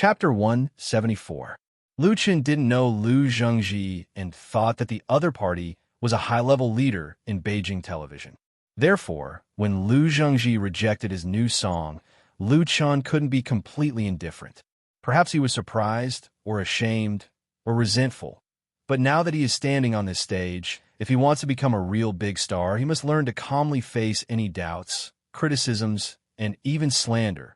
Chapter 174. Lu Qin didn't know Lu Zhengji and thought that the other party was a high-level leader in Beijing television. Therefore, when Lu Zhengji rejected his new song, Lu Qin couldn't be completely indifferent. Perhaps he was surprised, or ashamed, or resentful. But now that he is standing on this stage, if he wants to become a real big star, he must learn to calmly face any doubts, criticisms, and even slander.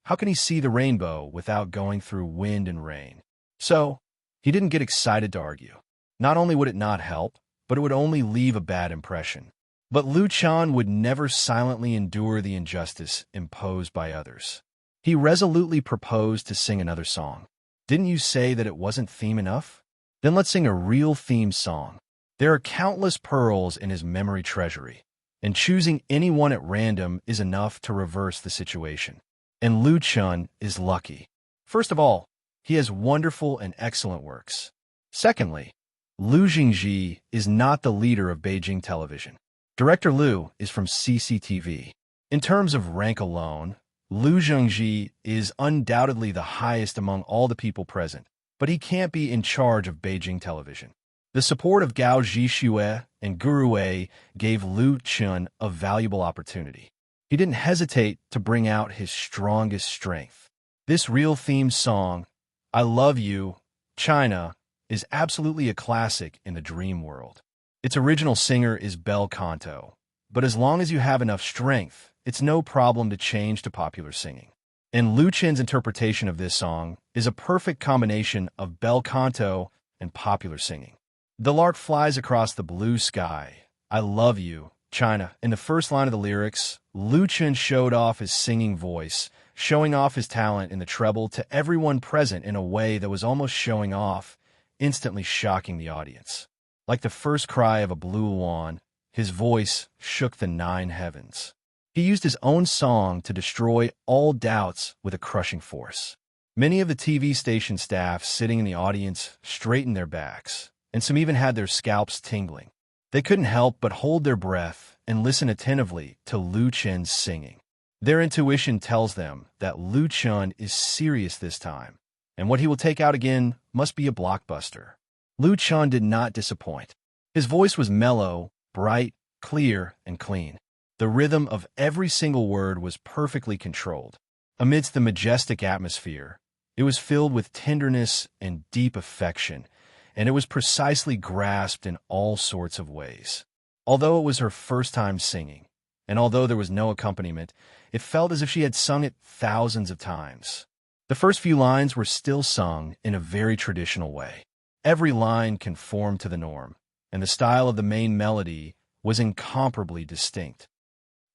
How can he see the rainbow without going through wind and rain? So, he didn't get excited to argue. Not only would it not help, but it would only leave a bad impression. But Lu Qin would never silently endure the injustice imposed by others. He resolutely proposed to sing another song. Didn't you say that it wasn't theme enough? Then let's sing a real theme song. There are countless pearls in his memory treasury, and choosing any one at random is enough to reverse the situation. And Lu Qin is lucky. First of all, he has wonderful and excellent works. Secondly, Lu Zhengji is not the leader of Beijing television. Director Lu is from CCTV. In terms of rank alone, Lu Zhengji is undoubtedly the highest among all the people present, but he can't be in charge of Beijing television. The support of Gao Zhixue and Guru Wei gave Lu Qin a valuable opportunity. He didn't hesitate to bring out his strongest strength. This real theme song, I Love You, China, is absolutely a classic in the dream world. Its original singer is bel canto, but as long as you have enough strength, it's no problem to change to popular singing. And Lu Qin's interpretation of this song is a perfect combination of bel canto and popular singing. The lark flies across the blue sky. I love you, China. In the first line of the lyrics, Lu Qin showed off his singing voice, showing off his talent in the treble to everyone present in a way that was almost showing off, instantly shocking the audience. Like the first cry of a blue swan, his voice shook the 9 heavens. He used his own song to destroy all doubts with a crushing force. Many of the TV station staff sitting in the audience straightened their backs, and some even had their scalps tingling. They couldn't help but hold their breath and listen attentively to Lu Qin's singing. Their intuition tells them that Lu Qin is serious this time, and what he will take out again must be a blockbuster. Lu Qin did not disappoint. His voice was mellow, bright, clear, and clean. The rhythm of every single word was perfectly controlled. Amidst the majestic atmosphere, it was filled with tenderness and deep affection, and it was precisely grasped in all sorts of ways. Although it was her first time singing, and although there was no accompaniment, it felt as if she had sung it thousands of times. The first few lines were still sung in a very traditional way. Every line conformed to the norm, and the style of the main melody was incomparably distinct.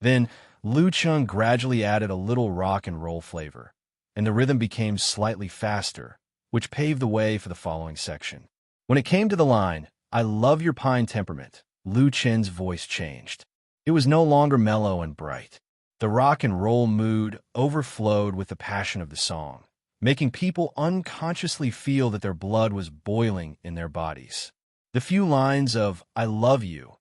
Then, Lu Qin gradually added a little rock and roll flavor, and the rhythm became slightly faster, which paved the way for the following section. When it came to the line, I love your pine temperament, Lu Qin's voice changed. It was no longer mellow and bright. The rock and roll mood overflowed with the passion of the song, making people unconsciously feel that their blood was boiling in their bodies. The few lines of I love you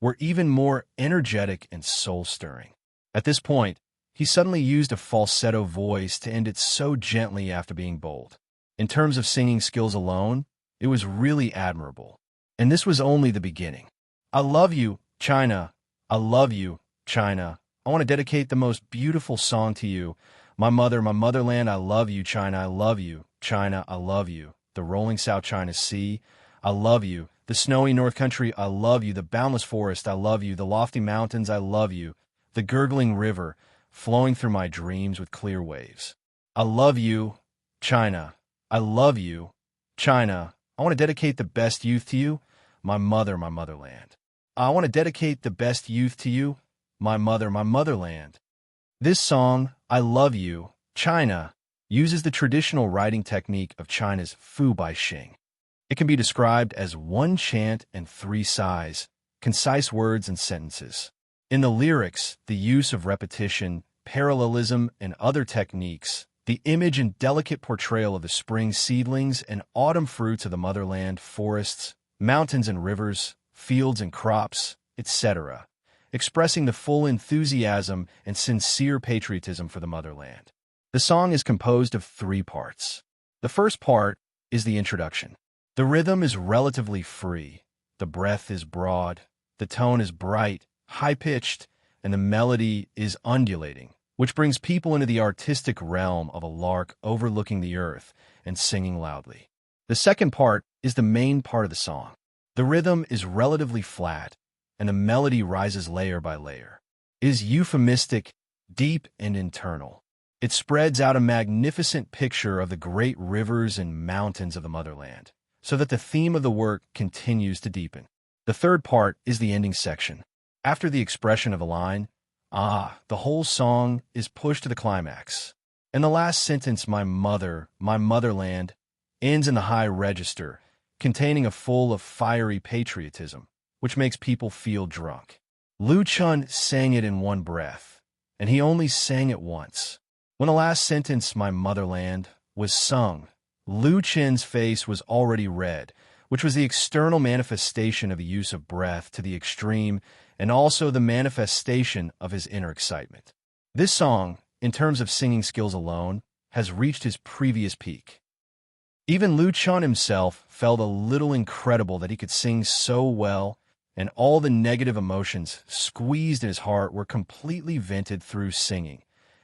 were even more energetic and soul-stirring. At this point, he suddenly used a falsetto voice to end it so gently after being bold. In terms of singing skills alone, it was really admirable. And this was only the beginning. I love you, China. I love you, China. I want to dedicate the most beautiful song to you. My mother, my motherland, I love you, China. I love you, China. I love you. The rolling South China Sea, I love you. The snowy North Country, I love you. The boundless forest, I love you. The lofty mountains, I love you. The gurgling river, flowing through my dreams with clear waves. I love you, China. I love you, China. I want to dedicate the best youth to you, my mother, my motherland. I want to dedicate the best youth to you, my mother, my motherland. This song, I Love You, China, uses the traditional writing technique of China's Fu Bai Xing. It can be described as one chant and 3 sighs, concise words and sentences. In the lyrics, the use of repetition, parallelism, and other techniques, the image and delicate portrayal of the spring seedlings and autumn fruits of the motherland, forests, mountains and rivers, fields and crops, etc., expressing the full enthusiasm and sincere patriotism for the motherland. The song is composed of 3 parts. The first part is the introduction. The rhythm is relatively free, the breath is broad, the tone is bright, high-pitched, and the melody is undulating, which brings people into the artistic realm of a lark overlooking the earth and singing loudly. The second part is the main part of the song. The rhythm is relatively flat, and the melody rises layer by layer. It is euphemistic, deep, and internal. It spreads out a magnificent picture of the great rivers and mountains of the motherland, so that the theme of the work continues to deepen. The third part is the ending section. After the expression of a line, the whole song is pushed to the climax. And the last sentence, my motherland, ends in the high register, containing a full of fiery patriotism, which makes people feel drunk. Lu Chun sang it in one breath, and he only sang it once. When the last sentence, my motherland, was sung, Lu Chen's face was already red, which was the external manifestation of the use of breath to the extreme and also the manifestation of his inner excitement. This song, in terms of singing skills alone, has reached his previous peak. Even Lu Chun himself felt a little incredible that he could sing so well, and all the negative emotions squeezed in his heart were completely vented through singing,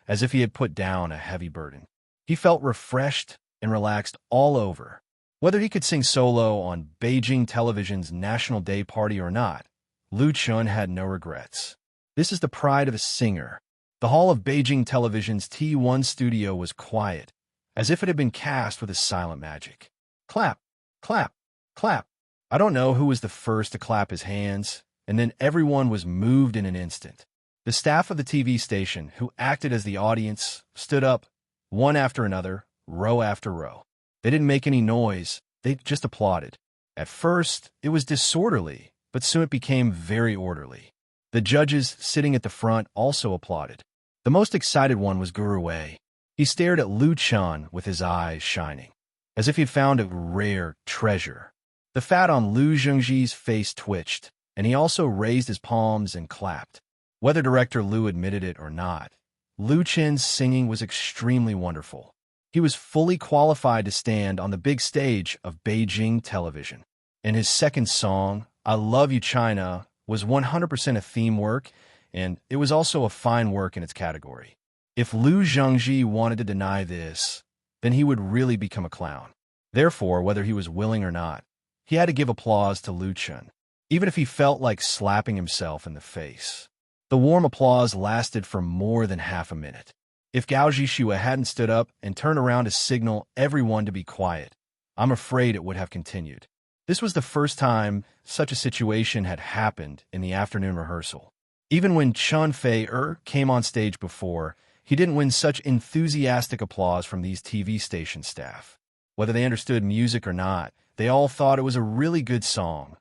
as if he had put down a heavy burden. He felt refreshed and relaxed all over. Whether he could sing solo on Beijing Television's National Day Party or not, Lu Chun had no regrets. This is the pride of a singer. The hall of Beijing Television's T1 studio was quiet, as if it had been cast with a silent magic. Clap, clap, clap. I don't know who was the first to clap his hands, and then everyone was moved in an instant. The staff of the TV station, who acted as the audience, stood up, one after another, row after row. They didn't make any noise, they just applauded. At first, it was disorderly, but soon it became very orderly. The judges sitting at the front also applauded. The most excited one was Guru Wei. He stared at Lu Chun with his eyes shining, as if he'd found a rare treasure. The fat on Lu Zhengji's face twitched, and he also raised his palms and clapped. Whether director Lu admitted it or not, Lu Chen's singing was extremely wonderful. He was fully qualified to stand on the big stage of Beijing Television. And his second song, I Love You China, was 100% a theme work, and it was also a fine work in its category. If Lu Zhengji wanted to deny this, then he would really become a clown. Therefore, whether he was willing or not, he had to give applause to Lu Chun, even if he felt like slapping himself in the face. The warm applause lasted for more than half a minute. If Gao Zhishua hadn't stood up and turned around to signal everyone to be quiet, I'm afraid it would have continued. This was the first time such a situation had happened in the afternoon rehearsal. Even when Chun Fei-er came on stage before, he didn't win such enthusiastic applause from these TV station staff. Whether they understood music or not, they all thought it was a really good song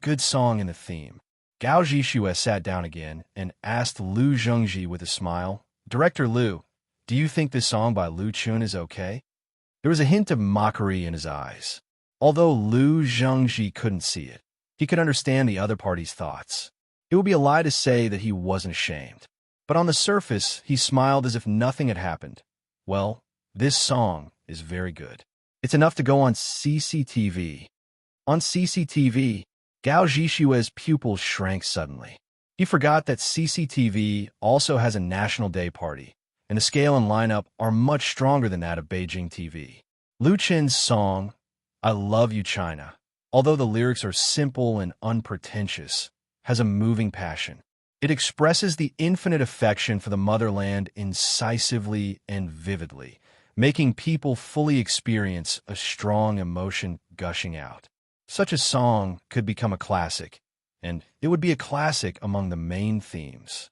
in the theme. Gao Zhishua sat down again and asked Lu Zhengji with a smile, Director Lu, do you think this song by Lu Chun is okay? There was a hint of mockery in his eyes. Although Lu Zhengji couldn't see it, he could understand the other party's thoughts. It would be a lie to say that he wasn't ashamed. But on the surface, he smiled as if nothing had happened. Well, this song is very good. It's enough to go on CCTV. On CCTV, Gao Zhishua's pupils shrank suddenly. He forgot that CCTV also has a National Day Party, and the scale and lineup are much stronger than that of Beijing TV. Lu Chen's song, I Love You China, although the lyrics are simple and unpretentious, has a moving passion. It expresses the infinite affection for the motherland incisively and vividly, making people fully experience a strong emotion gushing out. Such a song could become a classic, and it would be a classic among the main themes.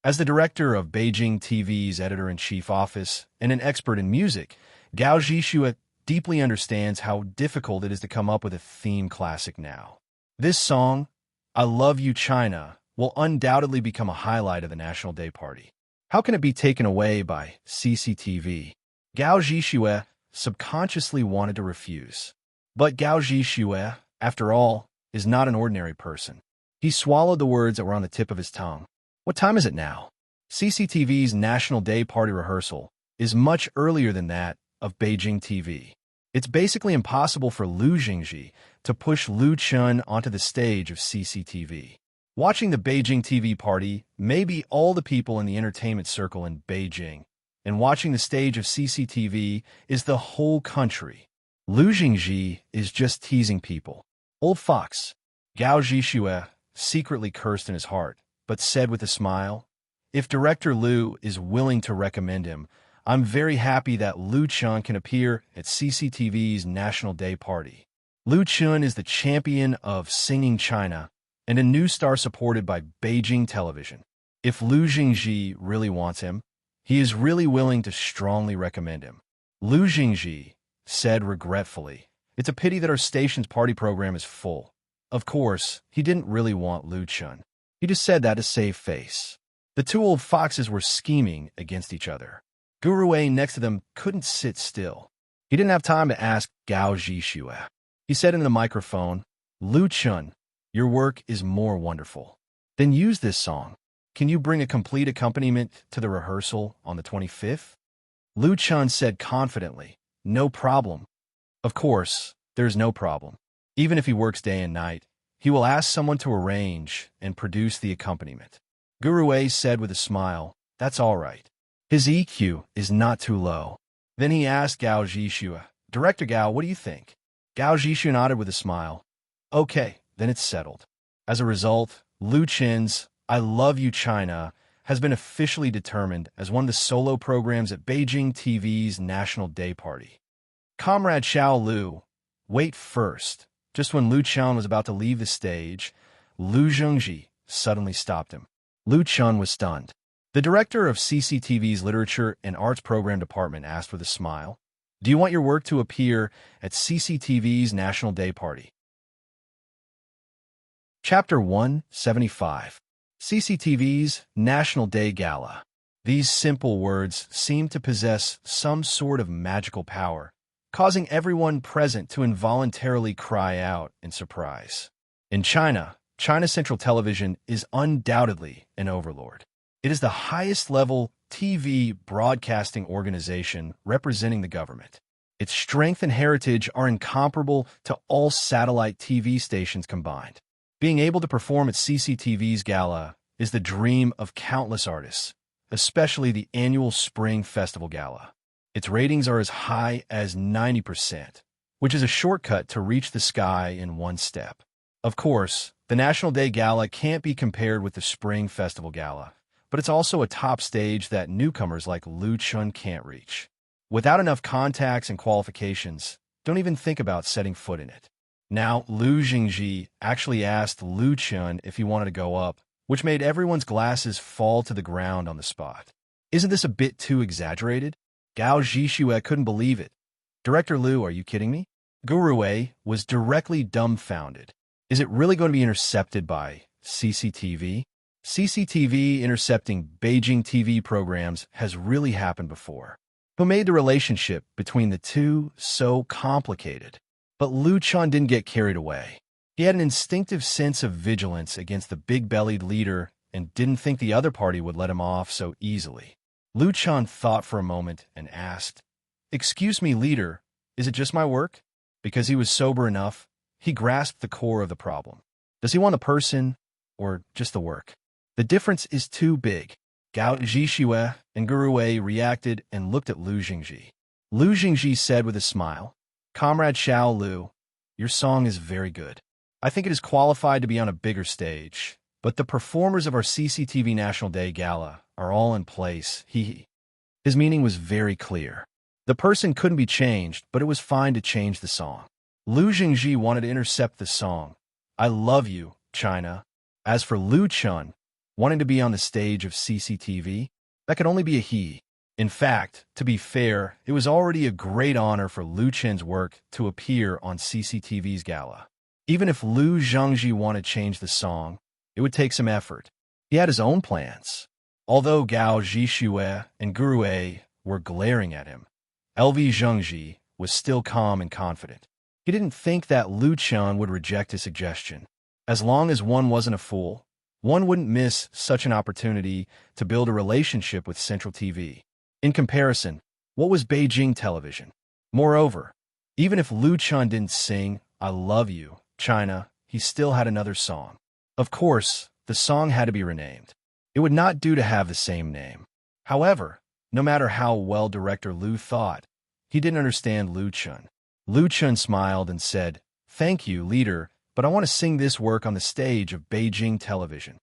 As the director of Beijing TV's editor-in-chief office and an expert in music, Gao Zhishua deeply understands how difficult it is to come up with a theme classic now. This song, I Love You China, will undoubtedly become a highlight of the National Day Party. How can it be taken away by CCTV? Gao Zhishua subconsciously wanted to refuse. But Gao Zhishua, after all, is not an ordinary person. He swallowed the words that were on the tip of his tongue. What time is it now? CCTV's National Day Party rehearsal is much earlier than that of Beijing TV. It's basically impossible for Lu Jingji to push Lu Chun onto the stage of CCTV. Watching the Beijing TV party may be all the people in the entertainment circle in Beijing, and watching the stage of CCTV is the whole country. Lu Jingji is just teasing people. Old fox, Gao Zhixue, secretly cursed in his heart, but said with a smile, "If Director Lu is willing to recommend him, I'm very happy that Lu Chun can appear at CCTV's National Day party." Lu Chun is the champion of singing China and a new star supported by Beijing television. If Lu Jingji really wants him, he is really willing to strongly recommend him. Lu Jingji said regretfully, "It's a pity that our station's party program is full." Of course, he didn't really want Lu Chun. He just said that to save face. The two old foxes were scheming against each other. Guru A next to them couldn't sit still. He didn't have time to ask Gao Zhixue. He said into the microphone, "Lu Chun, your work is more wonderful. Then use this song. Can you bring a complete accompaniment to the rehearsal on the 25th? Lu Chun said confidently, "No problem." Of course, there's no problem. Even if he works day and night, he will ask someone to arrange and produce the accompaniment. Guru A said with a smile, "That's all right. His EQ is not too low." Then he asked Gao Zhixue, "Director Gao, what do you think?" Gao Zhixue nodded with a smile. "Okay, then it's settled." As a result, Lu Chin's "I Love You China" has been officially determined as one of the solo programs at Beijing TV's National Day party. Comrade Xiao Lu, wait first. Just when Lu Chun was about to leave the stage, Lu Jingji suddenly stopped him. Lu Chun was stunned. The director of CCTV's Literature and Arts Program Department asked with a smile, "Do you want your work to appear at CCTV's National Day party?" Chapter 175. CCTV's National Day Gala. These simple words seem to possess some sort of magical power, causing everyone present to involuntarily cry out in surprise. In China, China Central Television is undoubtedly an overlord. It is the highest-level TV broadcasting organization representing the government. Its strength and heritage are incomparable to all satellite TV stations combined. Being able to perform at CCTV's gala is the dream of countless artists, especially the annual Spring Festival Gala. Its ratings are as high as 90%, which is a shortcut to reach the sky in one step. Of course, the National Day Gala can't be compared with the Spring Festival Gala, but it's also a top stage that newcomers like Lu Chun can't reach. Without enough contacts and qualifications, don't even think about setting foot in it. Now, Lu Jingji actually asked Lu Chun if he wanted to go up, which made everyone's glasses fall to the ground on the spot. Isn't this a bit too exaggerated? Gao Zhixue couldn't believe it. "Director Lu, are you kidding me?" Guru A was directly dumbfounded. Is it really going to be intercepted by CCTV? CCTV intercepting Beijing TV programs has really happened before. Who made the relationship between the two so complicated? But Lu Chun didn't get carried away. He had an instinctive sense of vigilance against the big-bellied leader and didn't think the other party would let him off so easily. Lu Chun thought for a moment and asked, "Excuse me, leader, is it just my work?" Because he was sober enough, he grasped the core of the problem. Does he want the person or just the work? The difference is too big. Gao Zhixue and Guru A reacted and looked at Lu Jingji. Lu Jingji said with a smile, "Comrade Xiao Lu, your song is very good. I think it is qualified to be on a bigger stage, but the performers of our CCTV National Day Gala are all in place, hee." His meaning was very clear. The person couldn't be changed, but it was fine to change the song. Lu Jingji wanted to intercept the song, "I Love You, China." As for Lu Chun, wanting to be on the stage of CCTV, that could only be a he. In fact, to be fair, it was already a great honor for Lu Chun's work to appear on CCTV's gala. Even if Lu Jingji wanted to change the song, it would take some effort. He had his own plans. Although Gao Zhixue and Guru A were glaring at him, LV Jingji was still calm and confident. He didn't think that Lu Chun would reject his suggestion. As long as one wasn't a fool, one wouldn't miss such an opportunity to build a relationship with Central TV. In comparison, what was Beijing television? Moreover, even if Lu Chun didn't sing "I Love You, China," he still had another song. Of course, the song had to be renamed. It would not do to have the same name. However, no matter how well director Lu thought, he didn't understand Lu Chun. Lu Chun smiled and said, "Thank you, leader, but I want to sing this work on the stage of Beijing television."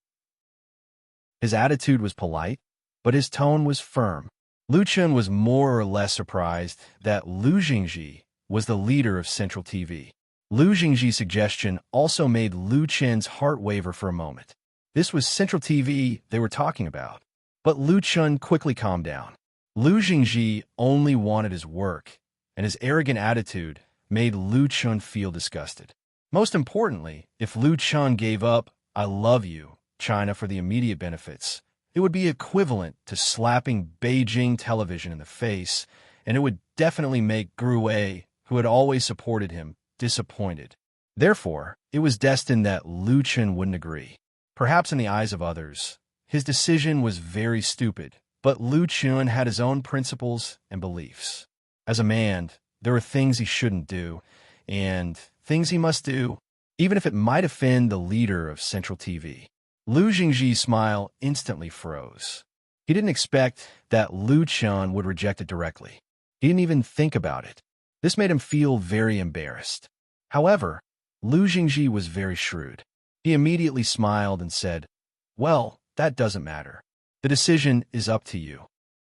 His attitude was polite, but his tone was firm. Lu Chun was more or less surprised that Lu Jingji was the leader of Central TV. Lu Jingji's suggestion also made Lu Chun's heart waver for a moment. This was Central TV they were talking about. But Lu Chun quickly calmed down. Lu Jingji only wanted his work, and his arrogant attitude made Lu Chun feel disgusted. Most importantly, if Lu Chun gave up "I love you, China" for the immediate benefits, it would be equivalent to slapping Beijing television in the face, and it would definitely make Grue, who had always supported him, disappointed. Therefore, it was destined that Lu Chun wouldn't agree. Perhaps in the eyes of others, his decision was very stupid, but Lu Chun had his own principles and beliefs. As a man, there are things he shouldn't do, and things he must do, even if it might offend the leader of Central TV. Lu Jingji's smile instantly froze. He didn't expect that Lu Chun would reject it directly. He didn't even think about it. This made him feel very embarrassed. However, Lu Jingji was very shrewd. He immediately smiled and said, "Well, that doesn't matter. The decision is up to you."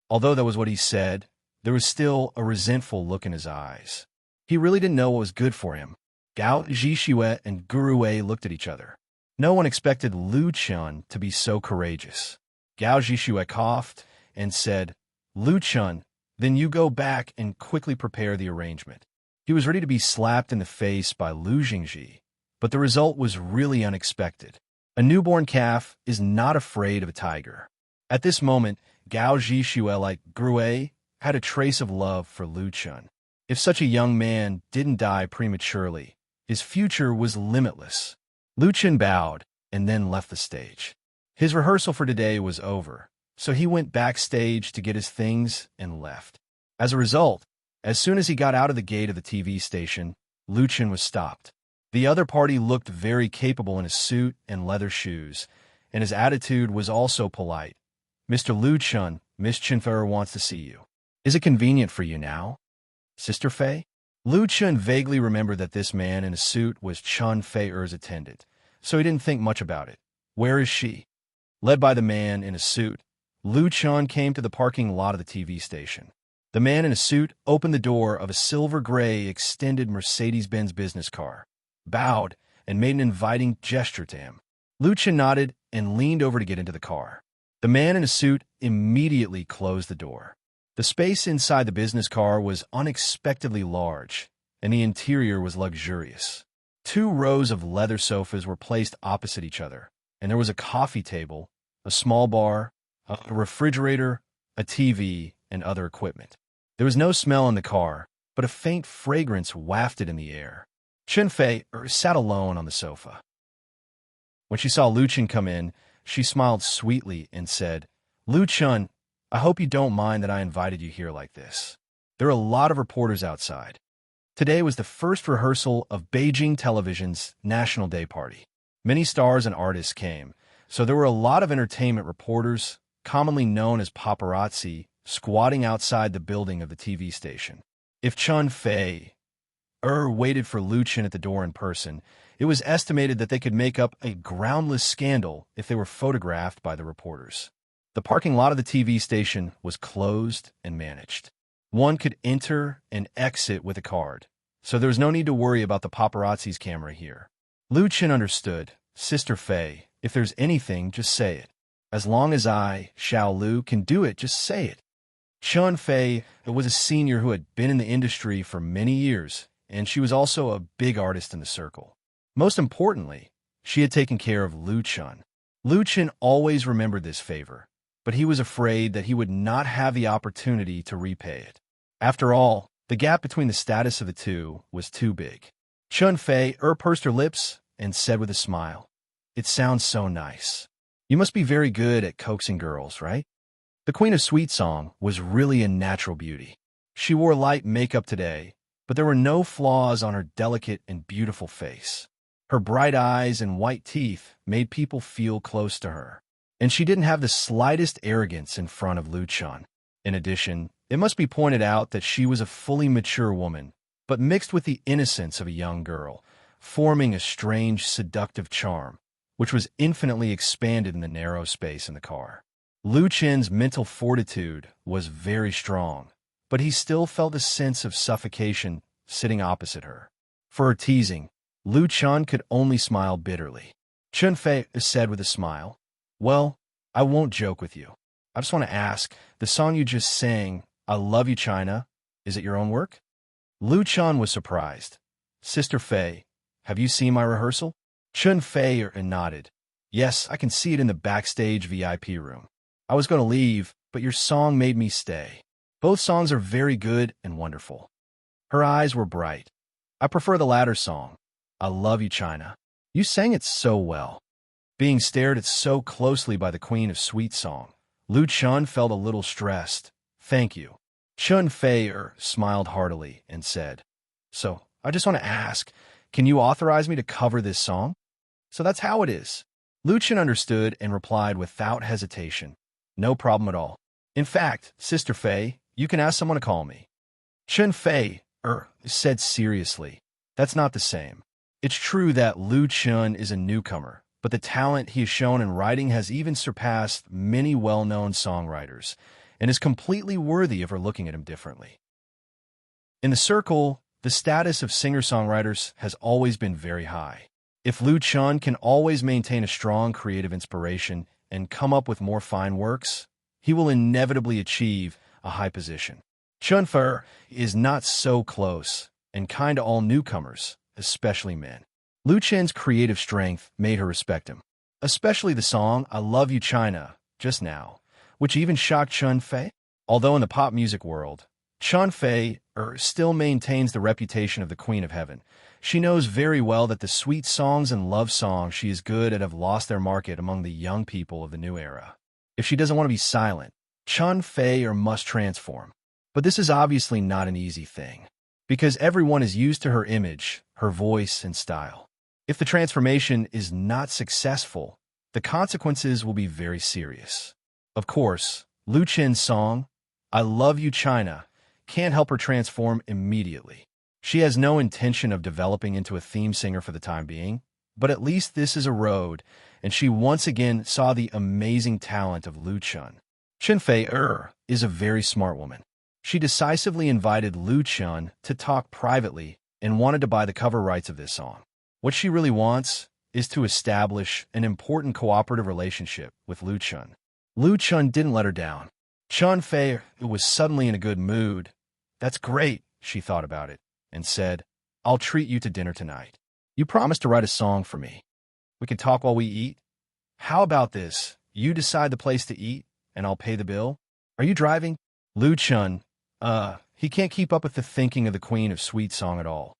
Although that was what he said, there was still a resentful look in his eyes. He really didn't know what was good for him. Gao Zhixue and Gurue looked at each other. No one expected Lu Chun to be so courageous. Gao Zhixue coughed and said, "Lu Chun, then you go back and quickly prepare the arrangement." He was ready to be slapped in the face by Lu Jingji, but the result was really unexpected. A newborn calf is not afraid of a tiger. At this moment, Gao Zhixue, like Grue, had a trace of love for Lu Chun. If such a young man didn't die prematurely, his future was limitless. Lu Chun bowed and then left the stage. His rehearsal for today was over, so he went backstage to get his things and left. As a result, as soon as he got out of the gate of the TV station, Lu Chun was stopped. The other party looked very capable in his suit and leather shoes, and his attitude was also polite. "Mr. Lu Chun, Miss Chinfer wants to see you. Is it convenient for you now, Sister Fei?" Lu Chun vaguely remembered that this man in a suit was Chun Fei-er's attendant, so he didn't think much about it. "Where is she?" Led by the man in a suit, Lu Chun came to the parking lot of the TV station. The man in a suit opened the door of a silver-gray extended Mercedes-Benz business car, bowed, and made an inviting gesture to him. Lu Chun nodded and leaned over to get into the car. The man in a suit immediately closed the door. The space inside the business car was unexpectedly large, and the interior was luxurious. 2 rows of leather sofas were placed opposite each other, and there was a coffee table, a small bar, a refrigerator, a TV, and other equipment. There was no smell in the car, but a faint fragrance wafted in the air. Chun Fei sat alone on the sofa. When she saw Lu Chun come in, she smiled sweetly and said, "Lu Chun, I hope you don't mind that I invited you here like this. There are a lot of reporters outside. Today was the first rehearsal of Beijing Television's National Day Party. Many stars and artists came, so there were a lot of entertainment reporters, commonly known as paparazzi, squatting outside the building of the TV station. If Chun Fei waited for Lu Chun at the door in person, it was estimated that they could make up a groundless scandal if they were photographed by the reporters. The parking lot of the TV station was closed and managed. One could enter and exit with a card, so there was no need to worry about the paparazzi's camera here. Lu Chun understood. "Sister Fei, if there's anything, just say it. As long as I, Xiao Lu, can do it, just say it." Chun Fei was a senior who had been in the industry for many years, and she was also a big artist in the circle. Most importantly, she had taken care of Lu Chun. Lu Chun always remembered this favor, but he was afraid that he would not have the opportunity to repay it. After all, the gap between the status of the two was too big. Chun Fei pursed her lips and said with a smile, "It sounds so nice. You must be very good at coaxing girls, right?" The Queen of Sweet Song was really a natural beauty. She wore light makeup today, but there were no flaws on her delicate and beautiful face. Her bright eyes and white teeth made people feel close to her, and she didn't have the slightest arrogance in front of Luchan. In addition, it must be pointed out that she was a fully mature woman, but mixed with the innocence of a young girl, forming a strange, seductive charm, which was infinitely expanded in the narrow space in the car. Luchan's mental fortitude was very strong, but he still felt a sense of suffocation sitting opposite her. For her teasing, Luchan could only smile bitterly. Chunfei said with a smile, "Well, I won't joke with you. I just want to ask, the song you just sang, I Love You, China, is it your own work?" Luchan was surprised. "Sister Fei, have you seen my rehearsal?" Chunfei nodded. "Yes, I can see it in the backstage VIP room. I was going to leave, but your song made me stay. Both songs are very good and wonderful." Her eyes were bright. "I prefer the latter song, I Love You, China. You sang it so well." Being stared at so closely by the Queen of Sweet Song, Luchan felt a little stressed. "Thank you." Chunfei smiled heartily and said, "So, I just want to ask, can you authorize me to cover this song?" "So that's how it is." Luchan understood and replied without hesitation, "No problem at all. In fact, Sister Fei, you can ask someone to call me." Chunfei said seriously, "That's not the same. It's true that Luchan is a newcomer, but the talent he has shown in writing has even surpassed many well-known songwriters, and is completely worthy of her looking at him differently." In the circle, the status of singer-songwriters has always been very high. If Luchan can always maintain a strong creative inspiration and come up with more fine works, he will inevitably achieve a high position. Chunfei is not so close, and kinda all newcomers, especially men. Luchan's creative strength made her respect him, especially the song I Love You, China, just now, which even shocked Chunfei. Although in the pop music world, Chunfei still maintains the reputation of the Queen of Heaven, she knows very well that the sweet songs and love songs she is good at have lost their market among the young people of the new era. If she doesn't want to be silent, Chunfei must transform. But this is obviously not an easy thing, because everyone is used to her image, her voice, and style. If the transformation is not successful, the consequences will be very serious. Of course, Luchan's song, I Love You, China, can't help her transform immediately. She has no intention of developing into a theme singer for the time being, but at least this is a road, and she once again saw the amazing talent of Luchan. Chunfei is a very smart woman. She decisively invited Luchan to talk privately and wanted to buy the cover rights of this song. What she really wants is to establish an important cooperative relationship with Luchan. Luchan didn't let her down. Chunfei was suddenly in a good mood. "That's great," she thought about it, and said, "I'll treat you to dinner tonight. You promised to write a song for me. We can talk while we eat. How about this? You decide the place to eat, and I'll pay the bill. Are you driving?" Luchan, he can't keep up with the thinking of the Queen of Sweet Song at all.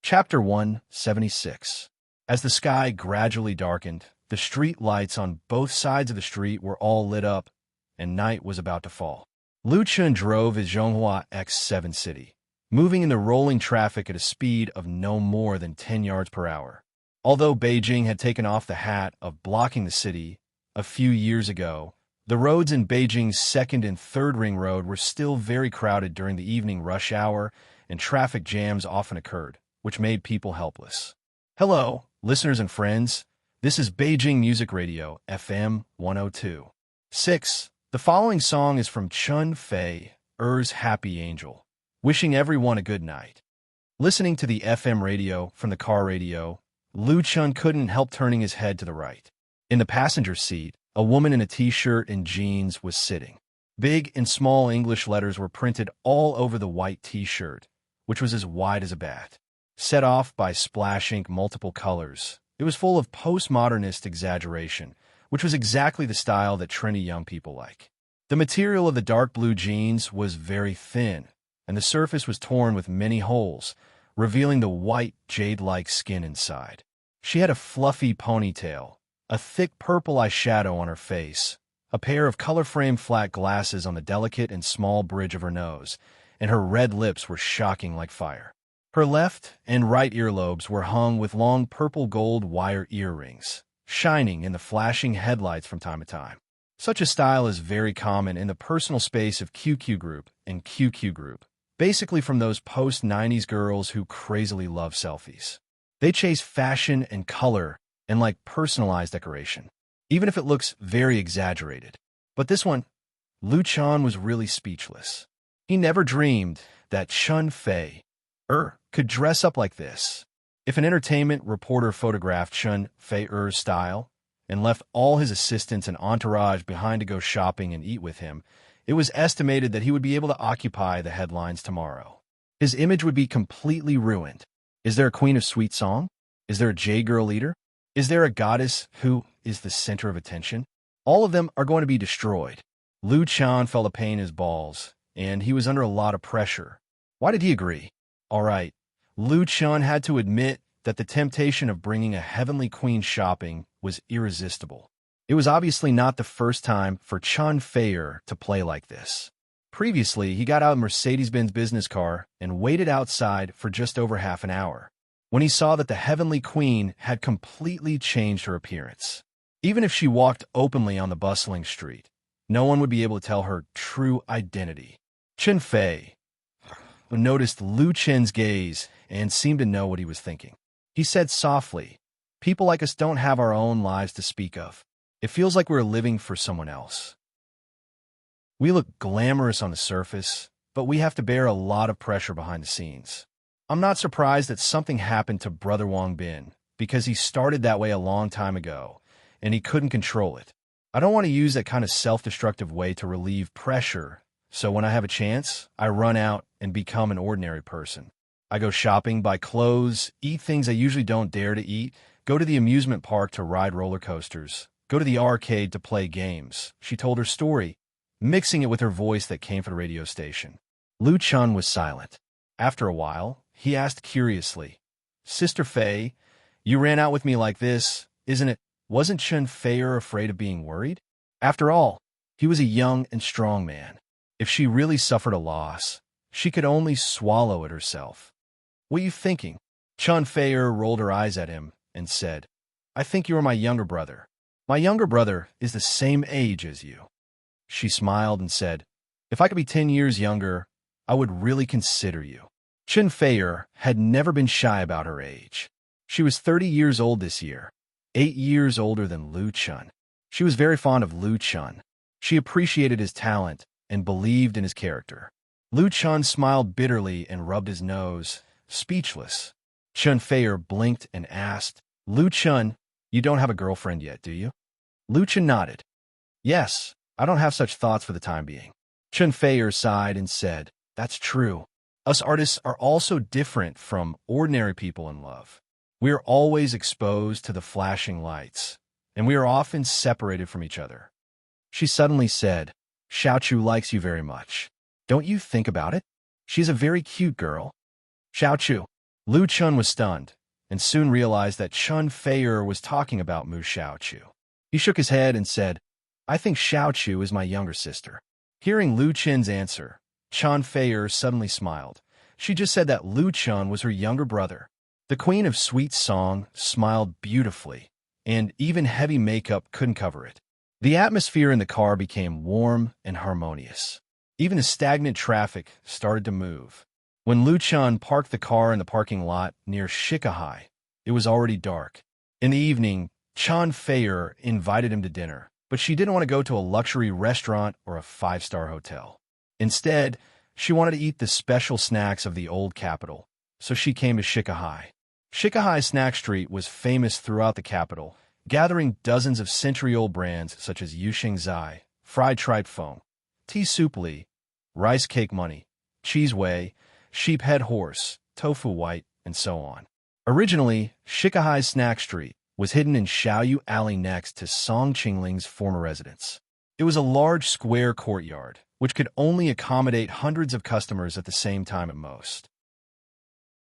Chapter 176. As the sky gradually darkened, the street lights on both sides of the street were all lit up, and night was about to fall. Luchan drove his Zhonghua X7 City, moving in the rolling traffic at a speed of no more than 10 yards per hour. Although Beijing had taken off the hat of blocking the city a few years ago, the roads in Beijing's second and third ring road were still very crowded during the evening rush hour, and traffic jams often occurred, which made people helpless. Hello, listeners and friends. This is Beijing Music Radio, FM 102.6. The following song is from Chunfei's Happy Angel, wishing everyone a good night. Listening to the FM radio from the car radio, Luchan couldn't help turning his head to the right. In the passenger seat, a woman in a t-shirt and jeans was sitting. Big and small English letters were printed all over the white t-shirt, which was as wide as a bat. Set off by splash ink multiple colors, it was full of postmodernist exaggeration, which was exactly the style that trendy young people like. The material of the dark blue jeans was very thin, and the surface was torn with many holes, revealing the white, jade-like skin inside. She had a fluffy ponytail, a thick purple eyeshadow on her face, a pair of color-framed flat glasses on the delicate and small bridge of her nose, and her red lips were shocking like fire. Her left and right earlobes were hung with long purple gold wire earrings, shining in the flashing headlights from time to time. Such a style is very common in the personal space of QQ Group and QQ Group, basically from those post-90s girls who crazily love selfies. They chase fashion and color and like personalized decoration, even if it looks very exaggerated. But this one, Lu Chan was really speechless. He never dreamed that Chun Fei could dress up like this. If an entertainment reporter photographed Chun Fei's style and left all his assistants and entourage behind to go shopping and eat with him, it was estimated that he would be able to occupy the headlines tomorrow. His image would be completely ruined. Is there a queen of sweet song? Is there a J-girl leader? Is there a goddess who is the center of attention? All of them are going to be destroyed. Lu Chan felt a pain in his balls, and he was under a lot of pressure. Why did he agree? All right, Lu Chan had to admit that the temptation of bringing a heavenly queen shopping was irresistible. It was obviously not the first time for Chun Fei to play like this. Previously, he got out a Mercedes-Benz business car and waited outside for just over half an hour, when he saw that the heavenly queen had completely changed her appearance. Even if she walked openly on the bustling street, no one would be able to tell her true identity. Chun Fei noticed Lu Chen's gaze and seemed to know what he was thinking. He said softly, "People like us don't have our own lives to speak of. It feels like we're living for someone else. We look glamorous on the surface, but we have to bear a lot of pressure behind the scenes." I'm not surprised that something happened to Brother Wang Bin, because he started that way a long time ago, and he couldn't control it. I don't want to use that kind of self-destructive way to relieve pressure, so when I have a chance, I run out and become an ordinary person. I go shopping, buy clothes, eat things I usually don't dare to eat, go to the amusement park to ride roller coasters, go to the arcade to play games. She told her story, mixing it with her voice that came from the radio station. Lu Chan was silent. After a while, he asked curiously, "Sister Fei, you ran out with me like this, isn't it? Wasn't Chun Fei afraid of being worried?" After all, he was a young and strong man. If she really suffered a loss, she could only swallow it herself. "What are you thinking?" Chun Fei rolled her eyes at him and said, "I think you are my younger brother. My younger brother is the same age as you." She smiled and said, "If I could be 10 years younger, I would really consider you." Chun Fei had never been shy about her age. She was 30 years old this year, 8 years older than Lu Chan. She was very fond of Lu Chan. She appreciated his talent and believed in his character. Lu Chan smiled bitterly and rubbed his nose, speechless. Chun Fei blinked and asked, "Lu Chan, you don't have a girlfriend yet, do you?" Lu Chan nodded. "Yes, I don't have such thoughts for the time being." Chun Fei sighed and said, "That's true. Us artists are also different from ordinary people in love. We are always exposed to the flashing lights, and we are often separated from each other." She suddenly said, "Xiaochu likes you very much. Don't you think about it? She's a very cute girl." Xiaochu. Lu Chan was stunned, and soon realized that Chun Fei was talking about Mu Xiaochu. He shook his head and said, "I think Xiaochu is my younger sister." Hearing Lu Chen's answer, Chun Fei suddenly smiled. She just said that Lu Chan was her younger brother. The queen of sweet song smiled beautifully, and even heavy makeup couldn't cover it. The atmosphere in the car became warm and harmonious. Even the stagnant traffic started to move. When Lu Chan parked the car in the parking lot near Shikahai, it was already dark. In the evening, Chun Fei invited him to dinner, but she didn't want to go to a luxury restaurant or a 5-star hotel. Instead, she wanted to eat the special snacks of the old capital, so she came to Shikahai. Shikahai Snack Street was famous throughout the capital, gathering dozens of century-old brands such as Yusheng Zai, fried tripe foam, tea soup li, rice cake money, cheese whey, sheep head horse, tofu white, and so on. Originally, Shikahai Snack Street was hidden in Xiaoyu Alley next to Song Qingling's former residence. It was a large square courtyard, which could only accommodate hundreds of customers at the same time at most.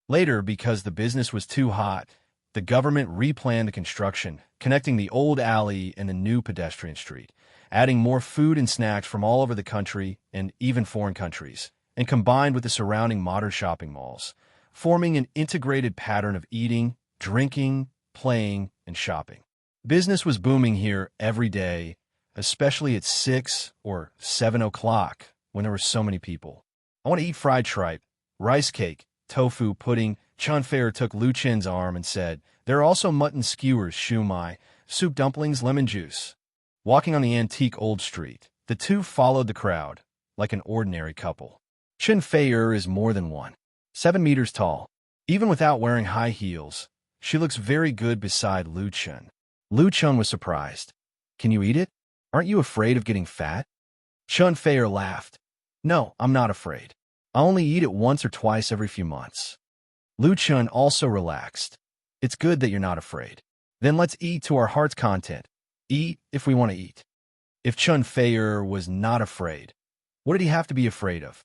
Later, because the business was too hot, the government replanned the construction, connecting the old alley and the new pedestrian street, adding more food and snacks from all over the country and even foreign countries, and combined with the surrounding modern shopping malls, forming an integrated pattern of eating, drinking, playing, and shopping. Business was booming here every day, especially at 6 or 7 o'clock when there were so many people. I want to eat fried tripe, rice cake, tofu pudding. Chunfei took Lu Chen's arm and said, "There are also mutton skewers, shumai, soup dumplings, lemon juice." Walking on the antique old street, the two followed the crowd, like an ordinary couple. Chunfei is more than 7 meters tall. Even without wearing high heels, she looks very good beside Lu Chen. Lu Chen was surprised. "Can you eat it? Aren't you afraid of getting fat?" Chunfei laughed. "No, I'm not afraid. I only eat it once or twice every few months." Lu Chen also relaxed. "It's good that you're not afraid. Then let's eat to our heart's content. Eat if we want to eat." If Chunfei was not afraid, what did he have to be afraid of?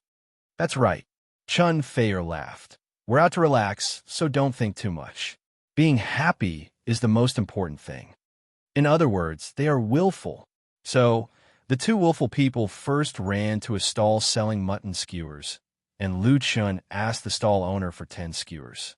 "That's right." Chunfei laughed. "We're out to relax, so don't think too much. Being happy is the most important thing." In other words, they are willful. So, the two willful people first ran to a stall selling mutton skewers, and Lu Chen asked the stall owner for 10 skewers.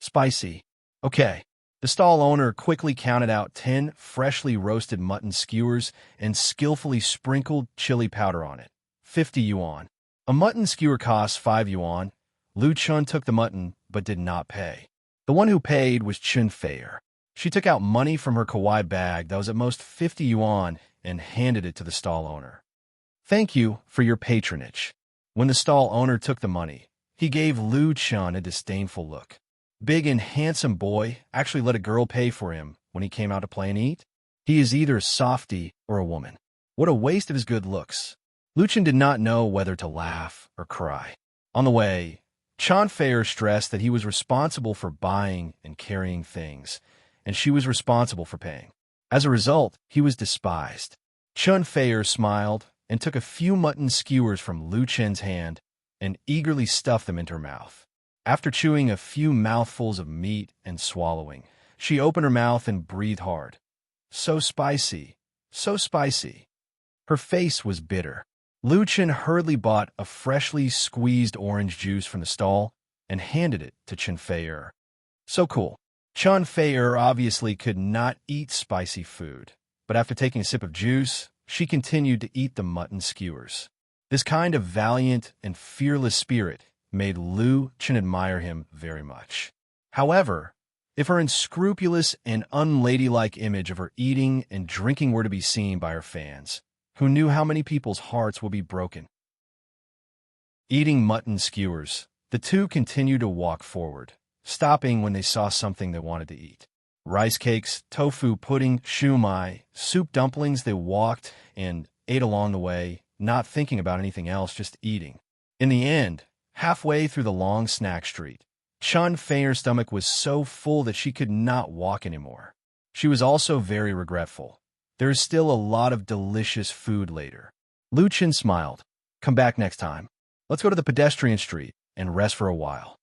"Spicy." "Okay." The stall owner quickly counted out 10 freshly roasted mutton skewers and skillfully sprinkled chili powder on it. 50 yuan. A mutton skewer costs 5 yuan. Lu Chen took the mutton, but did not pay. The one who paid was Chunfei. She took out money from her kawaii bag that was at most 50 yuan and handed it to the stall owner. "Thank you for your patronage." When the stall owner took the money, he gave Lu Chen a disdainful look. Big and handsome boy actually let a girl pay for him when he came out to play and eat? He is either a softie or a woman. What a waste of his good looks. Lu Chen did not know whether to laugh or cry. On the way, Chunfei stressed that he was responsible for buying and carrying things, and she was responsible for paying. As a result, he was despised. Chunfei smiled and took a few mutton skewers from Lu Chen's hand and eagerly stuffed them into her mouth. After chewing a few mouthfuls of meat and swallowing, she opened her mouth and breathed hard. So spicy, so spicy. Her face was bitter. Lu Chen hurriedly bought a freshly squeezed orange juice from the stall and handed it to Chunfei. So cool. Chunfei obviously could not eat spicy food, but after taking a sip of juice, she continued to eat the mutton skewers. This kind of valiant and fearless spirit made Lu Chen admire him very much. However, if her unscrupulous and unladylike image of her eating and drinking were to be seen by her fans, who knew how many people's hearts would be broken? Eating mutton skewers, the two continued to walk forward, stopping when they saw something they wanted to eat. Rice cakes, tofu pudding, shumai, soup dumplings. They walked and ate along the way, not thinking about anything else, just eating. In the end, halfway through the long snack street, Chunfei's stomach was so full that she could not walk anymore. She was also very regretful. There is still a lot of delicious food later. Lu Chen smiled. "Come back next time. Let's go to the pedestrian street and rest for a while."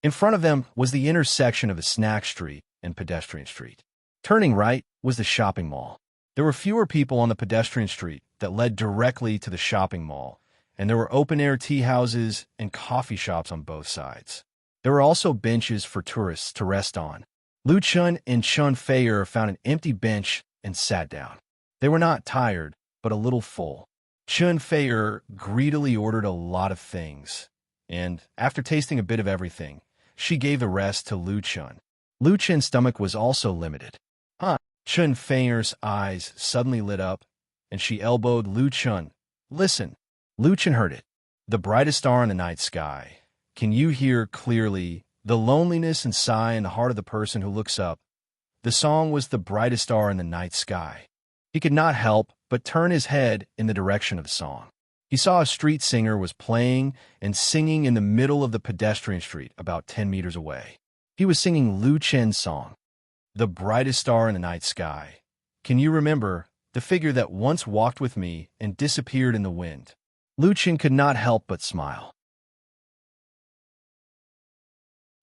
In front of them was the intersection of the snack street and pedestrian street. Turning right was the shopping mall. There were fewer people on the pedestrian street that led directly to the shopping mall, and there were open-air tea houses and coffee shops on both sides. There were also benches for tourists to rest on. Lu Chen and Chunfei found an empty bench and sat down. They were not tired, but a little full. Chunfei greedily ordered a lot of things, and after tasting a bit of everything, she gave the rest to Lu Chen. Lu Chen's stomach was also limited. Chunfei's eyes suddenly lit up, and she elbowed Lu Chen. "Listen." Lu Chen heard it. "The brightest star in the night sky. Can you hear clearly the loneliness and sigh in the heart of the person who looks up?" The song was "The Brightest Star in the Night Sky." He could not help but turn his head in the direction of the song. He saw a street singer was playing and singing in the middle of the pedestrian street about 10 meters away. He was singing Lu Chen's song, "The Brightest Star in the Night Sky. Can you remember the figure that once walked with me and disappeared in the wind?" Lu Chen could not help but smile.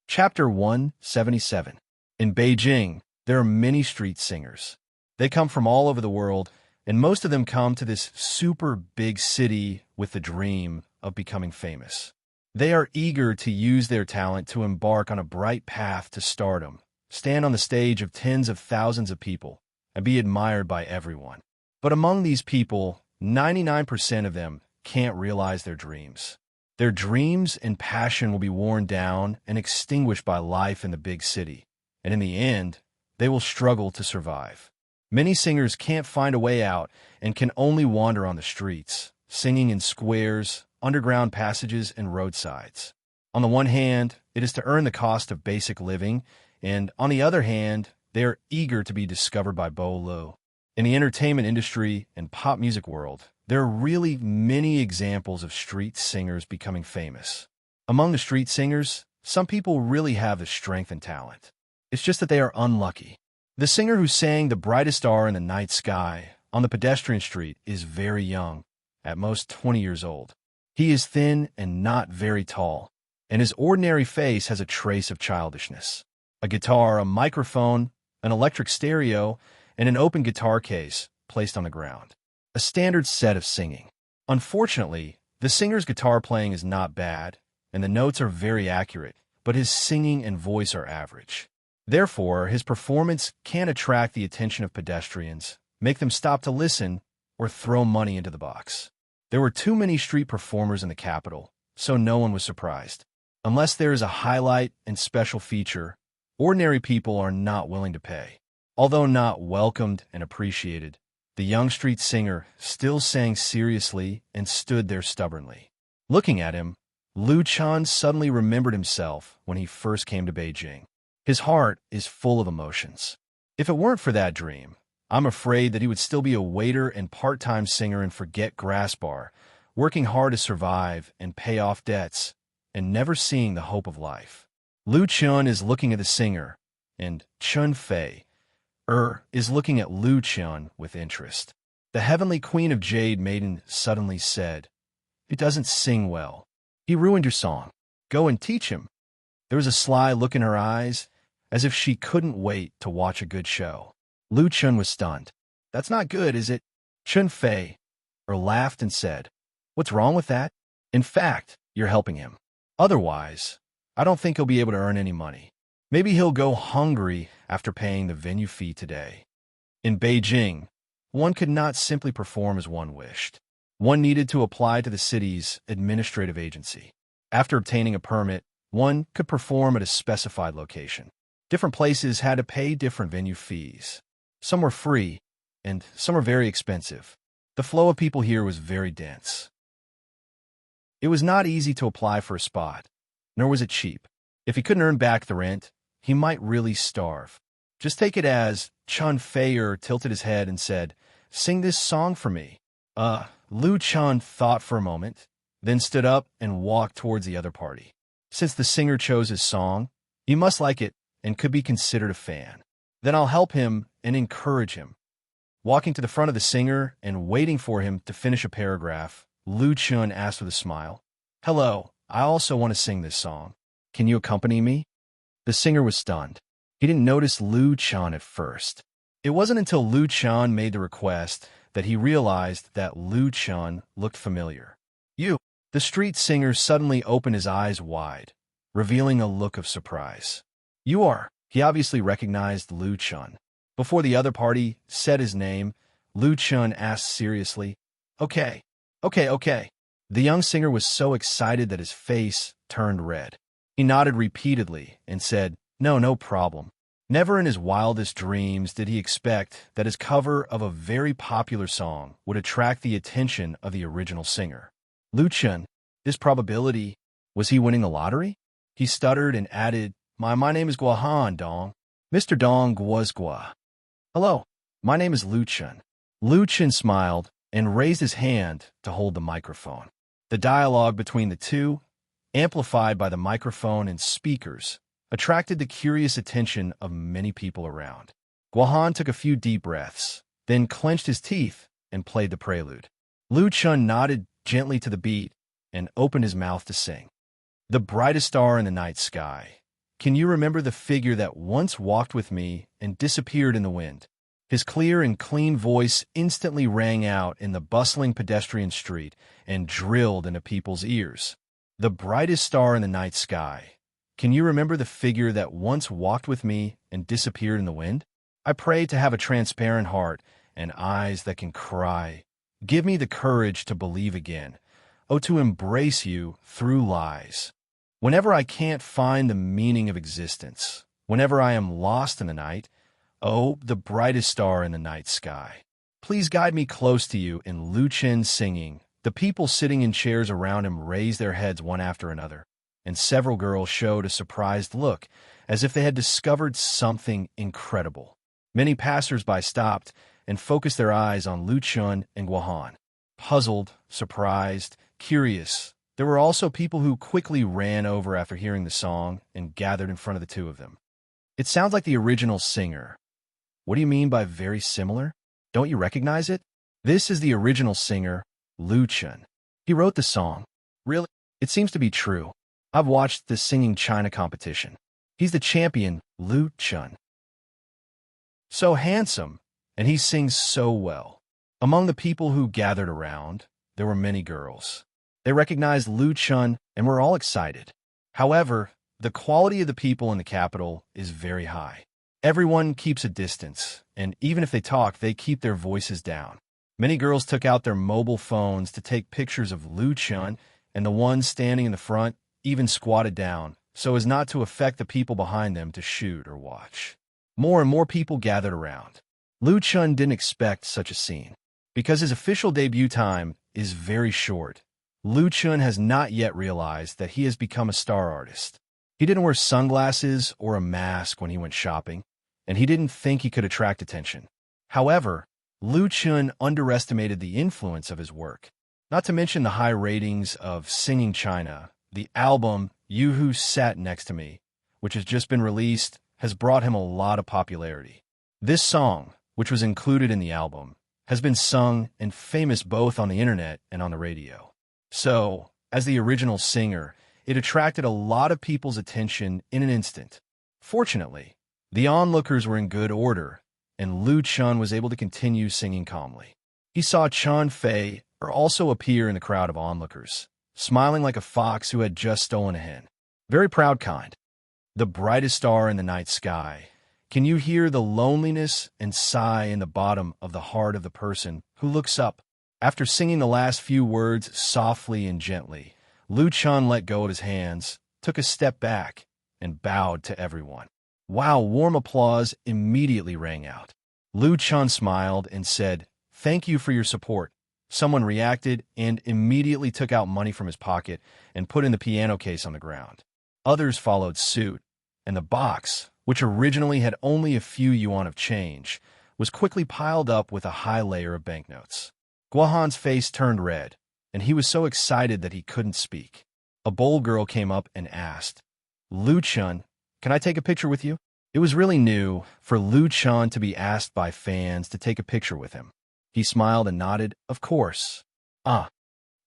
Chapter 177. In Beijing, there are many street singers. They come from all over the world, and most of them come to this super big city with the dream of becoming famous. They are eager to use their talent to embark on a bright path to stardom, stand on the stage of tens of thousands of people, and be admired by everyone. But among these people, 99% of them can't realize their dreams. Their dreams and passion will be worn down and extinguished by life in the big city, and in the end, they will struggle to survive. Many singers can't find a way out and can only wander on the streets, singing in squares, underground passages, and roadsides. On the one hand, it is to earn the cost of basic living, and on the other hand, they are eager to be discovered by Bo Lo. In the entertainment industry and pop music world, there are really many examples of street singers becoming famous. Among the street singers, some people really have the strength and talent. It's just that they are unlucky. The singer who sang The Brightest Star in the Night Sky on the pedestrian street is very young, at most 20 years old. He is thin and not very tall, and his ordinary face has a trace of childishness. A guitar, a microphone, an electric stereo, and an open guitar case placed on the ground. A standard set of singing. Unfortunately, the singer's guitar playing is not bad, and the notes are very accurate, but his singing and voice are average. Therefore, his performance can't attract the attention of pedestrians, make them stop to listen, or throw money into the box. There were too many street performers in the capital, so no one was surprised. Unless there is a highlight and special feature, ordinary people are not willing to pay. Although not welcomed and appreciated, the young street singer still sang seriously and stood there stubbornly. Looking at him, Lu Chan suddenly remembered himself when he first came to Beijing. His heart is full of emotions. If it weren't for that dream, I'm afraid that he would still be a waiter and part-time singer in Forget Grass Bar, working hard to survive and pay off debts, and never seeing the hope of life. Lu Chun is looking at the singer, and Chun Fei is looking at Lu Chun with interest. The heavenly queen of Jade Maiden suddenly said, "He doesn't sing well. He ruined your song. Go and teach him." There was a sly look in her eyes, as if she couldn't wait to watch a good show. Lu Chun was stunned. "That's not good, is it?" Chun Fei laughed and said, "What's wrong with that? In fact, you're helping him. Otherwise, I don't think he'll be able to earn any money. Maybe he'll go hungry after paying the venue fee today." In Beijing, one could not simply perform as one wished. One needed to apply to the city's administrative agency. After obtaining a permit, one could perform at a specified location. Different places had to pay different venue fees. Some were free, and some were very expensive. The flow of people here was very dense. It was not easy to apply for a spot, nor was it cheap. If he couldn't earn back the rent, he might really starve. Just take it as Chun Fei tilted his head and said, "Sing this song for me." Lu Chun thought for a moment, then stood up and walked towards the other party. Since the singer chose his song, he must like it and could be considered a fan. Then I'll help him and encourage him. Walking to the front of the singer and waiting for him to finish a paragraph, Lu Chun asked with a smile, "Hello, I also want to sing this song. Can you accompany me?" The singer was stunned. He didn't notice Lu Chun at first. It wasn't until Lu Chun made the request that he realized that Lu Chun looked familiar. "You." The street singer suddenly opened his eyes wide, revealing a look of surprise. "You are." He obviously recognized Lu Chun. Before the other party said his name, Lu Chun asked seriously, Okay. The young singer was so excited that his face turned red. He nodded repeatedly and said, No problem." Never in his wildest dreams did he expect that his cover of a very popular song would attract the attention of the original singer. Lu Chun, this probability, was he winning the lottery? He stuttered and added, My name is Guahan Dong. Mr. Dong was Gua. "Hello, my name is Lu Chun." Lu Chun smiled and raised his hand to hold the microphone. The dialogue between the two, amplified by the microphone and speakers, attracted the curious attention of many people around. Guahan took a few deep breaths, then clenched his teeth and played the prelude. Lu Chun nodded gently to the beat and opened his mouth to sing. "The brightest star in the night sky." Can you remember the figure that once walked with me and disappeared in the wind? His clear and clean voice instantly rang out in the bustling pedestrian street and drilled into people's ears. The brightest star in the night sky. Can you remember the figure that once walked with me and disappeared in the wind? I pray to have a transparent heart and eyes that can cry. Give me the courage to believe again. Oh, to embrace you through lies. Whenever I can't find the meaning of existence, whenever I am lost in the night, oh, the brightest star in the night sky. Please guide me close to you in Lu Chen singing. The people sitting in chairs around him raised their heads one after another, and several girls showed a surprised look, as if they had discovered something incredible. Many passers-by stopped and focused their eyes on Lu Chen and Guohan. Puzzled, surprised, curious, there were also people who quickly ran over after hearing the song and gathered in front of the two of them. It sounds like the original singer. What do you mean by very similar? Don't you recognize it? This is the original singer, Lu Chen. He wrote the song. Really? It seems to be true. I've watched the Singing China competition. He's the champion, Lu Chen. So handsome, and he sings so well. Among the people who gathered around, there were many girls. They recognized Lu Chen and were all excited. However, the quality of the people in the capital is very high. Everyone keeps a distance, and even if they talk, they keep their voices down. Many girls took out their mobile phones to take pictures of Lu Chen, and the ones standing in the front even squatted down so as not to affect the people behind them to shoot or watch. More and more people gathered around. Lu Chen didn't expect such a scene. Because his official debut time is very short, Lu Chen has not yet realized that he has become a star artist. He didn't wear sunglasses or a mask when he went shopping, and he didn't think he could attract attention. However, Lu Chen underestimated the influence of his work. Not to mention the high ratings of Singing China, the album You Who Sat Next to Me, which has just been released, has brought him a lot of popularity. This song, which was included in the album, has been sung and famous both on the internet and on the radio. So, as the original singer, it attracted a lot of people's attention in an instant. Fortunately, the onlookers were in good order, and Lu Chen was able to continue singing calmly. He saw Chen Fei also appear in the crowd of onlookers, smiling like a fox who had just stolen a hen. Very proud kind. The brightest star in the night sky. Can you hear the loneliness and sigh in the bottom of the heart of the person who looks up? After singing the last few words softly and gently, Lu Chen let go of his hands, took a step back, and bowed to everyone. Wow, warm applause immediately rang out. Lu Chen smiled and said, "Thank you for your support." Someone reacted and immediately took out money from his pocket and put in the piano case on the ground. Others followed suit, and the box, which originally had only a few yuan of change, was quickly piled up with a high layer of banknotes. Guohan's face turned red, and he was so excited that he couldn't speak. A bold girl came up and asked, "Lu Chen, can I take a picture with you?" It was really new for Lu Chen to be asked by fans to take a picture with him. He smiled and nodded, "Of course." "Ah."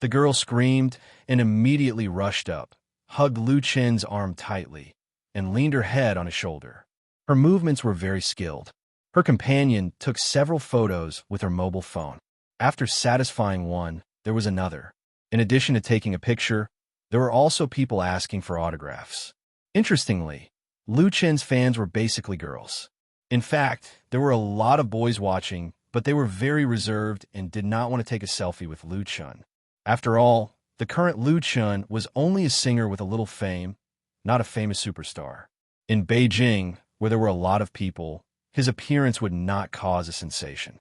The girl screamed and immediately rushed up, hugged Lu Chen's arm tightly, and leaned her head on his shoulder. Her movements were very skilled. Her companion took several photos with her mobile phone. After satisfying one, there was another. In addition to taking a picture, there were also people asking for autographs. Interestingly, Lu Chen's fans were basically girls. In fact, there were a lot of boys watching, but they were very reserved and did not want to take a selfie with Lu Chen. After all, the current Lu Chen was only a singer with a little fame, not a famous superstar. In Beijing, where there were a lot of people, his appearance would not cause a sensation.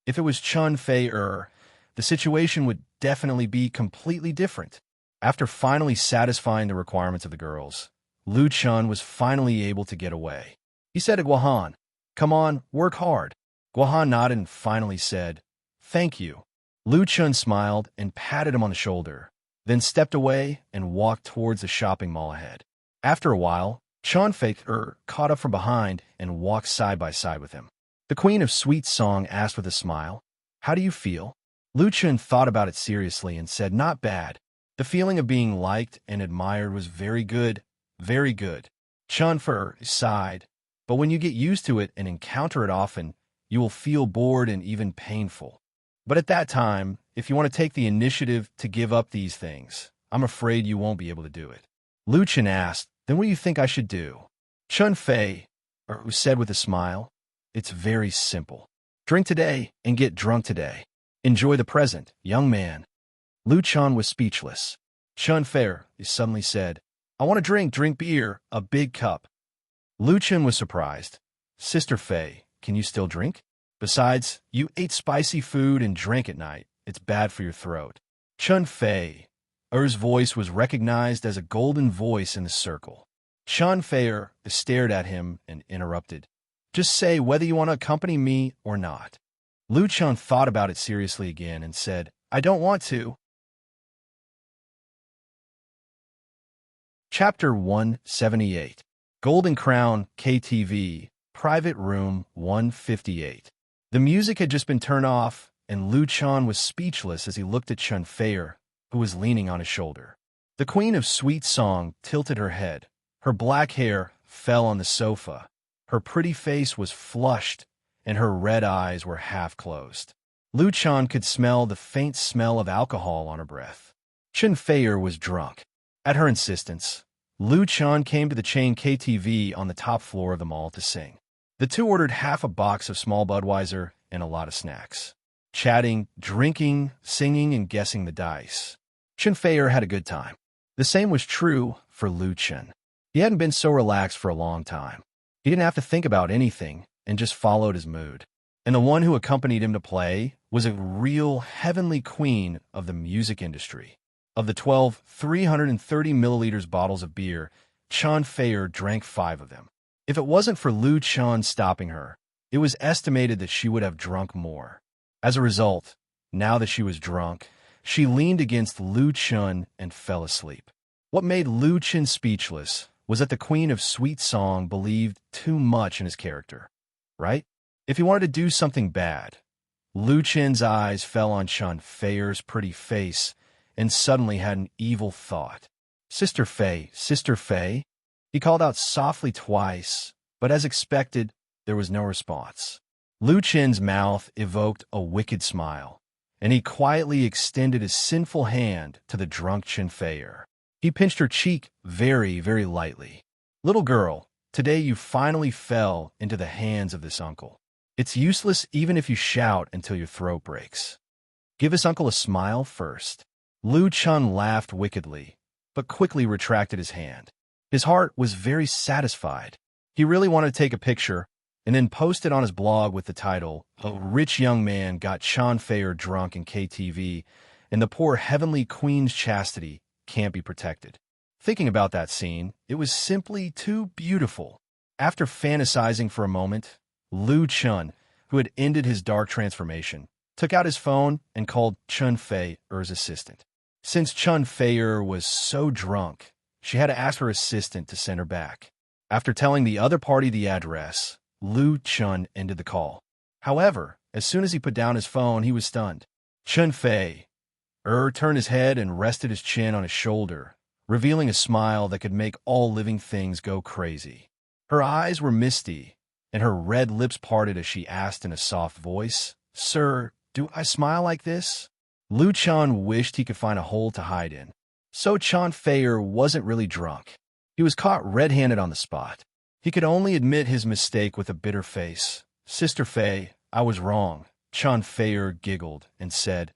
If it was Chen Fei, the situation would definitely be completely different. After finally satisfying the requirements of the girls, Lu Chen was finally able to get away. He said to Guohan, "Come on, work hard." Guohan nodded and finally said, "Thank you." Lu Chen smiled and patted him on the shoulder, then stepped away and walked towards the shopping mall ahead. After a while, Chen Fei caught up from behind and walked side by side with him. The queen of sweet song asked with a smile, "How do you feel?" Lu Chen thought about it seriously and said, "Not bad." The feeling of being liked and admired was very good, Very good. Chun Fei sighed. But when you get used to it and encounter it often, you will feel bored and even painful. But at that time, if you want to take the initiative to give up these things, I'm afraid you won't be able to do it. Lu Chen asked, then what do you think I should do? Chun Fei, who said with a smile, it's very simple. Drink today and get drunk today. Enjoy the present, young man. Lu Chen was speechless. Chun Fei suddenly said, I want to drink beer, a big cup. Lu Chen was surprised. Sister Fei, can you still drink? Besides, you ate spicy food and drank at night. It's bad for your throat. Chun Fei. Er's voice was recognized as a golden voice in the circle. Chun Fei stared at him and interrupted. Just say whether you want to accompany me or not. Lu Chen thought about it seriously again and said, I don't want to. Chapter 178. Golden Crown, KTV, Private Room 158. The music had just been turned off, and Lu Chen was speechless as he looked at Chun Fei, who was leaning on his shoulder. The queen of sweet song tilted her head. Her black hair fell on the sofa. Her pretty face was flushed, and her red eyes were half closed. Lu Chen could smell the faint smell of alcohol on her breath. Chun Fei was drunk. At her insistence, Lu Chen came to the chain KTV on the top floor of the mall to sing. The two ordered half a box of small Budweiser and a lot of snacks. Chatting, drinking, singing, and guessing the dice. Chun Fei had a good time. The same was true for Lu Chen. He hadn't been so relaxed for a long time. He didn't have to think about anything and just followed his mood. And the one who accompanied him to play was a real heavenly queen of the music industry. Of the 12 330 milliliters bottles of beer, Chun Fei drank 5 of them. If it wasn't for Lu Chen stopping her, it was estimated that she would have drunk more. As a result, now that she was drunk, she leaned against Lu Chen and fell asleep. What made Lu Chen speechless was that the queen of sweet song believed too much in his character, right? If he wanted to do something bad, Lu Chen's eyes fell on Chun Fei's pretty face and suddenly had an evil thought. Sister Fei, Sister Fei? He called out softly twice, but as expected, there was no response. Lu Chen's mouth evoked a wicked smile, and he quietly extended his sinful hand to the drunk Chun Fei. He pinched her cheek very, very lightly. Little girl, today you finally fell into the hands of this uncle. It's useless even if you shout until your throat breaks. Give this uncle a smile first. Lu Chen laughed wickedly, but quickly retracted his hand. His heart was very satisfied. He really wanted to take a picture and then post it on his blog with the title, A Rich Young Man Got Chun Fei Drunk in KTV, and the poor heavenly queen's chastity can't be protected. Thinking about that scene, it was simply too beautiful. After fantasizing for a moment, Lu Chen, who had ended his dark transformation, took out his phone and called Chun Fei's assistant. Since Chun Fei was so drunk, she had to ask her assistant to send her back. After telling the other party the address, Lu Chen ended the call. However, as soon as he put down his phone, he was stunned. Chun Fei turned his head and rested his chin on his shoulder, revealing a smile that could make all living things go crazy. Her eyes were misty, and her red lips parted as she asked in a soft voice, Sir, do I smile like this? Lu Chen wished he could find a hole to hide in. So Chun Fei wasn't really drunk. He was caught red-handed on the spot. He could only admit his mistake with a bitter face. Sister Fei, I was wrong. Chun Fei giggled and said,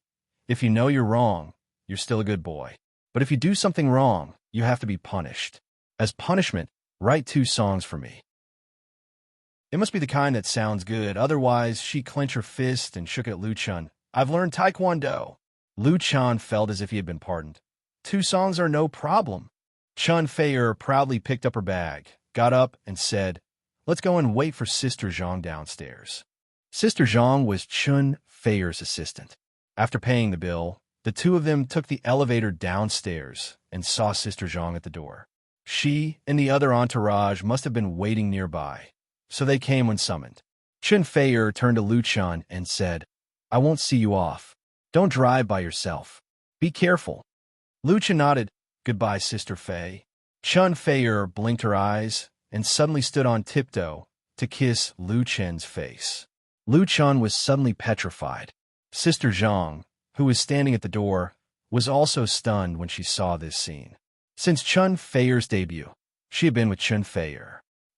If you know you're wrong, you're still a good boy. But if you do something wrong, you have to be punished. As punishment, write 2 songs for me. It must be the kind that sounds good, otherwise she clenched her fist and shook at Lu Chen. I've learned Taekwondo. Lu Chen felt as if he had been pardoned. 2 songs are no problem. Chun Fei proudly picked up her bag, got up, and said, Let's go and wait for Sister Zhang downstairs. Sister Zhang was Chun Fei's assistant. After paying the bill, the two of them took the elevator downstairs and saw Sister Zhang at the door. She and the other entourage must have been waiting nearby, so they came when summoned. Chun Fei turned to Lu Chen and said, I won't see you off. Don't drive by yourself. Be careful. Lu Chen nodded. Goodbye, Sister Fei. Chun Fei blinked her eyes and suddenly stood on tiptoe to kiss Lu Chen's face. Lu Chen was suddenly petrified. Sister Zhang, who was standing at the door, was also stunned when she saw this scene. Since Chun Fei's debut, she had been with Chun Fei.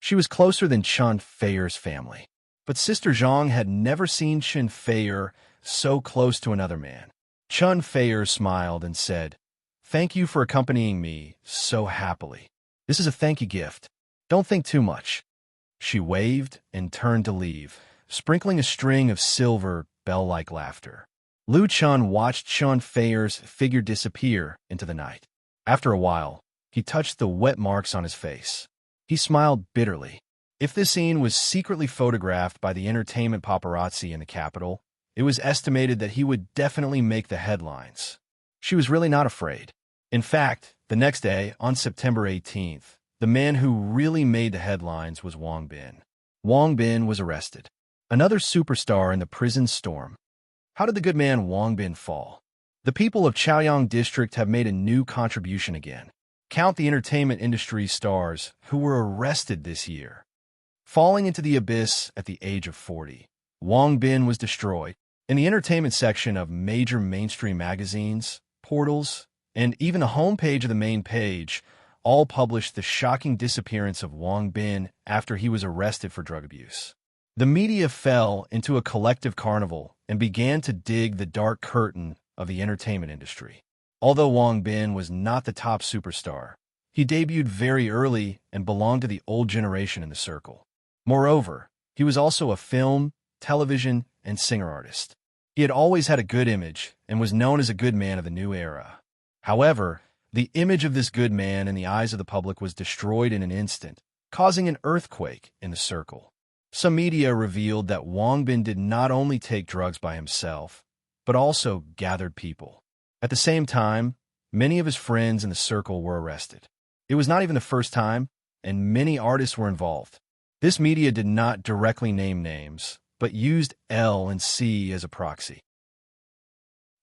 She was closer than Chun Fei's family. But Sister Zhang had never seen Chun Fei so close to another man. Chun Fei smiled and said, "Thank you for accompanying me so happily. This is a thank you gift. Don't think too much." She waved and turned to leave, sprinkling a string of silver, bell-like laughter. Lu Chen watched Chun Fei's figure disappear into the night. After a while, he touched the wet marks on his face. He smiled bitterly. If this scene was secretly photographed by the entertainment paparazzi in the capital, it was estimated that he would definitely make the headlines. She was really not afraid. In fact, the next day, on September 18th, the man who really made the headlines was Wang Bin. Wang Bin was arrested. Another superstar in the prison storm. How did the good man Wang Bin fall? The people of Chaoyang District have made a new contribution again. Count the entertainment industry stars who were arrested this year. Falling into the abyss at the age of 40, Wang Bin was destroyed. In the entertainment section of major mainstream magazines, portals, and even the homepage of the main page, all published the shocking disappearance of Wang Bin after he was arrested for drug abuse. The media fell into a collective carnival and began to dig the dark curtain of the entertainment industry. Although Wang Bin was not the top superstar, he debuted very early and belonged to the old generation in the circle. Moreover, he was also a film, television, and singer artist. He had always had a good image and was known as a good man of the new era. However, the image of this good man in the eyes of the public was destroyed in an instant, causing an earthquake in the circle. Some media revealed that Wang Bin did not only take drugs by himself, but also gathered people. At the same time, many of his friends in the circle were arrested. It was not even the first time, and many artists were involved. This media did not directly name names, but used L and C as a proxy.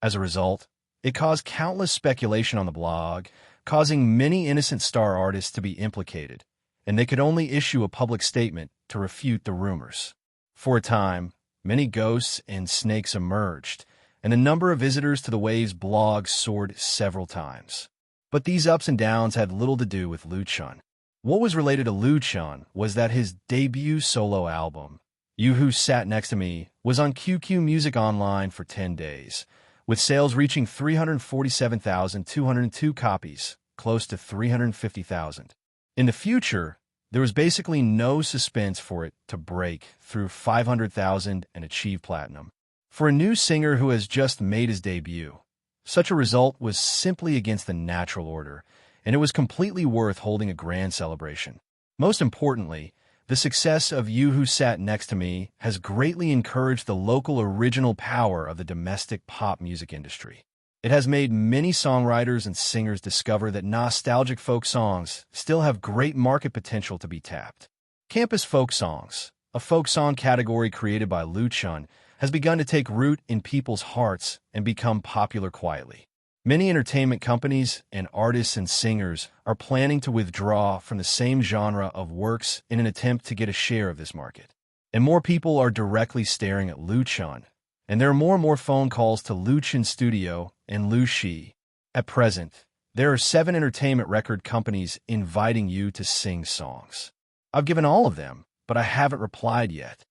As a result, it caused countless speculation on the blog, causing many innocent star artists to be implicated, and they could only issue a public statement to refute the rumors. For a time, many ghosts and snakes emerged, and the number of visitors to the Wave's blog soared several times. But these ups and downs had little to do with Lu Chen. What was related to Lu Chen was that his debut solo album, You Who Sat Next to Me, was on QQ Music Online for 10 days, with sales reaching 347,202 copies, close to 350,000. In the future, there was basically no suspense for it to break through 500,000 and achieve platinum. For a new singer who has just made his debut, such a result was simply against the natural order, and it was completely worth holding a grand celebration. Most importantly, the success of You Who Sat Next to Me has greatly encouraged the local original power of the domestic pop music industry. It has made many songwriters and singers discover that nostalgic folk songs still have great market potential to be tapped. Campus folk songs, a folk song category created by Lu Chen, has begun to take root in people's hearts and become popular quietly. Many entertainment companies and artists and singers are planning to withdraw from the same genre of works in an attempt to get a share of this market. And more people are directly staring at Lu Chen, and there are more and more phone calls to Lu Chen Studio and Lu Shi. At present, there are 7 entertainment record companies inviting you to sing songs. I've given all of them, but I haven't replied yet.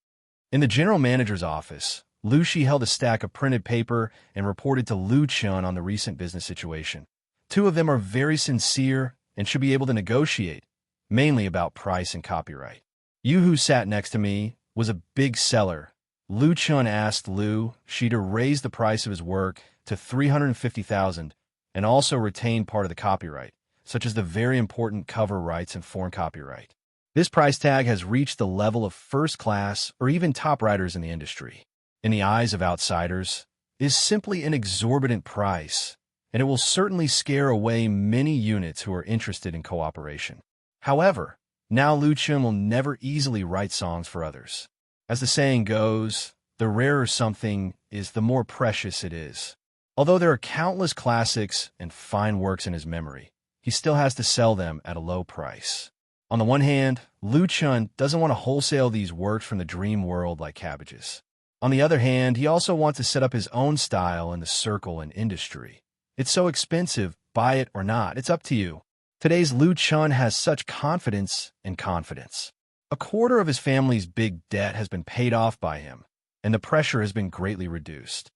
In the general manager's office, Lu Shi held a stack of printed paper and reported to Lu Chen on the recent business situation. 2 of them are very sincere and should be able to negotiate, mainly about price and copyright. You Who Sat Next to Me was a big seller. Lu Chen asked Lu Shi to raise the price of his work to 350,000 and also retain part of the copyright, such as the very important cover rights and foreign copyright. This price tag has reached the level of first class or even top writers in the industry. In the eyes of outsiders, is simply an exorbitant price, and it will certainly scare away many units who are interested in cooperation. However, now Lu Chen will never easily write songs for others. As the saying goes, the rarer something is, the more precious it is. Although there are countless classics and fine works in his memory, he still has to sell them at a low price. On the one hand, Lu Chun doesn't want to wholesale these works from the dream world like cabbages. On the other hand, he also wants to set up his own style in the circle and industry. It's so expensive, buy it or not, it's up to you. Today's Lu Chun has such confidence and confidence. A quarter of his family's big debt has been paid off by him, and the pressure has been greatly reduced.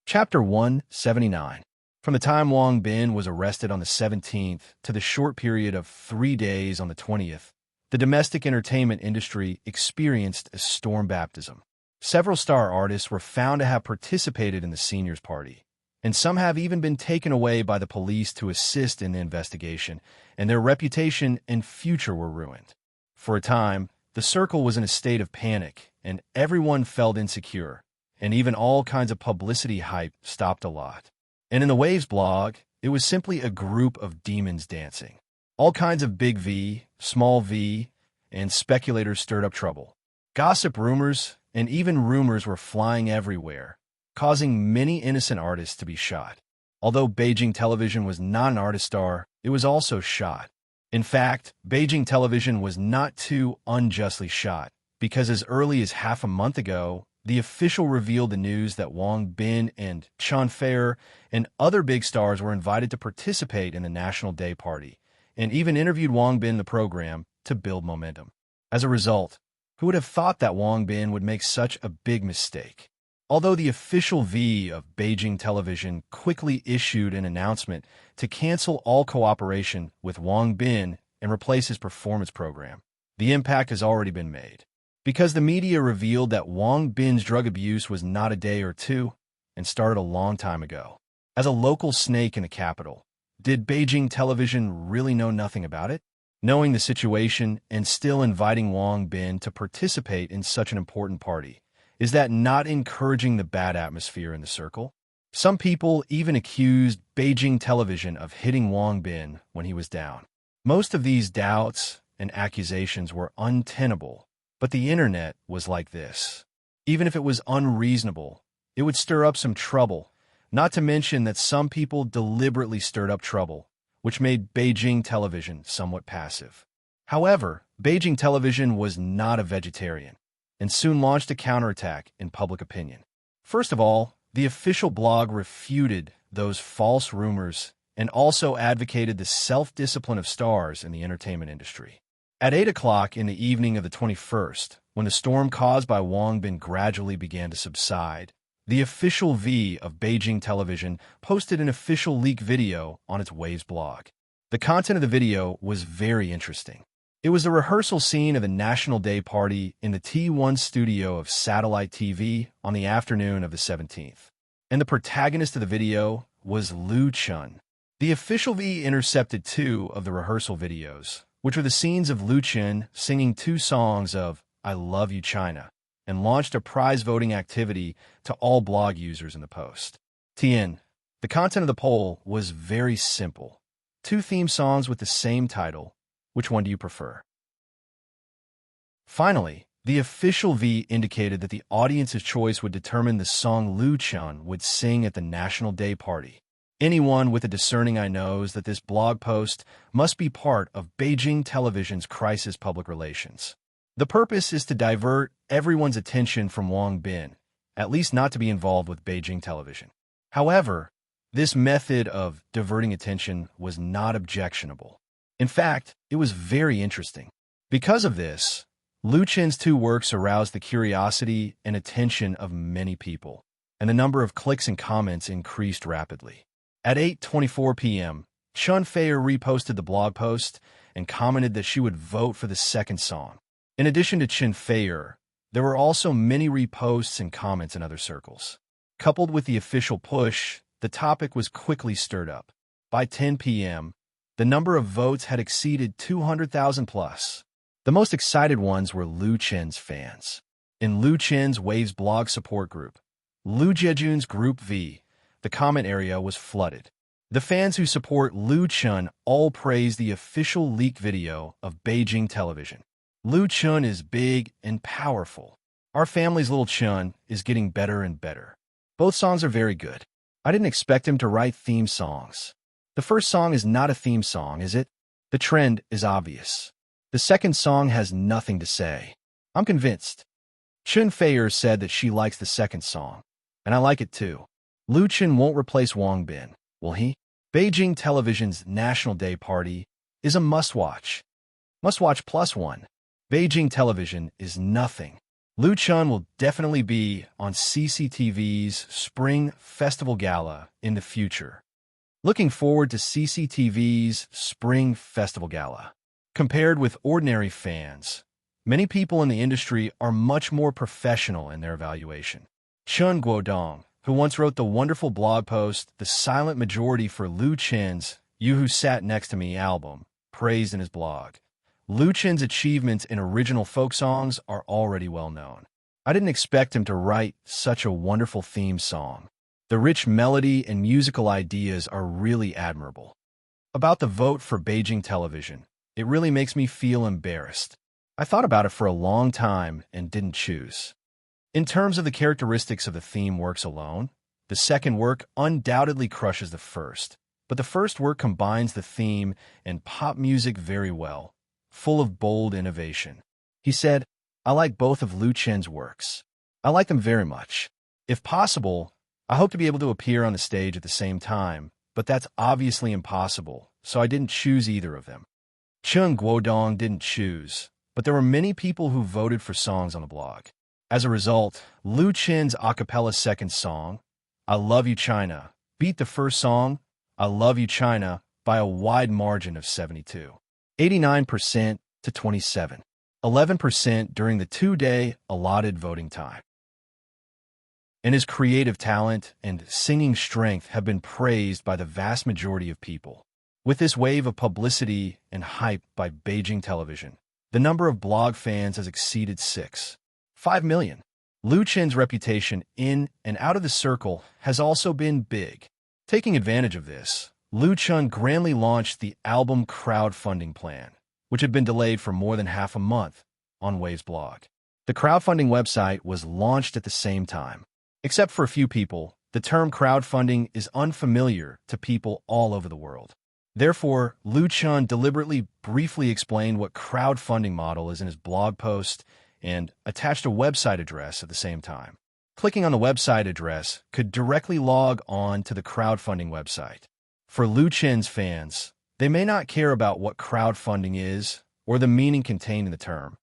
Chapter 179. From the time Wang Bin was arrested on the 17th to the short period of 3 days on the 20th, the domestic entertainment industry experienced a storm baptism. Several star artists were found to have participated in the seniors' party, and some have even been taken away by the police to assist in the investigation, and their reputation and future were ruined. For a time, the circle was in a state of panic, and everyone felt insecure, and even all kinds of publicity hype stopped a lot. And in the Waves blog, it was simply a group of demons dancing. All kinds of big V, small v, and speculators stirred up trouble. Gossip rumors and even rumors were flying everywhere, causing many innocent artists to be shot. Although Beijing Television was not an artist star, it was also shot. In fact, Beijing Television was not too unjustly shot, because as early as half a month ago, the official revealed the news that Wang Bin and Chen Feier and other big stars were invited to participate in the National Day Party, and even interviewed Wang Bin in the program to build momentum. As a result, who would have thought that Wang Bin would make such a big mistake? Although the official V of Beijing Television quickly issued an announcement to cancel all cooperation with Wang Bin and replace his performance program, the impact has already been made. Because the media revealed that Wang Bin's drug abuse was not a day or two and started a long time ago. As a local snake in the capital, did Beijing Television really know nothing about it? Knowing the situation and still inviting Wang Bin to participate in such an important party, is that not encouraging the bad atmosphere in the circle? Some people even accused Beijing Television of hitting Wang Bin when he was down. Most of these doubts and accusations were untenable. But the internet was like this. Even if it was unreasonable, it would stir up some trouble, not to mention that some people deliberately stirred up trouble, which made Beijing Television somewhat passive. However, Beijing Television was not a vegetarian, and soon launched a counterattack in public opinion. First of all, the official blog refuted those false rumors and also advocated the self-discipline of stars in the entertainment industry. At 8 o'clock in the evening of the 21st, when the storm caused by Wang Bin gradually began to subside, the official V of Beijing Television posted an official leak video on its Waves blog. The content of the video was very interesting. It was a rehearsal scene of the National Day Party in the T1 studio of satellite TV on the afternoon of the 17th. And the protagonist of the video was Lu Chun. The official V intercepted 2 of the rehearsal videos, which were the scenes of Lu Chun singing 2 songs of I Love You China, and launched a prize voting activity to all blog users in the post. TN. The content of the poll was very simple. 2 theme songs with the same title. Which one do you prefer? Finally, the official V indicated that the audience's choice would determine the song Lu Chun would sing at the National Day Party. Anyone with a discerning eye knows that this blog post must be part of Beijing Television's crisis public relations. The purpose is to divert everyone's attention from Wang Bin, at least not to be involved with Beijing Television. However, this method of diverting attention was not objectionable. In fact, it was very interesting. Because of this, Lu Chun's 2 works aroused the curiosity and attention of many people, and the number of clicks and comments increased rapidly. At 8:24 p.m., Chen Feier reposted the blog post and commented that she would vote for the second song. In addition to Chen Feier, there were also many reposts and comments in other circles. Coupled with the official push, the topic was quickly stirred up. By 10 p.m., the number of votes had exceeded 200,000 plus. The most excited ones were Lu Chun's fans. In Lu Chun's Waves blog support group, Lu Jejun's Group V, the comment area was flooded. The fans who support Lu Chun all praised the official leak video of Beijing Television. Lu Chun is big and powerful. Our family's little Chun is getting better and better. Both songs are very good. I didn't expect him to write theme songs. The first song is not a theme song, is it? The trend is obvious. The second song has nothing to say. I'm convinced. Chun Feier said that she likes the second song, and I like it too. Lu Chen won't replace Wang Bin, will he? Beijing Television's National Day Party is a must-watch. Must-watch plus one. Beijing Television is nothing. Lu Chun will definitely be on CCTV's Spring Festival Gala in the future. Looking forward to CCTV's Spring Festival Gala. Compared with ordinary fans, many people in the industry are much more professional in their evaluation. Chun Guodong, who once wrote the wonderful blog post, The Silent Majority for Lu Chen's You Who Sat Next to Me album, praised in his blog. Lu Chen's achievements in original folk songs are already well known. I didn't expect him to write such a wonderful theme song. The rich melody and musical ideas are really admirable. About the vote for Beijing Television, it really makes me feel embarrassed. I thought about it for a long time and didn't choose. In terms of the characteristics of the theme works alone, the second work undoubtedly crushes the first, but the first work combines the theme and pop music very well, full of bold innovation. He said, I like both of Lu Chen's works. I like them very much. If possible, I hope to be able to appear on the stage at the same time, but that's obviously impossible, so I didn't choose either of them. Chun Guodong didn't choose, but there were many people who voted for songs on the blog. As a result, Lu Chen's a cappella second song, I Love You China, beat the first song, I Love You China, by a wide margin of 72. 89% to 27. 11% during the 2-day allotted voting time. And his creative talent and singing strength have been praised by the vast majority of people. With this wave of publicity and hype by Beijing Television, the number of blog fans has exceeded 5 million. Lu Chen's reputation in and out of the circle has also been big. Taking advantage of this, Lu Chen grandly launched the album crowdfunding plan, which had been delayed for more than half a month, on Wave's blog. The crowdfunding website was launched at the same time. Except for a few people, the term crowdfunding is unfamiliar to people all over the world. Therefore, Lu Chen deliberately briefly explained what crowdfunding model is in his blog post and attached a website address at the same time. Clicking on the website address could directly log on to the crowdfunding website. For Lu Chen's fans, they may not care about what crowdfunding is or the meaning contained in the term,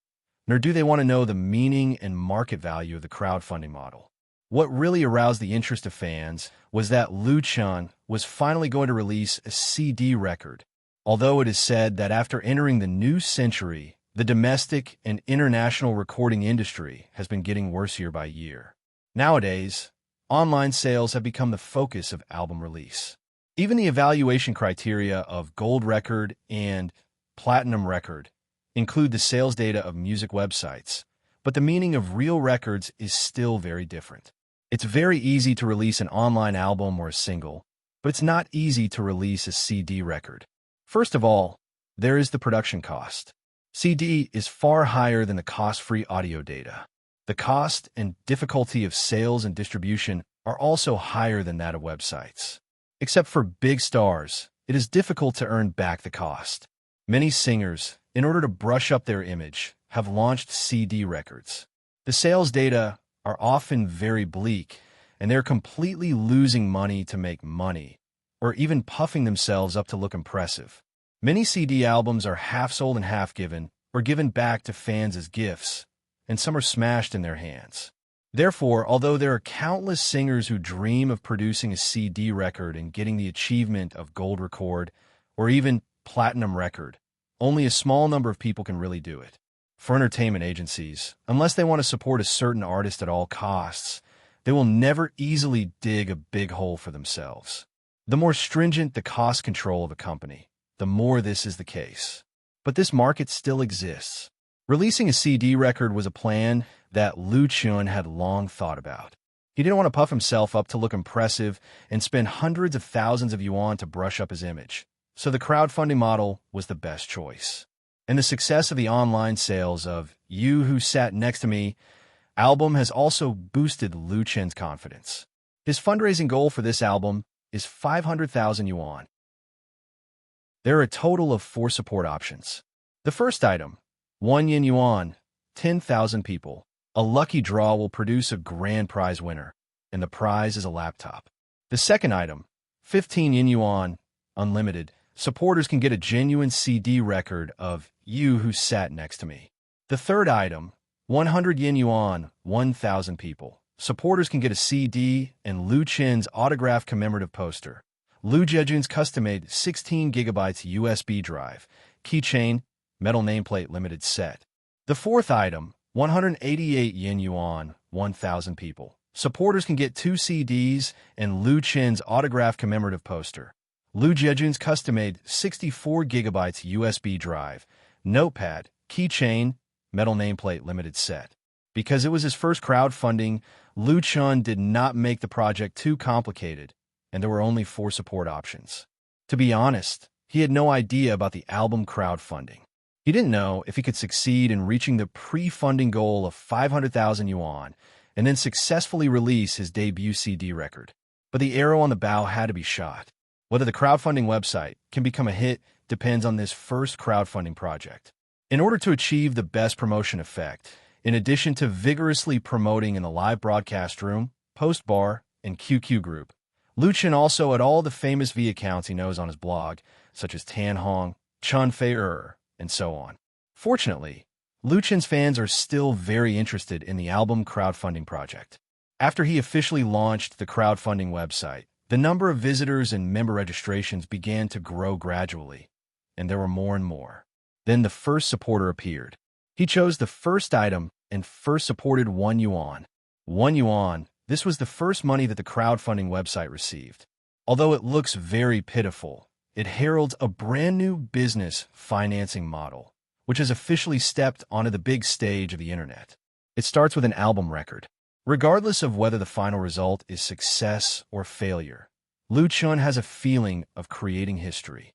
nor do they want to know the meaning and market value of the crowdfunding model. What really aroused the interest of fans was that Lu Chen was finally going to release a CD record, although it is said that after entering the new century, the domestic and international recording industry has been getting worse year by year. Nowadays, online sales have become the focus of album release. Even the evaluation criteria of gold record and platinum record include the sales data of music websites, but the meaning of real records is still very different. It's very easy to release an online album or a single, but it's not easy to release a CD record. First of all, there is the production cost. CD is far higher than the cost-free audio data. The cost and difficulty of sales and distribution are also higher than that of websites. Except for big stars, it is difficult to earn back the cost. Many singers, in order to brush up their image, have launched CD records. The sales data are often very bleak, and they're completely losing money to make money, or even puffing themselves up to look impressive. Many CD albums are half sold and half given, or given back to fans as gifts, and some are smashed in their hands. Therefore, although there are countless singers who dream of producing a CD record and getting the achievement of gold record, or even platinum record, only a small number of people can really do it. For entertainment agencies, unless they want to support a certain artist at all costs, they will never easily dig a big hole for themselves. The more stringent the cost control of a company, the more this is the case. But this market still exists. Releasing a CD record was a plan that Lu Chen had long thought about. He didn't want to puff himself up to look impressive and spend hundreds of thousands of yuan to brush up his image, so the crowdfunding model was the best choice. And the success of the online sales of You Who Sat Next to Me album has also boosted Lu Chen's confidence. His fundraising goal for this album is 500,000 yuan. There are a total of 4 support options. The first item, 1 yen yuan, 10,000 people. A lucky draw will produce a grand prize winner, and the prize is a laptop. The second item, 15 yen yuan, unlimited. Supporters can get a genuine CD record of You Who Sat Next to Me. The third item, 100 yen yuan, 1,000 people. Supporters can get a CD and Lu Chen's autographed commemorative poster. Lu Jiejun's custom-made 16 gigabytes USB drive, keychain, metal nameplate limited set. The fourth item, 188 yen yuan, 1,000 people. Supporters can get 2 CDs and Lu Chen's autographed commemorative poster. Lu Jiejun's custom-made 64 gigabytes USB drive, notepad, keychain, metal nameplate limited set. Because it was his first crowdfunding, Lu Chen did not make the project too complicated, and there were only 4 support options. To be honest, he had no idea about the album crowdfunding. He didn't know if he could succeed in reaching the pre-funding goal of 500,000 yuan and then successfully release his debut CD record. But the arrow on the bow had to be shot. Whether the crowdfunding website can become a hit depends on this first crowdfunding project. In order to achieve the best promotion effect, in addition to vigorously promoting in the live broadcast room, post bar, and QQ group, Lu Chen also had all the famous V accounts he knows on his blog, such as Tan Hong, Chun Fei and so on. Fortunately, Lu Chen's fans are still very interested in the album crowdfunding project. After he officially launched the crowdfunding website, the number of visitors and member registrations began to grow gradually, and there were more and more. Then the first supporter appeared. He chose the first item and first supported 1 yuan. 1 yuan, this was the first money that the crowdfunding website received. Although it looks very pitiful, it heralds a brand new business financing model, which has officially stepped onto the big stage of the internet. It starts with an album record. Regardless of whether the final result is success or failure, Lu Chen has a feeling of creating history.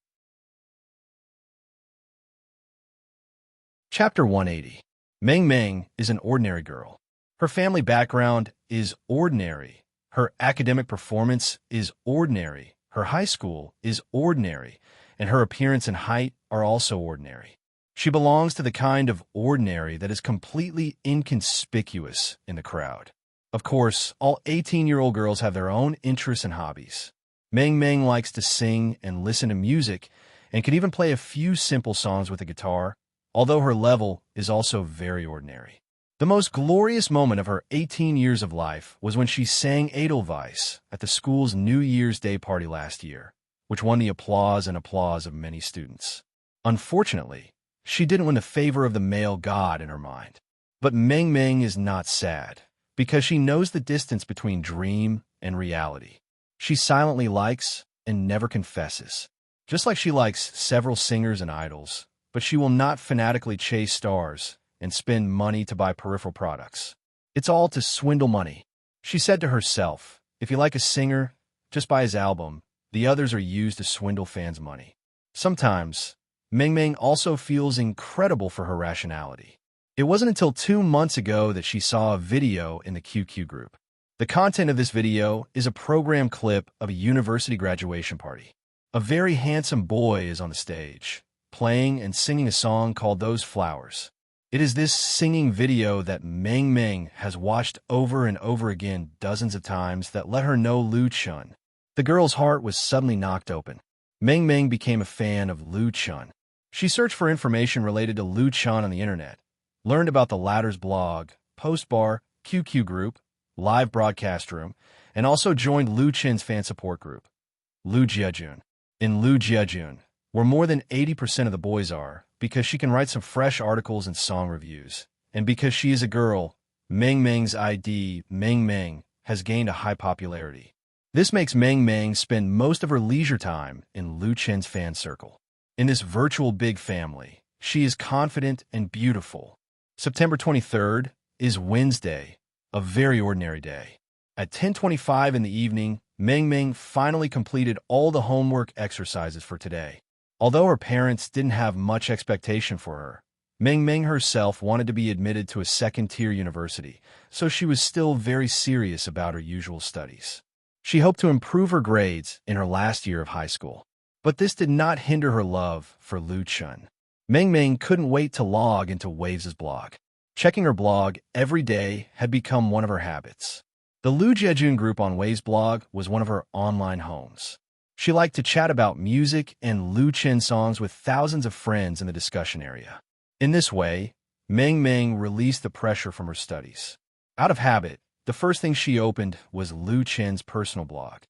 Chapter 180. Meng Meng is an ordinary girl. Her family background is ordinary. Her academic performance is ordinary. Her high school is ordinary, and her appearance and height are also ordinary. She belongs to the kind of ordinary that is completely inconspicuous in the crowd. Of course, all 18-year-old girls have their own interests and hobbies. Meng Meng likes to sing and listen to music and can even play a few simple songs with a guitar, although her level is also very ordinary. The most glorious moment of her 18 years of life was when she sang Edelweiss at the school's New Year's Day party last year, which won the applause of many students. Unfortunately, she didn't win the favor of the male god in her mind. But Meng Meng is not sad, because she knows the distance between dream and reality. She silently likes and never confesses. Just like she likes several singers and idols, but she will not fanatically chase stars and spend money to buy peripheral products. It's all to swindle money. She said to herself, if you like a singer, just buy his album. The others are used to swindle fans' money. Sometimes, Meng Meng also feels incredible for her rationality. It wasn't until 2 months ago that she saw a video in the QQ group. The content of this video is a program clip of a university graduation party. A very handsome boy is on the stage, playing and singing a song called Those Flowers. It is this singing video that Meng Meng has watched over and over again dozens of times that let her know Lu Chen. The girl's heart was suddenly knocked open. Meng Meng became a fan of Lu Chen. She searched for information related to Lu Chen on the internet, learned about the latter's blog, post bar, QQ group, live broadcast room, and also joined Lu Chen's fan support group, Lu Jiejun. In Lu Jiejun, where more than 80% of the boys are, because she can write some fresh articles and song reviews. And because she is a girl, Meng Meng's ID, Meng Meng, has gained a high popularity. This makes Meng Meng spend most of her leisure time in Lu Chen's fan circle. In this virtual big family, she is confident and beautiful. September 23rd is Wednesday, a very ordinary day. At 10:25 in the evening, Meng Meng finally completed all the homework exercises for today. Although her parents didn't have much expectation for her, Meng Meng herself wanted to be admitted to a second-tier university, so she was still very serious about her usual studies. She hoped to improve her grades in her last year of high school. But this did not hinder her love for Lu Chun. Meng Meng couldn't wait to log into Waves' blog. Checking her blog every day had become one of her habits. The Lu Jejun group on Waves' blog was one of her online homes. She liked to chat about music and Lu Chen songs with thousands of friends in the discussion area. In this way, Meng Meng released the pressure from her studies. Out of habit, the first thing she opened was Lu Chen's personal blog.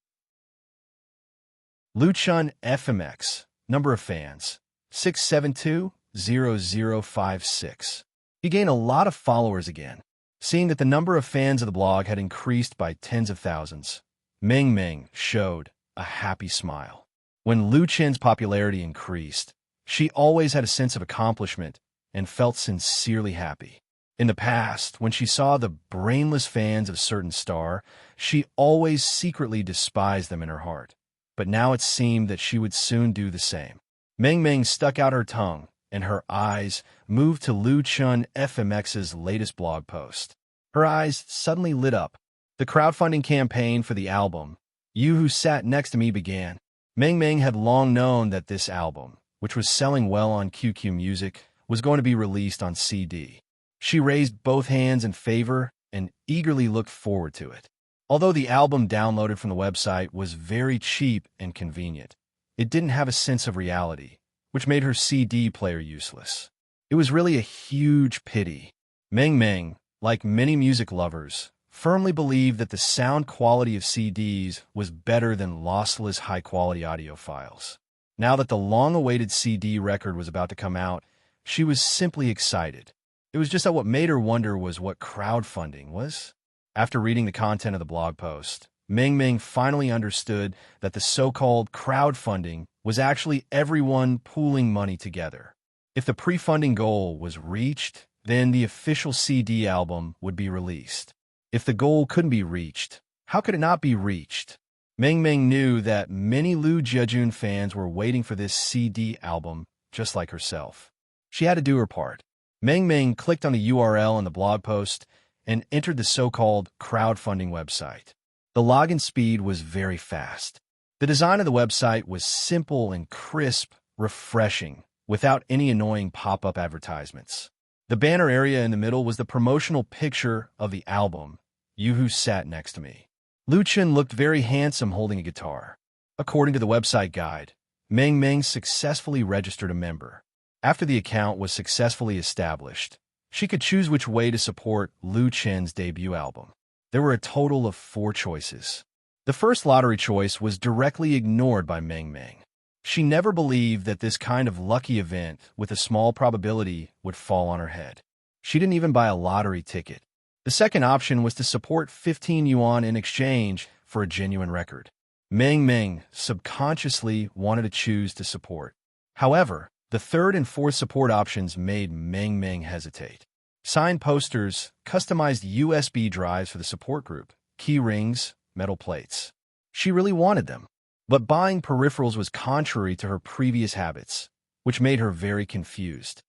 Lu Chun FMX, number of fans, 672,0056. He gained a lot of followers again. Seeing that the number of fans of the blog had increased by tens of thousands, Meng Meng showed a happy smile. When Lu Chen's popularity increased, she always had a sense of accomplishment and felt sincerely happy. In the past, when she saw the brainless fans of a certain star, she always secretly despised them in her heart. But now it seemed that she would soon do the same. Meng Meng stuck out her tongue, and her eyes moved to Lu Chun FMX's latest blog post. Her eyes suddenly lit up. The crowdfunding campaign for the album, You Who Sat Next to Me, began. Meng Meng had long known that this album, which was selling well on QQ Music, was going to be released on CD. She raised both hands in favor and eagerly looked forward to it. Although the album downloaded from the website was very cheap and convenient, it didn't have a sense of reality, which made her CD player useless. It was really a huge pity. Meng Meng, like many music lovers, firmly believed that the sound quality of CDs was better than lossless high-quality audio files. Now that the long-awaited CD record was about to come out, she was simply excited. It was just that what made her wonder was what crowdfunding was. After reading the content of the blog post, Meng Meng finally understood that the so-called crowdfunding was actually everyone pooling money together. If the pre-funding goal was reached, then the official CD album would be released. If the goal couldn't be reached, how could it not be reached? Meng Meng knew that many Lu Jejun fans were waiting for this CD album just like herself. She had to do her part. Meng Meng clicked on the URL in the blog post and entered the so-called crowdfunding website. The login speed was very fast. The design of the website was simple and crisp, refreshing, without any annoying pop-up advertisements. The banner area in the middle was the promotional picture of the album, You Who Sat Next to Me. Lu Chen looked very handsome holding a guitar. According to the website guide, Meng Meng successfully registered a member. After the account was successfully established, she could choose which way to support Lu Chen's debut album. There were a total of 4 choices. The first lottery choice was directly ignored by Meng Meng. She never believed that this kind of lucky event with a small probability would fall on her head. She didn't even buy a lottery ticket. The second option was to support 15 yuan in exchange for a genuine record. Meng Meng subconsciously wanted to choose to support. However, the third and fourth support options made Meng Meng hesitate. Signed posters, customized USB drives for the support group, key rings, metal plates. She really wanted them. But buying peripherals was contrary to her previous habits, which made her very confused.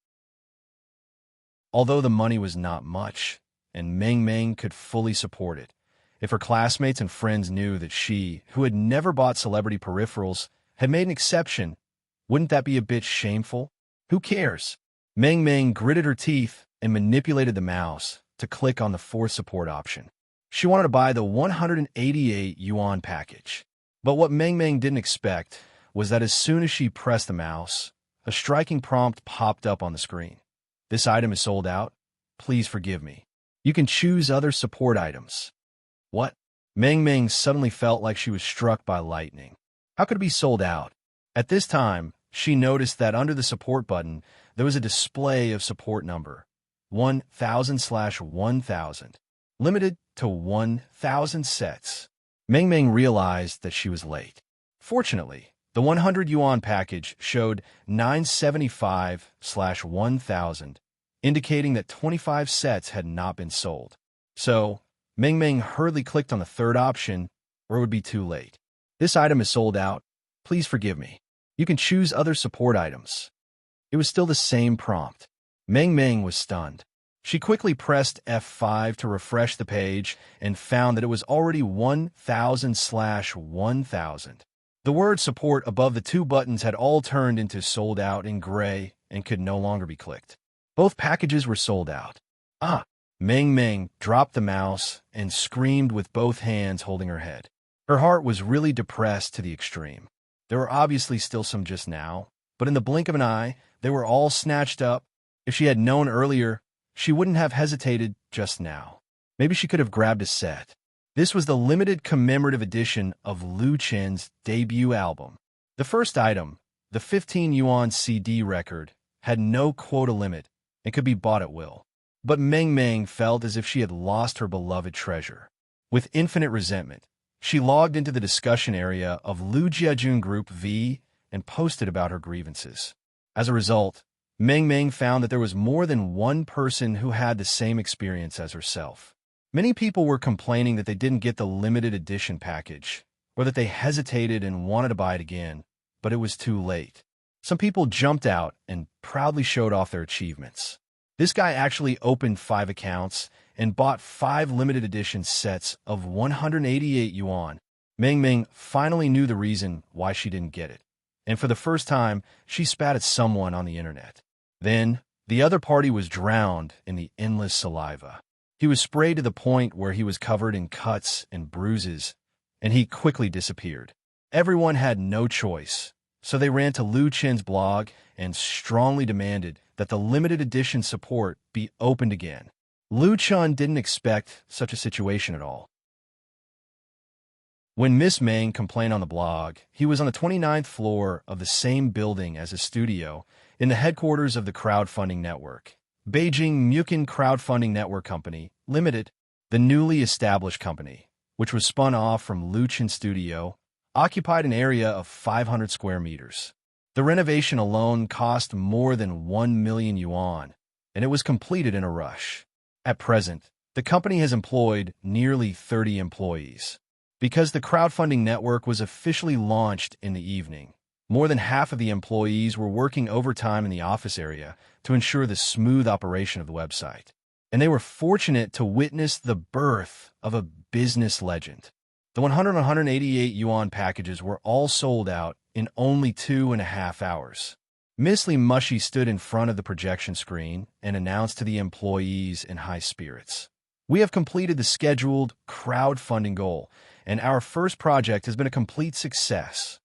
Although the money was not much, and Meng Meng could fully support it, if her classmates and friends knew that she, who had never bought celebrity peripherals, had made an exception, wouldn't that be a bit shameful? Who cares? Meng Meng gritted her teeth and manipulated the mouse to click on the fourth support option. She wanted to buy the 188 yuan package. But what Meng Meng didn't expect was that as soon as she pressed the mouse, a striking prompt popped up on the screen. This item is sold out. Please forgive me. You can choose other support items. What? Meng Meng suddenly felt like she was struck by lightning. How could it be sold out? At this time, she noticed that under the support button, there was a display of support number 1000/1000, limited to 1,000 sets. Meng Meng realized that she was late. Fortunately, the 100 yuan package showed 975/1000, indicating that 25 sets had not been sold. So, Meng Meng hurriedly clicked on the third option, or it would be too late. This item is sold out. Please forgive me. You can choose other support items. It was still the same prompt. Meng Meng was stunned. She quickly pressed F5 to refresh the page and found that it was already 1000/1000. The word support above the two buttons had all turned into sold out in gray and could no longer be clicked. Both packages were sold out. Ah! Meng Meng dropped the mouse and screamed with both hands holding her head. Her heart was really depressed to the extreme. There were obviously still some just now, but in the blink of an eye, they were all snatched up. If she had known earlier, she wouldn't have hesitated just now. Maybe she could have grabbed a set. This was the limited commemorative edition of Lu Chen's debut album. The first item, the 15 yuan CD record, had no quota limit and could be bought at will. But Meng Meng felt as if she had lost her beloved treasure. With infinite resentment, she logged into the discussion area of Lu Jiajun Group V and posted about her grievances. As a result, Meng Meng found that there was more than one person who had the same experience as herself. Many people were complaining that they didn't get the limited edition package, or that they hesitated and wanted to buy it again, but it was too late. Some people jumped out and proudly showed off their achievements. This guy actually opened 5 accounts and bought 5 limited edition sets of 188 yuan. Meng Meng finally knew the reason why she didn't get it, and for the first time, she spat at someone on the internet. Then, the other party was drowned in the endless saliva. He was sprayed to the point where he was covered in cuts and bruises, and he quickly disappeared. Everyone had no choice, so they ran to Lu Chen's blog and strongly demanded that the limited edition support be opened again. Lu Chen didn't expect such a situation at all. When Miss Meng complained on the blog, he was on the 29th floor of the same building as his studio in the headquarters of the crowdfunding network, Beijing Mukin Crowdfunding Network Company, Limited, the newly established company, which was spun off from Lu Chen's studio, occupied an area of 500 square meters. The renovation alone cost more than 1 million yuan, and it was completed in a rush. At present, the company has employed nearly 30 employees. Because the crowdfunding network was officially launched in the evening, more than half of the employees were working overtime in the office area to ensure the smooth operation of the website. And they were fortunate to witness the birth of a business legend. The 188 yuan packages were all sold out in only 2.5 hours. Miss Li Mushy stood in front of the projection screen and announced to the employees in high spirits, "We have completed the scheduled crowdfunding goal, and our first project has been a complete success.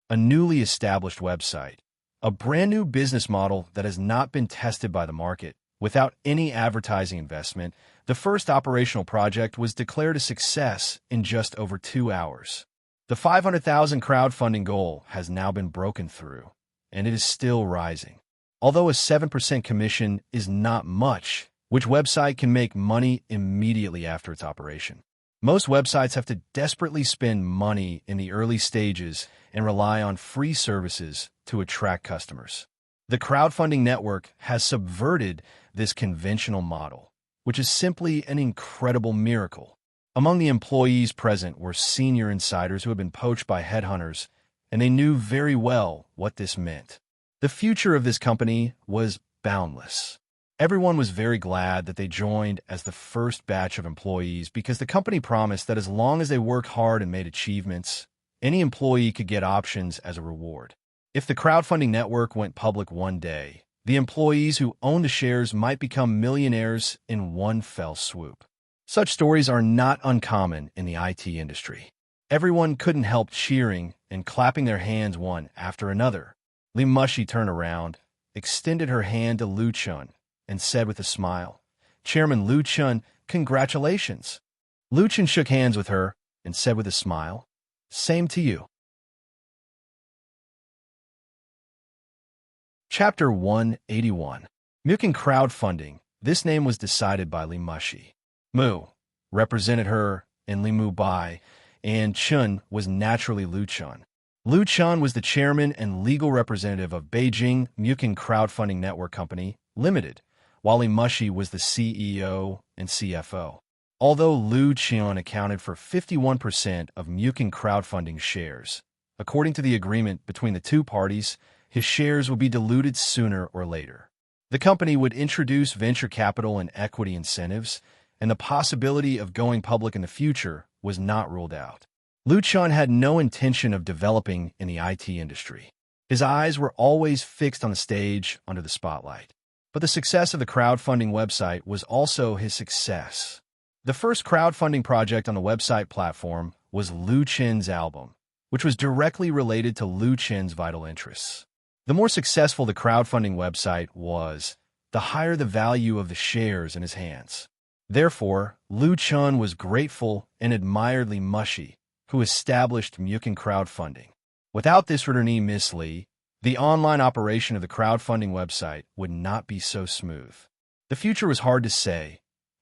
A newly established website, a brand new business model that has not been tested by the market, without any advertising investment. The first operational project was declared a success in just over 2 hours. The 500,000 crowdfunding goal has now been broken through, and it is still rising. Although a 7% commission is not much, which website can make money immediately after its operation? Most websites have to desperately spend money in the early stages and rely on free services to attract customers. The crowdfunding network has subverted this conventional model, which is simply an incredible miracle. Among the employees present were senior insiders who had been poached by headhunters, and they knew very well what this meant. The future of this company was boundless. Everyone was very glad that they joined as the first batch of employees because the company promised that as long as they worked hard and made achievements, any employee could get options as a reward. If the crowdfunding network went public one day, the employees who owned the shares might become millionaires in one fell swoop. Such stories are not uncommon in the IT industry. Everyone couldn't help cheering and clapping their hands one after another. Li Mushy turned around, extended her hand to Lu Chen, and said with a smile, "Chairman Lu Chen, congratulations." Lu Chen shook hands with her and said with a smile, "Same to you." Chapter 181. Mukin Crowdfunding. This name was decided by Li Mushy. Mu represented her and Li Mu Bai, and Chun was naturally Lu Chen. Lu Chen was the chairman and legal representative of Beijing Mukin Crowdfunding Network Company, Limited, while Li Mushy was the CEO and CFO. Although Lu Chen accounted for 51% of Mukin Crowdfunding shares, according to the agreement between the two parties, his shares would be diluted sooner or later. The company would introduce venture capital and equity incentives, and the possibility of going public in the future was not ruled out. Lu Chun had no intention of developing in the IT industry. His eyes were always fixed on the stage under the spotlight. But the success of the crowdfunding website was also his success. The first crowdfunding project on the website platform was Lu Chen's album, which was directly related to Lu Chen's vital interests. The more successful the crowdfunding website was, the higher the value of the shares in his hands. Therefore, Lu Chun was grateful and admired Li Mushi, who established Mukin crowdfunding. Without this returning Miss Li, the online operation of the crowdfunding website would not be so smooth. The future was hard to say,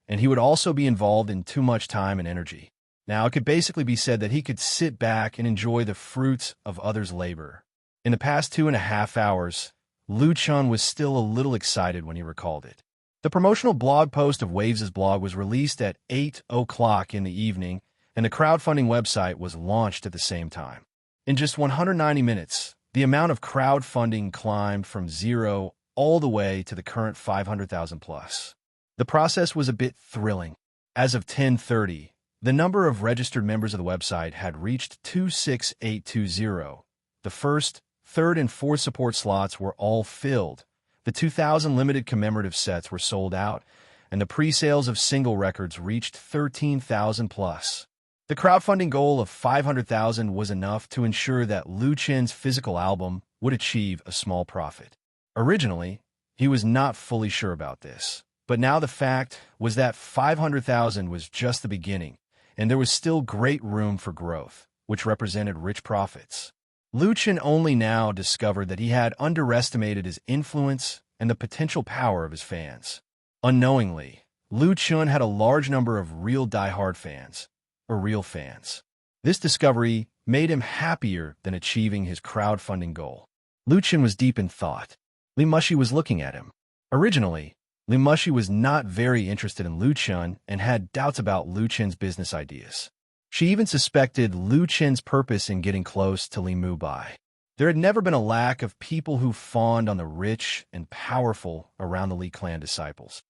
and he would also be involved in too much time and energy. Now, it could basically be said that he could sit back and enjoy the fruits of others' labor. In the past 2.5 hours, Lu Chun was still a little excited when he recalled it. The promotional blog post of Waves' blog was released at 8 o'clock in the evening, and the crowdfunding website was launched at the same time. In just 190 minutes, the amount of crowdfunding climbed from zero all the way to the current 500,000 plus. The process was a bit thrilling. As of 10:30, the number of registered members of the website had reached 26820. The first, third, and fourth support slots were all filled. The 2,000 limited commemorative sets were sold out, and the pre-sales of single records reached 13,000 plus. The crowdfunding goal of 500,000 was enough to ensure that Lu Chen's physical album would achieve a small profit. Originally, he was not fully sure about this, but now the fact was that 500,000 was just the beginning, and there was still great room for growth, which represented rich profits. Lu Chen only now discovered that he had underestimated his influence and the potential power of his fans. Unknowingly, Lu Chen had a large number of real die-hard fans, or real fans. This discovery made him happier than achieving his crowdfunding goal. Lu Chen was deep in thought. Li Mushi was looking at him. Originally, Li Mushi was not very interested in Lu Chen and had doubts about Lu Chen's business ideas. She even suspected Lu Chen's purpose in getting close to Li Mubai. There had never been a lack of people who fawned on the rich and powerful around the Li clan disciples.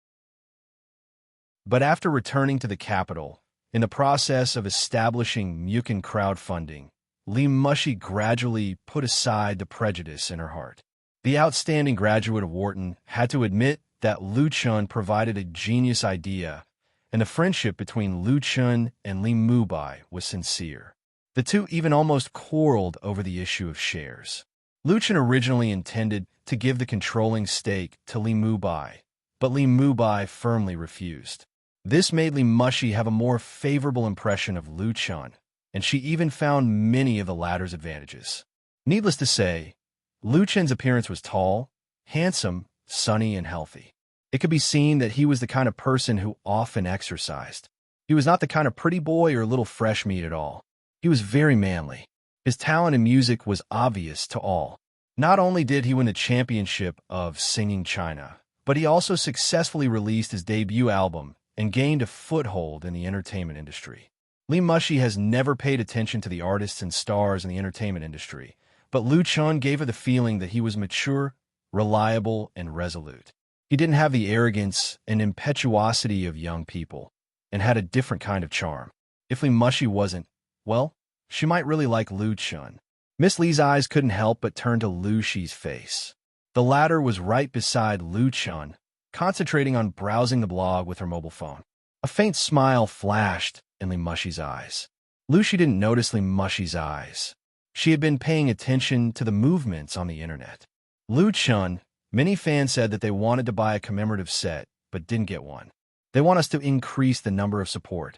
But after returning to the capital, in the process of establishing Mukin crowdfunding, Li Mushi gradually put aside the prejudice in her heart. The outstanding graduate of Wharton had to admit that Lu Chun provided a genius idea, and the friendship between Lu Chun and Li Mubai was sincere. The two even almost quarreled over the issue of shares. Lu Chun originally intended to give the controlling stake to Li Mubai, but Li Mubai firmly refused. This made Li Mushi have a more favorable impression of Lu Chun, and she even found many of the latter's advantages. Needless to say, Lu Chen's appearance was tall, handsome, sunny, and healthy. It could be seen that he was the kind of person who often exercised. He was not the kind of pretty boy or little fresh meat at all. He was very manly. His talent in music was obvious to all. Not only did he win the championship of Singing China, but he also successfully released his debut album and gained a foothold in the entertainment industry. Li Mushi has never paid attention to the artists and stars in the entertainment industry, but Lu Chun gave her the feeling that he was mature, reliable, and resolute. He didn't have the arrogance and impetuosity of young people, and had a different kind of charm. If Li Mushi wasn't, well, she might really like Lu Chun. Miss Li's eyes couldn't help but turn to Lu Shi's face. The latter was right beside Lu Chun, concentrating on browsing the blog with her mobile phone. A faint smile flashed in Li Mushi's eyes. Lu Shi didn't notice Li Mushi's eyes. She had been paying attention to the movements on the internet. Lu Chun, many fans said that they wanted to buy a commemorative set, but didn't get one. They want us to increase the number of support.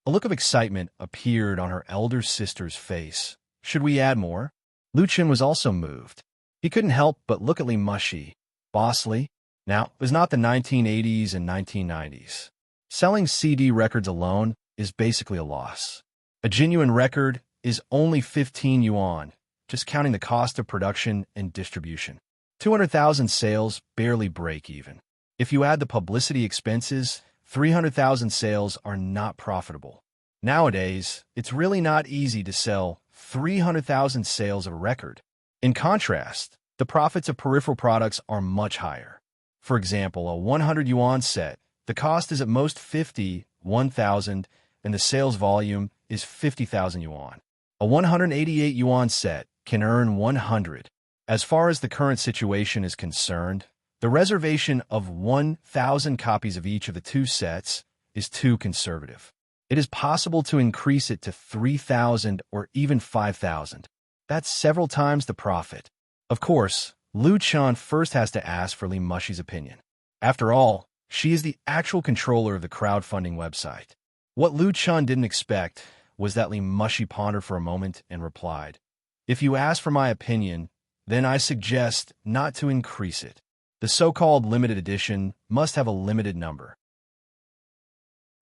A look of excitement appeared on her elder sister's face. Should we add more? Lu Chun was also moved. He couldn't help but look at Li Mushi. Bossly? Now, it was not the 1980s and 1990s. Selling CD records alone is basically a loss. A genuine record is only 15 yuan, just counting the cost of production and distribution. 200,000 sales barely break even. If you add the publicity expenses, 300,000 sales are not profitable. Nowadays, it's really not easy to sell 300,000 sales of a record. In contrast, the profits of peripheral products are much higher. For example, a 100 yuan set, the cost is at most 50, 1,000, and the sales volume is 50,000 yuan. A 188 yuan set can earn 100. As far as the current situation is concerned, the reservation of 1,000 copies of each of the two sets is too conservative. It is possible to increase it to 3,000 or even 5,000. That's several times the profit. Of course, Lu Chan first has to ask for Li Mushi's opinion. After all, she is the actual controller of the crowdfunding website. What Lu Chan didn't expect was that Li Mushi pondered for a moment and replied, "If you ask for my opinion, then I suggest not to increase it. The so-called limited edition must have a limited number.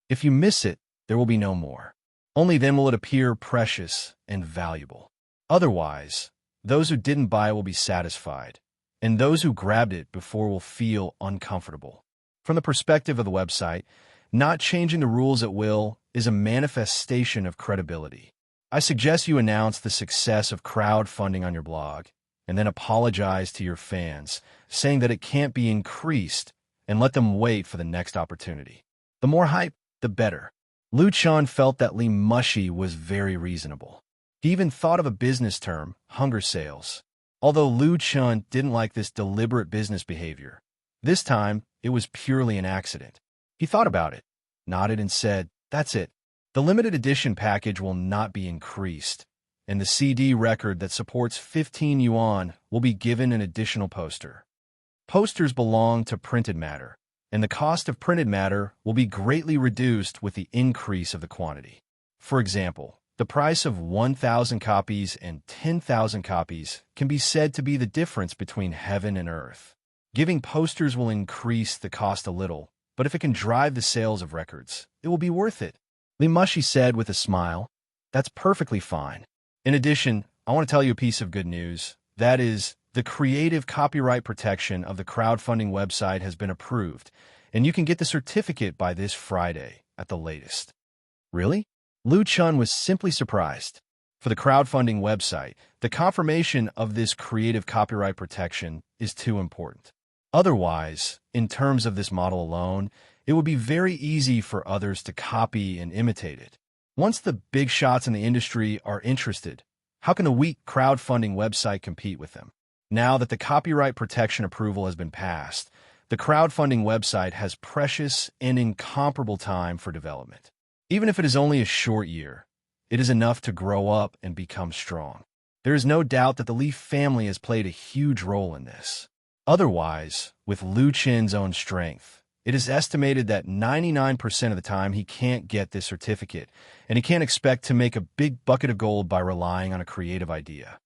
If you miss it, there will be no more. Only then will it appear precious and valuable. Otherwise, those who didn't buy it will be satisfied, and those who grabbed it before will feel uncomfortable." From the perspective of the website, not changing the rules at will is a manifestation of credibility. I suggest you announce the success of crowdfunding on your blog, and then apologize to your fans, saying that it can't be increased, and let them wait for the next opportunity. The more hype, the better. Lu Chan felt that Li Mushi was very reasonable. He even thought of a business term, hunger sales. Although Lu Chan didn't like this deliberate business behavior, this time it was purely an accident. He thought about it, nodded and said, "That's it. The limited edition package will not be increased, and the CD record that supports 15 yuan will be given an additional poster. Posters belong to printed matter, and the cost of printed matter will be greatly reduced with the increase of the quantity. For example, the price of 1,000 copies and 10,000 copies can be said to be the difference between heaven and earth. Giving posters will increase the cost a little, but if it can drive the sales of records, it will be worth it." Li Mushi said with a smile, "That's perfectly fine. In addition, I want to tell you a piece of good news. That is, the creative copyright protection of the crowdfunding website has been approved, and you can get the certificate by this Friday at the latest." Really? Lu Chan was simply surprised. For the crowdfunding website, the confirmation of this creative copyright protection is too important. Otherwise, in terms of this model alone, it would be very easy for others to copy and imitate it. Once the big shots in the industry are interested, how can a weak crowdfunding website compete with them? Now that the copyright protection approval has been passed, the crowdfunding website has precious and incomparable time for development. Even if it is only a short year, it is enough to grow up and become strong. There is no doubt that the Li family has played a huge role in this. Otherwise, with Lu Chen's own strength, it is estimated that 99% of the time he can't get this certificate, and he can't expect to make a big bucket of gold by relying on a creative idea.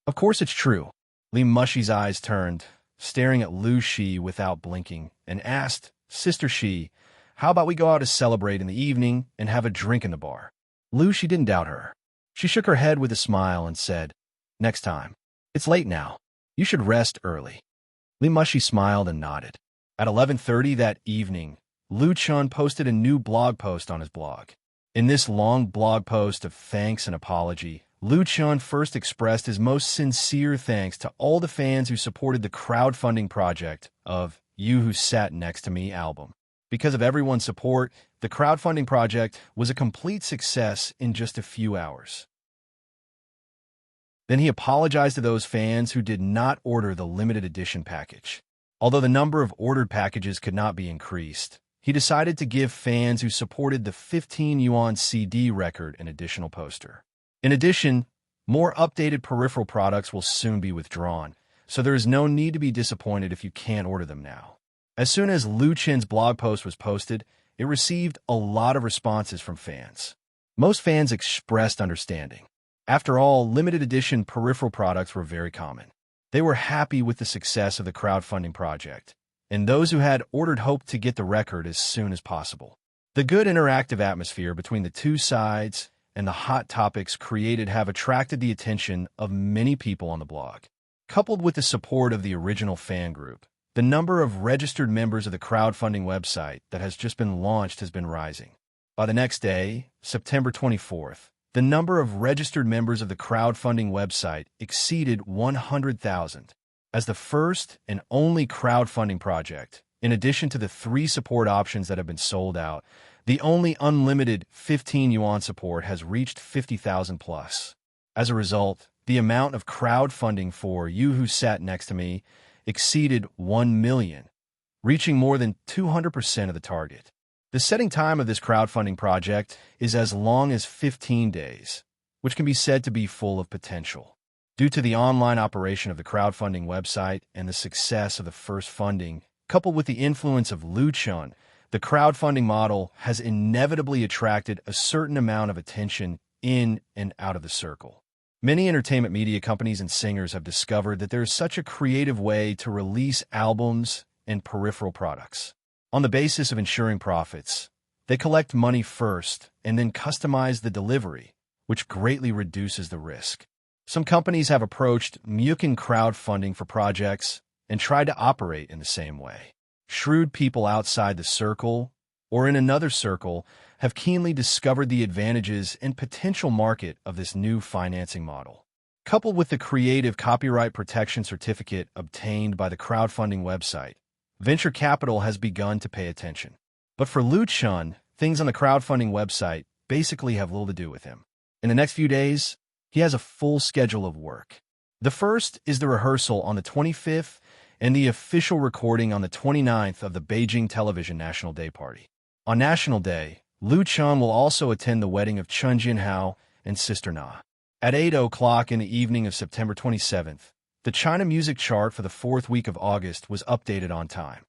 Of course it's true. Li Mushi's eyes turned, staring at Lu Shi without blinking, and asked, "Sister Shi, how about we go out to celebrate in the evening and have a drink in the bar?" Lu Shi didn't doubt her. She shook her head with a smile and said, "Next time. It's late now. You should rest early." Li Mushi smiled and nodded. At 11:30 that evening, Lu Chan posted a new blog post on his blog. In this long blog post of thanks and apology, Lu Chan first expressed his most sincere thanks to all the fans who supported the crowdfunding project of You Who Sat Next to Me album. Because of everyone's support, the crowdfunding project was a complete success in just a few hours. Then he apologized to those fans who did not order the limited edition package. Although the number of ordered packages could not be increased, he decided to give fans who supported the 15 yuan CD record an additional poster. In addition, more updated peripheral products will soon be withdrawn, so there is no need to be disappointed if you can't order them now. As soon as Lu Chen's blog post was posted, it received a lot of responses from fans. Most fans expressed understanding. After all, limited edition peripheral products were very common. They were happy with the success of the crowdfunding project, and those who had ordered hoped to get the record as soon as possible. The good interactive atmosphere between the two sides and the hot topics created have attracted the attention of many people on the blog. Coupled with the support of the original fan group, the number of registered members of the crowdfunding website that has just been launched has been rising. By the next day, September 24th, the number of registered members of the crowdfunding website exceeded 100,000. As the first and only crowdfunding project, in addition to the 3 support options that have been sold out, the only unlimited 15 yuan support has reached 50,000 plus. As a result, the amount of crowdfunding for You Who Sat Next to Me exceeded 1 million, reaching more than 200% of the target. The setting time of this crowdfunding project is as long as 15 days, which can be said to be full of potential. Due to the online operation of the crowdfunding website and the success of the first funding, coupled with the influence of Luchun, the crowdfunding model has inevitably attracted a certain amount of attention in and out of the circle. Many entertainment media companies and singers have discovered that there is such a creative way to release albums and peripheral products. On the basis of ensuring profits, they collect money first and then customize the delivery, which greatly reduces the risk. Some companies have approached Mukin crowdfunding for projects and tried to operate in the same way. Shrewd people outside the circle or in another circle have keenly discovered the advantages and potential market of this new financing model. Coupled with the creative copyright protection certificate obtained by the crowdfunding website, venture capital has begun to pay attention. But for Luchun, things on the crowdfunding website basically have little to do with him. In the next few days, he has a full schedule of work. The first is the rehearsal on the 25th and the official recording on the 29th of the Beijing Television National Day Party. On National Day, Luchun will also attend the wedding of Chun Jinhao and Sister Na. At 8 o'clock in the evening of September 27th, the China music chart for the 4th week of August was updated on time.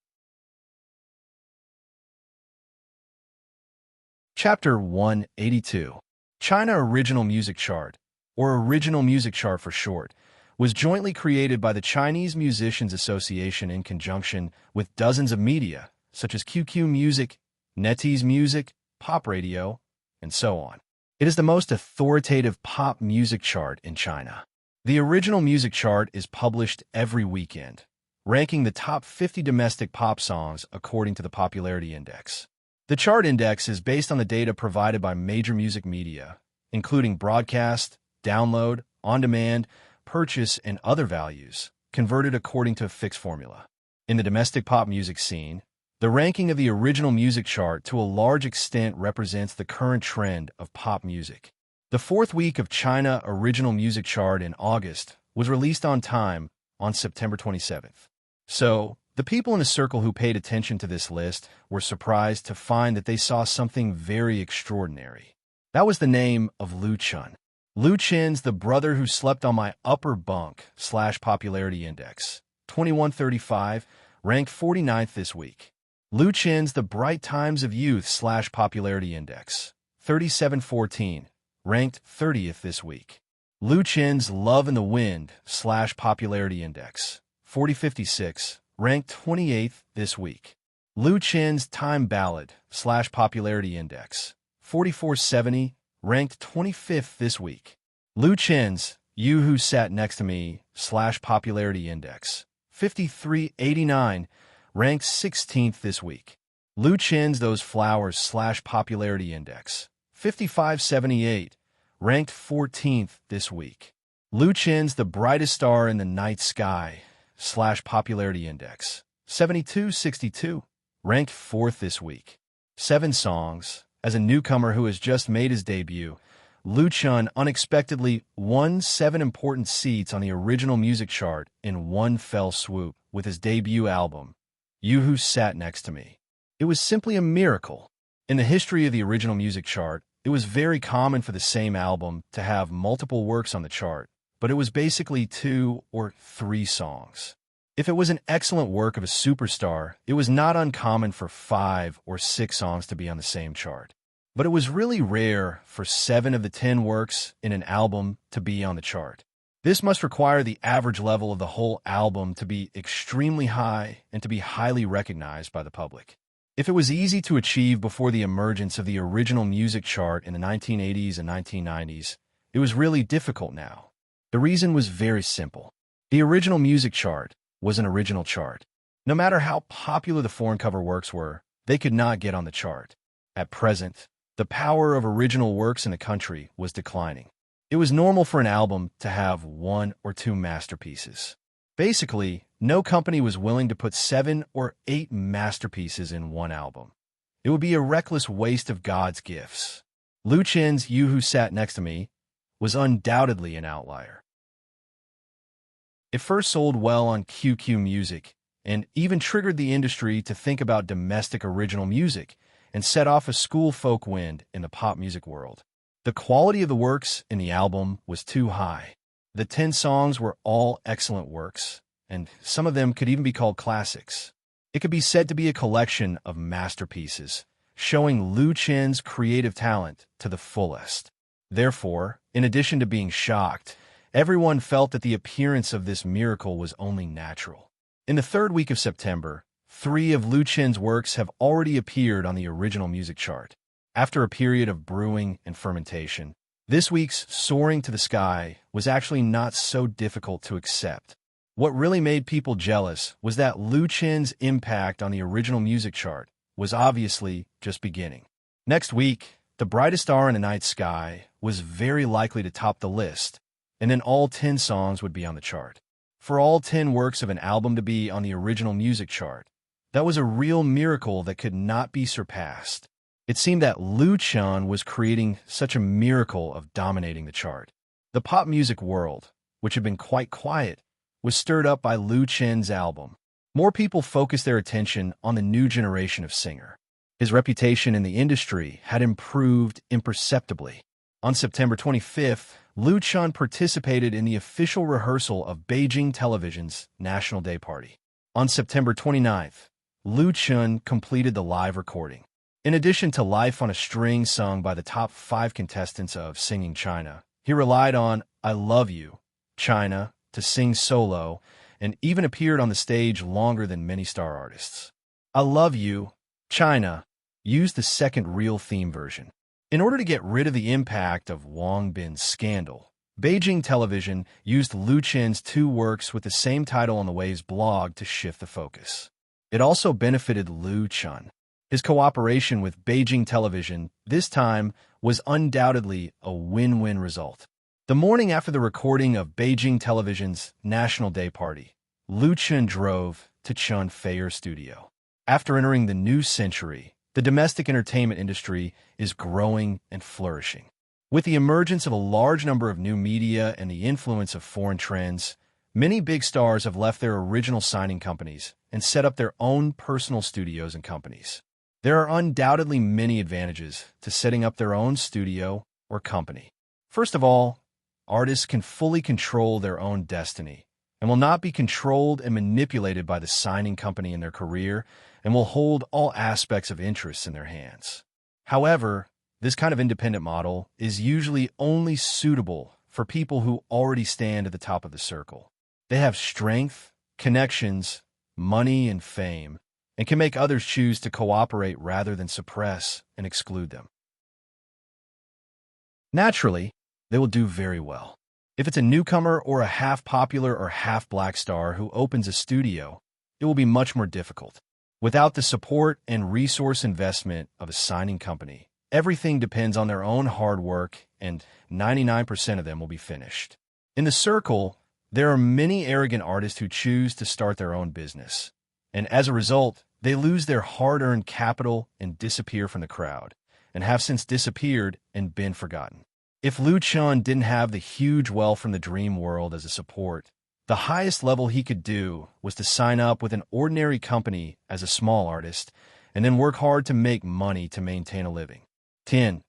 Chapter 182. China Original Music Chart, or Original Music Chart for short, was jointly created by the Chinese Musicians Association in conjunction with dozens of media, such as QQ Music, NetEase Music, Pop Radio, and so on. It is the most authoritative pop music chart in China. The Original Music Chart is published every weekend, ranking the top 50 domestic pop songs according to the Popularity Index. The chart index is based on the data provided by major music media, including broadcast, download, on-demand, purchase, and other values, converted according to a fixed formula. In the domestic pop music scene, the ranking of the Original Music Chart to a large extent represents the current trend of pop music. The 4th week of China Original Music Chart in August was released on time on September 27th. So, the people in the circle who paid attention to this list were surprised to find that they saw something very extraordinary. That was the name of Luchun. Luchin's The Brother Who Slept on My Upper Bunk / Popularity Index, 2135, ranked 49th this week. Luchin's The Bright Times of Youth / Popularity Index, 3714, ranked 30th this week. Luchin's Love in the Wind / Popularity Index, 4056, ranked 28th this week. Luchin's Time Ballad / Popularity Index, 4470, ranked 25th this week. Luchin's You Who Sat Next to Me / Popularity Index, 5389, ranked 16th this week. Luchin's Those Flowers / Popularity Index, 5578, ranked 14th this week. Luchin's The Brightest Star in the Night Sky / Popularity Index, 7262, ranked 4th this week. 7 songs. As a newcomer who has just made his debut, Luchun unexpectedly won 7 important seats on the Original Music Chart in one fell swoop with his debut album, You Who Sat Next to Me. It was simply a miracle. In the history of the Original Music Chart, it was very common for the same album to have multiple works on the chart, but it was basically 2 or 3 songs. If it was an excellent work of a superstar, it was not uncommon for 5 or 6 songs to be on the same chart. But it was really rare for 7 of the 10 works in an album to be on the chart. This must require the average level of the whole album to be extremely high and to be highly recognized by the public. If it was easy to achieve before the emergence of the Original Music Chart in the 1980s and 1990s, it was really difficult now. The reason was very simple. The Original Music Chart was an original chart. No matter how popular the foreign cover works were, they could not get on the chart. At present, the power of original works in the country was declining. It was normal for an album to have 1 or 2 masterpieces. Basically, no company was willing to put 7 or 8 masterpieces in one album. It would be a reckless waste of God's gifts. Lu Chen's You Who Sat Next to Me was undoubtedly an outlier. It first sold well on QQ Music and even triggered the industry to think about domestic original music and set off a school folk wind in the pop music world. The quality of the works in the album was too high. The 10 songs were all excellent works, and some of them could even be called classics. It could be said to be a collection of masterpieces, showing Lu Chen's creative talent to the fullest. Therefore, in addition to being shocked, everyone felt that the appearance of this miracle was only natural. In the third week of September, 3 of Lu Chen's works have already appeared on the original music chart. After a period of brewing and fermentation, this week's Soaring to the Sky was actually not so difficult to accept. What really made people jealous was that Lu Chen's impact on the original music chart was obviously just beginning. Next week, The Brightest Star in the Night Sky was very likely to top the list, and then all 10 songs would be on the chart. For all 10 works of an album to be on the original music chart, that was a real miracle that could not be surpassed. It seemed that Lu Chen was creating such a miracle of dominating the chart. The pop music world, which had been quite quiet, was stirred up by Lu Chen's album. More people focused their attention on the new generation of singer. His reputation in the industry had improved imperceptibly. On September 25th, Lu Chen participated in the official rehearsal of Beijing Television's National Day Party. On September 29th, Lu Chen completed the live recording. In addition to Life on a String sung by the top 5 contestants of Singing China, he relied on I Love You, China, to sing solo, and even appeared on the stage longer than many star artists. I Love You, China used the second real theme version. In order to get rid of the impact of Wang Bin's scandal, Beijing Television used Lu Chen's 2 works with the same title on the Wave's blog to shift the focus. It also benefited Lu Chen. His cooperation with Beijing Television, this time, was undoubtedly a win-win result. The morning after the recording of Beijing Television's National Day Party, Lu Chen drove to Chun Feier Studio. After entering the new century, the domestic entertainment industry is growing and flourishing. With the emergence of a large number of new media and the influence of foreign trends, many big stars have left their original signing companies and set up their own personal studios and companies. There are undoubtedly many advantages to setting up their own studio or company. First of all, artists can fully control their own destiny and will not be controlled and manipulated by the signing company in their career and will hold all aspects of interests in their hands. However, this kind of independent model is usually only suitable for people who already stand at the top of the circle. They have strength, connections, money, and fame, and can make others choose to cooperate rather than suppress and exclude them. Naturally, they will do very well. If it's a newcomer or a half-popular or half-black star who opens a studio, it will be much more difficult. Without the support and resource investment of a signing company, everything depends on their own hard work, and 99% of them will be finished. In the circle, there are many arrogant artists who choose to start their own business, and as a result, they lose their hard-earned capital and disappear from the crowd, and have since disappeared and been forgotten. If Lu Chen didn't have the huge wealth from the dream world as a support, the highest level he could do was to sign up with an ordinary company as a small artist and then work hard to make money to maintain a living. 10.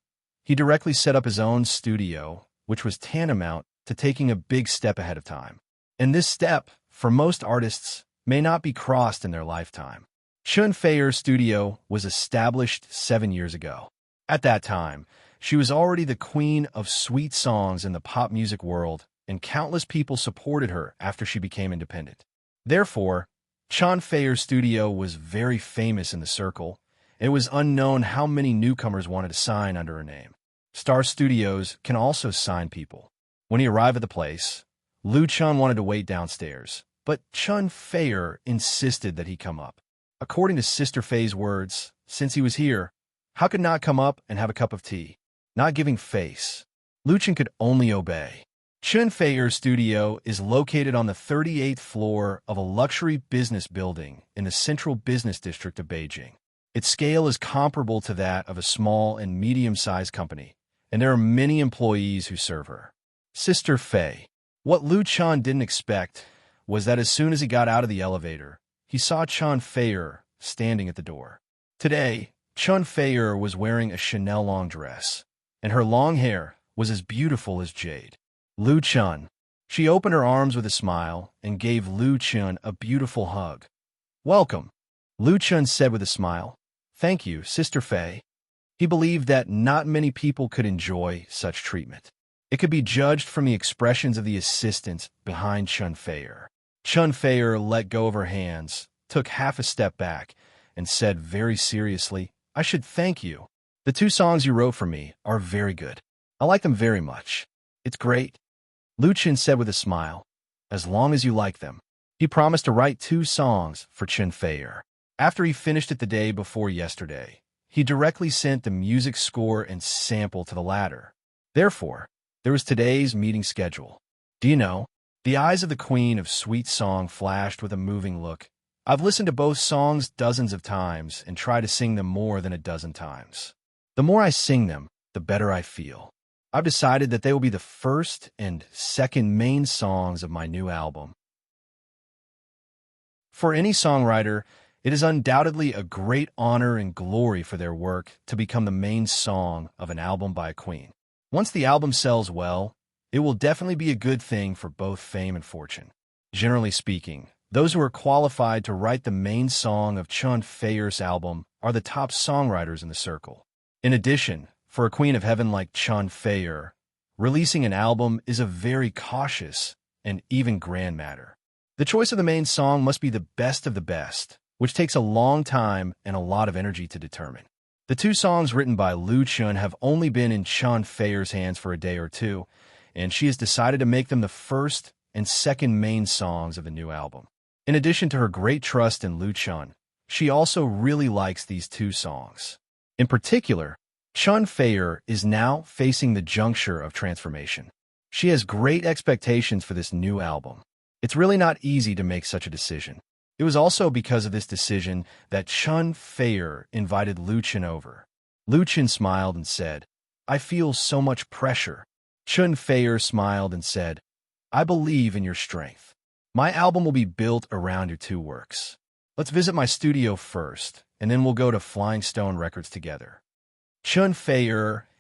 He directly set up his own studio, which was tantamount to taking a big step ahead of time. And this step, for most artists, may not be crossed in their lifetime. Chun Feier Studio was established 7 years ago. At that time, she was already the queen of sweet songs in the pop music world, and countless people supported her after she became independent. Therefore, Chun Feier Studio was very famous in the circle, and it was unknown how many newcomers wanted to sign under her name. Star Studios can also sign people. When he arrived at the place, Lu Chen wanted to wait downstairs, but Chun Feier insisted that he come up. According to Sister Faye's words, since he was here, how could not come up and have a cup of tea? Not giving face. Lu Chen could only obey. Chun Fei's studio is located on the 38th floor of a luxury business building in the central business district of Beijing. Its scale is comparable to that of a small and medium-sized company, and there are many employees who serve her. Sister Fei. What Lu Chun didn't expect was that as soon as he got out of the elevator, he saw Chun Fei standing at the door. Today, Chun Fei was wearing a Chanel long dress, and her long hair was as beautiful as jade. Lu Chun. She opened her arms with a smile and gave Lu Chun a beautiful hug. "Welcome," Lu Chun said with a smile. "Thank you, Sister Fei." He believed that not many people could enjoy such treatment. It could be judged from the expressions of the assistants behind Chun Fei. Chun Fei let go of her hands, took half a step back, and said very seriously, "I should thank you. The 2 songs you wrote for me are very good. I like them very much." "It's great," Lu Chun said with a smile, "as long as you like them." He promised to write 2 songs for Chun Fei. After he finished it the day before yesterday, he directly sent the music score and sample to the latter. Therefore, there was today's meeting schedule. "Do you know?" The eyes of the queen of sweet song flashed with a moving look. "I've listened to both songs dozens of times and tried to sing them more than a dozen times. The more I sing them, the better I feel. I've decided that they will be the first and second main songs of my new album." For any songwriter, it is undoubtedly a great honor and glory for their work to become the main song of an album by a queen. Once the album sells well, it will definitely be a good thing for both fame and fortune. Generally speaking, those who are qualified to write the main song of Chun Fei's album are the top songwriters in the circle. In addition, for a queen of heaven like Chun Fei, releasing an album is a very cautious and even grand matter. The choice of the main song must be the best of the best, which takes a long time and a lot of energy to determine. The 2 songs written by Lu Chun have only been in Chun Fei's hands for a day or two, and she has decided to make them the first and second main songs of the new album. In addition to her great trust in Lu Chun, she also really likes these 2 songs. In particular, Chun Fei is now facing the juncture of transformation. She has great expectations for this new album. It's really not easy to make such a decision. It was also because of this decision that Chun Fei invited Lu Chun over. Lu Chun smiled and said, "I feel so much pressure." Chun Fei smiled and said, "I believe in your strength. My album will be built around your 2 works. Let's visit my studio first, and then we'll go to Flying Stone Records together." Chun Fei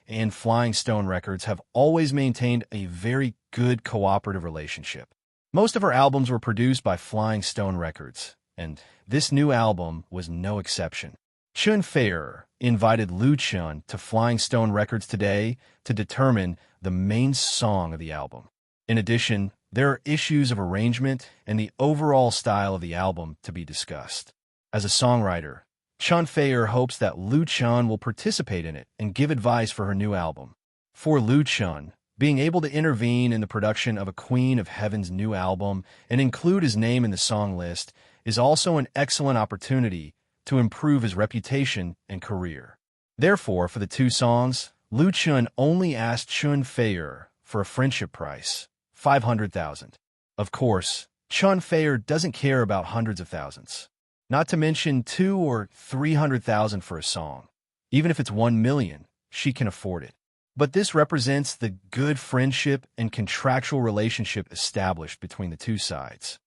and Flying Stone Records have always maintained a very good cooperative relationship. Most of her albums were produced by Flying Stone Records, and this new album was no exception. Chun Fei invited Lu Chun to Flying Stone Records today to determine the main song of the album. In addition, there are issues of arrangement and the overall style of the album to be discussed. As a songwriter, Chun Fei hopes that Lu Chun will participate in it and give advice for her new album. For Lu Chun, being able to intervene in the production of a Queen of Heaven's new album and include his name in the song list is also an excellent opportunity to improve his reputation and career. Therefore, for the 2 songs, Lu Chun only asked Chun Fei for a friendship price, 500,000. Of course, Chun Fei doesn't care about hundreds of thousands. Not to mention 200,000 or 300,000 for a song. Even if it's 1 million, she can afford it. But this represents the good friendship and contractual relationship established between the 2 sides.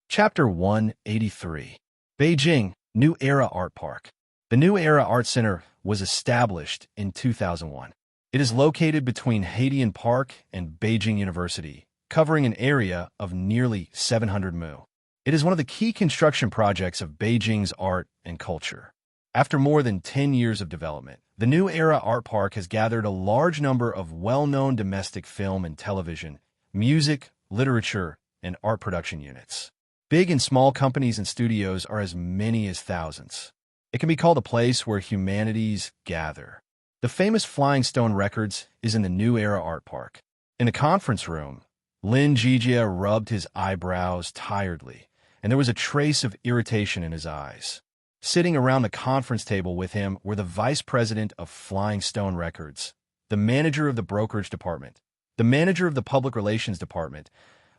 Chapter 183. Beijing, New Era Art Park. The New Era Art Center was established in 2001. It is located between Haidian Park and Beijing University, covering an area of nearly 700 mu. It is one of the key construction projects of Beijing's art and culture. After more than 10 years of development, the New Era Art Park has gathered a large number of well-known domestic film and television, music, literature, and art production units. Big and small companies and studios are as many as thousands. It can be called a place where humanities gather. The famous Flying Stone Records is in the New Era Art Park. In a conference room, Lin Jijia rubbed his eyebrows tiredly, and there was a trace of irritation in his eyes. Sitting around the conference table with him were the vice president of Flying Stone Records, the manager of the brokerage department, the manager of the public relations department,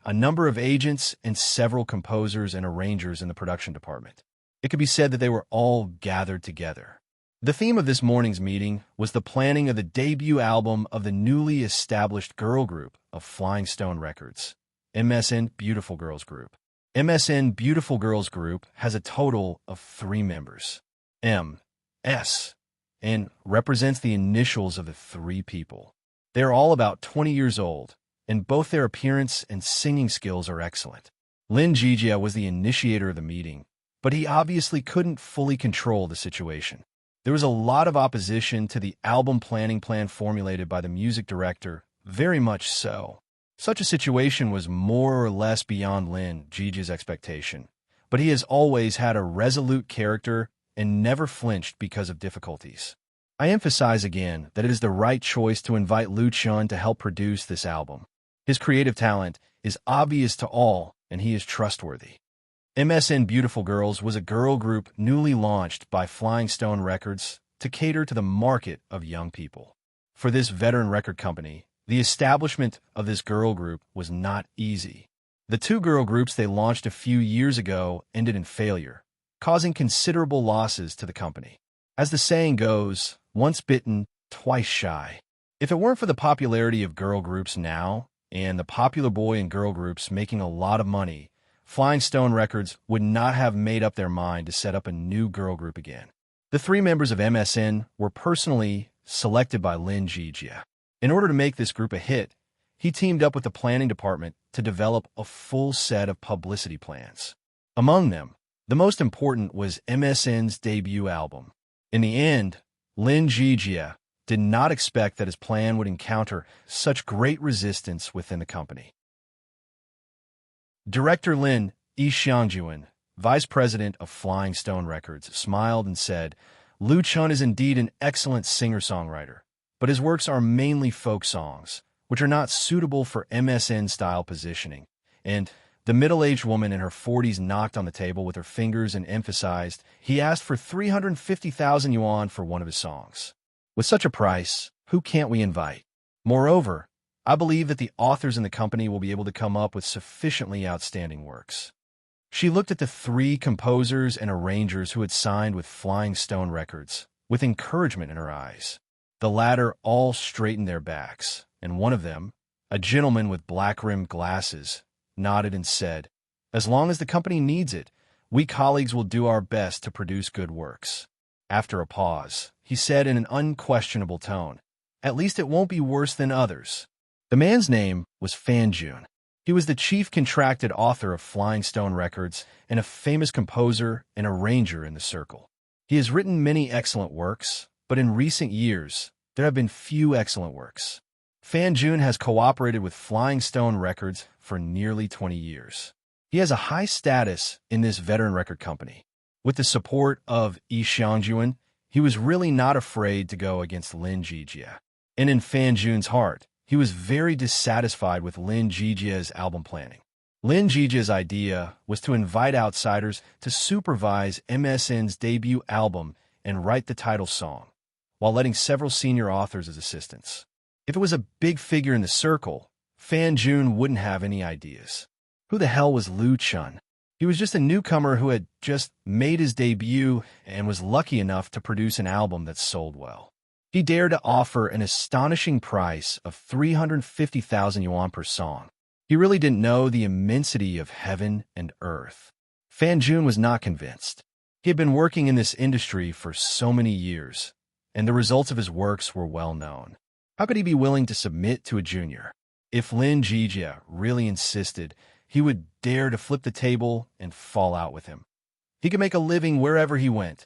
a number of agents, and several composers and arrangers in the production department. It could be said that they were all gathered together. The theme of this morning's meeting was the planning of the debut album of the newly established girl group of Flying Stone Records, MSN Beautiful Girls Group. MSN Beautiful Girls Group has a total of 3 members. M, S, and represents the initials of the 3 people. They are all about 20 years old, and both their appearance and singing skills are excellent. Lin Jijia was the initiator of the meeting, but he obviously couldn't fully control the situation. There was a lot of opposition to the album planning plan formulated by the music director, very much so. Such a situation was more or less beyond Lin Jijia's expectation, but he has always had a resolute character and never flinched because of difficulties. I emphasize again that it is the right choice to invite Lu Chun to help produce this album. His creative talent is obvious to all, and he is trustworthy. MSN Beautiful Girls was a girl group newly launched by Flying Stone Records to cater to the market of young people. For this veteran record company, the establishment of this girl group was not easy. The 2 girl groups they launched a few years ago ended in failure, causing considerable losses to the company. As the saying goes, once bitten, twice shy. If it weren't for the popularity of girl groups now, and the popular boy and girl groups making a lot of money, Flying Stone Records would not have made up their mind to set up a new girl group again. The 3 members of MSN were personally selected by Lin Jijia. In order to make this group a hit, he teamed up with the planning department to develop a full set of publicity plans. Among them, the most important was MSN's debut album. In the end, Lin Jijia did not expect that his plan would encounter such great resistance within the company. Director Lin Yixiangjuan, vice president of Flying Stone Records, smiled and said, "Lu Chun is indeed an excellent singer-songwriter, but his works are mainly folk songs, which are not suitable for MSN-style positioning." And the middle-aged woman in her 40s knocked on the table with her fingers and emphasized, "He asked for 350,000 yuan for one of his songs. With such a price, who can't we invite? Moreover, I believe that the authors in the company will be able to come up with sufficiently outstanding works." She looked at the 3 composers and arrangers who had signed with Flying Stone Records, with encouragement in her eyes. The latter all straightened their backs, and one of them, a gentleman with black-rimmed glasses, nodded and said, "As long as the company needs it, we colleagues will do our best to produce good works." After a pause, he said in an unquestionable tone, "At least it won't be worse than others." The man's name was Fan Jun. He was the chief contracted author of Flying Stone Records and a famous composer and arranger in the circle. He has written many excellent works, but in recent years, there have been few excellent works. Fan Jun has cooperated with Flying Stone Records for nearly 20 years. He has a high status in this veteran record company. With the support of Yixiangjuan, he was really not afraid to go against Lin Jijia. And in Fan Jun's heart, he was very dissatisfied with Lin Jijia's album planning. Lin Jijia's idea was to invite outsiders to supervise MSN's debut album and write the title song, while letting several senior authors as assistants. If it was a big figure in the circle, Fan Jun wouldn't have any ideas. Who the hell was Lu Chun? He was just a newcomer who had just made his debut and was lucky enough to produce an album that sold well. He dared to offer an astonishing price of 350,000 yuan per song. He really didn't know the immensity of heaven and earth. Fan Jun was not convinced. He had been working in this industry for so many years, and the results of his works were well known. How could he be willing to submit to a junior? If Lin Jijia really insisted, he would dare to flip the table and fall out with him. He could make a living wherever he went.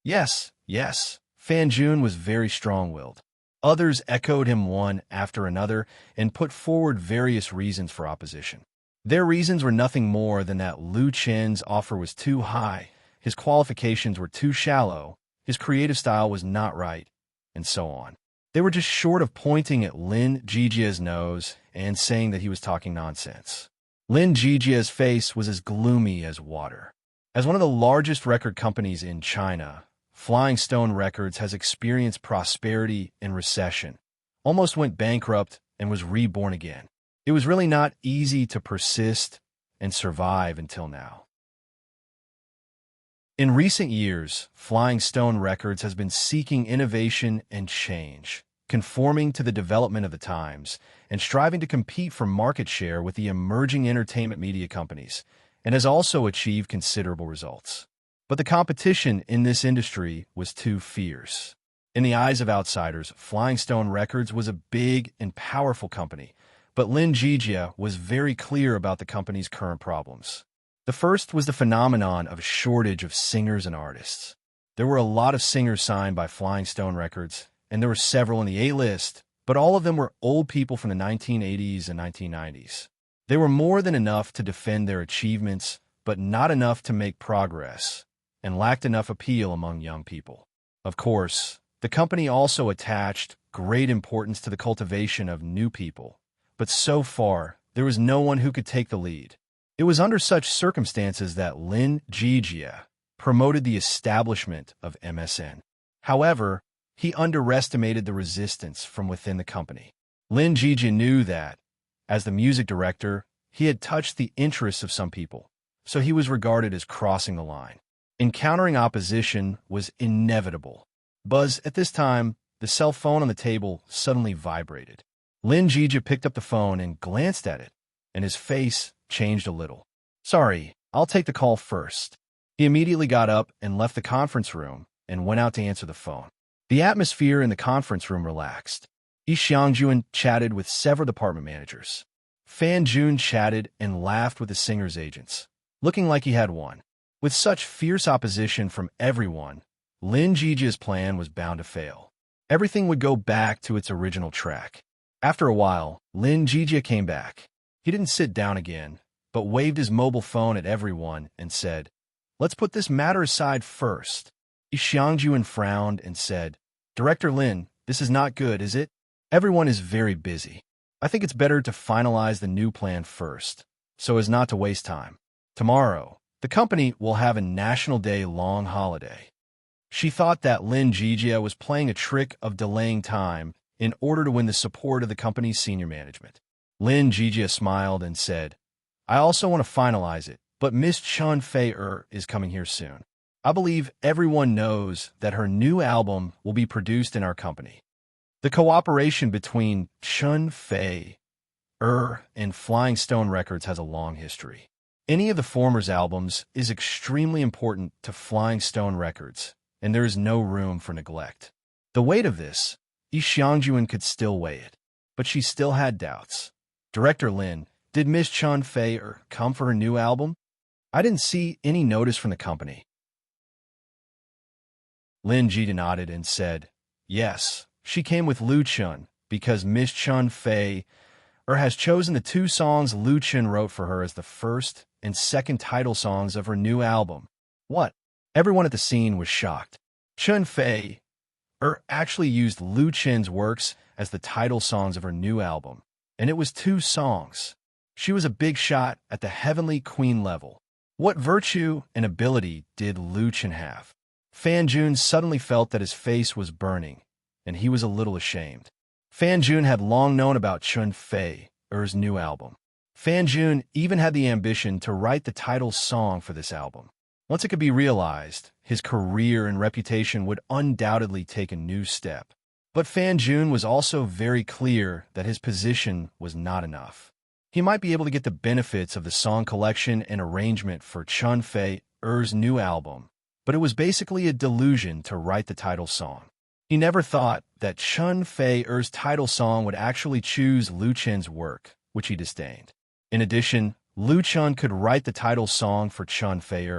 Yes, yes. Fan Jun was very strong-willed. Others echoed him one after another and put forward various reasons for opposition. Their reasons were nothing more than that Lu Chen's offer was too high, his qualifications were too shallow, his creative style was not right, and so on. They were just short of pointing at Lin Jijia's nose and saying that he was talking nonsense. Lin Jijia's face was as gloomy as water. As one of the largest record companies in China, Flying Stone Records has experienced prosperity and recession, almost went bankrupt and was reborn again. It was really not easy to persist and survive until now. In recent years, Flying Stone Records has been seeking innovation and change, conforming to the development of the times, and striving to compete for market share with the emerging entertainment media companies, and has also achieved considerable results. But the competition in this industry was too fierce. In the eyes of outsiders, Flying Stone Records was a big and powerful company, but Lin Jijia was very clear about the company's current problems. The first was the phenomenon of a shortage of singers and artists. There were a lot of singers signed by Flying Stone Records, and there were several in the A-list, but all of them were old people from the 1980s and 1990s. They were more than enough to defend their achievements, but not enough to make progress, and lacked enough appeal among young people. Of course, the company also attached great importance to the cultivation of new people, but so far, there was no one who could take the lead. It was under such circumstances that Lin Jijia promoted the establishment of MSN. However, he underestimated the resistance from within the company. Lin Jijia knew that, as the music director, he had touched the interests of some people, so he was regarded as crossing the line. Encountering opposition was inevitable. Buzz, at this time, the cell phone on the table suddenly vibrated. Lin Jijia picked up the phone and glanced at it, and his face changed a little. "Sorry, I'll take the call first." He immediately got up and left the conference room and went out to answer the phone. The atmosphere in the conference room relaxed. Yi Xiangjuan chatted with several department managers. Fan Jun chatted and laughed with the singer's agents, looking like he had won. With such fierce opposition from everyone, Lin Jijia's plan was bound to fail. Everything would go back to its original track. After a while, Lin Jijia came back. He didn't sit down again, but waved his mobile phone at everyone and said, "Let's put this matter aside first." Yi Xiangjuan frowned and said, "Director Lin, this is not good, is it? Everyone is very busy. I think it's better to finalize the new plan first, so as not to waste time. Tomorrow, the company will have a National Day long holiday." She thought that Lin Jijia was playing a trick of delaying time in order to win the support of the company's senior management. Lin Jijia smiled and said, "I also want to finalize it, but Miss Chun Fei is coming here soon. I believe everyone knows that her new album will be produced in our company." The cooperation between Chun Fei and Flying Stone Records has a long history. Any of the former's albums is extremely important to Flying Stone Records, and there is no room for neglect. The weight of this, Yi Xiangjuan could still weigh it, but she still had doubts. "Director Lin, did Miss Chun Fei come for her new album? I didn't see any notice from the company." Lin Jijia nodded and said, "Yes, she came with Lu Chun, because Miss Chun Fei has chosen the two songs Lu Chun wrote for her as the first and second title songs of her new album." "What?" Everyone at the scene was shocked. Chun Fei actually used Lu Chen's works as the title songs of her new album, and it was two songs. She was a big shot at the Heavenly Queen level. What virtue and ability did Lu Chen have? Fan Jun suddenly felt that his face was burning, and he was a little ashamed. Fan Jun had long known about Chun Fei's new album. Fan Jun even had the ambition to write the title song for this album. Once it could be realized, his career and reputation would undoubtedly take a new step. But Fan Jun was also very clear that his position was not enough. He might be able to get the benefits of the song collection and arrangement for Chun Fei's new album, but it was basically a delusion to write the title song. He never thought that Chun Fei's title song would actually choose Lu Chen's work, which he disdained. In addition, Lu Chen could write the title song for Chun Fei,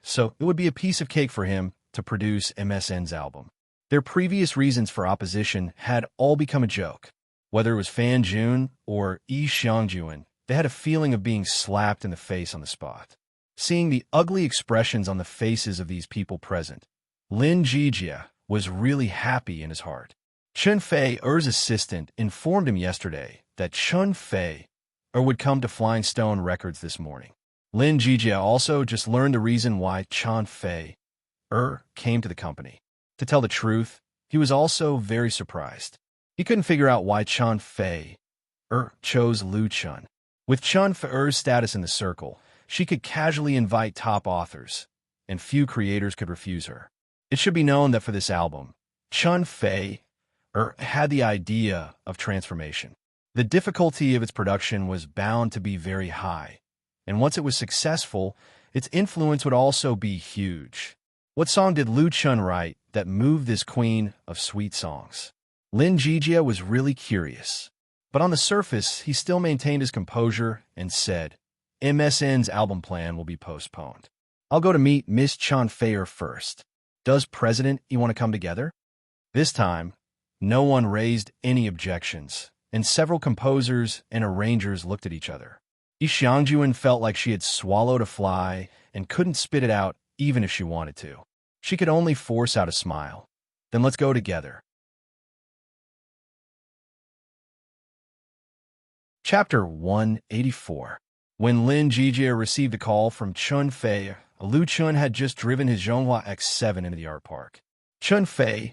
so it would be a piece of cake for him to produce MSN's album. Their previous reasons for opposition had all become a joke. Whether it was Fan Jun or Yi Xiangjuan, they had a feeling of being slapped in the face on the spot. Seeing the ugly expressions on the faces of these people present, Lin Jijia was really happy in his heart. Chun Fei's assistant informed him yesterday that Chun Fei would come to Flying Stone Records this morning. Lin Jijia also just learned the reason why Chun Fei came to the company. To tell the truth, he was also very surprised. He couldn't figure out why Chun Fei chose Lu Chun. With Chun Fei's status in the circle, she could casually invite top authors, and few creators could refuse her. It should be known that for this album, Chun Fei had the idea of transformation. The difficulty of its production was bound to be very high, and once it was successful, its influence would also be huge. What song did Lu Chun write that moved this queen of sweet songs? Lin Jijia was really curious, but on the surface, he still maintained his composure and said, MSN's album plan will be postponed. I'll go to meet Miss Chun Fei first. Does President you want to come together? This time, no one raised any objections, and several composers and arrangers looked at each other. Yi Xiangjuan felt like she had swallowed a fly and couldn't spit it out even if she wanted to. She could only force out a smile. Then let's go together. Chapter 184. When Lin Jijia received a call from Chun Fei, Lu Chun had just driven his Zhonghua X7 into the art park. Chun Fei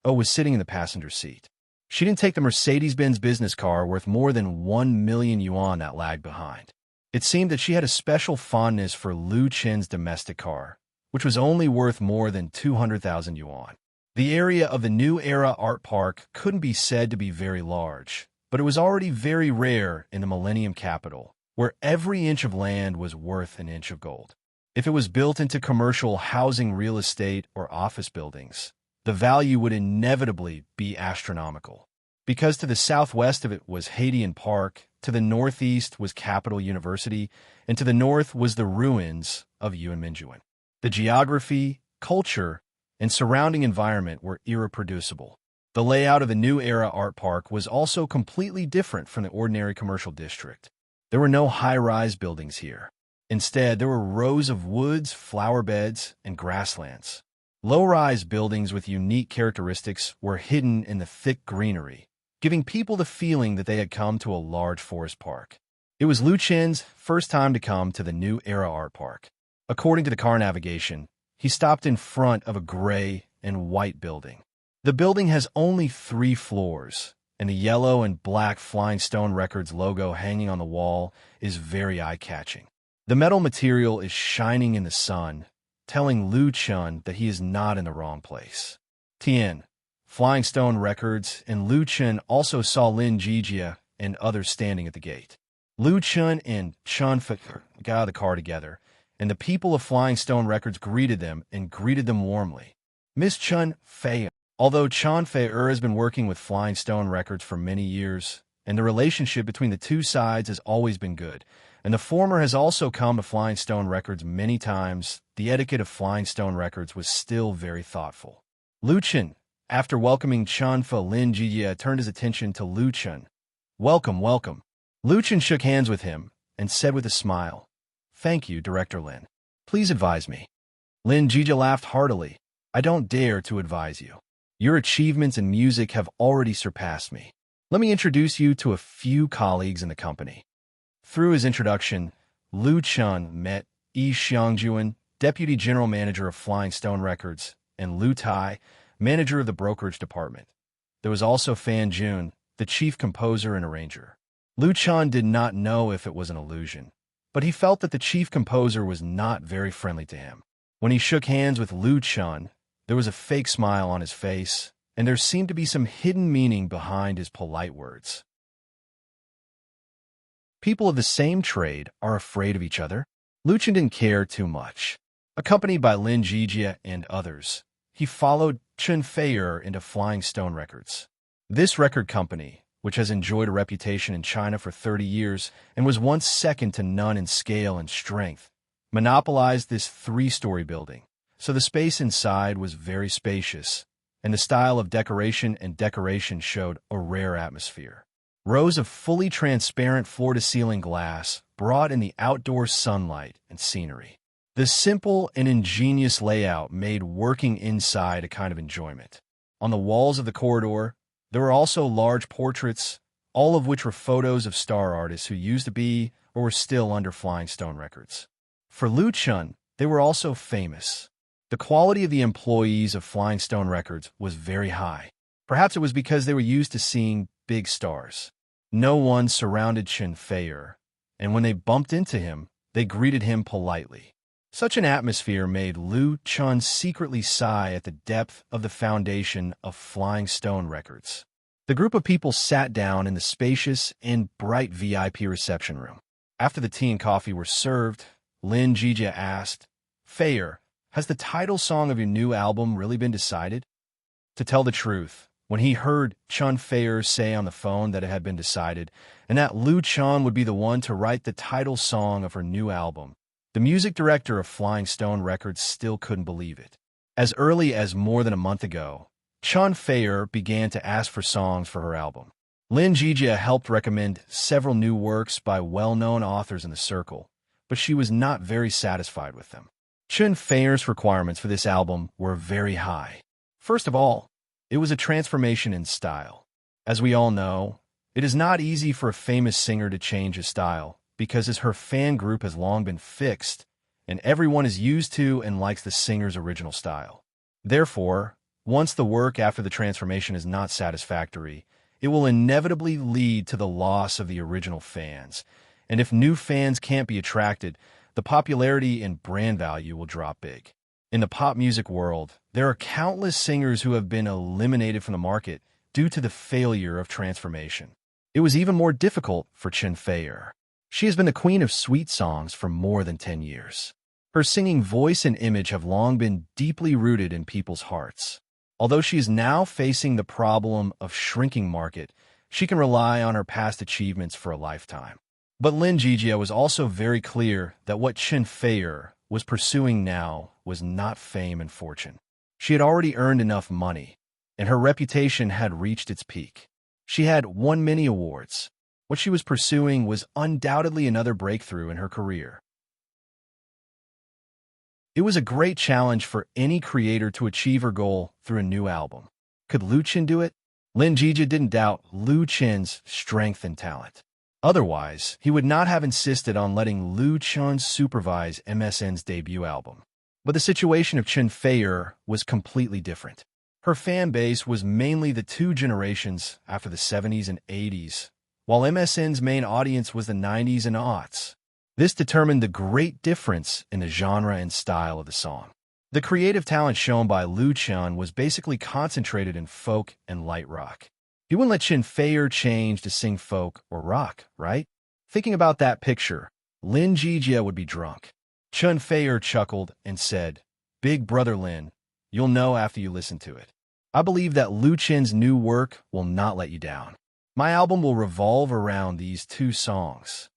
was sitting in the passenger seat. She didn't take the Mercedes-Benz business car worth more than 1 million yuan that lagged behind. It seemed that she had a special fondness for Lu Chen's domestic car, which was only worth more than 200,000 yuan. The area of the New Era Art Park couldn't be said to be very large, but it was already very rare in the Millennium Capital, where every inch of land was worth an inch of gold. If it was built into commercial housing, real estate, or office buildings, the value would inevitably be astronomical. Because to the southwest of it was Hadian Park, to the northeast was Capital University, and to the north was the ruins of Yuanminjuan. The geography, culture, and surrounding environment were irreproducible. The layout of the New Era Art Park was also completely different from the ordinary commercial district. There were no high-rise buildings here. Instead, there were rows of woods, flower beds, and grasslands. Low-rise buildings with unique characteristics were hidden in the thick greenery, giving people the feeling that they had come to a large forest park. It was Lu Chen's first time to come to the New Era Art Park. According to the car navigation, he stopped in front of a gray and white building. The building has only 3 floors, and the yellow and black Flying Stone Records logo hanging on the wall is very eye-catching. The metal material is shining in the sun, telling Lu Chun that he is not in the wrong place. Tian, Flying Stone Records, and Lu Chun also saw Lin Jijia and others standing at the gate. Lu Chun and Chun Fei got out of the car together, and the people of Flying Stone Records greeted them warmly. Miss Chun Fei. Although Chun Fei has been working with Flying Stone Records for many years, and the relationship between the two sides has always been good, and the former has also come to Flying Stone Records many times, the etiquette of Flying Stone Records was still very thoughtful. Lu Chun, after welcoming Chun Fei, Lin Jijia turned his attention to Lu Chun. Welcome, welcome. Lu Chun shook hands with him and said with a smile, Thank you, Director Lin. Please advise me. Lin Jijia laughed heartily. I don't dare to advise you. Your achievements in music have already surpassed me. Let me introduce you to a few colleagues in the company. Through his introduction, Lu Chun met Yi Xiangjuan, Deputy General Manager of Flying Stone Records, and Lu Tai, Manager of the Brokerage Department. There was also Fan Jun, the Chief Composer and Arranger. Lu Chun did not know if it was an illusion, but he felt that the Chief Composer was not very friendly to him. When he shook hands with Lu Chun, there was a fake smile on his face, and there seemed to be some hidden meaning behind his polite words. People of the same trade are afraid of each other. Lu Chun didn't care too much. Accompanied by Lin Jijia and others, he followed Chun Fei into Flying Stone Records. This record company, which has enjoyed a reputation in China for 30 years and was once second to none in scale and strength, monopolized this 3-story building. So the space inside was very spacious, and the style of decoration showed a rare atmosphere. Rows of fully transparent floor-to-ceiling glass brought in the outdoor sunlight and scenery. The simple and ingenious layout made working inside a kind of enjoyment. On the walls of the corridor, there were also large portraits, all of which were photos of star artists who used to be or were still under Flying Stone Records. For Lu Chun, they were also famous. The quality of the employees of Flying Stone Records was very high. Perhaps it was because they were used to seeing big stars. No one surrounded Chen Feier, and when they bumped into him, they greeted him politely. Such an atmosphere made Lu Chun secretly sigh at the depth of the foundation of Flying Stone Records. The group of people sat down in the spacious and bright VIP reception room. After the tea and coffee were served, Lin Jijia asked, "Feier, has the title song of your new album really been decided?" To tell the truth, when he heard Chen Feier say on the phone that it had been decided, and that Lu Chun would be the one to write the title song of her new album, the music director of Flying Stone Records still couldn't believe it. As early as more than a month ago, Chen Feier began to ask for songs for her album. Lin Jijia helped recommend several new works by well-known authors in the circle, but she was not very satisfied with them. Chen Feier's requirements for this album were very high. First of all, it was a transformation in style. As we all know, it is not easy for a famous singer to change his style, because her fan group has long been fixed, and everyone is used to and likes the singer's original style. Therefore, once the work after the transformation is not satisfactory, it will inevitably lead to the loss of the original fans, and if new fans can't be attracted, the popularity and brand value will drop big. In the pop music world, there are countless singers who have been eliminated from the market due to the failure of transformation. It was even more difficult for Chen Feier. She has been the queen of sweet songs for more than 10 years. Her singing voice and image have long been deeply rooted in people's hearts. Although she is now facing the problem of shrinking market, she can rely on her past achievements for a lifetime. But Lin Jijia was also very clear that what Chen Feier was pursuing now was not fame and fortune. She had already earned enough money, and her reputation had reached its peak. She had won many awards. What she was pursuing was undoubtedly another breakthrough in her career. It was a great challenge for any creator to achieve her goal through a new album. Could Lu Chen do it? Lin Jijia didn't doubt Lu Chen's strength and talent. Otherwise, he would not have insisted on letting Lu Chen supervise MSN's debut album. But the situation of Chen Feier was completely different. Her fan base was mainly the two generations after the 70s and 80s, while MSN's main audience was the 90s and aughts. This determined the great difference in the genre and style of the song. The creative talent shown by Lu Chen was basically concentrated in folk and light rock. You wouldn't let Chen Feier change to sing folk or rock, right? Thinking about that picture, Lin Jijia would be drunk. Chen Feier chuckled and said, "Big brother Lin, you'll know after you listen to it. I believe that Lu Chen's new work will not let you down. My album will revolve around these two songs."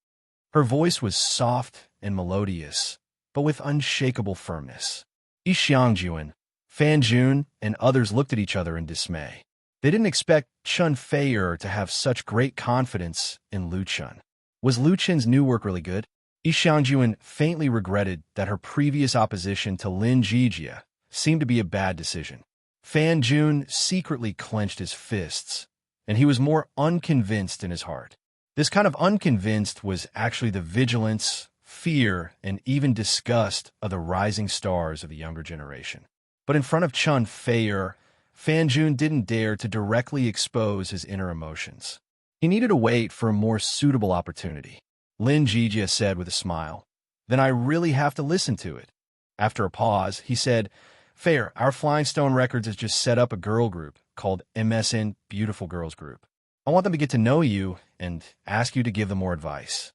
Her voice was soft and melodious, but with unshakable firmness. Yi Xiangjuan, Fan Jun, and others looked at each other in dismay. They didn't expect Chen Feier to have such great confidence in Lu Chen. Was Lu Chen's new work really good? Yi Xiangjuan faintly regretted that her previous opposition to Lin Jijia seemed to be a bad decision. Fan Jun secretly clenched his fists, and he was more unconvinced in his heart. This kind of unconvinced was actually the vigilance, fear, and even disgust of the rising stars of the younger generation. But in front of Chen Feier, Fan Jun didn't dare to directly expose his inner emotions. He needed to wait for a more suitable opportunity. Lin Jijia said with a smile, "Then I really have to listen to it." After a pause, he said, "Feier, our Flying Stone Records has just set up a girl group called MSN Beautiful Girls Group. I want them to get to know you and ask you to give them more advice."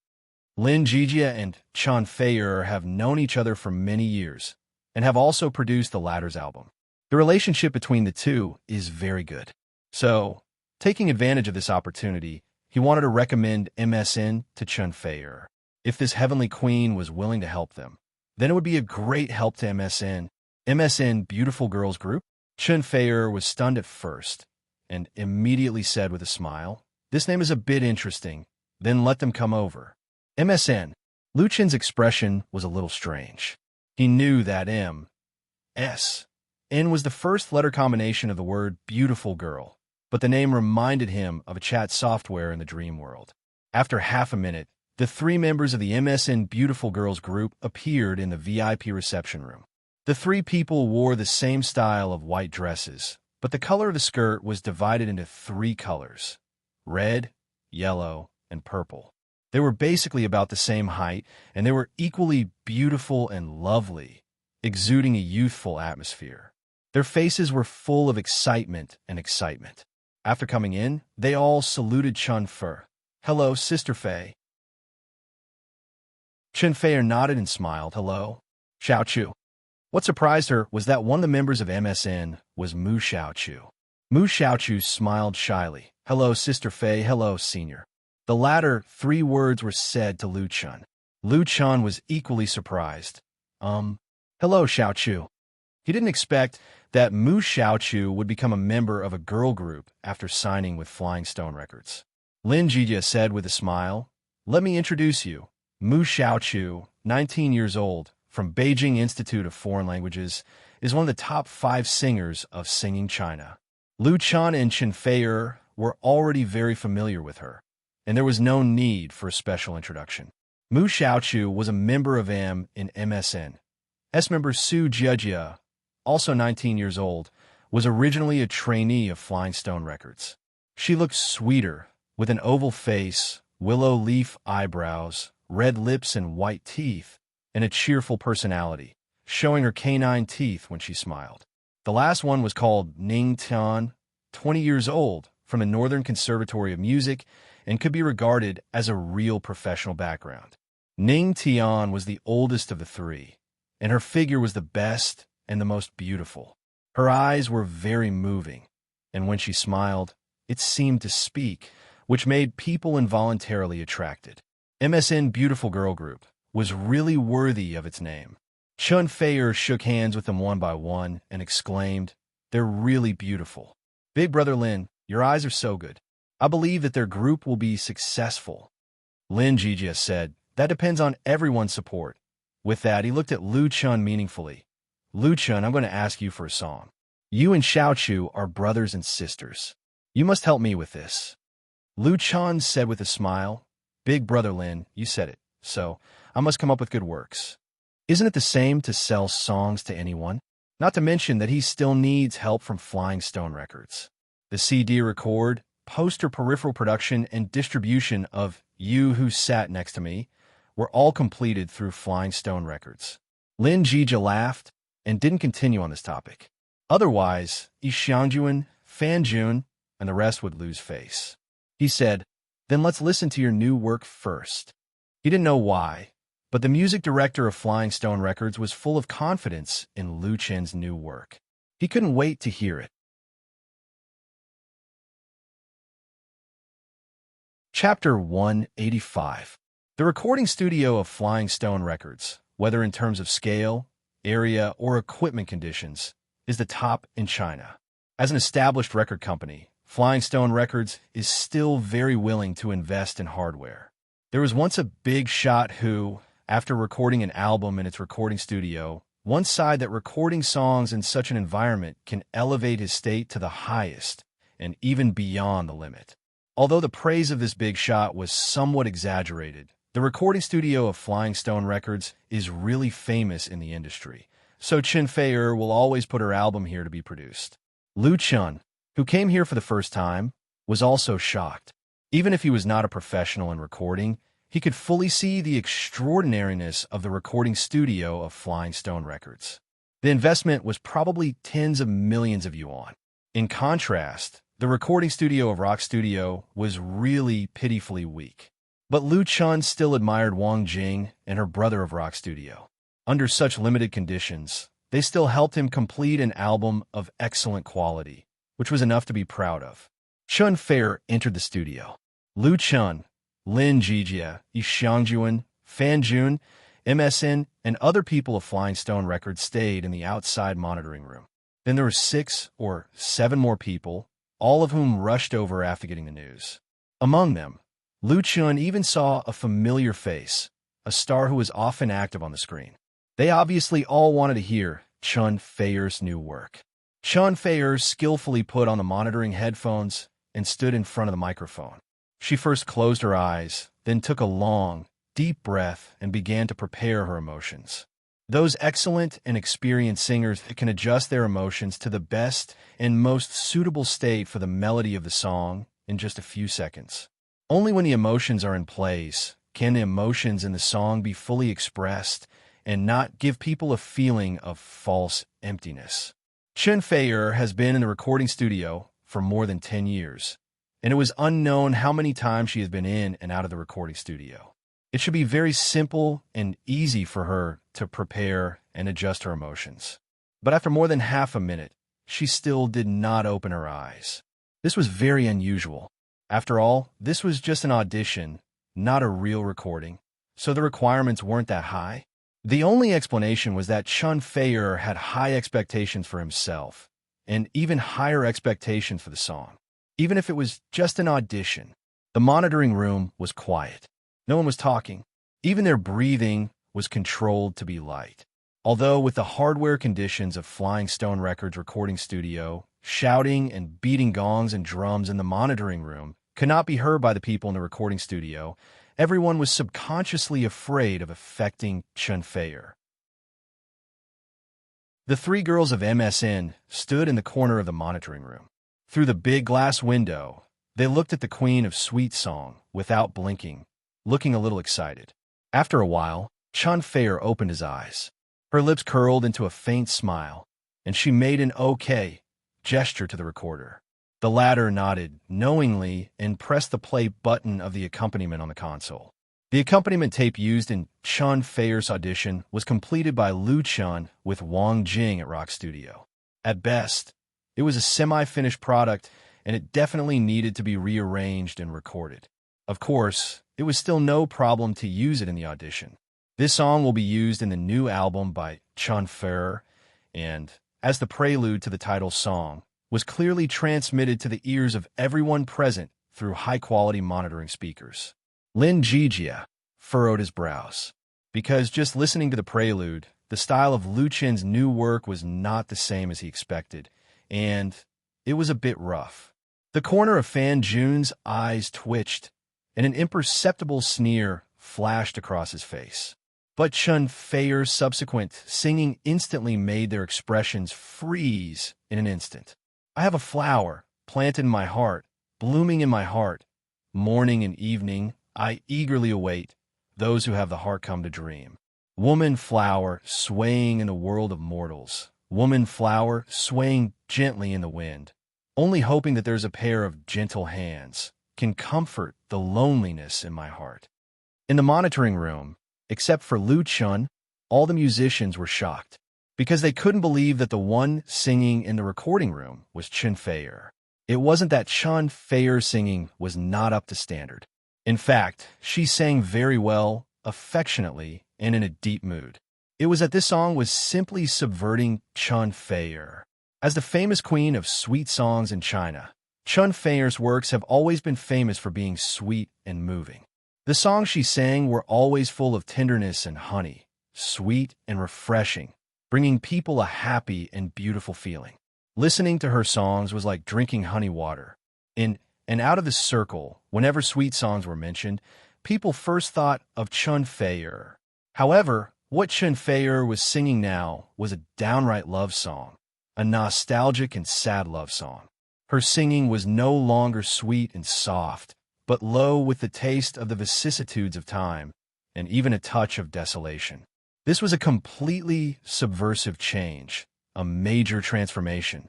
Lin Jijia and Chen Feier have known each other for many years and have also produced the latter's album. The relationship between the two is very good. So, taking advantage of this opportunity, he wanted to recommend MSN to Chen Feier. If this heavenly queen was willing to help them, then it would be a great help to MSN. MSN Beautiful Girls Group? Chen Feier was stunned at first and immediately said with a smile, "This name is a bit interesting, then let them come over." MSN. Lu Chen's expression was a little strange. He knew that N was the first letter combination of the word beautiful girl, but the name reminded him of a chat software in the dream world. After half a minute, the three members of the MSN Beautiful Girls group appeared in the VIP reception room. The three people wore the same style of white dresses, but the color of the skirt was divided into three colors: red, yellow, and purple. They were basically about the same height, and they were equally beautiful and lovely, exuding a youthful atmosphere. Their faces were full of excitement. After coming in, they all saluted Chun Fei. "Hello, Sister Fei." Chun Fei nodded and smiled. "Hello, Xiao Chu." What surprised her was that one of the members of MSN was Mu Xiaochu. Mu Xiaochu smiled shyly. "Hello, Sister Fei. Hello, Senior." The latter three words were said to Lu Chun. Lu Chun was equally surprised. Hello, Xiaochu." He didn't expect that Mu Xiaochu would become a member of a girl group after signing with Flying Stone Records. Lin Jijia said with a smile, "Let me introduce you. Mu Xiaochu, 19 years old, from Beijing Institute of Foreign Languages, is one of the top 5 singers of Singing China." Lu Chun and Chen Fei were already very familiar with her, and there was no need for a special introduction. Mu Xiaochu was a member of in MSN. Member Su Jiejia, also 19 years old, was originally a trainee of Flying Stone Records. She looked sweeter, with an oval face, willow leaf eyebrows, red lips and white teeth, and a cheerful personality, showing her canine teeth when she smiled. The last one was called Ning Tian, 20 years old, from the Northern Conservatory of Music, and could be regarded as a real professional background. Ning Tian was the oldest of the three, and her figure was the best and the most beautiful. Her eyes were very moving, and when she smiled, it seemed to speak, which made people involuntarily attracted. MSN Beautiful Girl Group was really worthy of its name. Chun Fei shook hands with them one by one and exclaimed, "They're really beautiful. Big Brother Lin, your eyes are so good. I believe that their group will be successful." Lin Jijia said, "That depends on everyone's support." With that, he looked at Lu Chun meaningfully. "Lu Chun, I'm going to ask you for a song. You and Xiaochu are brothers and sisters. You must help me with this." Lu Chun said with a smile, "Big Brother Lin, you said it, so I must come up with good works. Isn't it the same to sell songs to anyone? Not to mention that he still needs help from Flying Stone Records. The CD record, poster peripheral production, and distribution of You Who Sat Next to Me were all completed through Flying Stone Records." Lin Jijia laughed and didn't continue on this topic. Otherwise, Yi Xiangjuan, Fan Jun, and the rest would lose face. He said, "Then let's listen to your new work first." He didn't know why, but the music director of Flying Stone Records was full of confidence in Lu Chen's new work. He couldn't wait to hear it. Chapter 185. The recording studio of Flying Stone Records, whether in terms of scale, area, or equipment conditions, is the top in China. As an established record company, Flying Stone Records is still very willing to invest in hardware. There was once a big shot who, after recording an album in its recording studio, once sighed that recording songs in such an environment can elevate his state to the highest and even beyond the limit. Although the praise of this big shot was somewhat exaggerated, the recording studio of Flying Stone Records is really famous in the industry, so Chen Fei will always put her album here to be produced. Lu Chun, who came here for the first time, was also shocked. Even if he was not a professional in recording, he could fully see the extraordinariness of the recording studio of Flying Stone Records. The investment was probably tens of millions of yuan. In contrast, the recording studio of Rock Studio was really pitifully weak. But Lu Chun still admired Wang Jing and her brother of Rock Studio. Under such limited conditions, they still helped him complete an album of excellent quality, which was enough to be proud of. Chun Fei entered the studio. Lu Chun, Lin Jijia, Yi Xiangjuan, Fan Jun, MSN, and other people of Flying Stone Records stayed in the outside monitoring room. Then there were 6 or 7 more people, all of whom rushed over after getting the news. Among them, Lu Chun even saw a familiar face, a star who was often active on the screen. They obviously all wanted to hear Chun Fei's new work. Chun Fei skillfully put on the monitoring headphones and stood in front of the microphone. She first closed her eyes, then took a long, deep breath and began to prepare her emotions. Those excellent and experienced singers that can adjust their emotions to the best and most suitable state for the melody of the song in just a few seconds. Only when the emotions are in place can the emotions in the song be fully expressed and not give people a feeling of false emptiness. Chen Feier has been in the recording studio for more than 10 years, and it was unknown how many times she has been in and out of the recording studio. It should be very simple and easy for her to prepare and adjust her emotions. But after more than half a minute, she still did not open her eyes. This was very unusual. After all, this was just an audition, not a real recording, so the requirements weren't that high. The only explanation was that Chen Feier had high expectations for himself, and even higher expectations for the song. Even if it was just an audition, the monitoring room was quiet. No one was talking. Even their breathing was controlled to be light. Although with the hardware conditions of Flying Stone Records recording studio, shouting and beating gongs and drums in the monitoring room could not be heard by the people in the recording studio, everyone was subconsciously afraid of affecting Chen Feier. The three girls of MSN stood in the corner of the monitoring room. Through the big glass window, they looked at the queen of sweet song without blinking, looking a little excited. After a while, Chen Feier opened his eyes. Her lips curled into a faint smile, and she made an okay gesture to the recorder. The latter nodded knowingly and pressed the play button of the accompaniment on the console. The accompaniment tape used in Chen Feier's audition was completed by Lu Chen with Wang Jing at Rock Studio. At best, it was a semi-finished product, and it definitely needed to be rearranged and recorded. Of course, it was still no problem to use it in the audition. This song will be used in the new album by Chen Feier, and, as the prelude to the title song, was clearly transmitted to the ears of everyone present through high-quality monitoring speakers. Lin Jijia furrowed his brows, because just listening to the prelude, the style of Lu Chen's new work was not the same as he expected, and it was a bit rough. The corner of Fan Jun's eyes twitched, and an imperceptible sneer flashed across his face. But Chen Feier's subsequent singing instantly made their expressions freeze in an instant. I have a flower planted in my heart, blooming in my heart. Morning and evening, I eagerly await those who have the heart come to dream. Woman flower swaying in the world of mortals. Woman flower swaying gently in the wind. Only hoping that there's a pair of gentle hands can comfort the loneliness in my heart. In the monitoring room, except for Lu Chen, all the musicians were shocked, because they couldn't believe that the one singing in the recording room was Chen Feier. It wasn't that Chen Feier's singing was not up to standard. In fact, she sang very well, affectionately, and in a deep mood. It was that this song was simply subverting Chen Feier. As the famous queen of sweet songs in China, Chen Feier's works have always been famous for being sweet and moving. The songs she sang were always full of tenderness and honey, sweet and refreshing, bringing people a happy and beautiful feeling. Listening to her songs was like drinking honey water. In and out of the circle, whenever sweet songs were mentioned, people first thought of Chen Feier. However, what Chen Feier was singing now was a downright love song, a nostalgic and sad love song. Her singing was no longer sweet and soft, but low with the taste of the vicissitudes of time, and even a touch of desolation. This was a completely subversive change, a major transformation.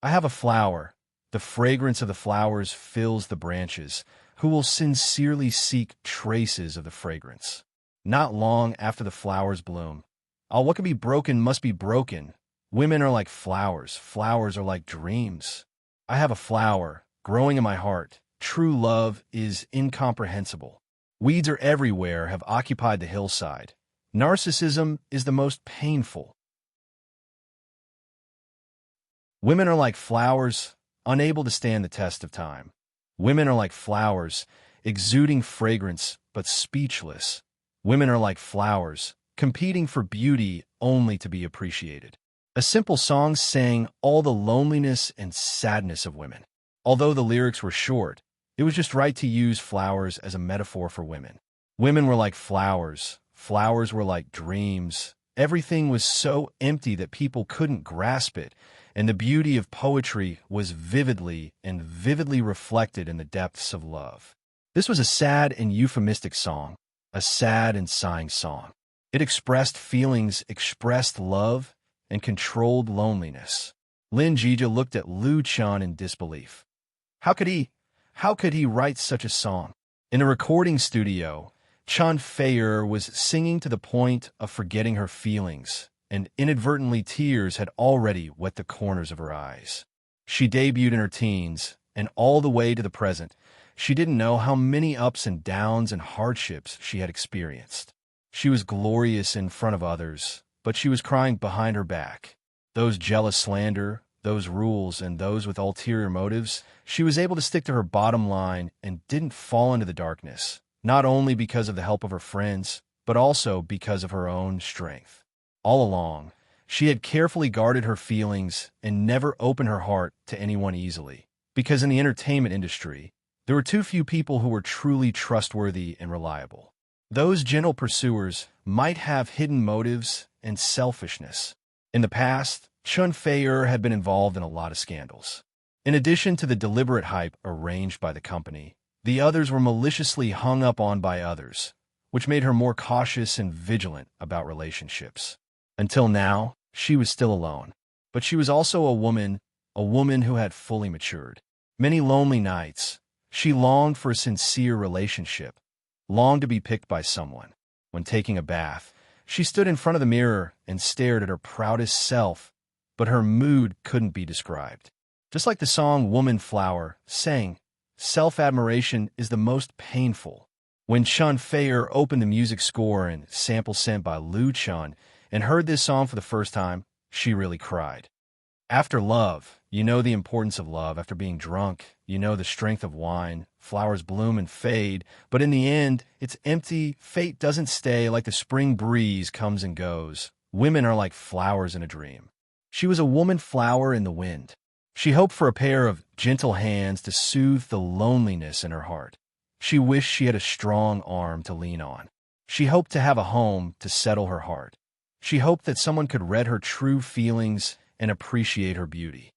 I have a flower. The fragrance of the flowers fills the branches, who will sincerely seek traces of the fragrance. Not long after the flowers bloom. All what can be broken must be broken. Women are like flowers. Flowers are like dreams. I have a flower growing in my heart. True love is incomprehensible. Weeds are everywhere, have occupied the hillside. Narcissism is the most painful. Women are like flowers, unable to stand the test of time. Women are like flowers, exuding fragrance, but speechless. Women are like flowers, competing for beauty only to be appreciated. A simple song sang all the loneliness and sadness of women. Although the lyrics were short, it was just right to use flowers as a metaphor for women. Women were like flowers. Flowers were like dreams, Everything was so empty that people couldn't grasp it, and the beauty of poetry was vividly reflected in the depths of love. This was a sad and euphemistic song, a sad and sighing song. It expressed feelings, expressed love, and controlled loneliness. Lin Jija looked at Lu Chun in disbelief. How could he write such a song? In the recording studio, Chun Fei-er was singing to the point of forgetting her feelings, and inadvertently tears had already wet the corners of her eyes. She debuted in her teens, and all the way to the present, she didn't know how many ups and downs and hardships she had experienced. She was glorious in front of others, but she was crying behind her back. Those jealous slander, those rules, and those with ulterior motives, she was able to stick to her bottom line and didn't fall into the darkness, not only because of the help of her friends, but also because of her own strength. All along, she had carefully guarded her feelings and never opened her heart to anyone easily, because in the entertainment industry, there were too few people who were truly trustworthy and reliable. Those gentle pursuers might have hidden motives and selfishness. In the past, Chun Fei-er had been involved in a lot of scandals. In addition to the deliberate hype arranged by the company, the others were maliciously hung up on by others, which made her more cautious and vigilant about relationships. Until now, she was still alone. But she was also a woman who had fully matured. Many lonely nights, she longed for a sincere relationship, longed to be picked by someone. When taking a bath, she stood in front of the mirror and stared at her proudest self, but her mood couldn't be described. Just like the song Woman Flower sang, self-admiration is the most painful. When Chun Fei-er opened the music score and sample sent by Lu Chun and heard this song for the first time, she really cried. After love, you know the importance of love. After being drunk, you know the strength of wine. Flowers bloom and fade, but in the end, it's empty. Fate doesn't stay. Like the spring breeze comes and goes. Women are like flowers in a dream. She was a woman flower in the wind. She hoped for a pair of gentle hands to soothe the loneliness in her heart. She wished she had a strong arm to lean on. She hoped to have a home to settle her heart. She hoped that someone could read her true feelings and appreciate her beauty.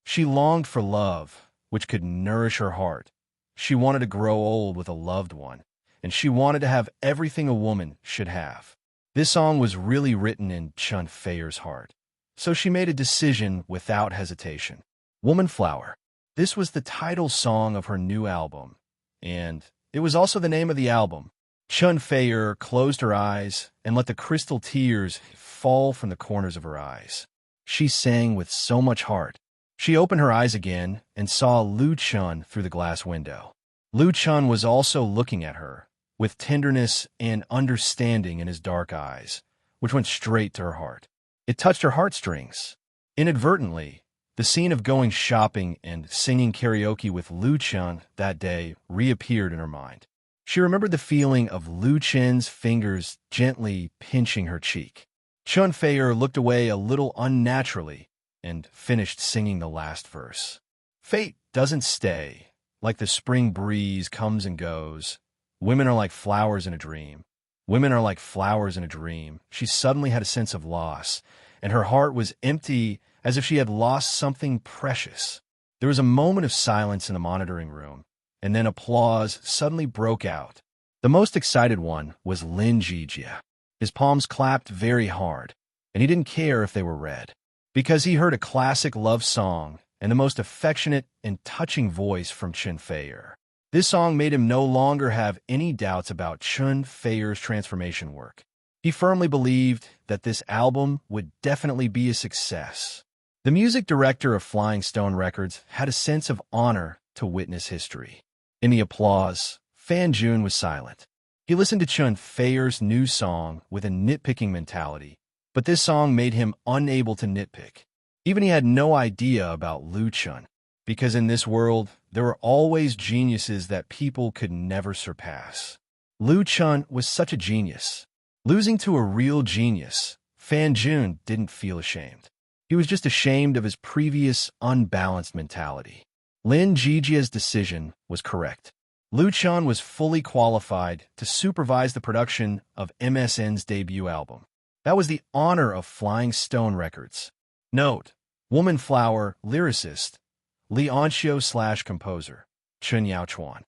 She longed for love, which could nourish her heart. She wanted to grow old with a loved one, and she wanted to have everything a woman should have. This song was really written in Chun Fei-er's heart, so she made a decision without hesitation. Woman Flower. This was the title song of her new album, and it was also the name of the album. Chun Fei-er closed her eyes and let the crystal tears fall from the corners of her eyes. She sang with so much heart. She opened her eyes again and saw Lu Chun through the glass window. Lu Chun was also looking at her, with tenderness and understanding in his dark eyes, which went straight to her heart. It touched her heartstrings. Inadvertently, the scene of going shopping and singing karaoke with Lu Chun that day reappeared in her mind. She remembered the feeling of Lu Chun's fingers gently pinching her cheek. Chun Fei-er looked away a little unnaturally and finished singing the last verse. Fate doesn't stay. Like the spring breeze comes and goes. Women are like flowers in a dream. Women are like flowers in a dream. She suddenly had a sense of loss, and her heart was empty as if she had lost something precious. There was a moment of silence in the monitoring room, and then applause suddenly broke out. The most excited one was Lin Jija. His palms clapped very hard, and he didn't care if they were red, because he heard a classic love song and the most affectionate and touching voice from Chun Fei-er. This song made him no longer have any doubts about Chun Fei-er's transformation work. He firmly believed that this album would definitely be a success. The music director of Flying Stone Records had a sense of honor to witness history. In the applause, Fan Jun was silent. He listened to Chun Fei-er's new song with a nitpicking mentality, but this song made him unable to nitpick. Even he had no idea about Lu Chun, because in this world, there were always geniuses that people could never surpass. Lu Chun was such a genius. Losing to a real genius, Fan Jun didn't feel ashamed. He was just ashamed of his previous unbalanced mentality. Lin Jijia's decision was correct. Lu Chun was fully qualified to supervise the production of MSN's debut album. That was the honor of Flying Stone Records. Note: Woman Flower lyricist, Li Anxiu/composer, Chun Yaochuan.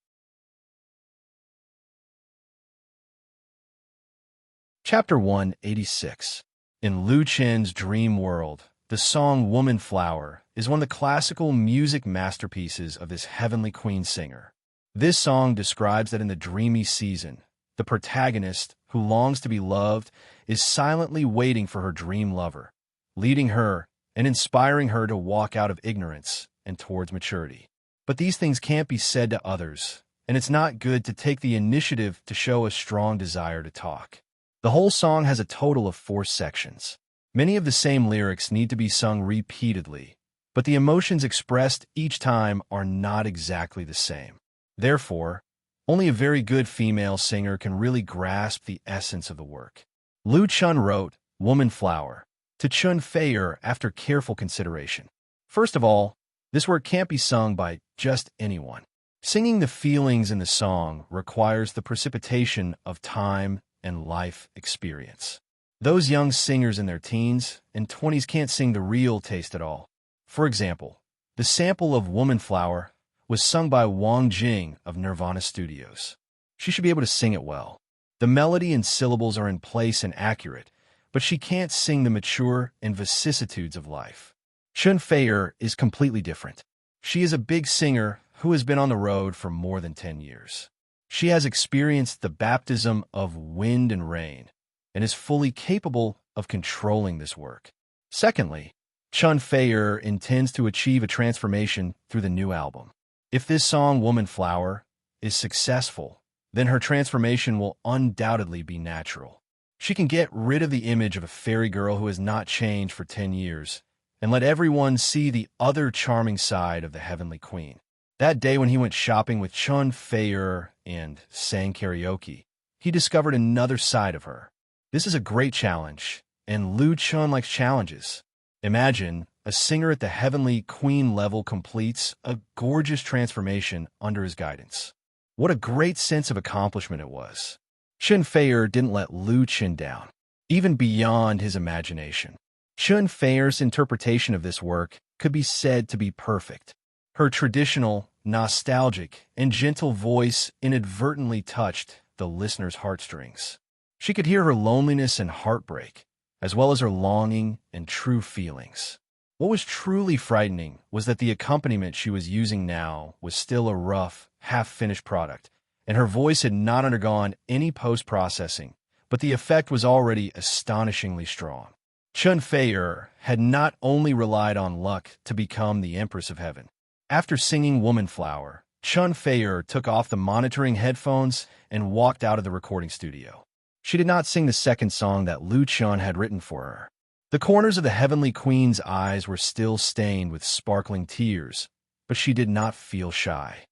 Chapter 186. In Lu Chen's dream world, the song Woman Flower is one of the classical music masterpieces of this heavenly queen singer. This song describes that in the dreamy season, the protagonist, who longs to be loved, is silently waiting for her dream lover, leading her and inspiring her to walk out of ignorance and towards maturity. But these things can't be said to others, and it's not good to take the initiative to show a strong desire to talk. The whole song has a total of 4 sections. Many of the same lyrics need to be sung repeatedly, but the emotions expressed each time are not exactly the same. Therefore, only a very good female singer can really grasp the essence of the work. Lu Chun wrote Woman Flower to Chun Feier after careful consideration. First of all, this work can't be sung by just anyone. Singing the feelings in the song requires the precipitation of time and life experience. Those young singers in their teens and 20s can't sing the real taste at all. For example, the sample of Woman Flower was sung by Wang Jing of Nirvana Studios. She should be able to sing it well. The melody and syllables are in place and accurate, but she can't sing the mature and vicissitudes of life. Chun Feier is completely different. She is a big singer who has been on the road for more than 10 years. She has experienced the baptism of wind and rain and is fully capable of controlling this work. Secondly, Chun Feier intends to achieve a transformation through the new album. If this song, Woman Flower, is successful, then her transformation will undoubtedly be natural. She can get rid of the image of a fairy girl who has not changed for 10 years and let everyone see the other charming side of the heavenly queen. That day when he went shopping with Chun Feier and sang karaoke, he discovered another side of her. This is a great challenge, and Lu Chun likes challenges. Imagine a singer at the heavenly queen level completes a gorgeous transformation under his guidance. What a great sense of accomplishment it was. Chun Feier didn't let Lu Chun down, even beyond his imagination. Chun Feier's interpretation of this work could be said to be perfect. Her traditional, nostalgic, and gentle voice inadvertently touched the listener's heartstrings. She could hear her loneliness and heartbreak, as well as her longing and true feelings. What was truly frightening was that the accompaniment she was using now was still a rough, half-finished product, and her voice had not undergone any post-processing, but the effect was already astonishingly strong. Chun Feier had not only relied on luck to become the Empress of Heaven. After singing Woman Flower, Chun Feier took off the monitoring headphones and walked out of the recording studio. She did not sing the second song that Lu Chun had written for her. The corners of the heavenly queen's eyes were still stained with sparkling tears, but she did not feel shy.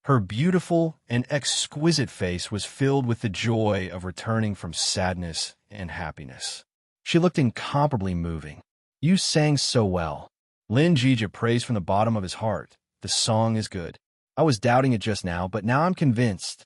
Her beautiful and exquisite face was filled with the joy of returning from sadness and happiness. She looked incomparably moving. You sang so well. Lin Jija praised from the bottom of his heart. The song is good. I was doubting it just now, but now I'm convinced.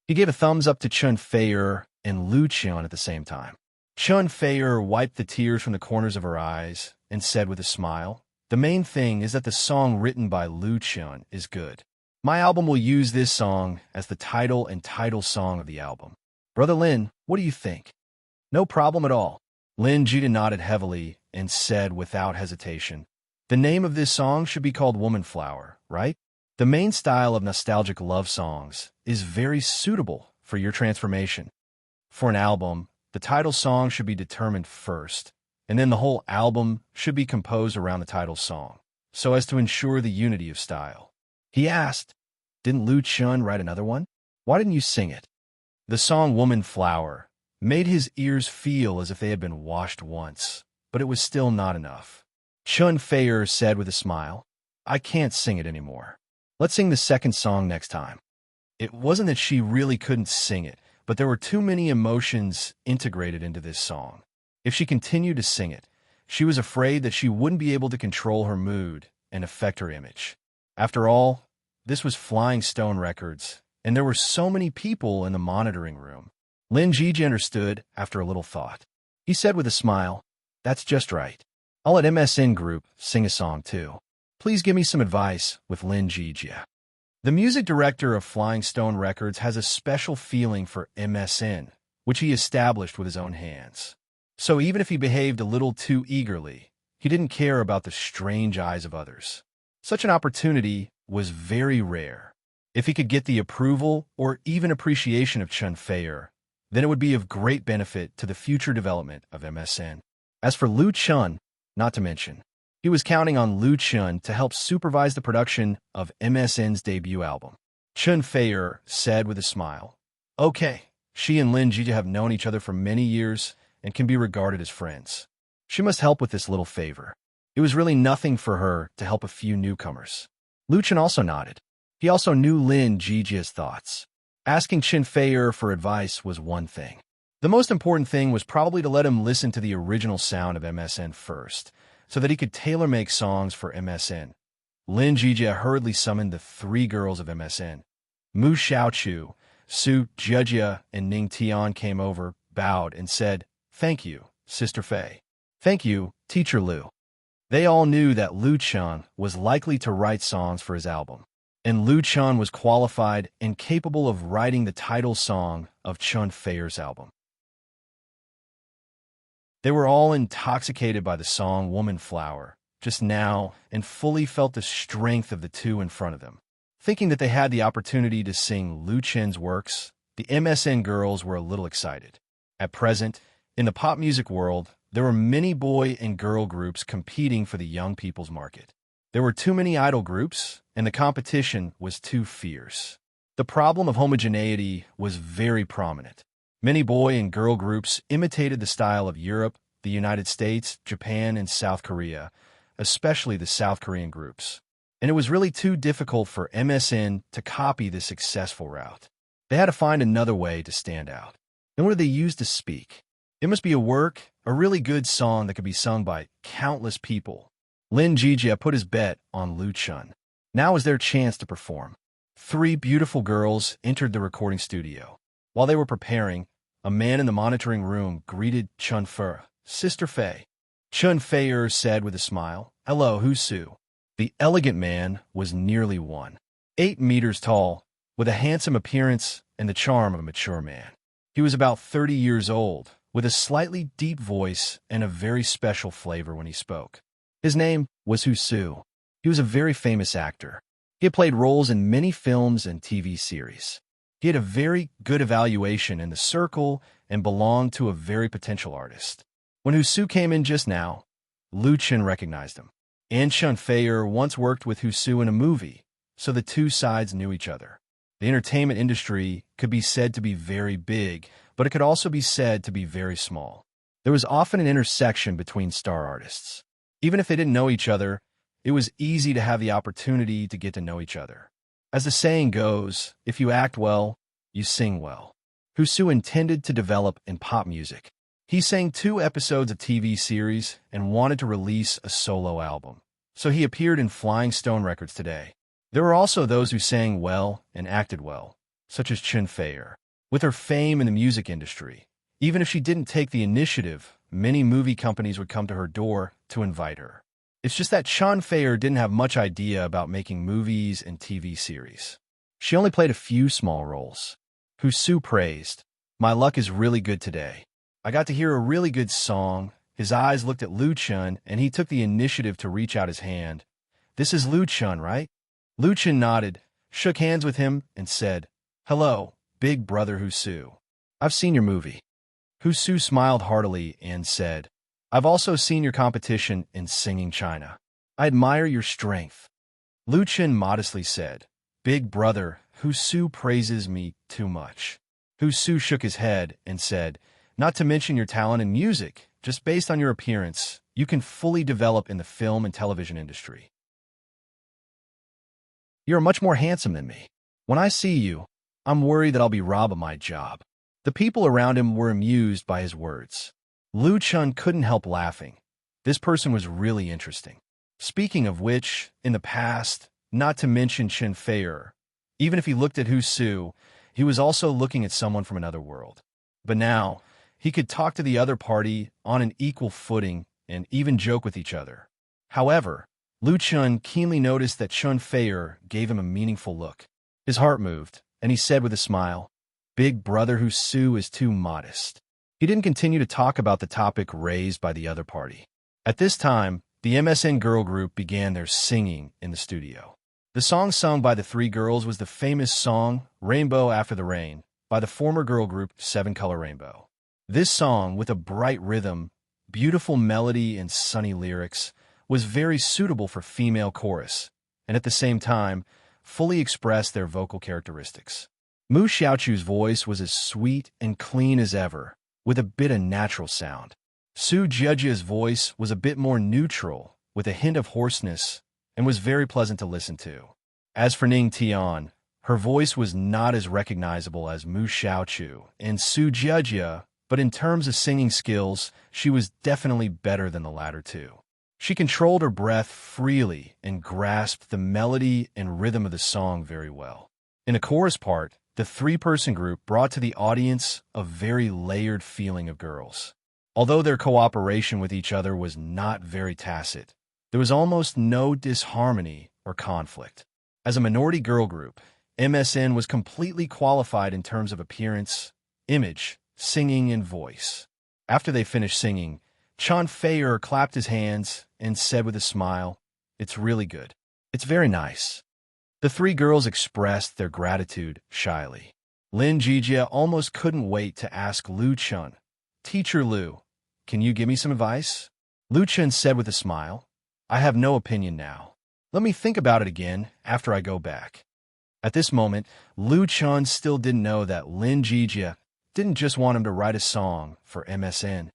He gave a thumbs up to Chun Feier and Lu Chun at the same time. Chun Feier wiped the tears from the corners of her eyes and said with a smile, "The main thing is that the song written by Lu Chun is good. My album will use this song as the title and title song of the album. Brother Lin, what do you think?" "No problem at all." Lin Jita nodded heavily and said without hesitation, "The name of this song should be called Woman Flower, right? The main style of nostalgic love songs is very suitable for your transformation. For an album, the title song should be determined first, and then the whole album should be composed around the title song, so as to ensure the unity of style." He asked, "Didn't Lu Chun write another one? Why didn't you sing it?" The song Woman Flower made his ears feel as if they had been washed once, but it was still not enough. Chun Feier said with a smile, "I can't sing it anymore. Let's sing the second song next time." It wasn't that she really couldn't sing it, but there were too many emotions integrated into this song. If she continued to sing it, she was afraid that she wouldn't be able to control her mood and affect her image. After all, This was Flying Stone Records, and there were so many people in the monitoring room. Lin Jiji understood after a little thought. He said with a smile, "That's just right. I'll let MSN Group sing a song too. Please give me some advice with Lin Jiji." The music director of Flying Stone Records has a special feeling for MSN, which he established with his own hands. So even if he behaved a little too eagerly, he didn't care about the strange eyes of others. Such an opportunity was very rare. If he could get the approval or even appreciation of Chun Feier, then it would be of great benefit to the future development of MSN. As for Lu Chun, not to mention, he was counting on Lu Chun to help supervise the production of MSN's debut album. Chun Feier said with a smile, "Okay, she and Lin Jiji have known each other for many years and can be regarded as friends. She must help with this little favor." It was really nothing for her to help a few newcomers. Lu Chun also nodded. He also knew Lin Jiji's thoughts. Asking Chun Feier for advice was one thing. The most important thing was probably to let him listen to the original sound of MSN first, so that he could tailor-make songs for MSN. Lin Jiji hurriedly summoned the three girls of MSN. Mu Xiaochu, Su Jejia, and Ning Tian came over, bowed, and said, "Thank you, Sister Fei. Thank you, Teacher Lu." They all knew that Lu Chun was likely to write songs for his album, and Lu Chun was qualified and capable of writing the title song of Chun Feier's album. They were all intoxicated by the song Woman Flower just now and fully felt the strength of the two in front of them. Thinking that they had the opportunity to sing Lu Chun's works, the MSN girls were a little excited. At present, in the pop music world, there were many boy and girl groups competing for the young people's market. There were too many idol groups, and the competition was too fierce. The problem of homogeneity was very prominent. Many boy and girl groups imitated the style of Europe, the United States, Japan, and South Korea, especially the South Korean groups. And it was really too difficult for MSN to copy this successful route. They had to find another way to stand out. And what did they use to speak? It must be a really good song that could be sung by countless people. Lin Jiji put his bet on Lu Chun. Now was their chance to perform. Three beautiful girls entered the recording studio. While they were preparing, a man in the monitoring room greeted Chun Feier, "Sister Fei." Chun Feier said with a smile, "Hello, who's Su?" The elegant man was nearly 1.8 meters tall, with a handsome appearance and the charm of a mature man. He was about 30 years old, with a slightly deep voice and a very special flavor when he spoke. His name was Hu Su. He was a very famous actor. He had played roles in many films and TV series. He had a very good evaluation in the circle and belonged to a very potential artist. When Hu Su came in just now, Lu Chun recognized him. And Chun Feier once worked with Hu Su in a movie, so the two sides knew each other. The entertainment industry could be said to be very big, but it could also be said to be very small. There was often an intersection between star artists. Even if they didn't know each other, it was easy to have the opportunity to get to know each other. As the saying goes, if you act well, you sing well. Hu Su intended to develop in pop music. He sang 2 episodes of TV series and wanted to release a solo album. So he appeared in Flying Stone Records today. There were also those who sang well and acted well, such as Chun Feier. With her fame in the music industry, even if she didn't take the initiative, many movie companies would come to her door to invite her. It's just that Chun Feier didn't have much idea about making movies and TV series. She only played a few small roles. Hu Su praised, "My luck is really good today. I got to hear a really good song." His eyes looked at Lu Chun, and he took the initiative to reach out his hand. "This is Lu Chun, right?" Lu Chun nodded, shook hands with him, and said, "Hello, big brother Hu Su. I've seen your movie." Hu Su smiled heartily and said, "I've also seen your competition in singing China. I admire your strength." Lu Chun modestly said, "Big brother, Hu Su praises me too much." Hu Su shook his head and said, "Not to mention your talent in music, just based on your appearance, you can fully develop in the film and television industry. You're much more handsome than me. When I see you, I'm worried that I'll be robbed of my job." The people around him were amused by his words. Lu Chun couldn't help laughing. This person was really interesting. Speaking of which, in the past, not to mention Chen Feier. Even if he looked at Hu Su, he was also looking at someone from another world. But now, he could talk to the other party on an equal footing and even joke with each other. However, Lu Chun keenly noticed that Chen Feier gave him a meaningful look. His heart moved, and he said with a smile, "Big brother Hu Su is too modest." He didn't continue to talk about the topic raised by the other party. At this time, the MSN girl group began their singing in the studio. The song sung by the three girls was the famous song Rainbow After the Rain by the former girl group Seven Color Rainbow. This song, with a bright rhythm, beautiful melody, and sunny lyrics, was very suitable for female chorus, and at the same time, fully expressed their vocal characteristics. Mu Xiaochu's voice was as sweet and clean as ever, with a bit of natural sound. Su Jiajia's voice was a bit more neutral, with a hint of hoarseness, and was very pleasant to listen to. As for Ning Tian, her voice was not as recognizable as Mu Xiaochu and Su Jiajia, but in terms of singing skills, she was definitely better than the latter two. She controlled her breath freely and grasped the melody and rhythm of the song very well. In a chorus part, the three-person group brought to the audience a very layered feeling of girls. Although their cooperation with each other was not very tacit, there was almost no disharmony or conflict. As a minority girl group, MSN was completely qualified in terms of appearance, image, singing, and voice. After they finished singing, Chen Feier clapped his hands and said with a smile, "It's really good. It's very nice." The three girls expressed their gratitude shyly. Lin Jijia almost couldn't wait to ask Lu Chun, "Teacher Lu, can you give me some advice?" Lu Chun said with a smile, "I have no opinion now. Let me think about it again after I go back." At this moment, Lu Chun still didn't know that Lin Jijia didn't just want him to write a song for MSN.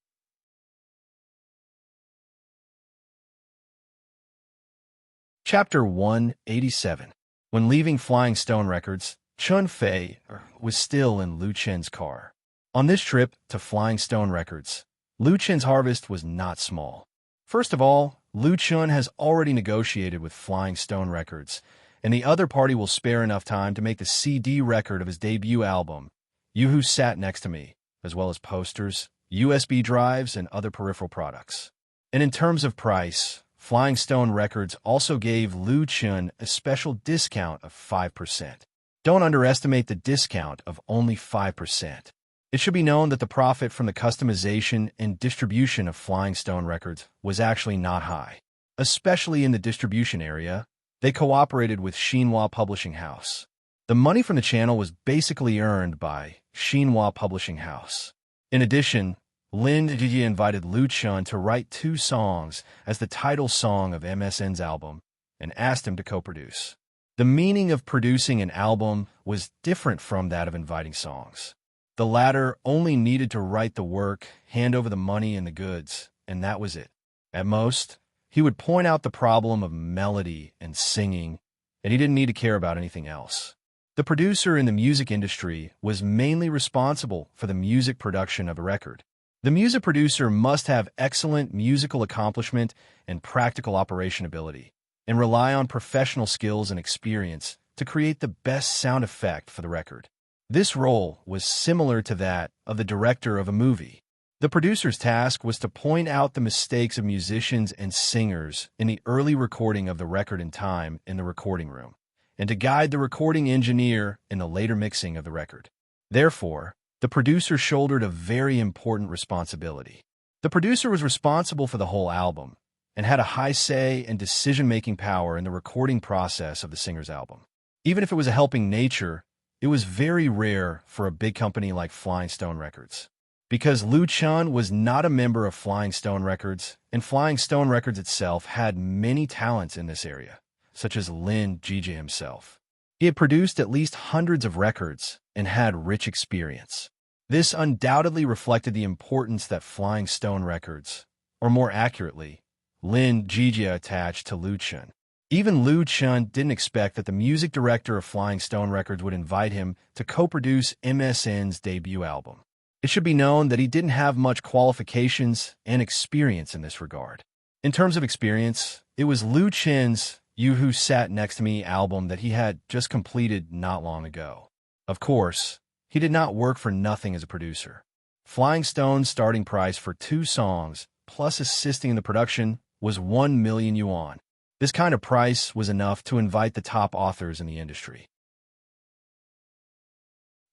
Chapter 187. When leaving Flying Stone Records, Chun Fei was still in Lu Chen's car. On this trip to Flying Stone Records, Lu Chen's harvest was not small. First of all, Lu Chun has already negotiated with Flying Stone Records, and the other party will spare enough time to make the CD record of his debut album, You Who Sat Next to Me, as well as posters, USB drives, and other peripheral products. And in terms of price, Flying Stone Records also gave Lu Chun a special discount of 5%. Don't underestimate the discount of only 5%. It should be known that the profit from the customization and distribution of Flying Stone Records was actually not high. Especially in the distribution area, they cooperated with Xinhua Publishing House. The money from the channel was basically earned by Xinhua Publishing House. In addition, Lin Jijia invited Lu Chun to write 2 songs as the title song of MSN's album and asked him to co-produce. The meaning of producing an album was different from that of inviting songs. The latter only needed to write the work, hand over the money and the goods, and that was it. At most, he would point out the problem of melody and singing, and he didn't need to care about anything else. The producer in the music industry was mainly responsible for the music production of a record. The music producer must have excellent musical accomplishment and practical operation ability, and rely on professional skills and experience to create the best sound effect for the record. This role was similar to that of the director of a movie. The producer's task was to point out the mistakes of musicians and singers in the early recording of the record in time in the recording room, and to guide the recording engineer in the later mixing of the record. Therefore, the producer shouldered a very important responsibility. The producer was responsible for the whole album and had a high say and decision-making power in the recording process of the singer's album. Even if it was a helping nature, it was very rare for a big company like Flying Stone Records. Because Lu Chun was not a member of Flying Stone Records, and Flying Stone Records itself had many talents in this area, such as Lin Jijia himself. He had produced at least hundreds of records and had rich experience. This undoubtedly reflected the importance that Flying Stone Records, or more accurately, Lin Jijia, attached to Lu Chun. Even Lu Chun didn't expect that the music director of Flying Stone Records would invite him to co-produce MSN's debut album. It should be known that he didn't have much qualifications and experience in this regard. In terms of experience, it was Lu Chun's You Who Sat Next to Me album that he had just completed not long ago. Of course, he did not work for nothing as a producer. Flying Stone's starting price for 2 songs, plus assisting in the production, was 1 million yuan. This kind of price was enough to invite the top authors in the industry.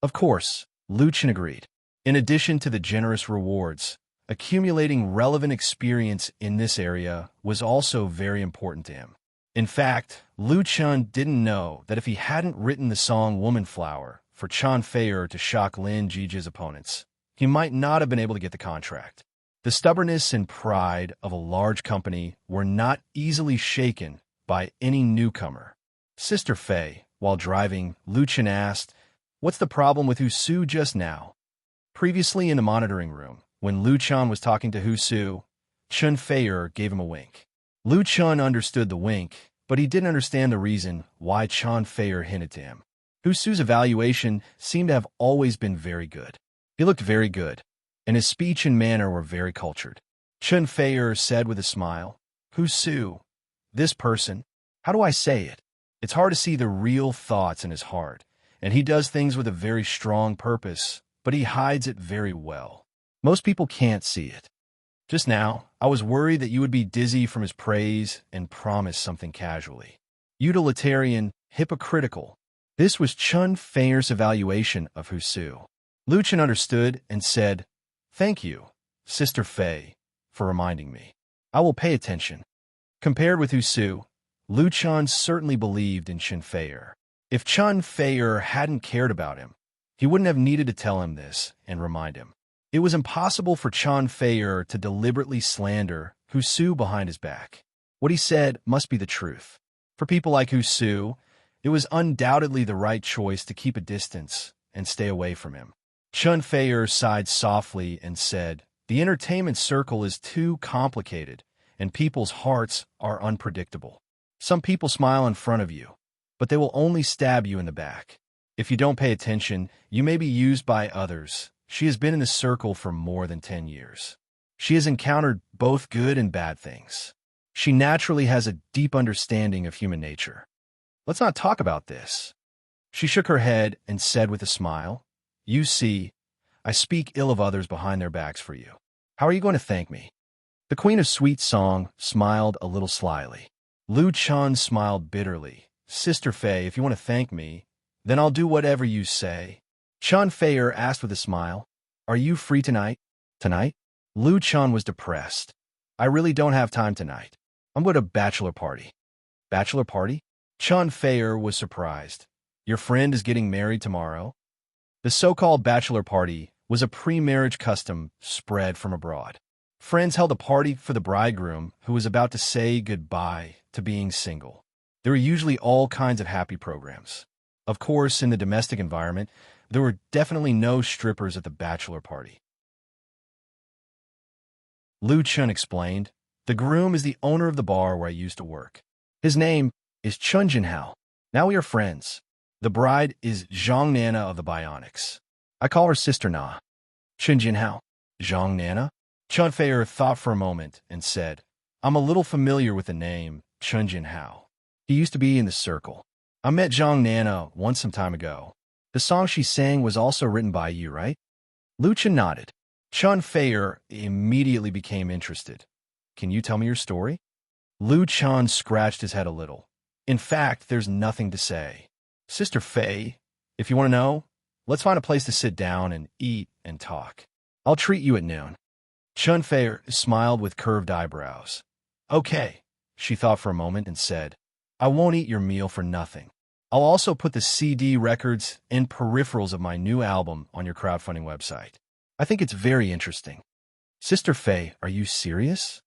Of course, Luchin agreed. In addition to the generous rewards, accumulating relevant experience in this area was also very important to him. In fact, Luchin didn't know that if he hadn't written the song Woman Flower for Chan Feier to shock Lin Jiji's opponents, he might not have been able to get the contract. The stubbornness and pride of a large company were not easily shaken by any newcomer. Sister Fei, while driving, Luchin asked, "What's the problem with Husu just now?" Previously in the monitoring room, when Luchin was talking to Husu, Chan Feier gave him a wink. Luchin understood the wink, but he didn't understand the reason why Chan Feier hinted to him. Husu's evaluation seemed to have always been very good. He looked very good, and his speech and manner were very cultured. Chan Feier said with a smile, "Husu, this person, how do I say it? It's hard to see the real thoughts in his heart, and he does things with a very strong purpose, but he hides it very well. Most people can't see it. Just now, I was worried that you would be dizzy from his praise and promise something casually. Utilitarian, hypocritical." This was Chan Feier's evaluation of Husu. Luchin understood and said, "Thank you, Sister Fei, for reminding me. I will pay attention." Compared with Husu, Luchin certainly believed in Chan Feier. If Chan Feier hadn't cared about him, he wouldn't have needed to tell him this and remind him. It was impossible for Chan Feier to deliberately slander Husu behind his back. What he said must be the truth. For people like Husu, it was undoubtedly the right choice to keep a distance and stay away from him. Chan Feier sighed softly and said, "The entertainment circle is too complicated, and people's hearts are unpredictable. Some people smile in front of you, but they will only stab you in the back. If you don't pay attention, you may be used by others." She has been in the circle for more than 10 years. She has encountered both good and bad things. She naturally has a deep understanding of human nature. Let's not talk about this. She shook her head and said with a smile, "You see, I speak ill of others behind their backs for you. How are you going to thank me?" The Queen of Sweet Song smiled a little slyly. Luchin smiled bitterly. "Sister Fei, if you want to thank me, then I'll do whatever you say." Chan Feier asked with a smile, "Are you free tonight?" "Tonight?" Luchin was depressed. "I really don't have time tonight. I'm going to a bachelor party." "Bachelor party?" Chan Feier was surprised. "Your friend is getting married tomorrow?" The so-called bachelor party was a pre-marriage custom spread from abroad. Friends held a party for the bridegroom who was about to say goodbye to being single. There were usually all kinds of happy programs. Of course, in the domestic environment, there were definitely no strippers at the bachelor party. Luchin explained, "The groom is the owner of the bar where I used to work. His name is Chun Jinhao. Now we are friends. The bride is Zhang Nana of the Bionics. I call her Sister Na." "Chun Jinhao? Zhang Nana?" Chan Feier thought for a moment and said, "I'm a little familiar with the name Chun Jinhao. He used to be in the circle. I met Zhang Nana once some time ago. The song she sang was also written by you, right?" Luchin nodded. Chan Feier immediately became interested. "Can you tell me your story?" Luchin scratched his head a little. "In fact, there's nothing to say. Sister Fei, if you want to know, let's find a place to sit down and eat and talk. I'll treat you at noon." Chan Feier smiled with curved eyebrows. "Okay," she thought for a moment and said, "I won't eat your meal for nothing. I'll also put the CD records and peripherals of my new album on your crowdfunding website. I think it's very interesting." "Sister Fei, are you serious?"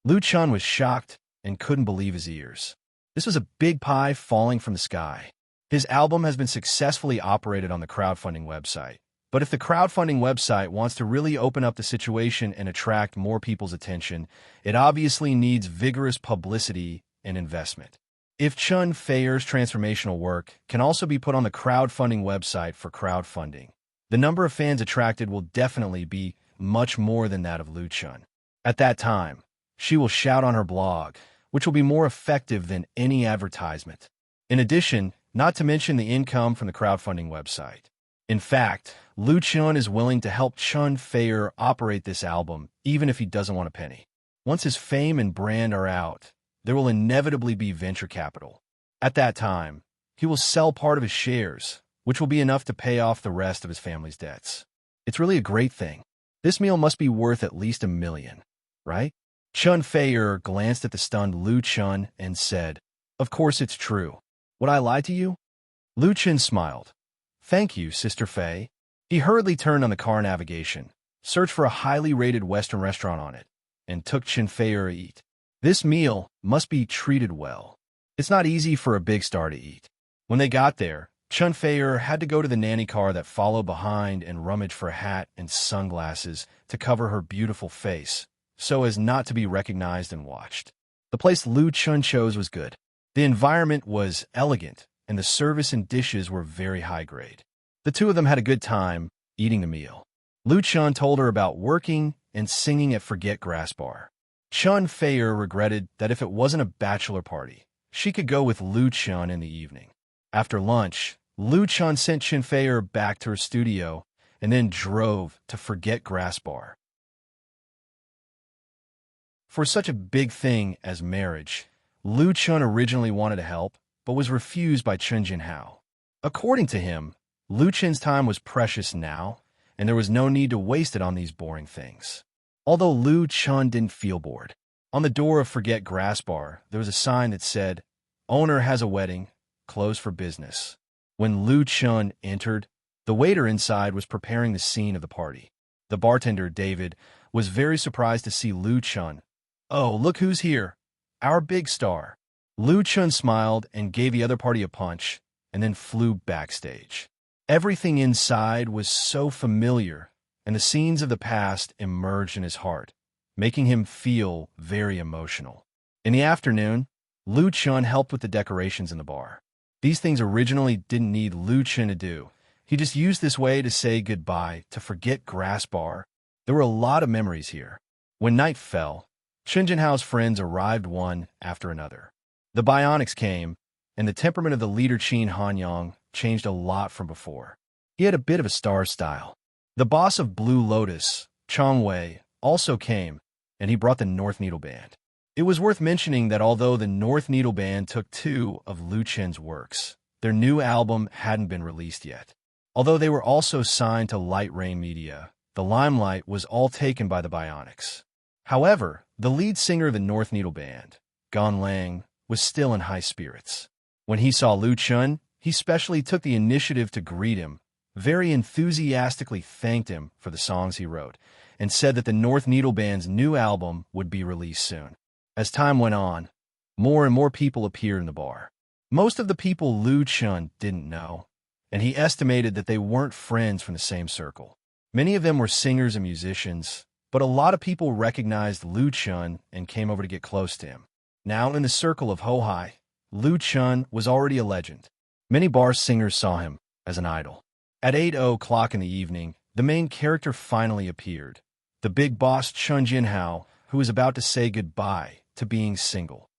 Luchin was shocked and couldn't believe his ears. This was a big pie falling from the sky. His album has been successfully operated on the crowdfunding website. But if the crowdfunding website wants to really open up the situation and attract more people's attention, it obviously needs vigorous publicity and investment. If Chan Feier's transformational work can also be put on the crowdfunding website for crowdfunding, the number of fans attracted will definitely be much more than that of Luchin. At that time, she will shout on her blog, which will be more effective than any advertisement. In addition, not to mention the income from the crowdfunding website. In fact, Lu Chun is willing to help Chun Fei operate this album, even if he doesn't want a penny. Once his fame and brand are out, there will inevitably be venture capital. At that time, he will sell part of his shares, which will be enough to pay off the rest of his family's debts. It's really a great thing. This meal must be worth at least $1 million, right? Chun Fei glanced at the stunned Lu Chun and said, "Of course it's true. Would I lie to you?" Lu Chun smiled. "Thank you, Sister Fei." He hurriedly turned on the car navigation, searched for a highly rated Western restaurant on it, and took Chun Fei to eat. This meal must be treated well. It's not easy for a big star to eat. When they got there, Chun Fei had to go to the nanny car that followed behind and rummage for a hat and sunglasses to cover her beautiful face, so as not to be recognized and watched. The place Lu Chun chose was good. The environment was elegant, and the service and dishes were very high grade. The two of them had a good time eating the meal. Lu Chun told her about working and singing at Forget Grass Bar. Chun Fei regretted that if it wasn't a bachelor party, she could go with Lu Chun in the evening. After lunch, Lu Chun sent Chun Fei back to her studio and then drove to Forget Grass Bar. For such a big thing as marriage, Lu Chun originally wanted to help, but was refused by Chun Jinhao. According to him, Lu Chun's time was precious now, and there was no need to waste it on these boring things. Although Lu Chun didn't feel bored. On the door of Forget Grass Bar, there was a sign that said, "Owner has a wedding, closed for business." When Lu Chun entered, the waiter inside was preparing the scene of the party. The bartender, David, was very surprised to see Lu Chun. "Oh, look who's here. Our big star." Lu Chun smiled and gave the other party a punch, and then flew backstage. Everything inside was so familiar, and the scenes of the past emerged in his heart, making him feel very emotional. In the afternoon, Lu Chun helped with the decorations in the bar. These things originally didn't need Lu Chun to do. He just used this way to say goodbye to Forget Grass Bar. There were a lot of memories here. When night fell, Chun Jinhao's friends arrived one after another. The bionics came, and the temperament of the leader Qin Hanyang changed a lot from before. He had a bit of a star style. The boss of Blue Lotus, Chong Wei, also came, and he brought the North Needle Band. It was worth mentioning that although the North Needle Band took 2 of Lu Chun's works, their new album hadn't been released yet. Although they were also signed to Light Rain Media, the limelight was all taken by the bionics. However, the lead singer of the North Needle Band, Gan Lang, was still in high spirits. When he saw Lu Chun, he specially took the initiative to greet him, very enthusiastically thanked him for the songs he wrote, and said that the North Needle Band's new album would be released soon. As time went on, more and more people appeared in the bar. Most of the people Lu Chun didn't know, and he estimated that they weren't friends from the same circle. Many of them were singers and musicians, but a lot of people recognized Lu Chun and came over to get close to him. Now in the circle of Hohai, Lu Chun was already a legend. Many bar singers saw him as an idol. At 8:00 in the evening, the main character finally appeared, the big boss Chun Jinhao, who was about to say goodbye to being single.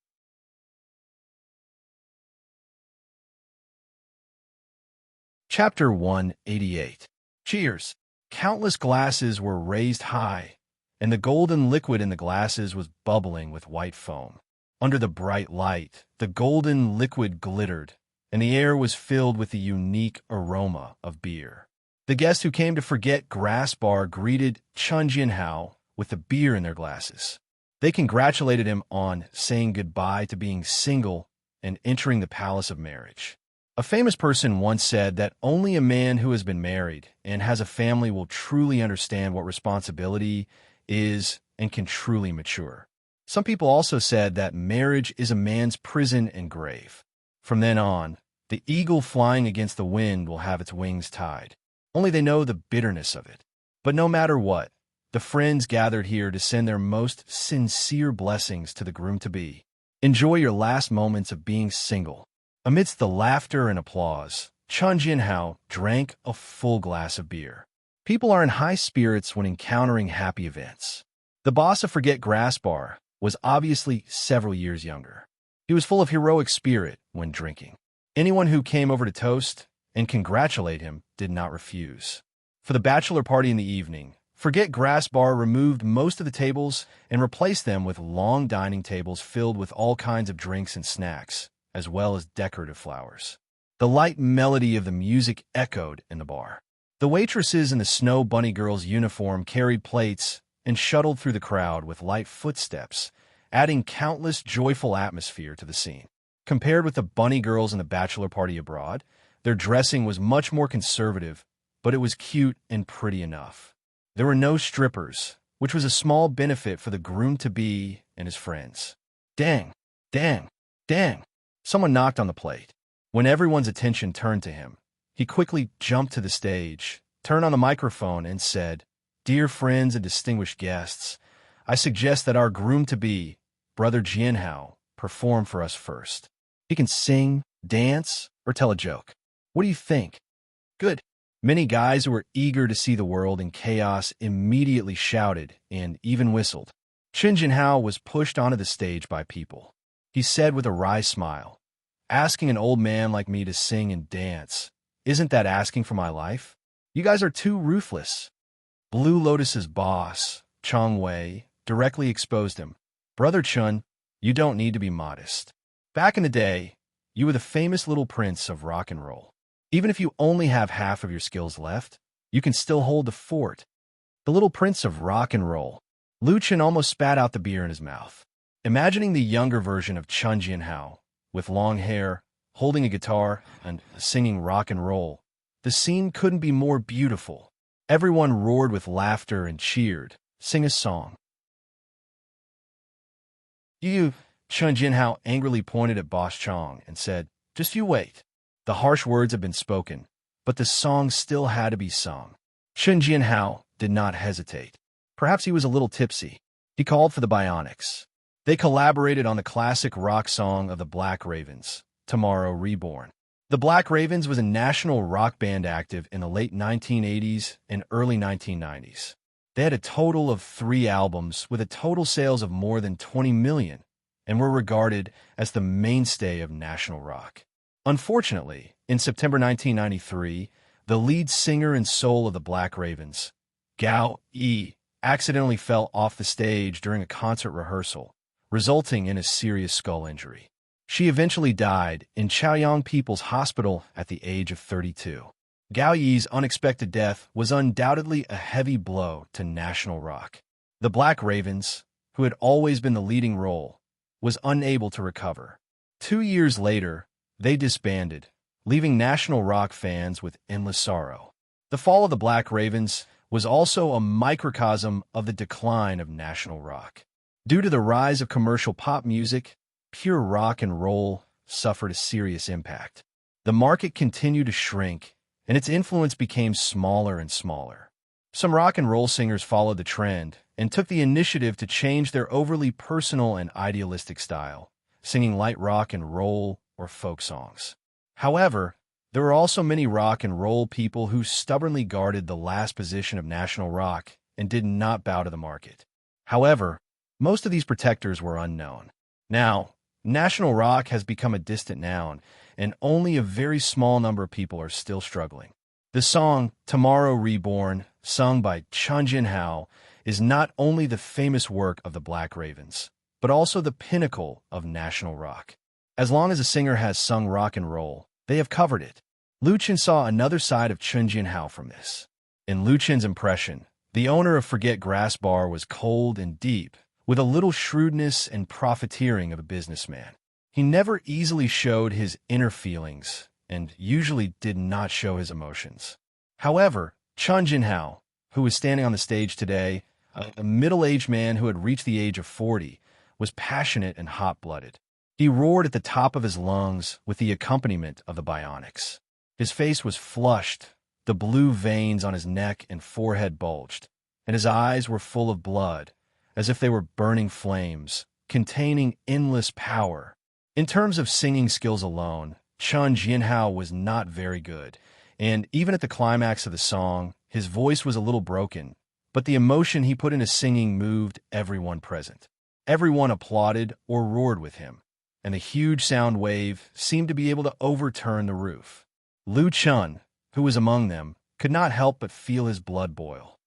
Chapter 188. Cheers! Countless glasses were raised high, and the golden liquid in the glasses was bubbling with white foam. Under the bright light, the golden liquid glittered, and the air was filled with the unique aroma of beer. The guests who came to Forget Grass Bar greeted Chun Jinhao with the beer in their glasses. They congratulated him on saying goodbye to being single and entering the palace of marriage. A famous person once said that only a man who has been married and has a family will truly understand what responsibility is and can truly mature. Some people also said that marriage is a man's prison and grave. From then on, the eagle flying against the wind will have its wings tied. Only they know the bitterness of it. But no matter what, the friends gathered here to send their most sincere blessings to the groom-to-be. Enjoy your last moments of being single. Amidst the laughter and applause, Chun Jinhao drank a full glass of beer. People are in high spirits when encountering happy events. The boss of Forget Grass Bar, was obviously several years younger. He was full of heroic spirit when drinking. Anyone who came over to toast and congratulate him did not refuse. For the bachelor party in the evening, Forget Grass Bar removed most of the tables and replaced them with long dining tables filled with all kinds of drinks and snacks, as well as decorative flowers. The light melody of the music echoed in the bar. The waitresses in the Snow Bunny Girls' uniform carried plates and shuttled through the crowd with light footsteps, adding countless joyful atmosphere to the scene. Compared with the Bunny Girls in the bachelor party abroad, their dressing was much more conservative, but it was cute and pretty enough. There were no strippers, which was a small benefit for the groom-to-be and his friends. Dang, dang, dang. Someone knocked on the plate. When everyone's attention turned to him, he quickly jumped to the stage, turned on the microphone, and said, "Dear friends and distinguished guests, I suggest that our groom-to-be, Brother Jianhao, perform for us first. He can sing, dance, or tell a joke. What do you think?" Good. Many guys who were eager to see the world in chaos immediately shouted and even whistled. Chen Jinhao was pushed onto the stage by people. He said with a wry smile, "Asking an old man like me to sing and dance, isn't that asking for my life? You guys are too ruthless." Blue Lotus's boss, Chong Wei, directly exposed him. "Brother Chun, you don't need to be modest. Back in the day, you were the famous little prince of rock and roll. Even if you only have half of your skills left, you can still hold the fort." The little prince of rock and roll. Lu Chen almost spat out the beer in his mouth. Imagining the younger version of Chun Jianhao, with long hair, holding a guitar, and singing rock and roll, the scene couldn't be more beautiful. Everyone roared with laughter and cheered. "Sing a song." "You," Chun Jianhao angrily pointed at Boss Chong and said, "Just you wait." The harsh words had been spoken, but the song still had to be sung. Chun Jianhao did not hesitate. Perhaps he was a little tipsy. He called for the Bionics. They collaborated on the classic rock song of the Black Ravens, "Tomorrow Reborn." The Black Ravens was a national rock band active in the late 1980s and early 1990s. They had a total of 3 albums with a total sales of more than 20 million and were regarded as the mainstay of national rock. Unfortunately, in September 1993, the lead singer and soul of the Black Ravens, Gao Yi, accidentally fell off the stage during a concert rehearsal, resulting in a serious skull injury. She eventually died in Chaoyang People's Hospital at the age of 32. Gao Yi's unexpected death was undoubtedly a heavy blow to national rock. The Black Ravens, who had always been the leading role, was unable to recover. 2 years later, they disbanded, leaving national rock fans with endless sorrow. The fall of the Black Ravens was also a microcosm of the decline of national rock. Due to the rise of commercial pop music, pure rock and roll suffered a serious impact. The market continued to shrink, and its influence became smaller and smaller. Some rock and roll singers followed the trend and took the initiative to change their overly personal and idealistic style, singing light rock and roll or folk songs. However, there were also many rock and roll people who stubbornly guarded the last position of national rock and did not bow to the market. However, most of these protectors were unknown. Now, national rock has become a distant noun, and only a very small number of people are still struggling. The song "Tomorrow Reborn," sung by Chun Jinhao, is not only the famous work of the Black Ravens, but also the pinnacle of national rock. As long as a singer has sung rock and roll, they have covered it. Lu Chen saw another side of Chun Jinhao from this. In Lu Chen's impression, the owner of Forget Grass Bar was cold and deep, with a little shrewdness and profiteering of a businessman. He never easily showed his inner feelings, and usually did not show his emotions. However, Chun Jinhao, who was standing on the stage today, a middle-aged man who had reached the age of 40, was passionate and hot-blooded. He roared at the top of his lungs with the accompaniment of the Bionics. His face was flushed, the blue veins on his neck and forehead bulged, and his eyes were full of blood, as if they were burning flames, containing endless power. In terms of singing skills alone, Chun Jinhao was not very good, and even at the climax of the song, his voice was a little broken, but the emotion he put into singing moved everyone present. Everyone applauded or roared with him, and the huge sound wave seemed to be able to overturn the roof. Lu Chun, who was among them, could not help but feel his blood boil.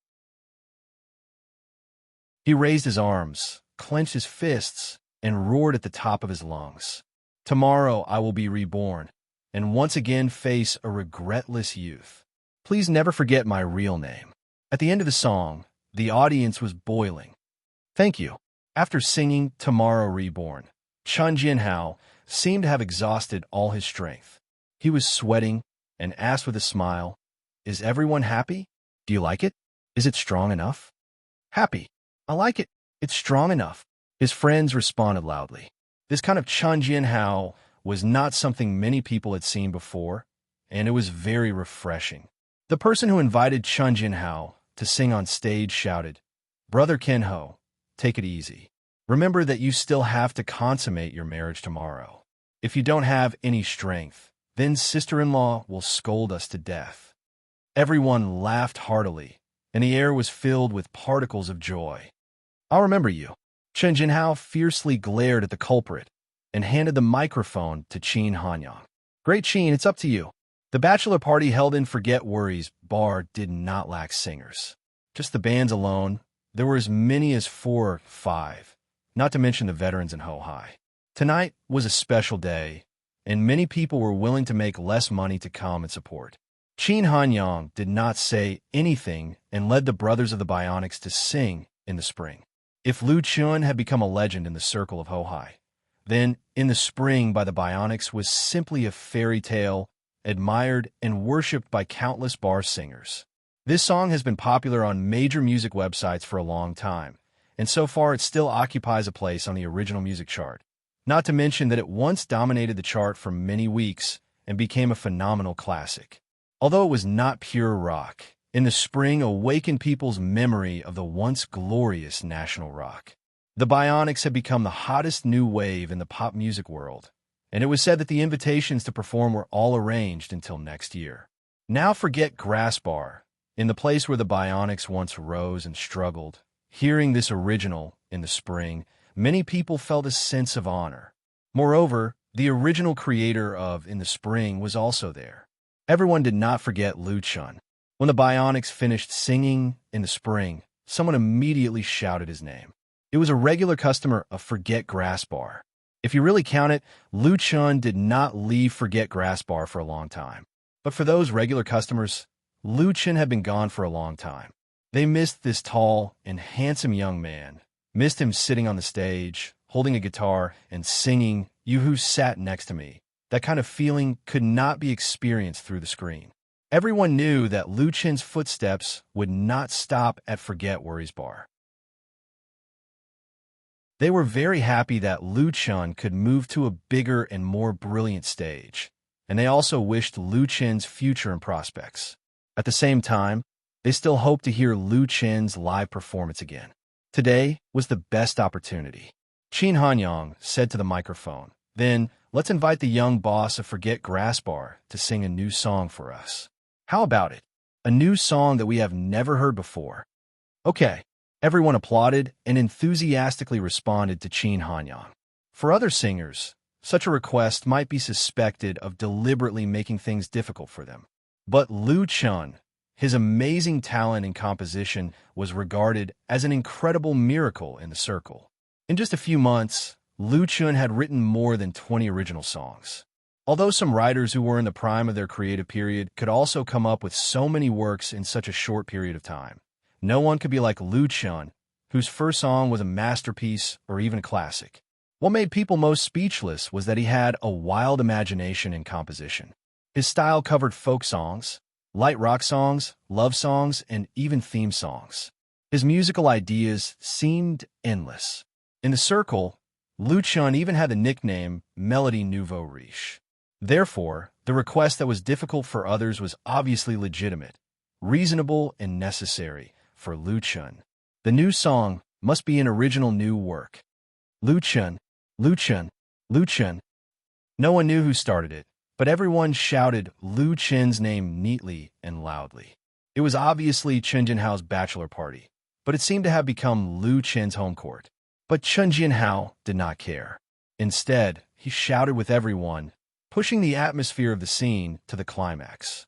He raised his arms, clenched his fists, and roared at the top of his lungs. Tomorrow I will be reborn, and once again face a regretless youth. Please never forget my real name. At the end of the song, the audience was boiling. Thank you. After singing Tomorrow Reborn, Chun Jinhao seemed to have exhausted all his strength. He was sweating and asked with a smile, "Is everyone happy? Do you like it? Is it strong enough?" "Happy. I like it. It's strong enough," his friends responded loudly. This kind of Chun Jinhao was not something many people had seen before, and it was very refreshing. The person who invited Chun Jinhao to sing on stage shouted, "Brother Kenho, take it easy. Remember that you still have to consummate your marriage tomorrow. If you don't have any strength, then sister-in-law will scold us to death." Everyone laughed heartily, and the air was filled with particles of joy. "I'll remember you." Chen Jinhao fiercely glared at the culprit and handed the microphone to Qin Hanyang. "Great Qin, it's up to you." The bachelor party held in Forget Worries bar did not lack singers. Just the bands alone, there were as many as 4 or 5, not to mention the veterans in Ho-Hai. Tonight was a special day, and many people were willing to make less money to come and support. Qin Hanyang did not say anything and led the Brothers of the Bionics to sing in the spring. If Lu Chun had become a legend in the circle of Ho-Hai, then In the Spring by the Bionics was simply a fairy tale, admired and worshipped by countless bar singers. This song has been popular on major music websites for a long time, and so far it still occupies a place on the original music chart. Not to mention that it once dominated the chart for many weeks and became a phenomenal classic. Although it was not pure rock, In the Spring awakened people's memory of the once glorious national rock. The Bionics had become the hottest new wave in the pop music world, and it was said that the invitations to perform were all arranged until next year. Now forget Grass Bar, in the place where the Bionics once rose and struggled. Hearing this original, In the Spring, many people felt a sense of honor. Moreover, the original creator of In the Spring was also there. Everyone did not forget Lu Chun. When the Bionics finished singing In the Spring, someone immediately shouted his name. It was a regular customer of Forget Grass Bar. If you really count it, Lu Chun did not leave Forget Grass Bar for a long time. But for those regular customers, Lu Chun had been gone for a long time. They missed this tall and handsome young man, missed him sitting on the stage, holding a guitar, and singing, "You Who Sat Next to Me." That kind of feeling could not be experienced through the screen. Everyone knew that Lu Chun's footsteps would not stop at Forget Worries Bar. They were very happy that Lu Chun could move to a bigger and more brilliant stage, and they also wished Lu Chun's future and prospects. At the same time, they still hoped to hear Lu Chun's live performance again. Today was the best opportunity. Qin Hanyang said to the microphone, "Then, let's invite the young boss of Forget Grass Bar to sing a new song for us. How about it? A new song that we have never heard before." "Okay." Everyone applauded and enthusiastically responded to Qin Hanyang. For other singers, such a request might be suspected of deliberately making things difficult for them. But Lu Chun, his amazing talent in composition, was regarded as an incredible miracle in the circle. In just a few months, Lu Chun had written more than 20 original songs. Although some writers who were in the prime of their creative period could also come up with so many works in such a short period of time, no one could be like Lu Chun, whose first song was a masterpiece or even a classic. What made people most speechless was that he had a wild imagination in composition. His style covered folk songs, light rock songs, love songs, and even theme songs. His musical ideas seemed endless. In the circle, Lu Chun even had the nickname Melody Nouveau Riche. Therefore, the request that was difficult for others was obviously legitimate, reasonable, and necessary for Lu Chun. The new song must be an original new work. Lu Chun, Lu Chun, Lu Chun. No one knew who started it, but everyone shouted Lu Chun's name neatly and loudly. It was obviously Chen Jinhao's bachelor party, but it seemed to have become Lu Chun's home court. But Chen Jianhao did not care. Instead, he shouted with everyone, pushing the atmosphere of the scene to the climax.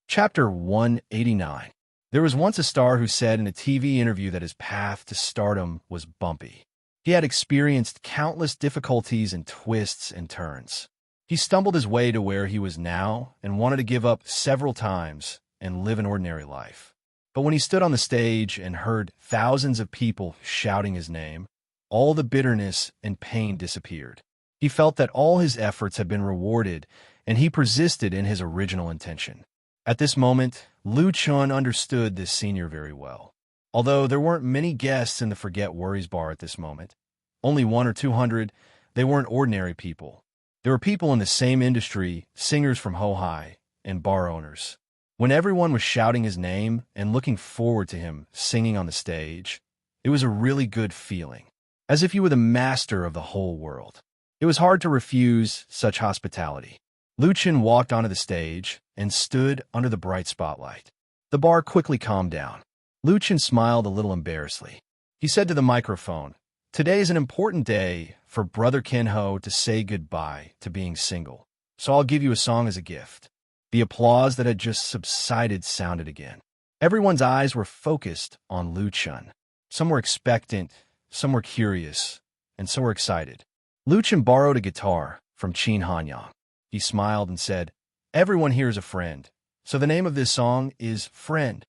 Chapter 189. There was once a star who said in a TV interview that his path to stardom was bumpy. He had experienced countless difficulties and twists and turns. He stumbled his way to where he was now and wanted to give up several times and live an ordinary life. But when he stood on the stage and heard thousands of people shouting his name, all the bitterness and pain disappeared. He felt that all his efforts had been rewarded, and he persisted in his original intention. At this moment, Lu Chun understood this senior very well. Although there weren't many guests in the Forget Worries bar at this moment, only 100 or 200, they weren't ordinary people. There were people in the same industry, singers from Hohai, and bar owners. When everyone was shouting his name and looking forward to him singing on the stage, it was a really good feeling, as if you were the master of the whole world. It was hard to refuse such hospitality. Lu Chun walked onto the stage and stood under the bright spotlight. The bar quickly calmed down. Lu Chun smiled a little embarrassedly. He said to the microphone, "Today is an important day for Brother Kenho to say goodbye to being single, so I'll give you a song as a gift." The applause that had just subsided sounded again. Everyone's eyes were focused on Lu Chun. Some were expectant, some were curious, and some were excited. Lu Chun borrowed a guitar from Qin Hanyang. He smiled and said, "Everyone here is a friend, so the name of this song is Friend."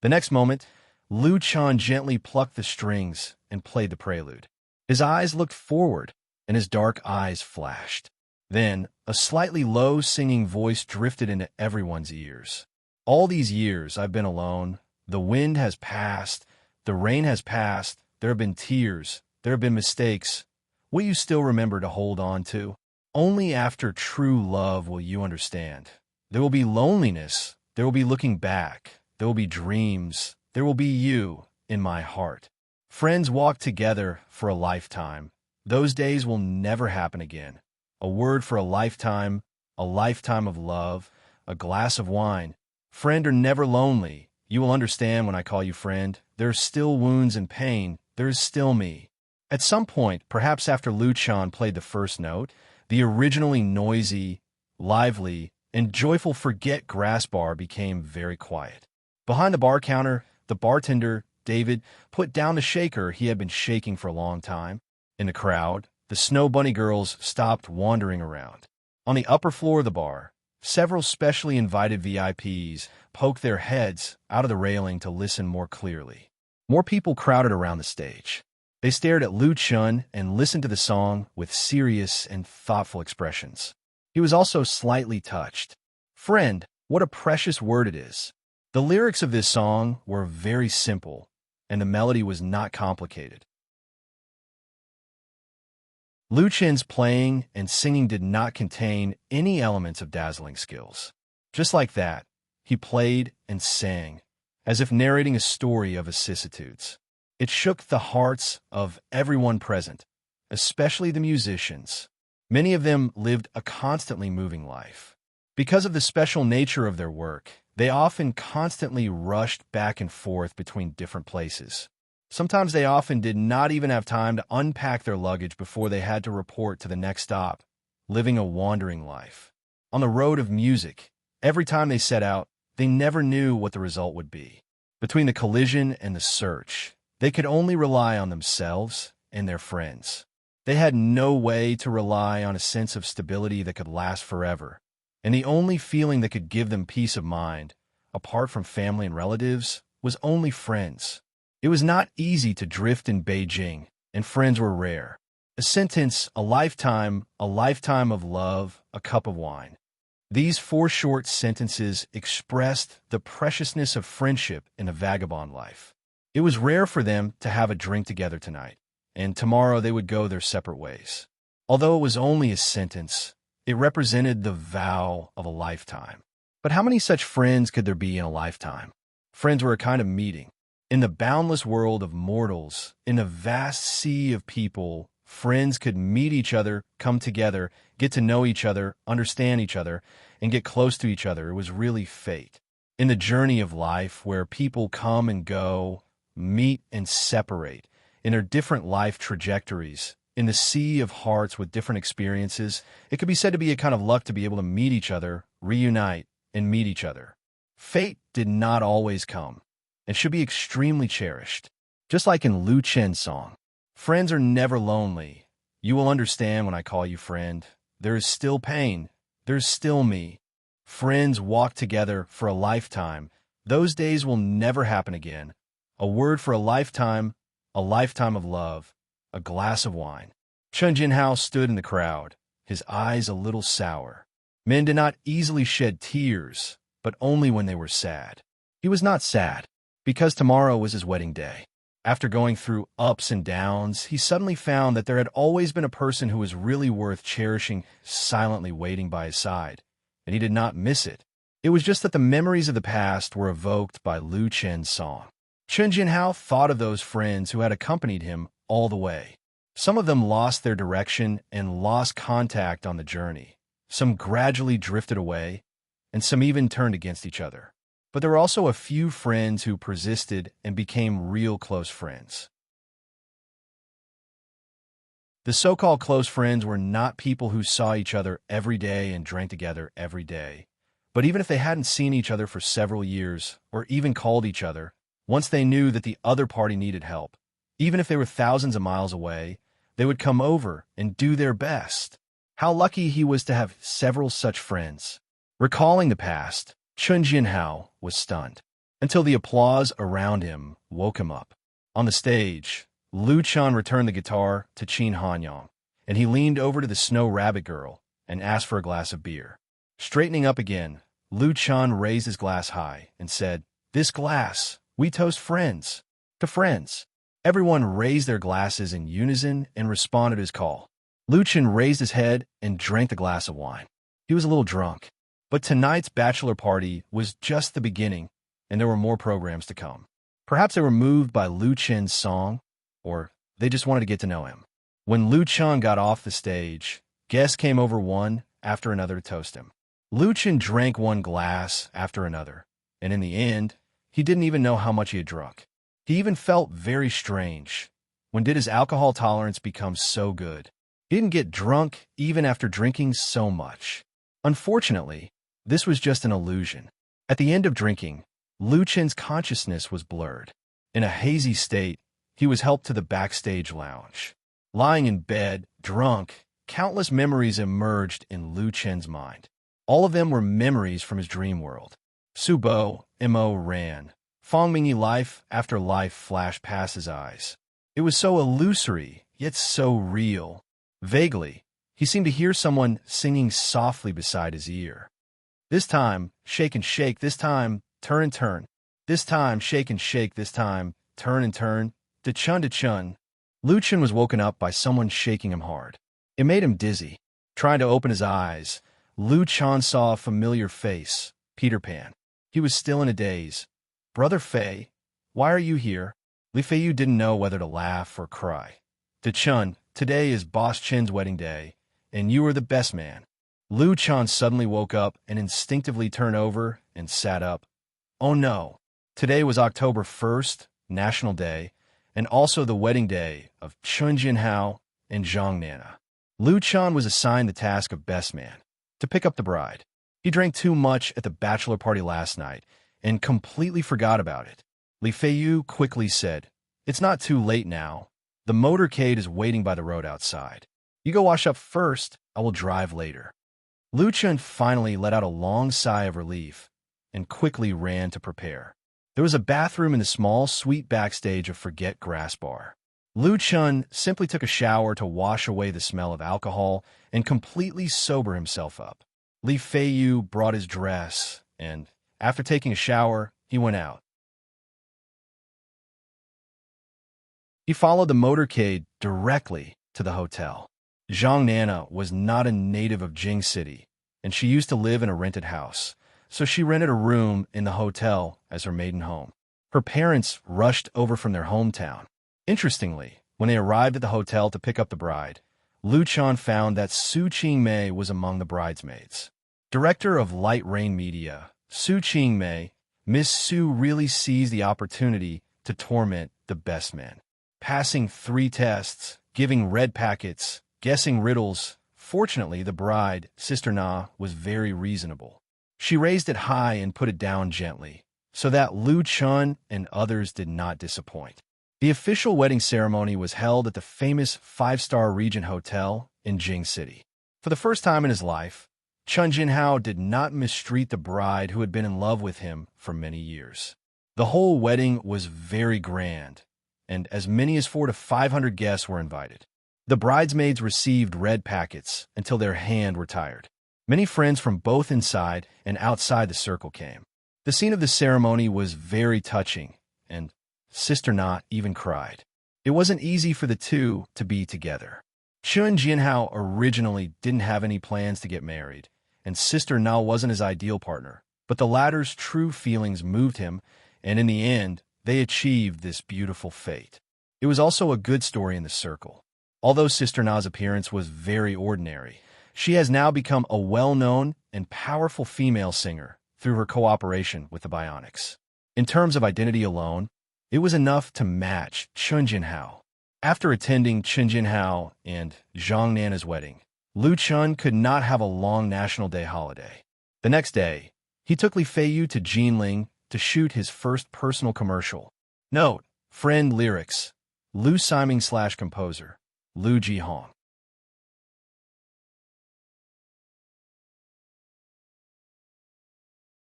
The next moment, Lu Chun gently plucked the strings and played the prelude. His eyes looked forward, and his dark eyes flashed. Then, a slightly low singing voice drifted into everyone's ears. "All these years I've been alone. The wind has passed. The rain has passed. There have been tears. There have been mistakes. Will you still remember to hold on to? Only after true love will you understand. There will be loneliness. There will be looking back. There will be dreams. There will be you in my heart. Friends walk together for a lifetime. Those days will never happen again. A word for a lifetime of love, a glass of wine. Friend are never lonely. You will understand when I call you friend. There are still wounds and pain. There is still me." At some point, perhaps after Lu Chun played the first note, the originally noisy, lively, and joyful Forget Grass bar became very quiet. Behind the bar counter, the bartender, David, put down the shaker he had been shaking for a long time. In the crowd, the Snow Bunny girls stopped wandering around. On the upper floor of the bar, several specially invited VIPs poked their heads out of the railing to listen more clearly. More people crowded around the stage. They stared at Lu Chun and listened to the song with serious and thoughtful expressions. He was also slightly touched. Friend, what a precious word it is. The lyrics of this song were very simple, and the melody was not complicated. Lu Chun's playing and singing did not contain any elements of dazzling skills. Just like that, he played and sang, as if narrating a story of vicissitudes. It shook the hearts of everyone present, especially the musicians. Many of them lived a constantly moving life. Because of the special nature of their work, they often constantly rushed back and forth between different places. Sometimes they often did not even have time to unpack their luggage before they had to report to the next stop, living a wandering life. On the road of music, every time they set out, they never knew what the result would be. Between the collision and the search, they could only rely on themselves and their friends. They had no way to rely on a sense of stability that could last forever, and the only feeling that could give them peace of mind, apart from family and relatives, was only friends. It was not easy to drift in Beijing, and friends were rare. A sentence, a lifetime of love, a cup of wine. These 4 short sentences expressed the preciousness of friendship in a vagabond life. It was rare for them to have a drink together tonight, and tomorrow they would go their separate ways. Although it was only a sentence, it represented the vow of a lifetime. But how many such friends could there be in a lifetime? Friends were a kind of meeting. In the boundless world of mortals, in a vast sea of people, friends could meet each other, come together, get to know each other, understand each other, and get close to each other. It was really fate. In the journey of life where people come and go, meet and separate, in their different life trajectories, in the sea of hearts with different experiences, it could be said to be a kind of luck to be able to meet each other, reunite, and meet each other. Fate did not always come, and should be extremely cherished. Just like in Lu Chen's song, friends are never lonely. You will understand when I call you friend. There is still pain. There's still me. Friends walk together for a lifetime. Those days will never happen again. A word for a lifetime of love, a glass of wine. Chen Jinhao stood in the crowd, his eyes a little sour. Men did not easily shed tears, but only when they were sad. He was not sad, because tomorrow was his wedding day. After going through ups and downs, he suddenly found that there had always been a person who was really worth cherishing, silently waiting by his side, and he did not miss it. It was just that the memories of the past were evoked by Lu Chen's song. Chen Jinhao thought of those friends who had accompanied him all the way. Some of them lost their direction and lost contact on the journey. Some gradually drifted away, and some even turned against each other. But there were also a few friends who persisted and became real close friends. The so-called close friends were not people who saw each other every day and drank together every day. But even if they hadn't seen each other for several years, or even called each other, once they knew that the other party needed help, even if they were thousands of miles away, they would come over and do their best. How lucky he was to have several such friends. Recalling the past, Chen Jinhao was stunned, until the applause around him woke him up. On the stage, Lu Chan returned the guitar to Qin Hanyang, and he leaned over to the Snow Rabbit girl and asked for a glass of beer. Straightening up again, Lu Chan raised his glass high and said, "This glass, we toast friends, to friends." Everyone raised their glasses in unison and responded to his call. Lu Chan raised his head and drank the glass of wine. He was a little drunk. But tonight's bachelor party was just the beginning, and there were more programs to come. Perhaps they were moved by Lu Chen's song, or they just wanted to get to know him. When Lu Chen got off the stage, guests came over one after another to toast him. Lu Chen drank one glass after another, and in the end, he didn't even know how much he had drunk. He even felt very strange. When did his alcohol tolerance become so good? He didn't get drunk even after drinking so much. Unfortunately, this was just an illusion. At the end of drinking, Lu Chen's consciousness was blurred. In a hazy state, he was helped to the backstage lounge. Lying in bed, drunk, countless memories emerged in Lu Chen's mind. All of them were memories from his dream world. Subo, Mo ran. Fong Mingyi life after life flashed past his eyes. It was so illusory, yet so real. Vaguely, he seemed to hear someone singing softly beside his ear. This time, shake and shake, this time, turn and turn. This time, shake and shake, this time, turn and turn. Da-chun, da-chun. Lu Chen was woken up by someone shaking him hard. It made him dizzy. Trying to open his eyes, Lu Chen saw a familiar face, Peter Pan. He was still in a daze. "Brother Fei, why are you here?" Li Feiyu didn't know whether to laugh or cry. "Da-chun, today is Boss Chen's wedding day, and you are the best man." Lu Chen suddenly woke up and instinctively turned over and sat up. Oh no, today was October 1st, National Day, and also the wedding day of Chen Jinhao and Zhang Nana. Lu Chen was assigned the task of best man, to pick up the bride. He drank too much at the bachelor party last night and completely forgot about it. Li Feiyu quickly said, "It's not too late now. The motorcade is waiting by the road outside. You go wash up first, I will drive later." Lu Chen finally let out a long sigh of relief and quickly ran to prepare. There was a bathroom in the small, sweet backstage of Forget Grass Bar. Lu Chen simply took a shower to wash away the smell of alcohol and completely sober himself up. Li Feiyu brought his dress, and after taking a shower, he went out. He followed the motorcade directly to the hotel. Zhang Nana was not a native of Jing City, and she used to live in a rented house, so she rented a room in the hotel as her maiden home. Her parents rushed over from their hometown. Interestingly, when they arrived at the hotel to pick up the bride, Lu Chen found that Su Qingmei was among the bridesmaids. Director of Light Rain Media, Su Qingmei Miss Su really seized the opportunity to torment the best men. Passing 3 tests, giving red packets, guessing riddles. Fortunately, the bride, Sister Na, was very reasonable. She raised it high and put it down gently, so that Lu Chun and others did not disappoint. The official wedding ceremony was held at the famous 5-star Regent Hotel in Jing City. For the first time in his life, Chun Jinhao did not mistreat the bride who had been in love with him for many years. The whole wedding was very grand, and as many as 400 to 500 guests were invited. The bridesmaids received red packets until their hands were tired. Many friends from both inside and outside the circle came. The scene of the ceremony was very touching, and Sister Na even cried. It wasn't easy for the two to be together. Chun Jinhao originally didn't have any plans to get married, and Sister Na wasn't his ideal partner, but the latter's true feelings moved him, and in the end, they achieved this beautiful fate. It was also a good story in the circle. Although Sister Na's appearance was very ordinary, she has now become a well-known and powerful female singer through her cooperation with the Bionics. In terms of identity alone, it was enough to match Chun Jinhao. After attending Chun Jinhao and Zhang Nana's wedding, Lu Chun could not have a long National Day holiday. The next day, he took Li Feiyu to Jinling to shoot his first personal commercial. Note, friend lyrics, Lu Siming/composer, Lu Jihong.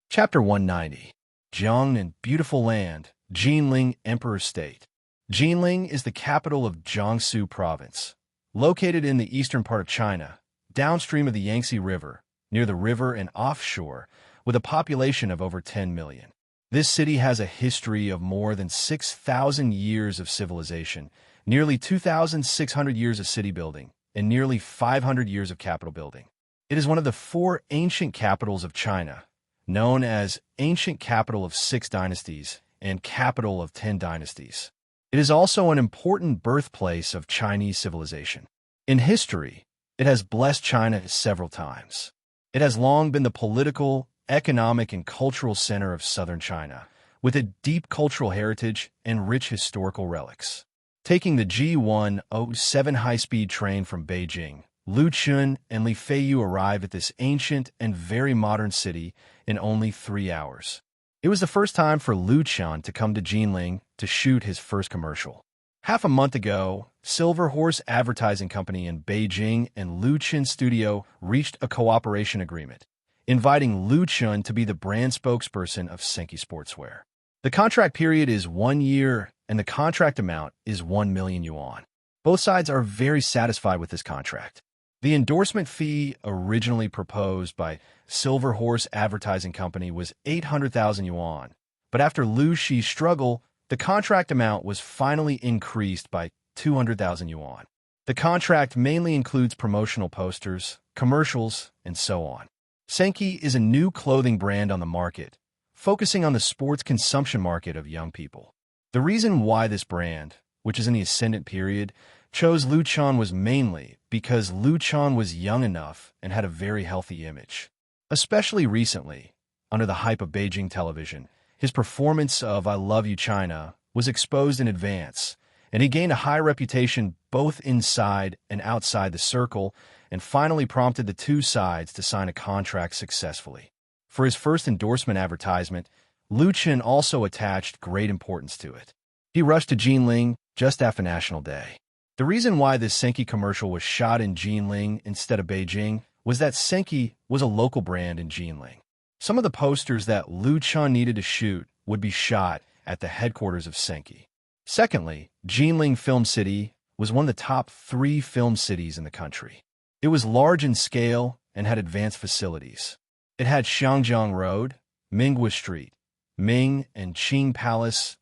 Chapter 190. Jiang and Beautiful Land, Jinling Emperor State. Jinling is the capital of Jiangsu Province, located in the eastern part of China, downstream of the Yangtze River, near the river and offshore, with a population of over 10 million. This city has a history of more than 6,000 years of civilization, nearly 2,600 years of city building, and nearly 500 years of capital building. It is one of the 4 ancient capitals of China, known as Ancient Capital of 6 Dynasties and Capital of 10 Dynasties. It is also an important birthplace of Chinese civilization. In history, it has blessed China several times. It has long been the political, economic, and cultural center of southern China, with a deep cultural heritage and rich historical relics. Taking the G107 high-speed train from Beijing, Lu Chun and Li Feiyu arrive at this ancient and very modern city in only 3 hours. It was the first time for Lu Chun to come to Jinling to shoot his first commercial. Half a month ago, Silver Horse Advertising Company in Beijing and Lu Chun's studio reached a cooperation agreement, inviting Lu Chun to be the brand spokesperson of Senki Sportswear. The contract period is 1 year, and the contract amount is 1 million yuan. Both sides are very satisfied with this contract. The endorsement fee originally proposed by Silver Horse Advertising Company was 800,000 yuan, but after Lu Shi's struggle, the contract amount was finally increased by 200,000 yuan. The contract mainly includes promotional posters, commercials, and so on. Senki is a new clothing brand on the market, focusing on the sports consumption market of young people. The reason why this brand, which is in the ascendant period, chose Lu Chun was mainly because Lu Chun was young enough and had a very healthy image. Especially recently, under the hype of Beijing television, his performance of I Love You China was exposed in advance, and he gained a high reputation both inside and outside the circle, and finally prompted the two sides to sign a contract successfully. For his first endorsement advertisement, Lu Chun also attached great importance to it. He rushed to Jinling just after National Day. The reason why this Senki commercial was shot in Jinling instead of Beijing was that Senki was a local brand in Jinling. Some of the posters that Lu Chun needed to shoot would be shot at the headquarters of Senki. Secondly, Jinling Film City was one of the top 3 film cities in the country. It was large in scale and had advanced facilities. It had Xiangjiang Road, Minghua Street, Ming and Qing Palace,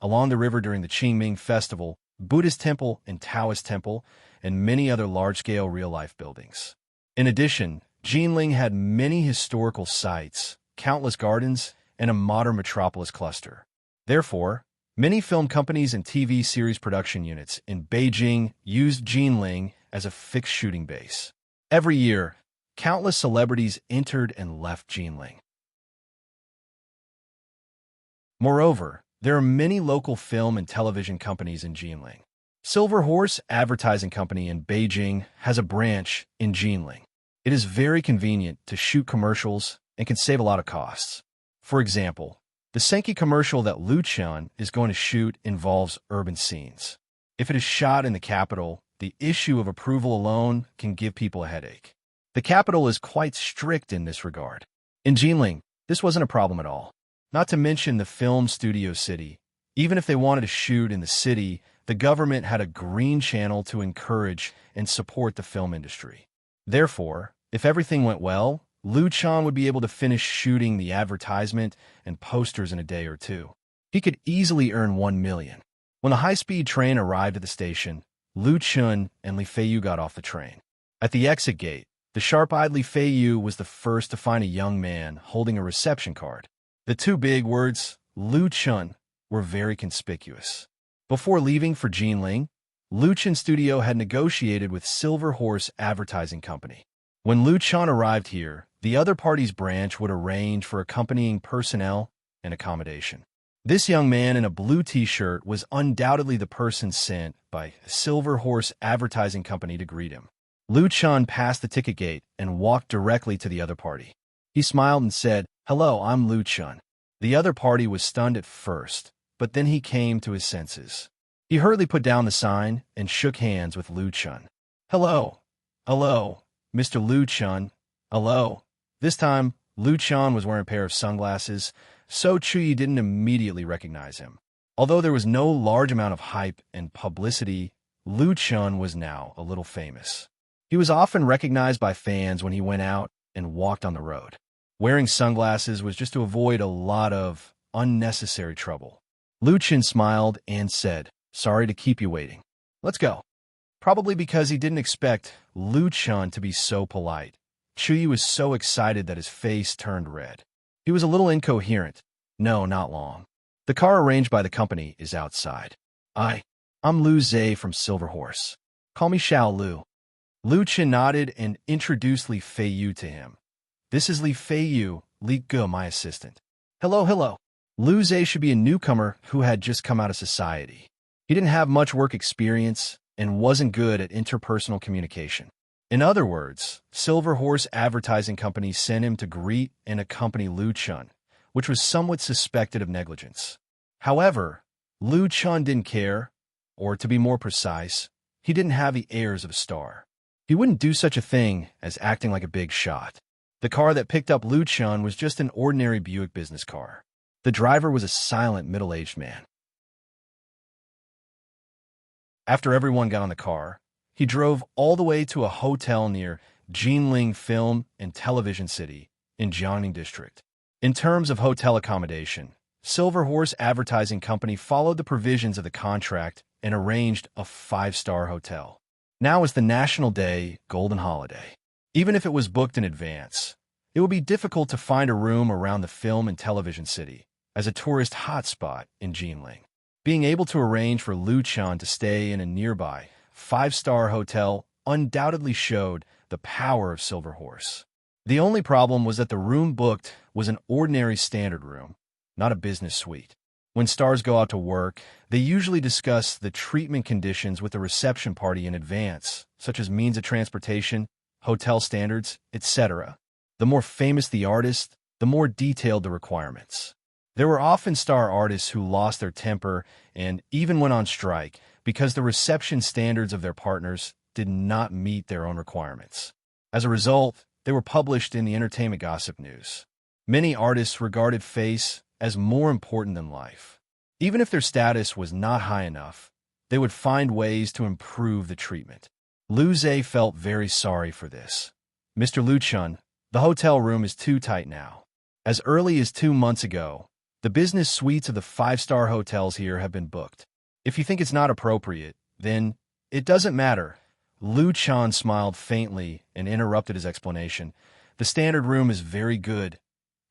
along the river during the Qingming Festival, Buddhist Temple and Taoist Temple, and many other large-scale real-life buildings. In addition, Jinling had many historical sites, countless gardens, and a modern metropolis cluster. Therefore, many film companies and TV series production units in Beijing used Jinling as a fixed shooting base. Every year, countless celebrities entered and left Jinling. Moreover, there are many local film and television companies in Jinling. Silver Horse Advertising Company in Beijing has a branch in Jinling. It is very convenient to shoot commercials and can save a lot of costs. For example, the Senki commercial that Lu Chun is going to shoot involves urban scenes. If it is shot in the capital, the issue of approval alone can give people a headache. The capital is quite strict in this regard. In Jinling, this wasn't a problem at all. Not to mention the film studio city. Even if they wanted to shoot in the city, the government had a green channel to encourage and support the film industry. Therefore, if everything went well, Lu Chan would be able to finish shooting the advertisement and posters in a day or two. He could easily earn 1 million. When the high-speed train arrived at the station, Lu Chun and Li Feiyu got off the train. At the exit gate, the sharp-eyed Li Feiyu was the first to find a young man holding a reception card. The two big words, Lu Chun, were very conspicuous. Before leaving for Jinling, Lu Chun Studio had negotiated with Silver Horse Advertising Company. When Lu Chun arrived here, the other party's branch would arrange for accompanying personnel and accommodation. This young man in a blue t-shirt was undoubtedly the person sent by Silver Horse Advertising Company to greet him. Lu Chun passed the ticket gate and walked directly to the other party. He smiled and said, "Hello, I'm Lu Chun." The other party was stunned at first, but then he came to his senses. He hurriedly put down the sign and shook hands with Lu Chun. "Hello. Hello, Mr. Lu Chun. Hello." This time, Lu Chun was wearing a pair of sunglasses, so Chuyi didn't immediately recognize him. Although there was no large amount of hype and publicity, Lu Chun was now a little famous. He was often recognized by fans when he went out and walked on the road. Wearing sunglasses was just to avoid a lot of unnecessary trouble. Lu Chun smiled and said, "Sorry to keep you waiting. Let's go." Probably because he didn't expect Lu Chun to be so polite, Chuyi was so excited that his face turned red. He was a little incoherent. "No, not long. The car arranged by the company is outside. I'm Lu Zhe from Silver Horse. Call me Xiao Lu." Lu Chun nodded and introduced Li Feiyu to him. "This is Li Feiyu, Li Ge, my assistant." Hello. Lu Zhe should be a newcomer who had just come out of society. He didn't have much work experience and wasn't good at interpersonal communication. In other words, Silver Horse Advertising Company sent him to greet and accompany Lu Chun, which was somewhat suspected of negligence. However, Lu Chun didn't care, or to be more precise, he didn't have the airs of a star. He wouldn't do such a thing as acting like a big shot. The car that picked up Lu Chun was just an ordinary Buick business car. The driver was a silent, middle-aged man. After everyone got on the car, he drove all the way to a hotel near Jinling Film and Television City in Jiangning District. In terms of hotel accommodation, Silver Horse Advertising Company followed the provisions of the contract and arranged a 5-star hotel. Now is the National Day Golden Holiday. Even if it was booked in advance, it would be difficult to find a room around the film and television city as a tourist hotspot in Jinling. Being able to arrange for Lu Chun to stay in a nearby 5-star hotel undoubtedly showed the power of Silver Horse. The only problem was that the room booked was an ordinary standard room, not a business suite. When stars go out to work, they usually discuss the treatment conditions with the reception party in advance, such as means of transportation, hotel standards, etc. The more famous the artist, the more detailed the requirements. There were often star artists who lost their temper and even went on strike because the reception standards of their partners did not meet their own requirements. As a result, they were published in the entertainment gossip news. Many artists regarded face as more important than life. Even if their status was not high enough, they would find ways to improve the treatment. Lu Zhe felt very sorry for this. "Mr. Lu Chun, the hotel room is too tight now. As early as 2 months ago, the business suites of the 5-star hotels here have been booked. If you think it's not appropriate, then it doesn't matter." Lu Chun smiled faintly and interrupted his explanation. "The standard room is very good.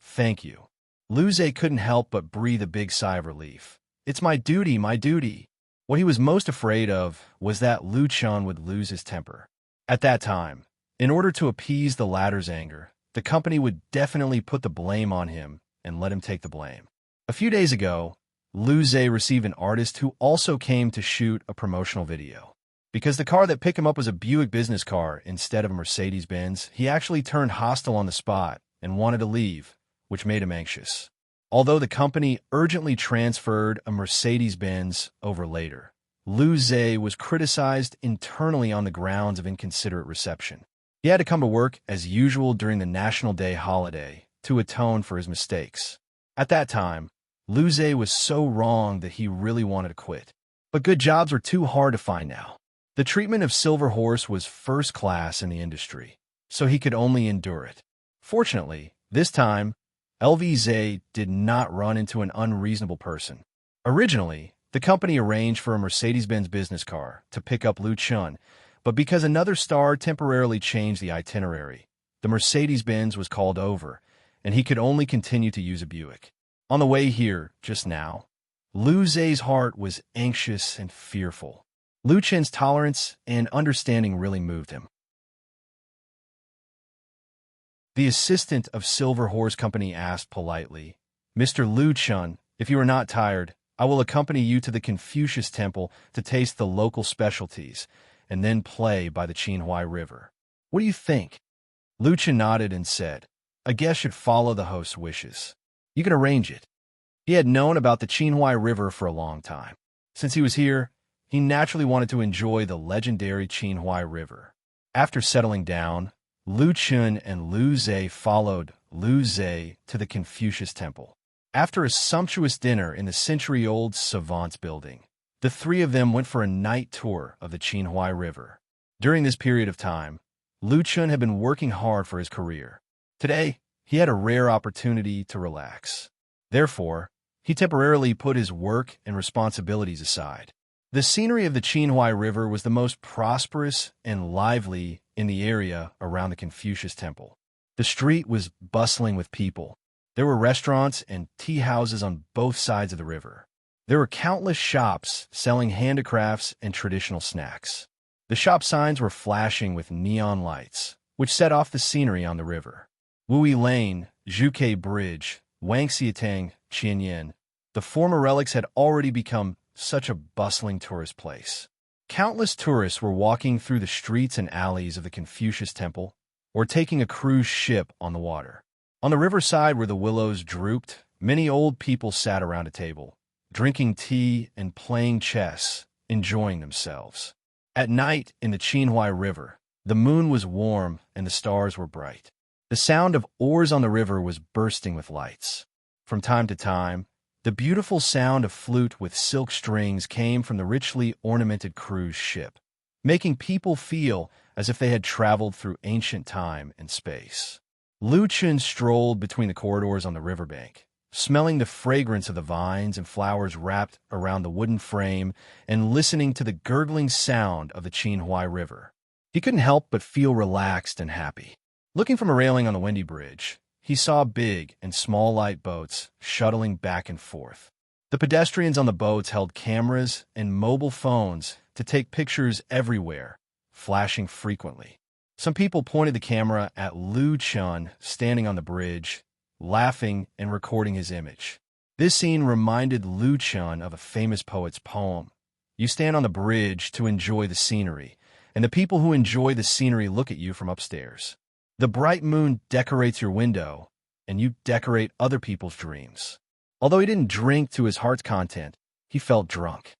Thank you." Lu Zhe couldn't help but breathe a big sigh of relief. "It's my duty, my duty." What he was most afraid of was that Lu Chun would lose his temper. At that time, in order to appease the latter's anger, the company would definitely put the blame on him and let him take the blame. A few days ago, Lu Zhe received an artist who also came to shoot a promotional video. Because the car that picked him up was a Buick business car instead of a Mercedes-Benz, he actually turned hostile on the spot and wanted to leave, which made him anxious. Although the company urgently transferred a Mercedes-Benz over later, Lu Zhe was criticized internally on the grounds of inconsiderate reception. He had to come to work as usual during the National Day holiday to atone for his mistakes. At that time, Lu Zhe was so wrong that he really wanted to quit. But good jobs were too hard to find now. The treatment of Silver Horse was first class in the industry, so he could only endure it. Fortunately, this time, LVZ did not run into an unreasonable person. Originally, the company arranged for a Mercedes-Benz business car to pick up Lu Chun, but because another star temporarily changed the itinerary, the Mercedes-Benz was called over, and he could only continue to use a Buick. On the way here, just now, Lu Zhe's heart was anxious and fearful. Lu Chun's tolerance and understanding really moved him. The assistant of Silver Horse Company asked politely, "Mr. Lu Chun, if you are not tired, I will accompany you to the Confucius Temple to taste the local specialties, and then play by the Qinhuai River. What do you think?" Lu Chun nodded and said, "A guest should follow the host's wishes. You can arrange it." He had known about the Qinhuai River for a long time. Since he was here, he naturally wanted to enjoy the legendary Qinhuai River. After settling down, Lu Chun and Lu Zhe followed Lu Zhe to the Confucius Temple. After a sumptuous dinner in the century-old Savants building, the three of them went for a night tour of the Qinhuai River. During this period of time, Lu Chun had been working hard for his career. Today, he had a rare opportunity to relax. Therefore, he temporarily put his work and responsibilities aside. The scenery of the Qinhuai River was the most prosperous and lively in the area around the Confucius Temple. The street was bustling with people. There were restaurants and tea houses on both sides of the river. There were countless shops selling handicrafts and traditional snacks. The shop signs were flashing with neon lights, which set off the scenery on the river. Wui Lane, Zhuke Bridge, Wangxiatang, Qianyan, the former relics had already become such a bustling tourist place. Countless tourists were walking through the streets and alleys of the Confucius Temple or taking a cruise ship on the water. On the riverside where the willows drooped, many old people sat around a table, drinking tea and playing chess, enjoying themselves. At night in the Qinhuai River, the moon was warm and the stars were bright. The sound of oars on the river was bursting with lights. From time to time, the beautiful sound of flute with silk strings came from the richly ornamented cruise ship, making people feel as if they had traveled through ancient time and space. Lu Chun strolled between the corridors on the riverbank, smelling the fragrance of the vines and flowers wrapped around the wooden frame and listening to the gurgling sound of the Qinhuai River. He couldn't help but feel relaxed and happy. Looking from a railing on the windy bridge, he saw big and small light boats shuttling back and forth. The pedestrians on the boats held cameras and mobile phones to take pictures everywhere, flashing frequently. Some people pointed the camera at Lu Chun standing on the bridge, laughing and recording his image. This scene reminded Lu Chun of a famous poet's poem. You stand on the bridge to enjoy the scenery, and the people who enjoy the scenery look at you from upstairs. The bright moon decorates your window, and you decorate other people's dreams. Although he didn't drink to his heart's content, he felt drunk.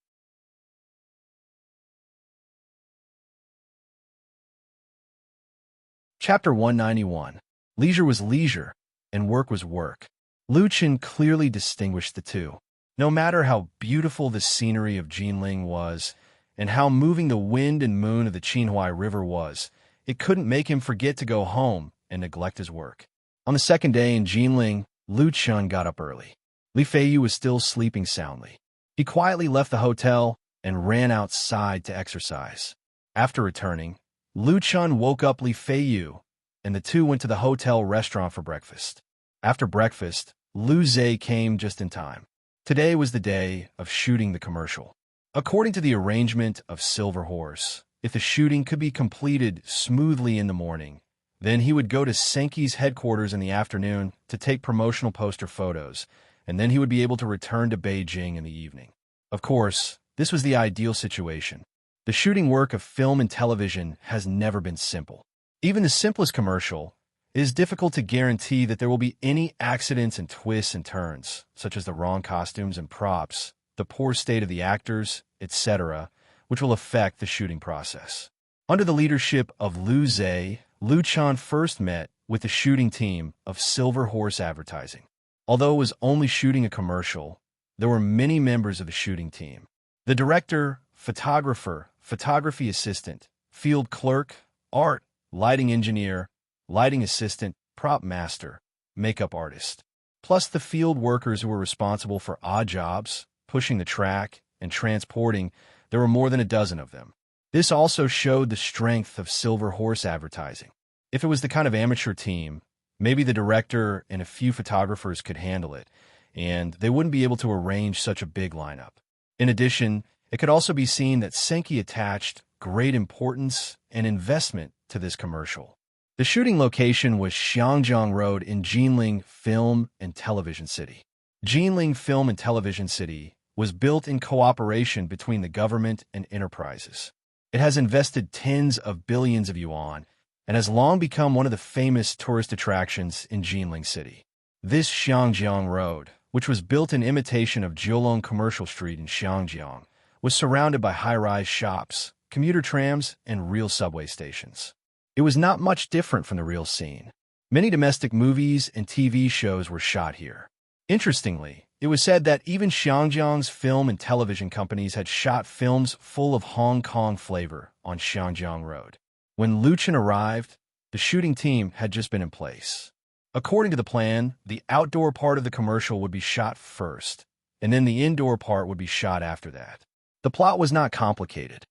Chapter 191. Leisure was leisure, and work was work. Lu Chun clearly distinguished the two. No matter how beautiful the scenery of Jinling was, and how moving the wind and moon of the Qinhuai River was, it couldn't make him forget to go home and neglect his work. On the second day in Jinling, Lu Chun got up early. Li Feiyu was still sleeping soundly. He quietly left the hotel and ran outside to exercise. After returning, Lu Chun woke up Li Feiyu, and the two went to the hotel restaurant for breakfast. After breakfast, Lu Zhe came just in time. Today was the day of shooting the commercial. According to the arrangement of Silver Horse, if the shooting could be completed smoothly in the morning, then he would go to Senki's headquarters in the afternoon to take promotional poster photos, and then he would be able to return to Beijing in the evening. Of course, this was the ideal situation. The shooting work of film and television has never been simple. Even the simplest commercial, it is difficult to guarantee that there will be any accidents and twists and turns, such as the wrong costumes and props, the poor state of the actors, etc., which will affect the shooting process. Under the leadership of Liu Zhe, Liu Chan first met with the shooting team of Silver Horse Advertising. Although it was only shooting a commercial, there were many members of the shooting team. The director, photographer, photography assistant, field clerk, art, lighting engineer, lighting assistant, prop master, makeup artist, plus the field workers who were responsible for odd jobs, pushing the track, and transporting. There were more than a dozen of them. This also showed the strength of Silver Horse Advertising. If it was the kind of amateur team, maybe the director and a few photographers could handle it, and they wouldn't be able to arrange such a big lineup. In addition, it could also be seen that Senki attached great importance and investment to this commercial. The shooting location was Xiangjiang Road in Jinling Film and Television City. Jinling Film and Television City was built in cooperation between the government and enterprises. It has invested tens of billions of yuan and has long become one of the famous tourist attractions in Jinling City. This Xiangjiang Road, which was built in imitation of Jiulong Commercial Street in Xiangjiang, was surrounded by high-rise shops, commuter trams, and real subway stations. It was not much different from the real scene. Many domestic movies and TV shows were shot here. Interestingly, it was said that even Xiangjiang's film and television companies had shot films full of Hong Kong flavor on Xiangjiang Road. When Liu Chen arrived, the shooting team had just been in place. According to the plan, the outdoor part of the commercial would be shot first, and then the indoor part would be shot after that. The plot was not complicated.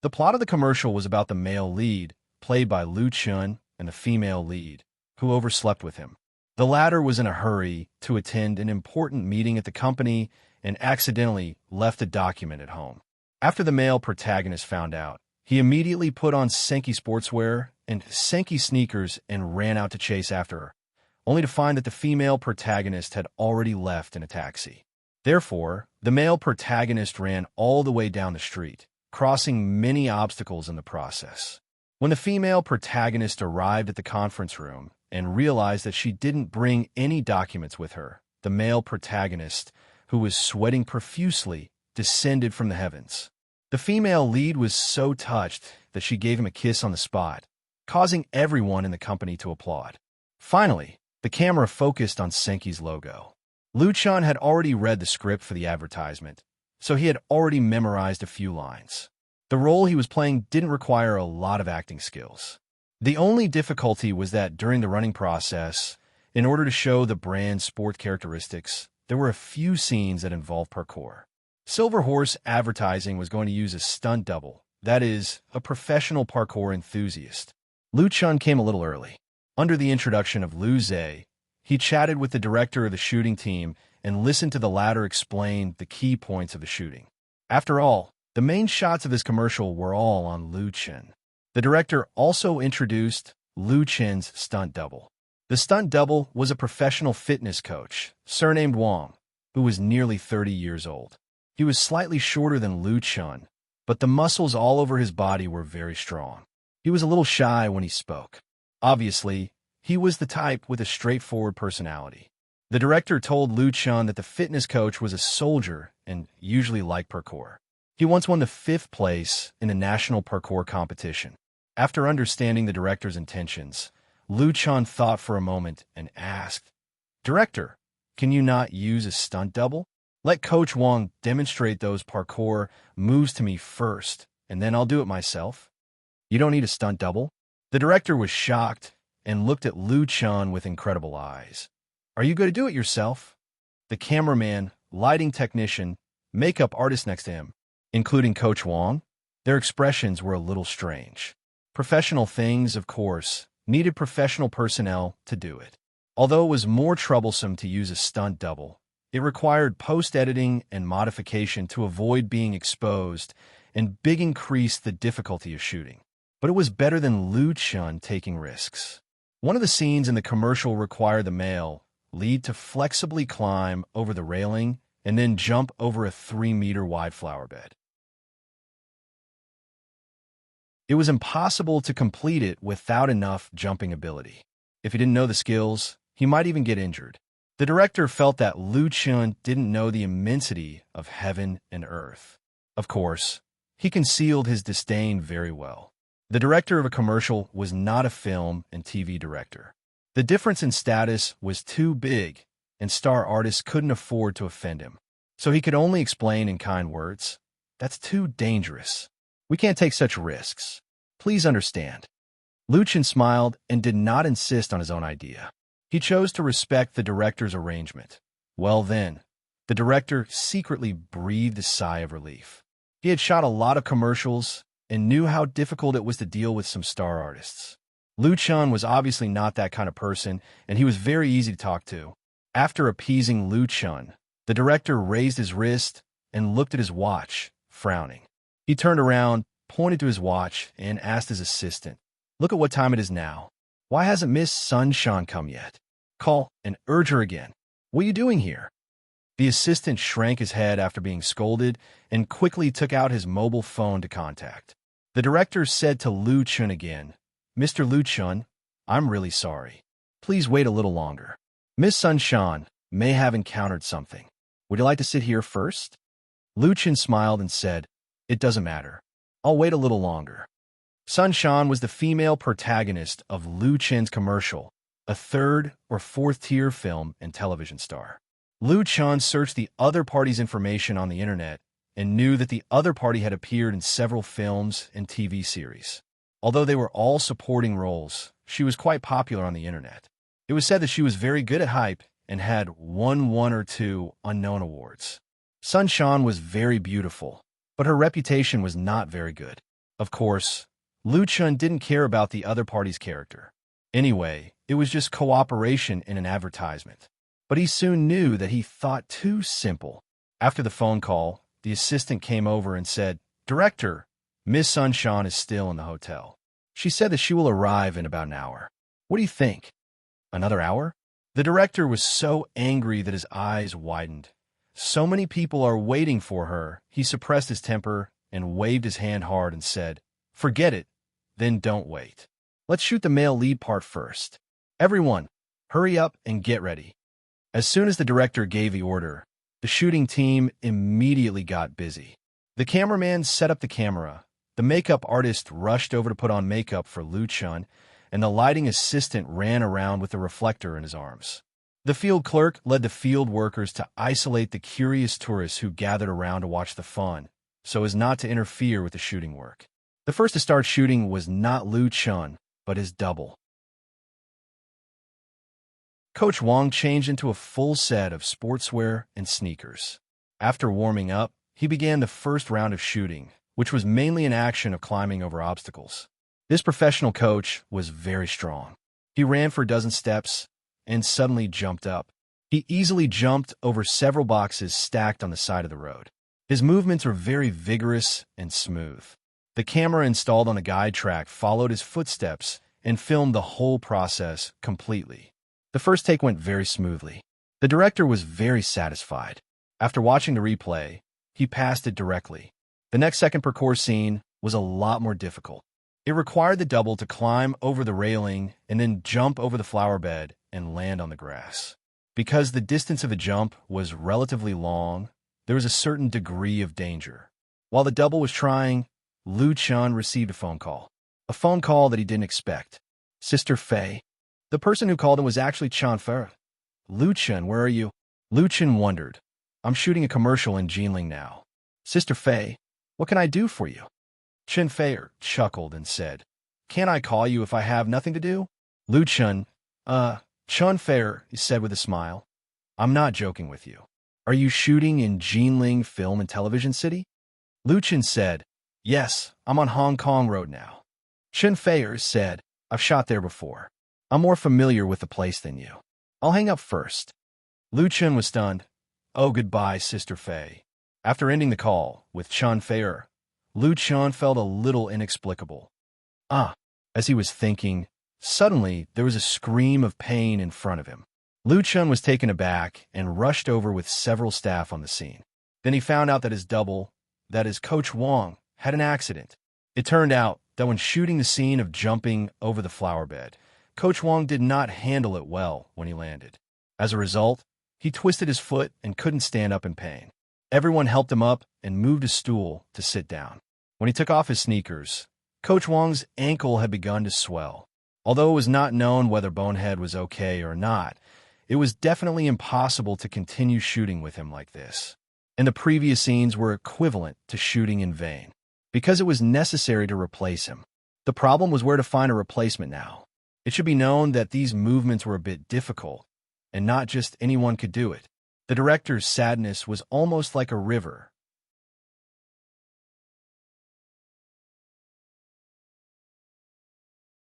The plot of the commercial was about the male lead, played by Liu Chen, and the female lead, who overslept with him. The latter was in a hurry to attend an important meeting at the company and accidentally left a document at home. After the male protagonist found out, he immediately put on Senki sportswear and Senki sneakers and ran out to chase after her, only to find that the female protagonist had already left in a taxi. Therefore, the male protagonist ran all the way down the street, crossing many obstacles in the process. When the female protagonist arrived at the conference room and realized that she didn't bring any documents with her, the male protagonist, who was sweating profusely, descended from the heavens. The female lead was so touched that she gave him a kiss on the spot, causing everyone in the company to applaud. Finally, the camera focused on Senki's logo. Liu Chan had already read the script for the advertisement, so he had already memorized a few lines. The role he was playing didn't require a lot of acting skills. The only difficulty was that during the running process, in order to show the brand's sport characteristics, there were a few scenes that involved parkour. Silver Horse Advertising was going to use a stunt double, that is, a professional parkour enthusiast. Liu Chun came a little early. Under the introduction of Liu Zhe, he chatted with the director of the shooting team and listened to the latter explain the key points of the shooting. After all, the main shots of this commercial were all on Liu Chen. The director also introduced Liu Chen's stunt double. The stunt double was a professional fitness coach, surnamed Wang, who was nearly 30 years old. He was slightly shorter than Liu Chen, but the muscles all over his body were very strong. He was a little shy when he spoke. Obviously, he was the type with a straightforward personality. The director told Liu Chen that the fitness coach was a soldier and usually liked parkour. He once won the 5th place in a national parkour competition. After understanding the director's intentions, Liu Chen thought for a moment and asked, "Director, can you not use a stunt double? Let Coach Wang demonstrate those parkour moves to me first, and then I'll do it myself. You don't need a stunt double?" The director was shocked and looked at Liu Chen with incredible eyes. "Are you going to do it yourself?" The cameraman, lighting technician, makeup artist next to him, including Coach Wang, their expressions were a little strange. Professional things, of course, needed professional personnel to do it. Although it was more troublesome to use a stunt double, it required post-editing and modification to avoid being exposed and big increased the difficulty of shooting. But it was better than Liu Chen taking risks. One of the scenes in the commercial required the male, lead to flexibly climb over the railing and then jump over a 3-meter wide flower bed. It was impossible to complete it without enough jumping ability. If he didn't know the skills, he might even get injured. The director felt that Lu Xun didn't know the immensity of heaven and earth. Of course, he concealed his disdain very well. The director of a commercial was not a film and TV director. The difference in status was too big, and star artists couldn't afford to offend him. So he could only explain in kind words, "That's too dangerous. We can't take such risks. Please understand." Lu Xun smiled and did not insist on his own idea. He chose to respect the director's arrangement. Well then, the director secretly breathed a sigh of relief. He had shot a lot of commercials and knew how difficult it was to deal with some star artists. Lu Xun was obviously not that kind of person, and he was very easy to talk to. After appeasing Lu Xun, the director raised his wrist and looked at his watch, frowning. He turned around, pointed to his watch, and asked his assistant, "Look at what time it is now. Why hasn't Miss Sunshine come yet? Call and urge her again. What are you doing here?" The assistant shrank his head after being scolded and quickly took out his mobile phone to contact. The director said to Lu Xun again, "Mr. Lu Xun, I'm really sorry. Please wait a little longer. Miss Sunshine may have encountered something. Would you like to sit here first?" Lu Xun smiled and said, "It doesn't matter. I'll wait a little longer." Sunshine was the female protagonist of Lu Xun's commercial, a 3rd or 4th tier film and television star. Lu Xun searched the other party's information on the internet and knew that the other party had appeared in several films and TV series. Although they were all supporting roles, she was quite popular on the internet. It was said that she was very good at hype and had won 1 or 2 unknown awards. Sunshine was very beautiful, but her reputation was not very good. Of course, Lu Xun didn't care about the other party's character. Anyway, it was just cooperation in an advertisement. But he soon knew that he thought too simple. After the phone call, the assistant came over and said, "Director, Miss Sunshine is still in the hotel. She said that she will arrive in about an hour. What do you think?" "Another hour?" The director was so angry that his eyes widened. So many people are waiting for her. He suppressed his temper and waved his hand hard and said, "Forget it, then don't wait. Let's shoot the male lead part first. Everyone, hurry up and get ready." As soon as the director gave the order, the shooting team immediately got busy. The cameraman set up the camera, the makeup artist rushed over to put on makeup for Lu Xun, and the lighting assistant ran around with a reflector in his arms. The field clerk led the field workers to isolate the curious tourists who gathered around to watch the fun, so as not to interfere with the shooting work. The first to start shooting was not Lu Xun, but his double. Coach Wang changed into a full set of sportswear and sneakers. After warming up, he began the first round of shooting, which was mainly an action of climbing over obstacles. This professional coach was very strong. He ran for a dozen steps and suddenly jumped up. He easily jumped over several boxes stacked on the side of the road. His movements were very vigorous and smooth. The camera installed on the guide track followed his footsteps and filmed the whole process completely. The first take went very smoothly. The director was very satisfied. After watching the replay, he passed it directly. The next second parkour scene was a lot more difficult. It required the double to climb over the railing and then jump over the flower bed and land on the grass. Because the distance of the jump was relatively long, there was a certain degree of danger. While the double was trying, Lu Xun received a phone call. A phone call that he didn't expect. "Sister Fei." The person who called him was actually Chan Fei. "Lu Xun, where are you?" Lu Xun wondered. "I'm shooting a commercial in Jinling now." "Sister Fei, what can I do for you?" Chen Fei chuckled and said, "Can't I call you if I have nothing to do?" Lu Xun, Chen Fei said with a smile, "I'm not joking with you. Are you shooting in Jinling Film and Television City?" Lu Xun said, "Yes, I'm on Hong Kong Road now." Chen Fei said, "I've shot there before. I'm more familiar with the place than you. I'll hang up first." Lu Xun was stunned. "Oh, goodbye, Sister Fei." After ending the call with Chen Fei, Lu Xun felt a little inexplicable. As he was thinking, suddenly there was a scream of pain in front of him. Lu Chun was taken aback and rushed over with several staff on the scene. Then he found out that his double, that is Coach Wang, had an accident. It turned out that when shooting the scene of jumping over the flower bed, Coach Wang did not handle it well when he landed. As a result, he twisted his foot and couldn't stand up in pain. Everyone helped him up and moved a stool to sit down. When he took off his sneakers, Coach Wang's ankle had begun to swell. Although it was not known whether Bonehead was okay or not, it was definitely impossible to continue shooting with him like this. And the previous scenes were equivalent to shooting in vain, because it was necessary to replace him. The problem was where to find a replacement now. It should be known that these movements were a bit difficult, and not just anyone could do it. The director's sadness was almost like a river.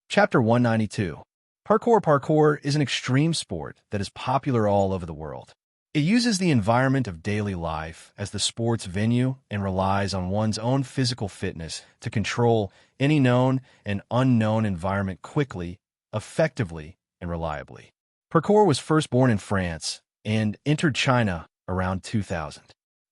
Chapter 192. Parkour is an extreme sport that is popular all over the world. It uses the environment of daily life as the sport's venue and relies on one's own physical fitness to control any known and unknown environment quickly, effectively, and reliably. Parkour was first born in France and entered China around 2000.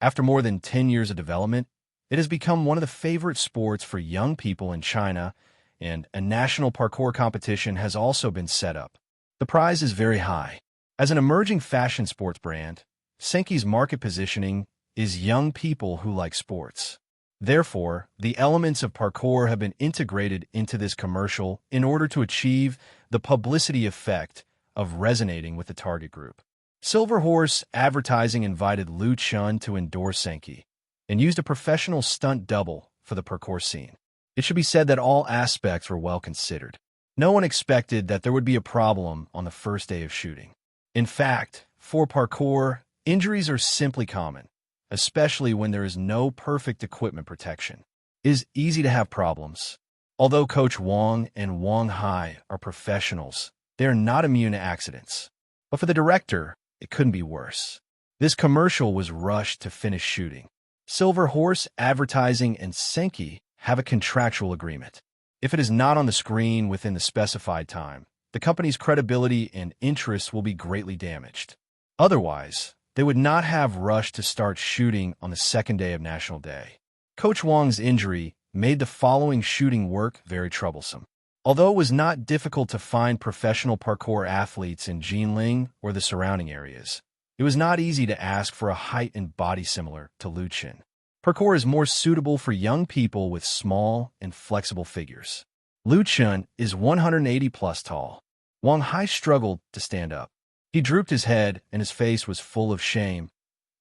After more than 10 years of development, it has become one of the favorite sports for young people in China, and a national parkour competition has also been set up. The prize is very high. As an emerging fashion sports brand, Senki's market positioning is young people who like sports. Therefore, the elements of parkour have been integrated into this commercial in order to achieve the publicity effect of resonating with the target group. Silver Horse Advertising invited Lu Chun to endorse Senki and used a professional stunt double for the parkour scene. It should be said that all aspects were well considered. No one expected that there would be a problem on the first day of shooting. In fact, for parkour, injuries are simply common, especially when there is no perfect equipment protection. It is easy to have problems. Although Coach Wang and Wang Hai are professionals, they are not immune to accidents. But for the director, it couldn't be worse. This commercial was rushed to finish shooting. Silver Horse Advertising and Senki have a contractual agreement. If it is not on the screen within the specified time, the company's credibility and interest will be greatly damaged. Otherwise, they would not have rushed to start shooting on the second day of National Day. Coach Wang's injury made the following shooting work very troublesome. Although it was not difficult to find professional parkour athletes in Jinling or the surrounding areas, it was not easy to ask for a height and body similar to Lu Chun. Parkour is more suitable for young people with small and flexible figures. Lu Chun is 180 plus tall. Wang Hai struggled to stand up. He drooped his head and his face was full of shame.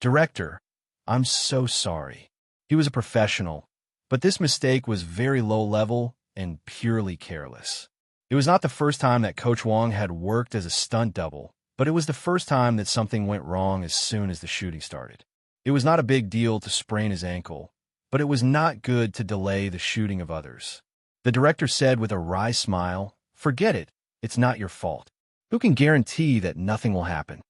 Director, I'm so sorry. He was a professional, but this mistake was very low level and purely careless. It was not the first time that Coach Wang had worked as a stunt double, but it was the first time that something went wrong as soon as the shooting started. It was not a big deal to sprain his ankle, but it was not good to delay the shooting of others. The director said with a wry smile, "Forget it, it's not your fault. Who can guarantee that nothing will happen?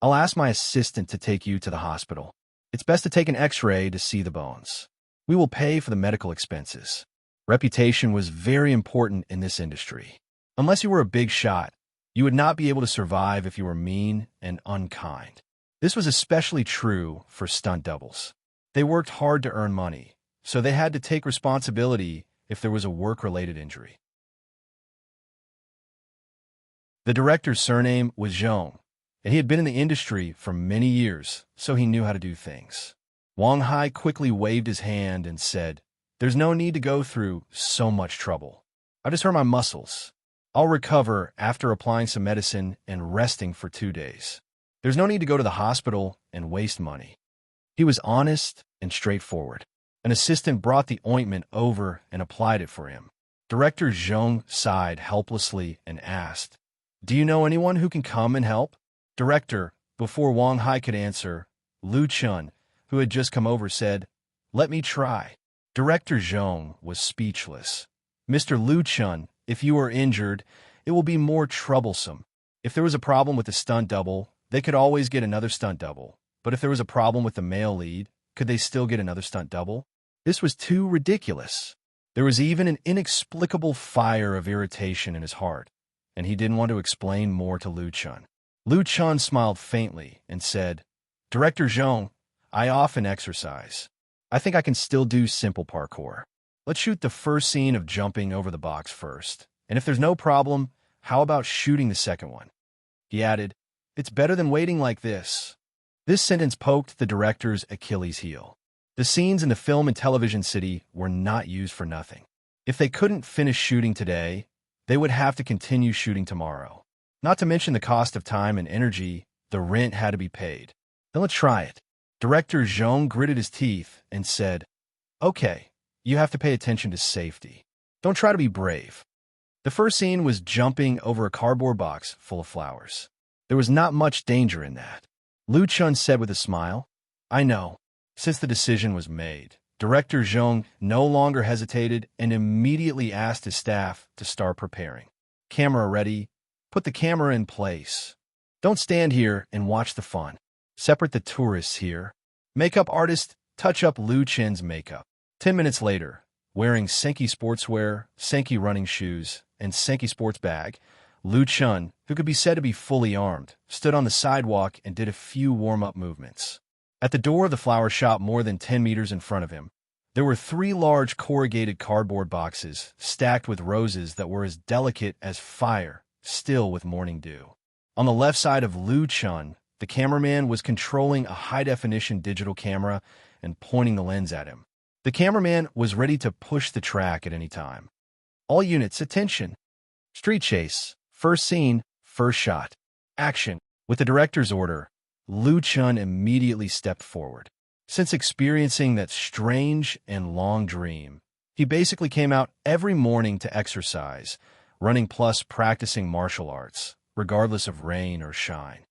I'll ask my assistant to take you to the hospital. It's best to take an x-ray to see the bones. We will pay for the medical expenses." Reputation was very important in this industry. Unless you were a big shot, you would not be able to survive if you were mean and unkind. This was especially true for stunt doubles. They worked hard to earn money, so they had to take responsibility if there was a work-related injury. The director's surname was Zhong, and he had been in the industry for many years, so he knew how to do things. Wang Hai quickly waved his hand and said, "There's no need to go through so much trouble. I just hurt my muscles. I'll recover after applying some medicine and resting for 2 days. There's no need to go to the hospital and waste money." He was honest and straightforward. An assistant brought the ointment over and applied it for him. Director Zhong sighed helplessly and asked, "Do you know anyone who can come and help?" Director, before Wang Hai could answer, Lu Chun, who had just come over, said, "Let me try." Director Zhong was speechless. "Mr. Lu Chun, if you are injured, it will be more troublesome. If there was a problem with the stunt double, they could always get another stunt double. But if there was a problem with the male lead, could they still get another stunt double?" This was too ridiculous. There was even an inexplicable fire of irritation in his heart, and he didn't want to explain more to Lu Chun. Lu Chun smiled faintly and said, "Director Zhong, I often exercise. I think I can still do simple parkour. Let's shoot the first scene of jumping over the box first. And if there's no problem, how about shooting the second one?" He added, "It's better than waiting like this." This sentence poked the director's Achilles heel. The scenes in the film and television city were not used for nothing. If they couldn't finish shooting today, they would have to continue shooting tomorrow. Not to mention the cost of time and energy, the rent had to be paid. "Then let's try it." Director Zhong gritted his teeth and said, "Okay, you have to pay attention to safety. Don't try to be brave." The first scene was jumping over a cardboard box full of flowers. There was not much danger in that. Lu Chun said with a smile, "I know." Since the decision was made, Director Zhong no longer hesitated and immediately asked his staff to start preparing. "Camera ready. Put the camera in place. Don't stand here and watch the fun. Separate the tourists here. Makeup artist, touch up Lu Chen's makeup." 10 minutes later, wearing Senki sportswear, Senki running shoes, and Senki sports bag, Lu Chun, who could be said to be fully armed, stood on the sidewalk and did a few warm-up movements. At the door of the flower shop more than 10 meters in front of him, there were 3 large corrugated cardboard boxes stacked with roses that were as delicate as fire, still with morning dew. On the left side of Lu Chun, the cameraman was controlling a high-definition digital camera and pointing the lens at him. The cameraman was ready to push the track at any time. "All units, attention. Street chase. First scene, first shot. Action." With the director's order, Lu Chun immediately stepped forward. Since experiencing that strange and long dream, he basically came out every morning to exercise, running plus practicing martial arts, regardless of rain or shine.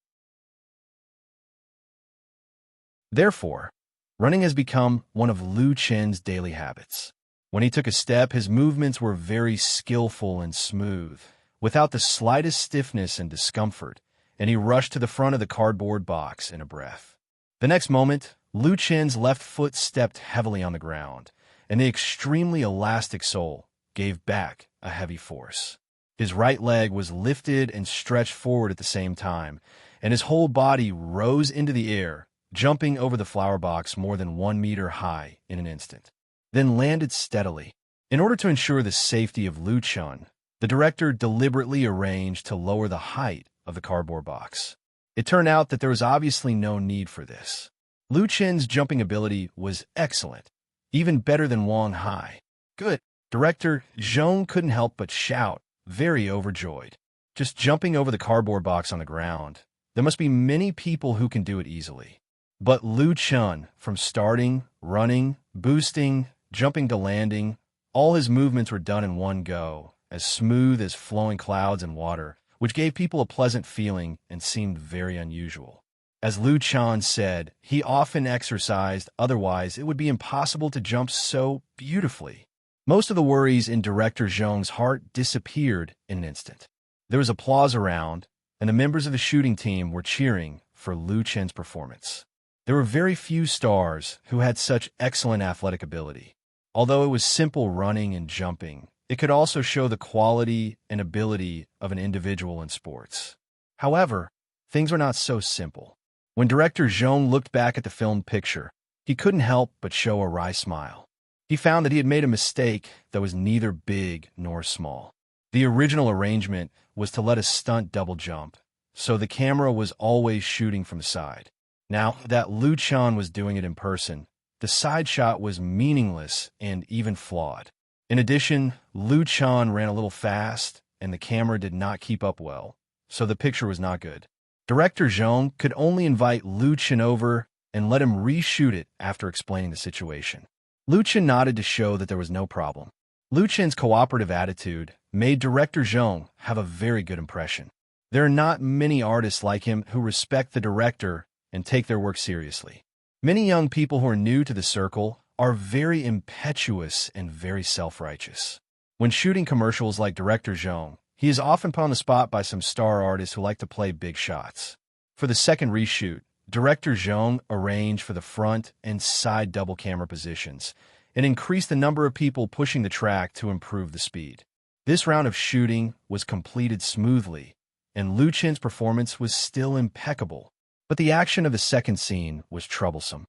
Therefore, running has become one of Lu Chen's daily habits. When he took a step, his movements were very skillful and smooth, without the slightest stiffness and discomfort, and he rushed to the front of the cardboard box in a breath. The next moment, Lu Chen's left foot stepped heavily on the ground, and the extremely elastic sole gave back a heavy force. His right leg was lifted and stretched forward at the same time, and his whole body rose into the air, jumping over the flower box more than 1 meter high in an instant, then landed steadily. In order to ensure the safety of Lu Chun, the director deliberately arranged to lower the height of the cardboard box. It turned out that there was obviously no need for this. Lu Chen's jumping ability was excellent, even better than Wang Hai. "Good." Director Zhong couldn't help but shout, very overjoyed. Just jumping over the cardboard box on the ground. There must be many people who can do it easily. But Lu Chun, from starting, running, boosting, jumping to landing, all his movements were done in one go, as smooth as flowing clouds and water, which gave people a pleasant feeling and seemed very unusual. As Lu Chun said, he often exercised, otherwise it would be impossible to jump so beautifully. Most of the worries in Director Zhong's heart disappeared in an instant. There was applause around, and the members of the shooting team were cheering for Lu Chen's performance. There were very few stars who had such excellent athletic ability. Although it was simple running and jumping, it could also show the quality and ability of an individual in sports. However, things were not so simple. When Director Zhong looked back at the filmed picture, he couldn't help but show a wry smile. He found that he had made a mistake that was neither big nor small. The original arrangement was to let a stunt double jump, so the camera was always shooting from the side. Now that Lu Chun was doing it in person, the side shot was meaningless and even flawed. In addition, Lu Chun ran a little fast, and the camera did not keep up well, so the picture was not good. Director Zhong could only invite Lu Chun over and let him reshoot it after explaining the situation. Lu Chun nodded to show that there was no problem. Lu Chun's cooperative attitude made Director Zhong have a very good impression. There are not many artists like him who respect the director and take their work seriously. Many young people who are new to the circle are very impetuous and very self-righteous. When shooting commercials like Director Zhong, he is often put on the spot by some star artists who like to play big shots. For the second reshoot, Director Zhong arranged for the front and side double camera positions and increased the number of people pushing the track to improve the speed. This round of shooting was completed smoothly, and Lu Chen's performance was still impeccable. But the action of the second scene was troublesome.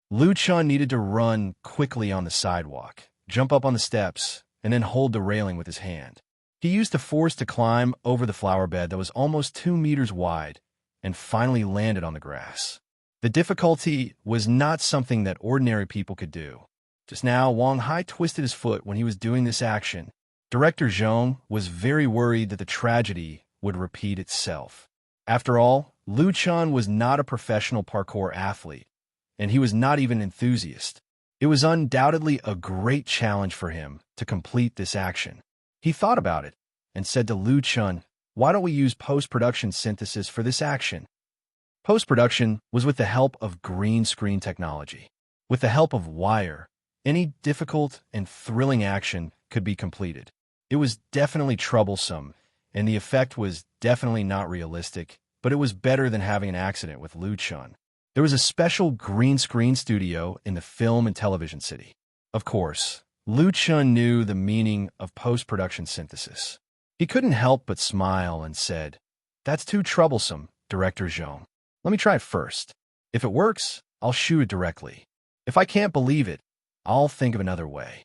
Lu Chen needed to run quickly on the sidewalk, jump up on the steps, and then hold the railing with his hand. He used the force to climb over the flower bed that was almost 2 meters wide and finally landed on the grass. The difficulty was not something that ordinary people could do. Just now, Wang Hai twisted his foot when he was doing this action. Director Zhong was very worried that the tragedy would repeat itself. After all, Lu Chen was not a professional parkour athlete, and he was not even an enthusiast. It was undoubtedly a great challenge for him to complete this action. He thought about it and said to Lu Chen, "Why don't we use post-production synthesis for this action?" Post-production was with the help of green screen technology. With the help of wire, any difficult and thrilling action could be completed. It was definitely troublesome, and the effect was definitely not realistic, but it was better than having an accident with Lu Chen. There was a special green screen studio in the film and television city. Of course, Lu Chen knew the meaning of post-production synthesis. He couldn't help but smile and said, "That's too troublesome, Director Zhong. Let me try it first. If it works, I'll shoot it directly. If I can't believe it, I'll think of another way."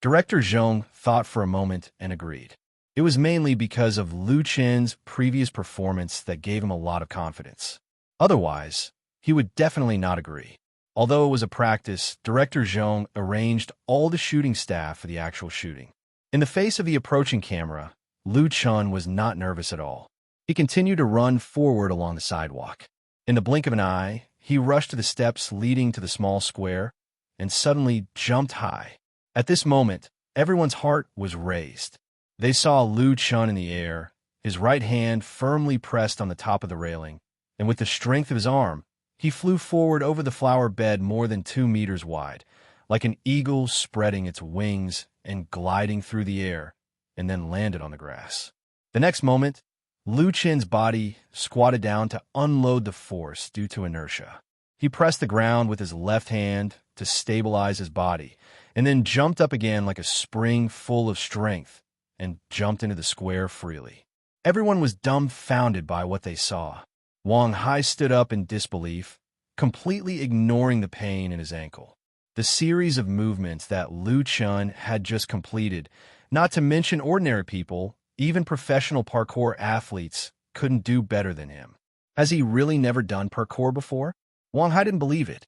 Director Zhong thought for a moment and agreed. It was mainly because of Lu Chen's previous performance that gave him a lot of confidence. Otherwise, he would definitely not agree. Although it was a practice, Director Zhong arranged all the shooting staff for the actual shooting. In the face of the approaching camera, Lu Chen was not nervous at all. He continued to run forward along the sidewalk. In the blink of an eye, he rushed to the steps leading to the small square and suddenly jumped high. At this moment, everyone's heart was raised. They saw Lu Chen in the air, his right hand firmly pressed on the top of the railing, and with the strength of his arm, he flew forward over the flower bed more than 2 meters wide, like an eagle spreading its wings and gliding through the air, and then landed on the grass. The next moment, Lu Chen's body squatted down to unload the force due to inertia. He pressed the ground with his left hand to stabilize his body, and then jumped up again like a spring full of strength and jumped into the square freely. Everyone was dumbfounded by what they saw. Wang Hai stood up in disbelief, completely ignoring the pain in his ankle. The series of movements that Lu Chen had just completed, not to mention ordinary people, even professional parkour athletes, couldn't do better than him. Has he really never done parkour before? Wang Hai didn't believe it.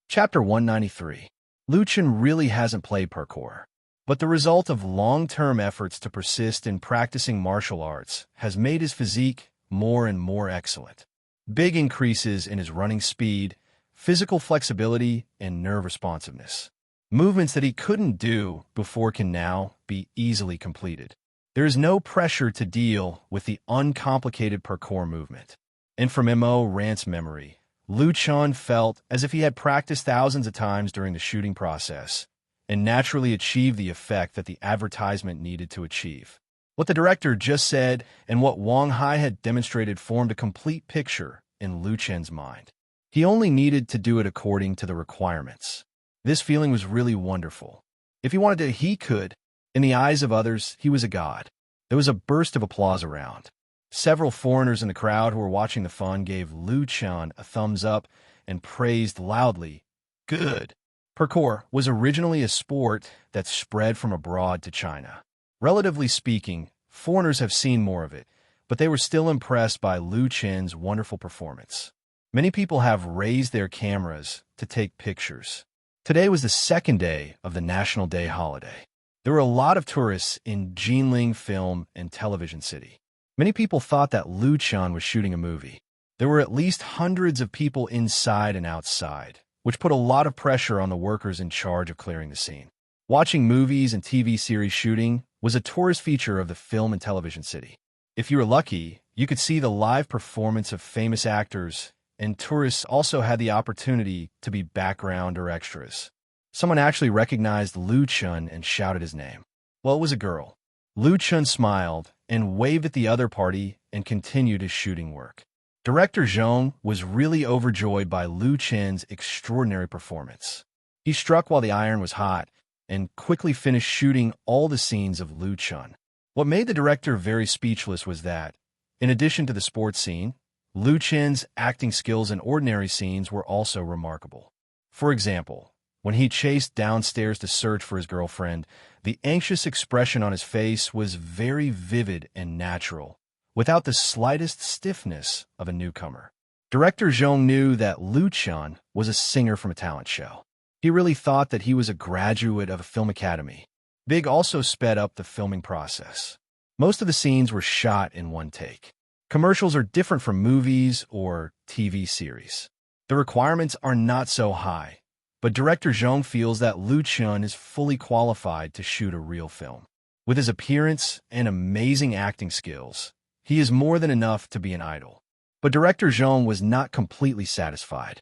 Chapter 193. Lu Chen really hasn't played parkour, but the result of long-term efforts to persist in practicing martial arts has made his physique more and more excellent. Big increases in his running speed, physical flexibility, and nerve responsiveness. Movements that he couldn't do before can now be easily completed. There is no pressure to deal with the uncomplicated parkour movement. And from Immerse memory, Lu Chen felt as if he had practiced thousands of times during the shooting process and naturally achieved the effect that the advertisement needed to achieve. What the director just said and what Wang Hai had demonstrated formed a complete picture in Lu Chen's mind. He only needed to do it according to the requirements. This feeling was really wonderful. If he wanted to, he could. In the eyes of others, he was a god. There was a burst of applause around. Several foreigners in the crowd who were watching the fun gave Lu Chen a thumbs up and praised loudly, "Good." Parkour was originally a sport that spread from abroad to China. Relatively speaking, foreigners have seen more of it, but they were still impressed by Lu Chen's wonderful performance. Many people have raised their cameras to take pictures. Today was the second day of the National Day holiday. There were a lot of tourists in Jinling Film and Television City. Many people thought that Lu Chen was shooting a movie. There were at least hundreds of people inside and outside, which put a lot of pressure on the workers in charge of clearing the scene. Watching movies and TV series shooting was a tourist feature of the film and television city. If you were lucky, you could see the live performance of famous actors, and tourists also had the opportunity to be background or extras. Someone actually recognized Lu Chen and shouted his name. Well, it was a girl. Lu Chen smiled and waved at the other party and continued his shooting work. Director Zhong was really overjoyed by Lu Chen's extraordinary performance. He struck while the iron was hot and quickly finished shooting all the scenes of Lu Chen. What made the director very speechless was that, in addition to the sports scene, Lu Chen's acting skills in ordinary scenes were also remarkable. For example, when he chased downstairs to search for his girlfriend, the anxious expression on his face was very vivid and natural, without the slightest stiffness of a newcomer. Director Zhong knew that Lu Chen was a singer from a talent show. He really thought that he was a graduate of a film academy. Big also sped up the filming process. Most of the scenes were shot in one take. Commercials are different from movies or TV series. The requirements are not so high, but director Zhong feels that Lu Chen is fully qualified to shoot a real film. With his appearance and amazing acting skills, he is more than enough to be an idol. But director Zhong was not completely satisfied.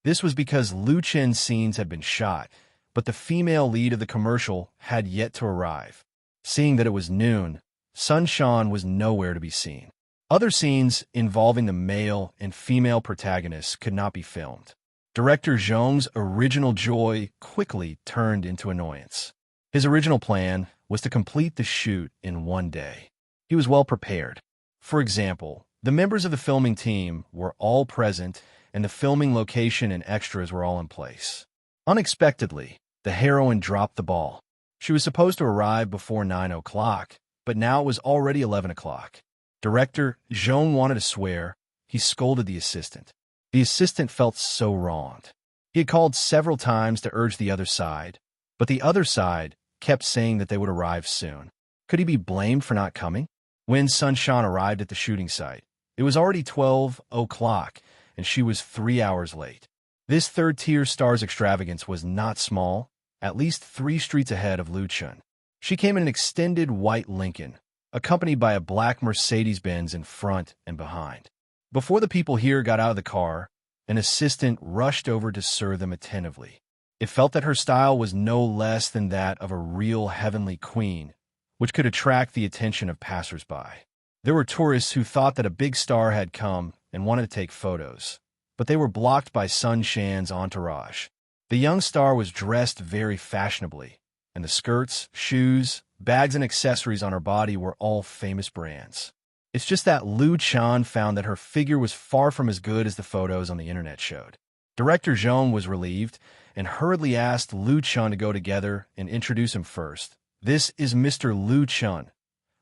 This was because Lu Chen's scenes had been shot, but the female lead of the commercial had yet to arrive. Seeing that it was noon, Sun Shan was nowhere to be seen. Other scenes involving the male and female protagonists could not be filmed. Director Zhong's original joy quickly turned into annoyance. His original plan was to complete the shoot in one day. He was well prepared. For example, the members of the filming team were all present and the filming location and extras were all in place. Unexpectedly, the heroine dropped the ball. She was supposed to arrive before 9 o'clock, but now it was already 11 o'clock. Director Zhong wanted to swear. He scolded the assistant. The assistant felt so wronged. He had called several times to urge the other side, but the other side kept saying that they would arrive soon. Could he be blamed for not coming? When Sun Shan arrived at the shooting site, it was already 12 o'clock, and she was 3 hours late. This third-tier star's extravagance was not small, at least 3 streets ahead of Lu Chen. She came in an extended white Lincoln, accompanied by a black Mercedes-Benz in front and behind. Before the people here got out of the car, an assistant rushed over to serve them attentively. It felt that her style was no less than that of a real heavenly queen, which could attract the attention of passers-by. There were tourists who thought that a big star had come and wanted to take photos, but they were blocked by Sun Shan's entourage. The young star was dressed very fashionably, and the skirts, shoes, bags, and accessories on her body were all famous brands. It's just that Lu Chen found that her figure was far from as good as the photos on the internet showed. Director Zhong was relieved and hurriedly asked Lu Chen to go together and introduce him first. "This is Mr. Lu Chen."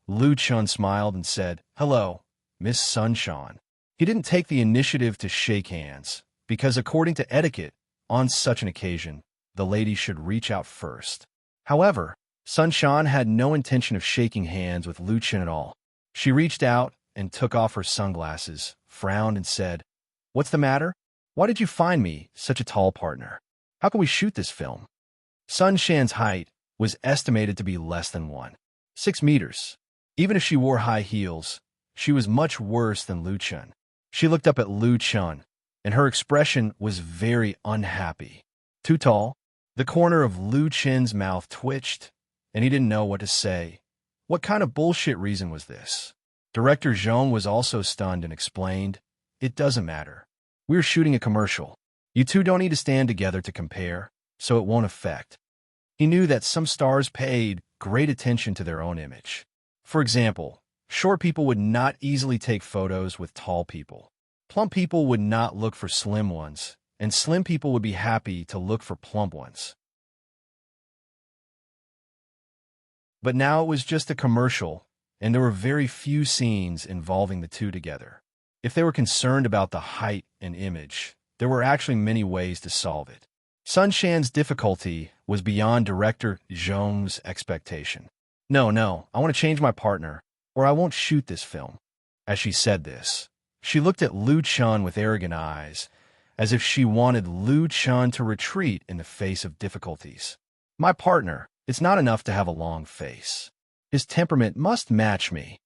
Lu Chen smiled and said, "Hello, Miss Sun Shan." He didn't take the initiative to shake hands, because according to etiquette, on such an occasion, the lady should reach out first. However, Sun Shan had no intention of shaking hands with Lu Chen at all. She reached out and took off her sunglasses, frowned, and said, "What's the matter? Why did you find me such a tall partner? How can we shoot this film?" Sun Shan's height was estimated to be less than 1.6 meters. Even if she wore high heels, she was much worse than Lu Chen. She looked up at Lu Chen, and her expression was very unhappy. Too tall? The corner of Lu Chen's mouth twitched, and he didn't know what to say. What kind of bullshit reason was this? Director Zhong was also stunned and explained, "It doesn't matter. We're shooting a commercial. You two don't need to stand together to compare, so it won't affect." He knew that some stars paid great attention to their own image. For example, short people would not easily take photos with tall people. Plump people would not look for slim ones, and slim people would be happy to look for plump ones. But now it was just a commercial, and there were very few scenes involving the two together. If they were concerned about the height and image, there were actually many ways to solve it. Sun Shan's difficulty was beyond director Zhong's expectation. No, I want to change my partner, or I won't shoot this film." As she said this, she looked at Lu Chen with arrogant eyes, as if she wanted Lu Chen to retreat in the face of difficulties. "My partner, it's not enough to have a long face. His temperament must match me."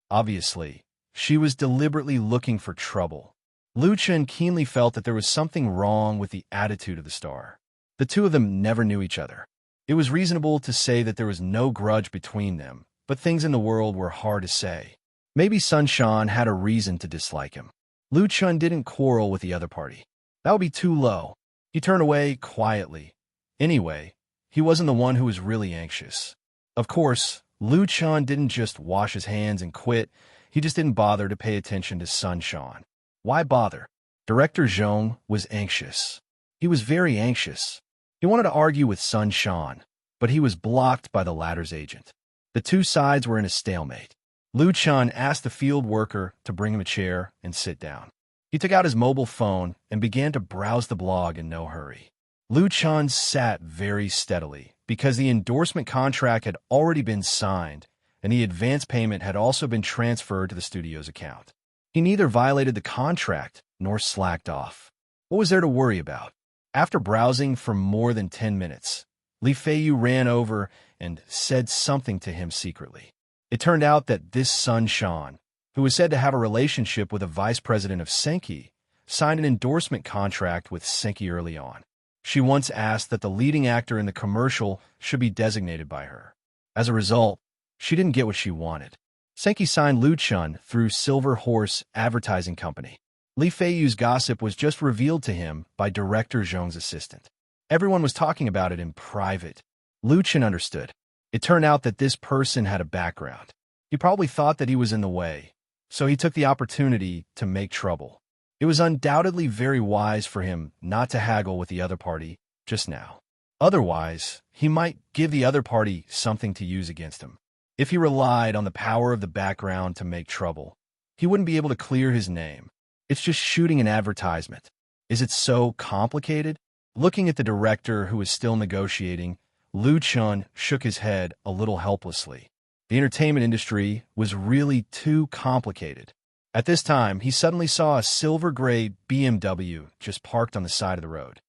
Obviously, she was deliberately looking for trouble. Lu Chen keenly felt that there was something wrong with the attitude of the star. The two of them never knew each other. It was reasonable to say that there was no grudge between them, but things in the world were hard to say. Maybe Sun Shan had a reason to dislike him. Lu Chun didn't quarrel with the other party. That would be too low. He turned away quietly. Anyway, he wasn't the one who was really anxious. Of course, Lu Chun didn't just wash his hands and quit. He just didn't bother to pay attention to Sun Shan. Why bother? Director Zhong was anxious. He was very anxious. He wanted to argue with Sun Shan, but he was blocked by the latter's agent. The two sides were in a stalemate. Lu Chun asked the field worker to bring him a chair and sit down. He took out his mobile phone and began to browse the blog in no hurry. Lu Chun sat very steadily because the endorsement contract had already been signed and the advance payment had also been transferred to the studio's account. He neither violated the contract nor slacked off. What was there to worry about? After browsing for more than 10 minutes, Li Feiyu ran over and said something to him secretly. It turned out that this Sun Shan, who was said to have a relationship with a vice president of Senki, signed an endorsement contract with Senki early on. She once asked that the leading actor in the commercial should be designated by her. As a result, she didn't get what she wanted. Senki signed Lu Chun through Silver Horse Advertising Company. Li Feiyu's gossip was just revealed to him by Director Zhong's assistant. Everyone was talking about it in private. Lu Chun understood. It turned out that this person had a background. He probably thought that he was in the way, so he took the opportunity to make trouble. It was undoubtedly very wise for him not to haggle with the other party just now. Otherwise, he might give the other party something to use against him. If he relied on the power of the background to make trouble, he wouldn't be able to clear his name. It's just shooting an advertisement. Is it so complicated? Looking at the director who was still negotiating, Lu Chun shook his head a little helplessly. The entertainment industry was really too complicated. At this time, he suddenly saw a silver-gray BMW just parked on the side of the road.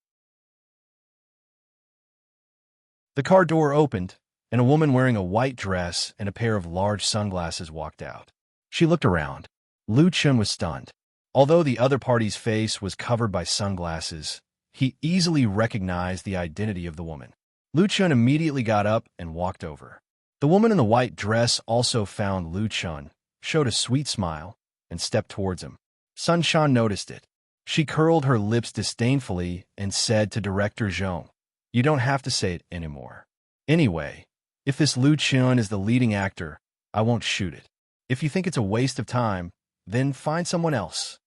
The car door opened, and a woman wearing a white dress and a pair of large sunglasses walked out. She looked around. Lu Chun was stunned. Although the other party's face was covered by sunglasses, he easily recognized the identity of the woman. Lu Chun immediately got up and walked over. The woman in the white dress also found Lu Chun, showed a sweet smile, and stepped towards him. Sun Shan noticed it. She curled her lips disdainfully and said to Director Zhong, "You don't have to say it anymore. Anyway, if this Lu Chun is the leading actor, I won't shoot it. If you think it's a waste of time, then find someone else.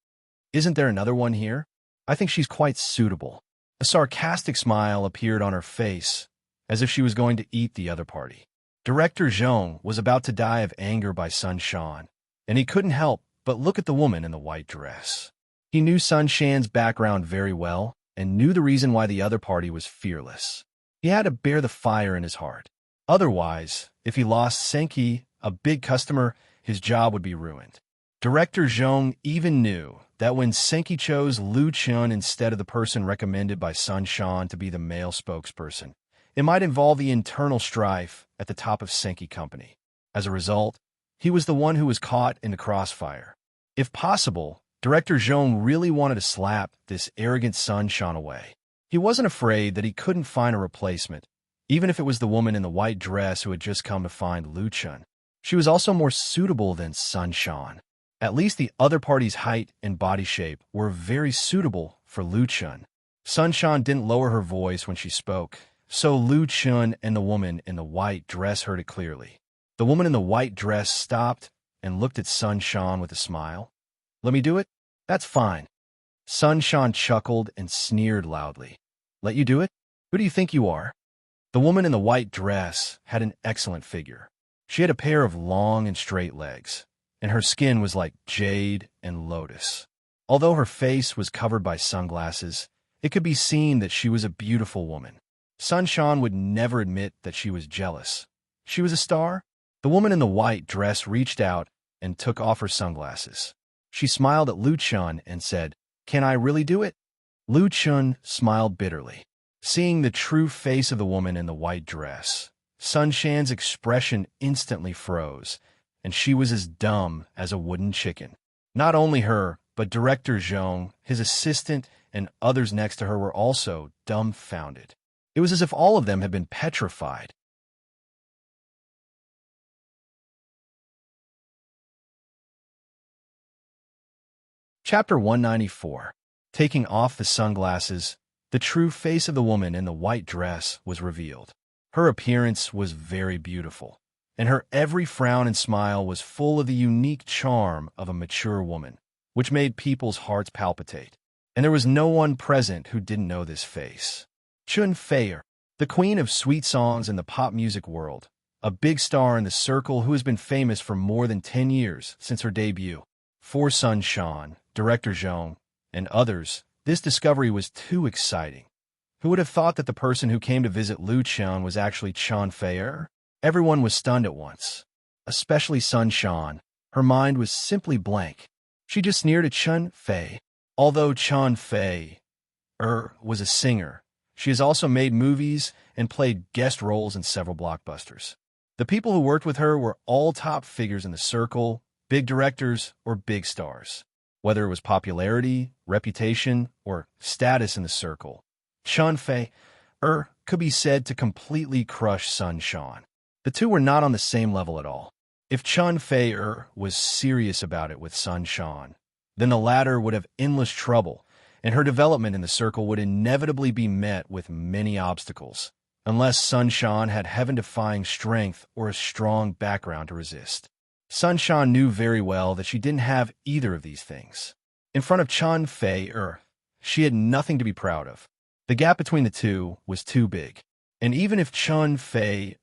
Isn't there another one here? I think she's quite suitable." A sarcastic smile appeared on her face, as if she was going to eat the other party. Director Zhong was about to die of anger by Sun Shan, and he couldn't help but look at the woman in the white dress. He knew Sun Shan's background very well and knew the reason why the other party was fearless. He had to bear the fire in his heart. Otherwise, if he lost Senki, a big customer, his job would be ruined. Director Zhong even knew that when Senki chose Lu Chun instead of the person recommended by Sun Shan to be the male spokesperson, it might involve the internal strife at the top of Senki Company. As a result, he was the one who was caught in the crossfire. If possible, Director Zhong really wanted to slap this arrogant Sun Shan away. He wasn't afraid that he couldn't find a replacement, even if it was the woman in the white dress who had just come to find Lu Chun. She was also more suitable than Sun Shan. At least the other party's height and body shape were very suitable for Lu Chun. Sun Shan didn't lower her voice when she spoke, so Lu Chun and the woman in the white dress heard it clearly. The woman in the white dress stopped and looked at Sun Shan with a smile. "Let me do it? That's fine." Sun Shan chuckled and sneered loudly. "Let you do it? Who do you think you are?" The woman in the white dress had an excellent figure. She had a pair of long and straight legs, and her skin was like jade and lotus. Although her face was covered by sunglasses, it could be seen that she was a beautiful woman. Sun Shan would never admit that she was jealous. She was a star. The woman in the white dress reached out and took off her sunglasses. She smiled at Lu Chun and said, "Can I really do it?" Lu Chun smiled bitterly. Seeing the true face of the woman in the white dress, Sun Shan's expression instantly froze, and she was as dumb as a wooden chicken. Not only her, but Director Zhong, his assistant, and others next to her were also dumbfounded. It was as if all of them had been petrified. Chapter 194. Taking off the sunglasses, the true face of the woman in the white dress was revealed. Her appearance was very beautiful, and her every frown and smile was full of the unique charm of a mature woman, which made people's hearts palpitate. And there was no one present who didn't know this face. Chun Fei, the queen of sweet songs in the pop music world, a big star in the circle who has been famous for more than 10 years since her debut. For Sun Shan, director Zhong, and others, this discovery was too exciting. Who would have thought that the person who came to visit Lu Qian was actually Chun Fei? Everyone was stunned at once, especially Sun Shan. Her mind was simply blank. She just sneered at Chun Fei. Although Chun Fei was a singer, she has also made movies and played guest roles in several blockbusters. The people who worked with her were all top figures in the circle, big directors or big stars. Whether it was popularity, reputation, or status in the circle, Chun Fei could be said to completely crush Sun Shan. The two were not on the same level at all. If Chun Fei was serious about it with Sun Shan, then the latter would have endless trouble, and her development in the circle would inevitably be met with many obstacles, unless Sun Shan had heaven-defying strength or a strong background to resist. Sun Shan knew very well that she didn't have either of these things. In front of Chun Fei she had nothing to be proud of. The gap between the two was too big. And even if Chun Fei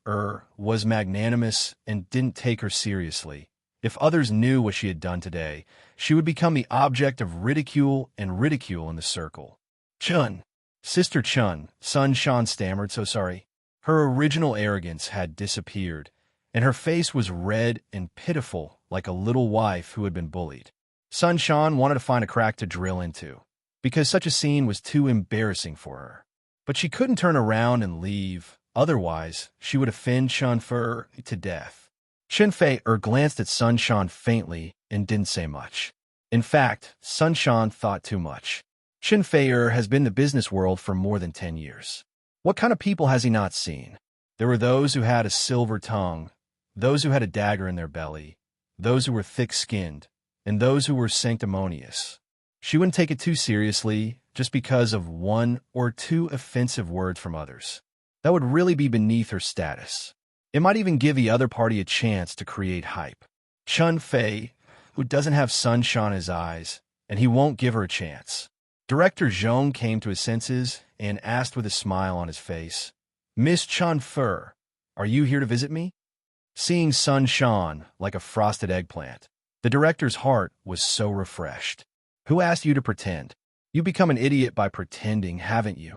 was magnanimous and didn't take her seriously, if others knew what she had done today, she would become the object of ridicule in the circle. Chun, Sister Chun, Sun Shan stammered, so sorry. Her original arrogance had disappeared, and her face was red and pitiful like a little wife who had been bullied. Sun Shan wanted to find a crack to drill into, because such a scene was too embarrassing for her. But she couldn't turn around and leave, otherwise she would offend Chun Fei to death. Chun Fei glanced at Sun Shan faintly and didn't say much. In fact, Sun Shan thought too much. Chun Fei has been in the business world for more than 10 years. What kind of people has he not seen? There were those who had a silver tongue, those who had a dagger in their belly, those who were thick-skinned, and those who were sanctimonious. She wouldn't take it too seriously just because of one or two offensive words from others. That would really be beneath her status. It might even give the other party a chance to create hype. Chun Fei, who doesn't have Sun Shan in his eyes, and he won't give her a chance. Director Zhong came to his senses and asked with a smile on his face, "Miss Chun Fei, are you here to visit me?" Seeing Sun Shan like a frosted eggplant, the director's heart was so refreshed. Who asked you to pretend? You become an idiot by pretending, haven't you?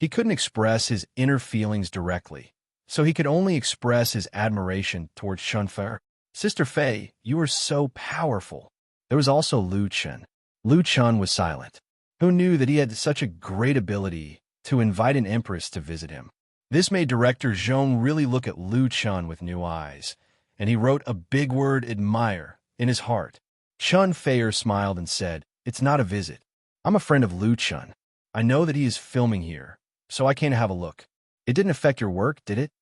He couldn't express his inner feelings directly, so he could only express his admiration towards Chun Fei. Sister Fei, you are so powerful. There was also Lu Qian. Lu Qian was silent. Who knew that he had such a great ability to invite an empress to visit him? This made director Zhong really look at Lu Qian with new eyes, and he wrote a big word, admire, in his heart. Chun Fei smiled and said, "It's not a visit. I'm a friend of Lu Qian. I know that he is filming here, so I came to have a look. It didn't affect your work, did it?"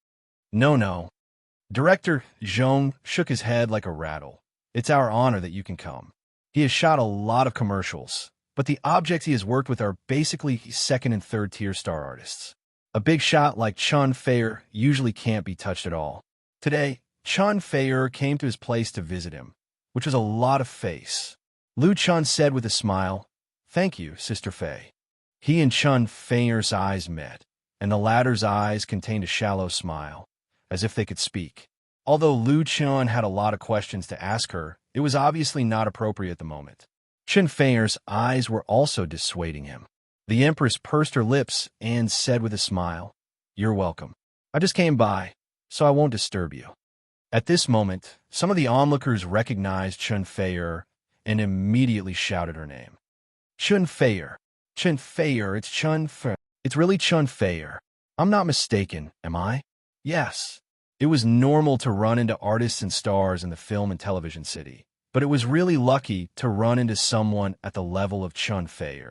No. Director Zhong shook his head like a rattle. "It's our honor that you can come. He has shot a lot of commercials, but the objects he has worked with are basically second and third tier star artists. A big shot like Chun Fei usually can't be touched at all. Today, Chun Fei came to his place to visit him, which was a lot of face." Lu Qian said with a smile, "Thank you, Sister Fei." He and Chun Fei's eyes met, and the latter's eyes contained a shallow smile, as if they could speak. Although Lu Qian had a lot of questions to ask her, it was obviously not appropriate at the moment. Chun Fei's eyes were also dissuading him. The Empress pursed her lips and said with a smile, "You're welcome. I just came by, so I won't disturb you." At this moment, some of the onlookers recognized Chun Fei and immediately shouted her name. "Chun Fei! Chun Fei! It's Chun Fei! It's really Chun Fei! I'm not mistaken, am I?" Yes. It was normal to run into artists and stars in the film and television city, but it was really lucky to run into someone at the level of Chun Fei.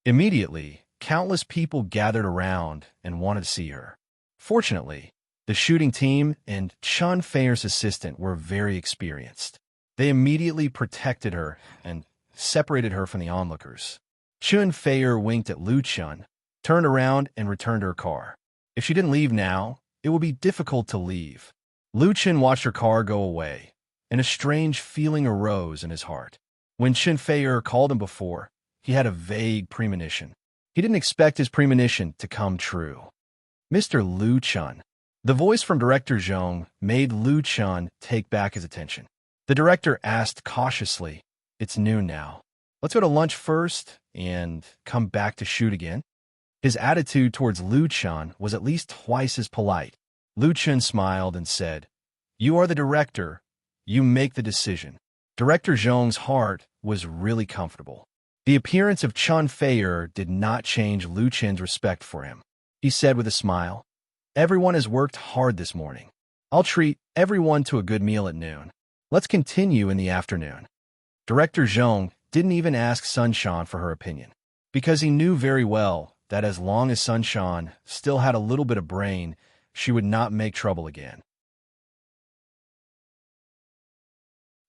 Immediately, countless people gathered around and wanted to see her. Fortunately, the shooting team and Chun Fei's assistant were very experienced. They immediately protected her and separated her from the onlookers. Chun Fei winked at Lu Chun, turned around, and returned to her car. If she didn't leave now, it would be difficult to leave. Lu Chun watched her car go away, and a strange feeling arose in his heart. When Chun Fei called him before, he had a vague premonition. He didn't expect his premonition to come true. Mr. Lu Chun. The voice from Director Zhong made Lu Chun take back his attention. The director asked cautiously, "It's noon now. Let's go to lunch first and come back to shoot again." His attitude towards Lu Chun was at least twice as polite. Lu Chun smiled and said, "You are the director. You make the decision." Director Zhong's heart was really comfortable. The appearance of Chun Fei did not change Lu Chun's respect for him. He said with a smile, "Everyone has worked hard this morning. I'll treat everyone to a good meal at noon. Let's continue in the afternoon." Director Zhong didn't even ask Sunshine for her opinion, because he knew very well that as long as Sunshine still had a little bit of brain, she would not make trouble again.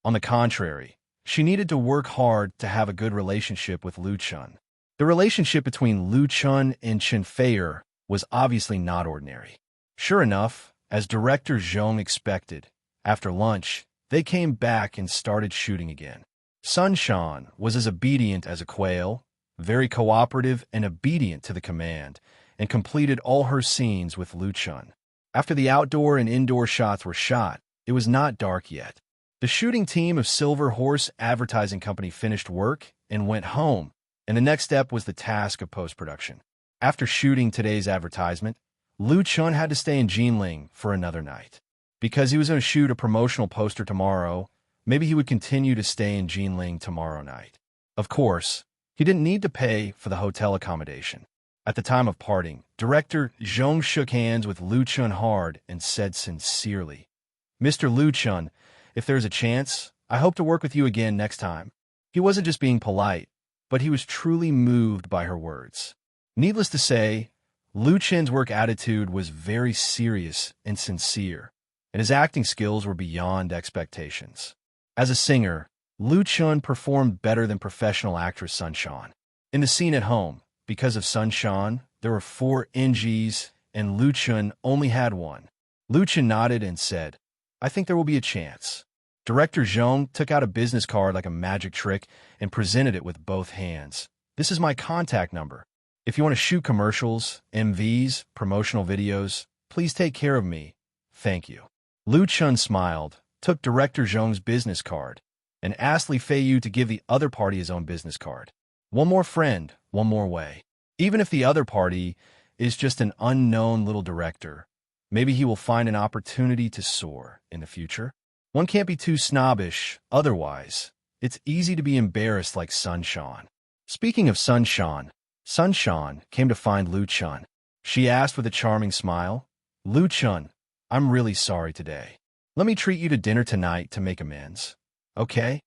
On the contrary, she needed to work hard to have a good relationship with Lu Chun. The relationship between Lu Chun and Chun Fei was obviously not ordinary. Sure enough, as Director Zhong expected, after lunch, they came back and started shooting again. Sunshine was as obedient as a quail, very cooperative and obedient to the command, and completed all her scenes with Lu Chun. After the outdoor and indoor shots were shot, it was not dark yet. The shooting team of Silver Horse Advertising Company finished work and went home, and the next step was the task of post-production. After shooting today's advertisement, Lu Chun had to stay in Jinling for another night. Because he was going to shoot a promotional poster tomorrow, maybe he would continue to stay in Jinling tomorrow night. Of course, he didn't need to pay for the hotel accommodation. At the time of parting, Director Zhong shook hands with Lu Chun hard and said sincerely, "Mr. Lu Chun, if there's a chance, I hope to work with you again next time." He wasn't just being polite, but he was truly moved by her words. Needless to say, Lu Chun's work attitude was very serious and sincere, and his acting skills were beyond expectations. As a singer, Lu Chun performed better than professional actress Sunshine. In the scene at home, because of Sunshine, there were 4 NGs, and Lu Chun only had 1. Lu Chun nodded and said, "I think there will be a chance." Director Zhong took out a business card like a magic trick and presented it with both hands. "This is my contact number. If you want to shoot commercials, MVs, promotional videos, please take care of me. Thank you." Lu Chun smiled, took Director Zhong's business card, and asked Li Feiyu to give the other party his own business card. One more friend, one more way. Even if the other party is just an unknown little director, maybe he will find an opportunity to soar in the future. One can't be too snobbish, otherwise, it's easy to be embarrassed like Sunshine. Speaking of Sunshine, Sunshine came to find Lu Chun. She asked with a charming smile, "Lu Chun, I'm really sorry today. Let me treat you to dinner tonight to make amends. Okay?"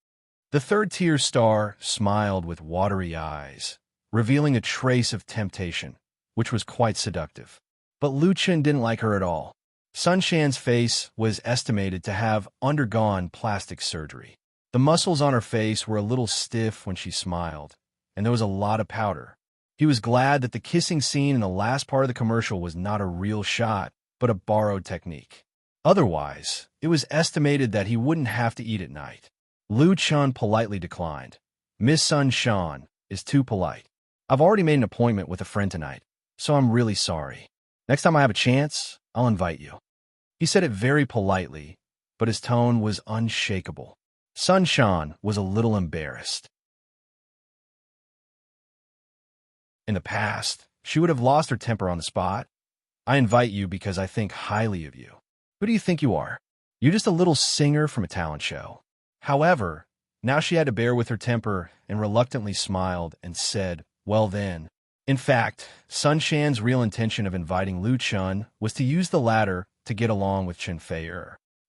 The third-tier star smiled with watery eyes, revealing a trace of temptation, which was quite seductive. But Lu Chun didn't like her at all. Sunshine's face was estimated to have undergone plastic surgery. The muscles on her face were a little stiff when she smiled, and there was a lot of powder. He was glad that the kissing scene in the last part of the commercial was not a real shot, but a borrowed technique. Otherwise, it was estimated that he wouldn't have to eat at night. Lu Chun politely declined. "Miss Sunshine is too polite. I've already made an appointment with a friend tonight, so I'm really sorry. Next time I have a chance, I'll invite you." He said it very politely, but his tone was unshakable. Sunshine was a little embarrassed. In the past, she would have lost her temper on the spot. "I invite you because I think highly of you. Who do you think you are? You're just a little singer from a talent show." However, now she had to bear with her temper and reluctantly smiled and said, "Well then." In fact, Sunshine's real intention of inviting Lu Chun was to use the latter to get along with Chun Fei.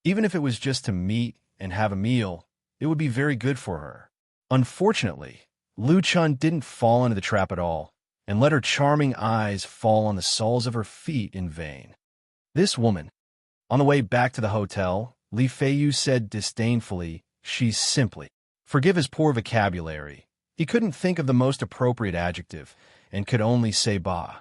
Even if it was just to meet and have a meal, it would be very good for her. Unfortunately, Lu Chun didn't fall into the trap at all and let her charming eyes fall on the soles of her feet in vain. This woman. On the way back to the hotel, Li Feiyu said disdainfully she's simply. Forgive his poor vocabulary. He couldn't think of the most appropriate adjective and could only say bah.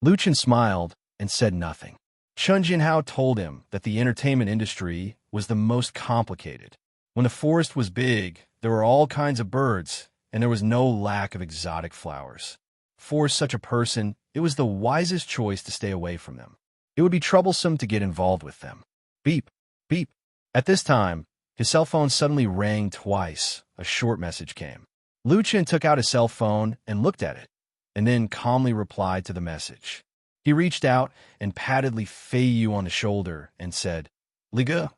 Luchin smiled and said nothing. Chun Jinhao told him that the entertainment industry was the most complicated. When the forest was big, there were all kinds of birds, and there was no lack of exotic flowers. For such a person, it was the wisest choice to stay away from them. It would be troublesome to get involved with them. Beep, beep. At this time, his cell phone suddenly rang twice. A short message came. Luchin took out his cell phone and looked at it, and then calmly replied to the message. He reached out and patted Li Feiyu on the shoulder and said, "Liga,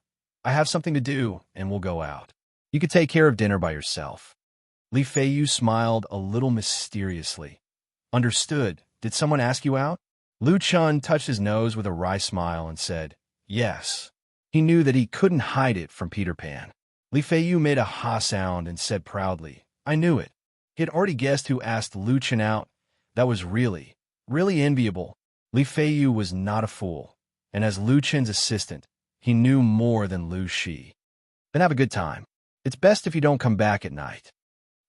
I have something to do, and we'll go out. You could take care of dinner by yourself." Li Feiyu smiled a little mysteriously. "Understood. Did someone ask you out?" Lu Chun touched his nose with a wry smile and said, "Yes." He knew that he couldn't hide it from Peter Pan. Li Feiyu made a ha sound and said proudly, "I knew it." He had already guessed who asked Lu Chun out. That was really enviable. Li Feiyu was not a fool, and as Lu Chun's assistant, he knew more than Lu Shi. "Then have a good time. It's best if you don't come back at night."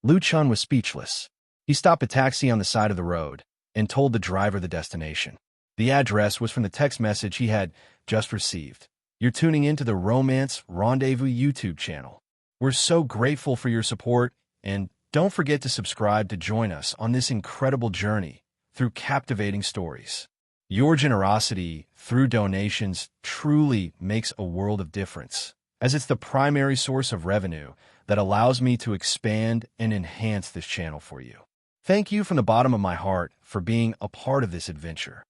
Lu Chun was speechless. He stopped a taxi on the side of the road and told the driver the destination. The address was from the text message he had just received. "You're tuning into the Romance Rendezvous YouTube channel. We're so grateful for your support, and don't forget to subscribe to join us on this incredible journey through captivating stories. Your generosity through donations truly makes a world of difference, as it's the primary source of revenue that allows me to expand and enhance this channel for you. Thank you from the bottom of my heart for being a part of this adventure.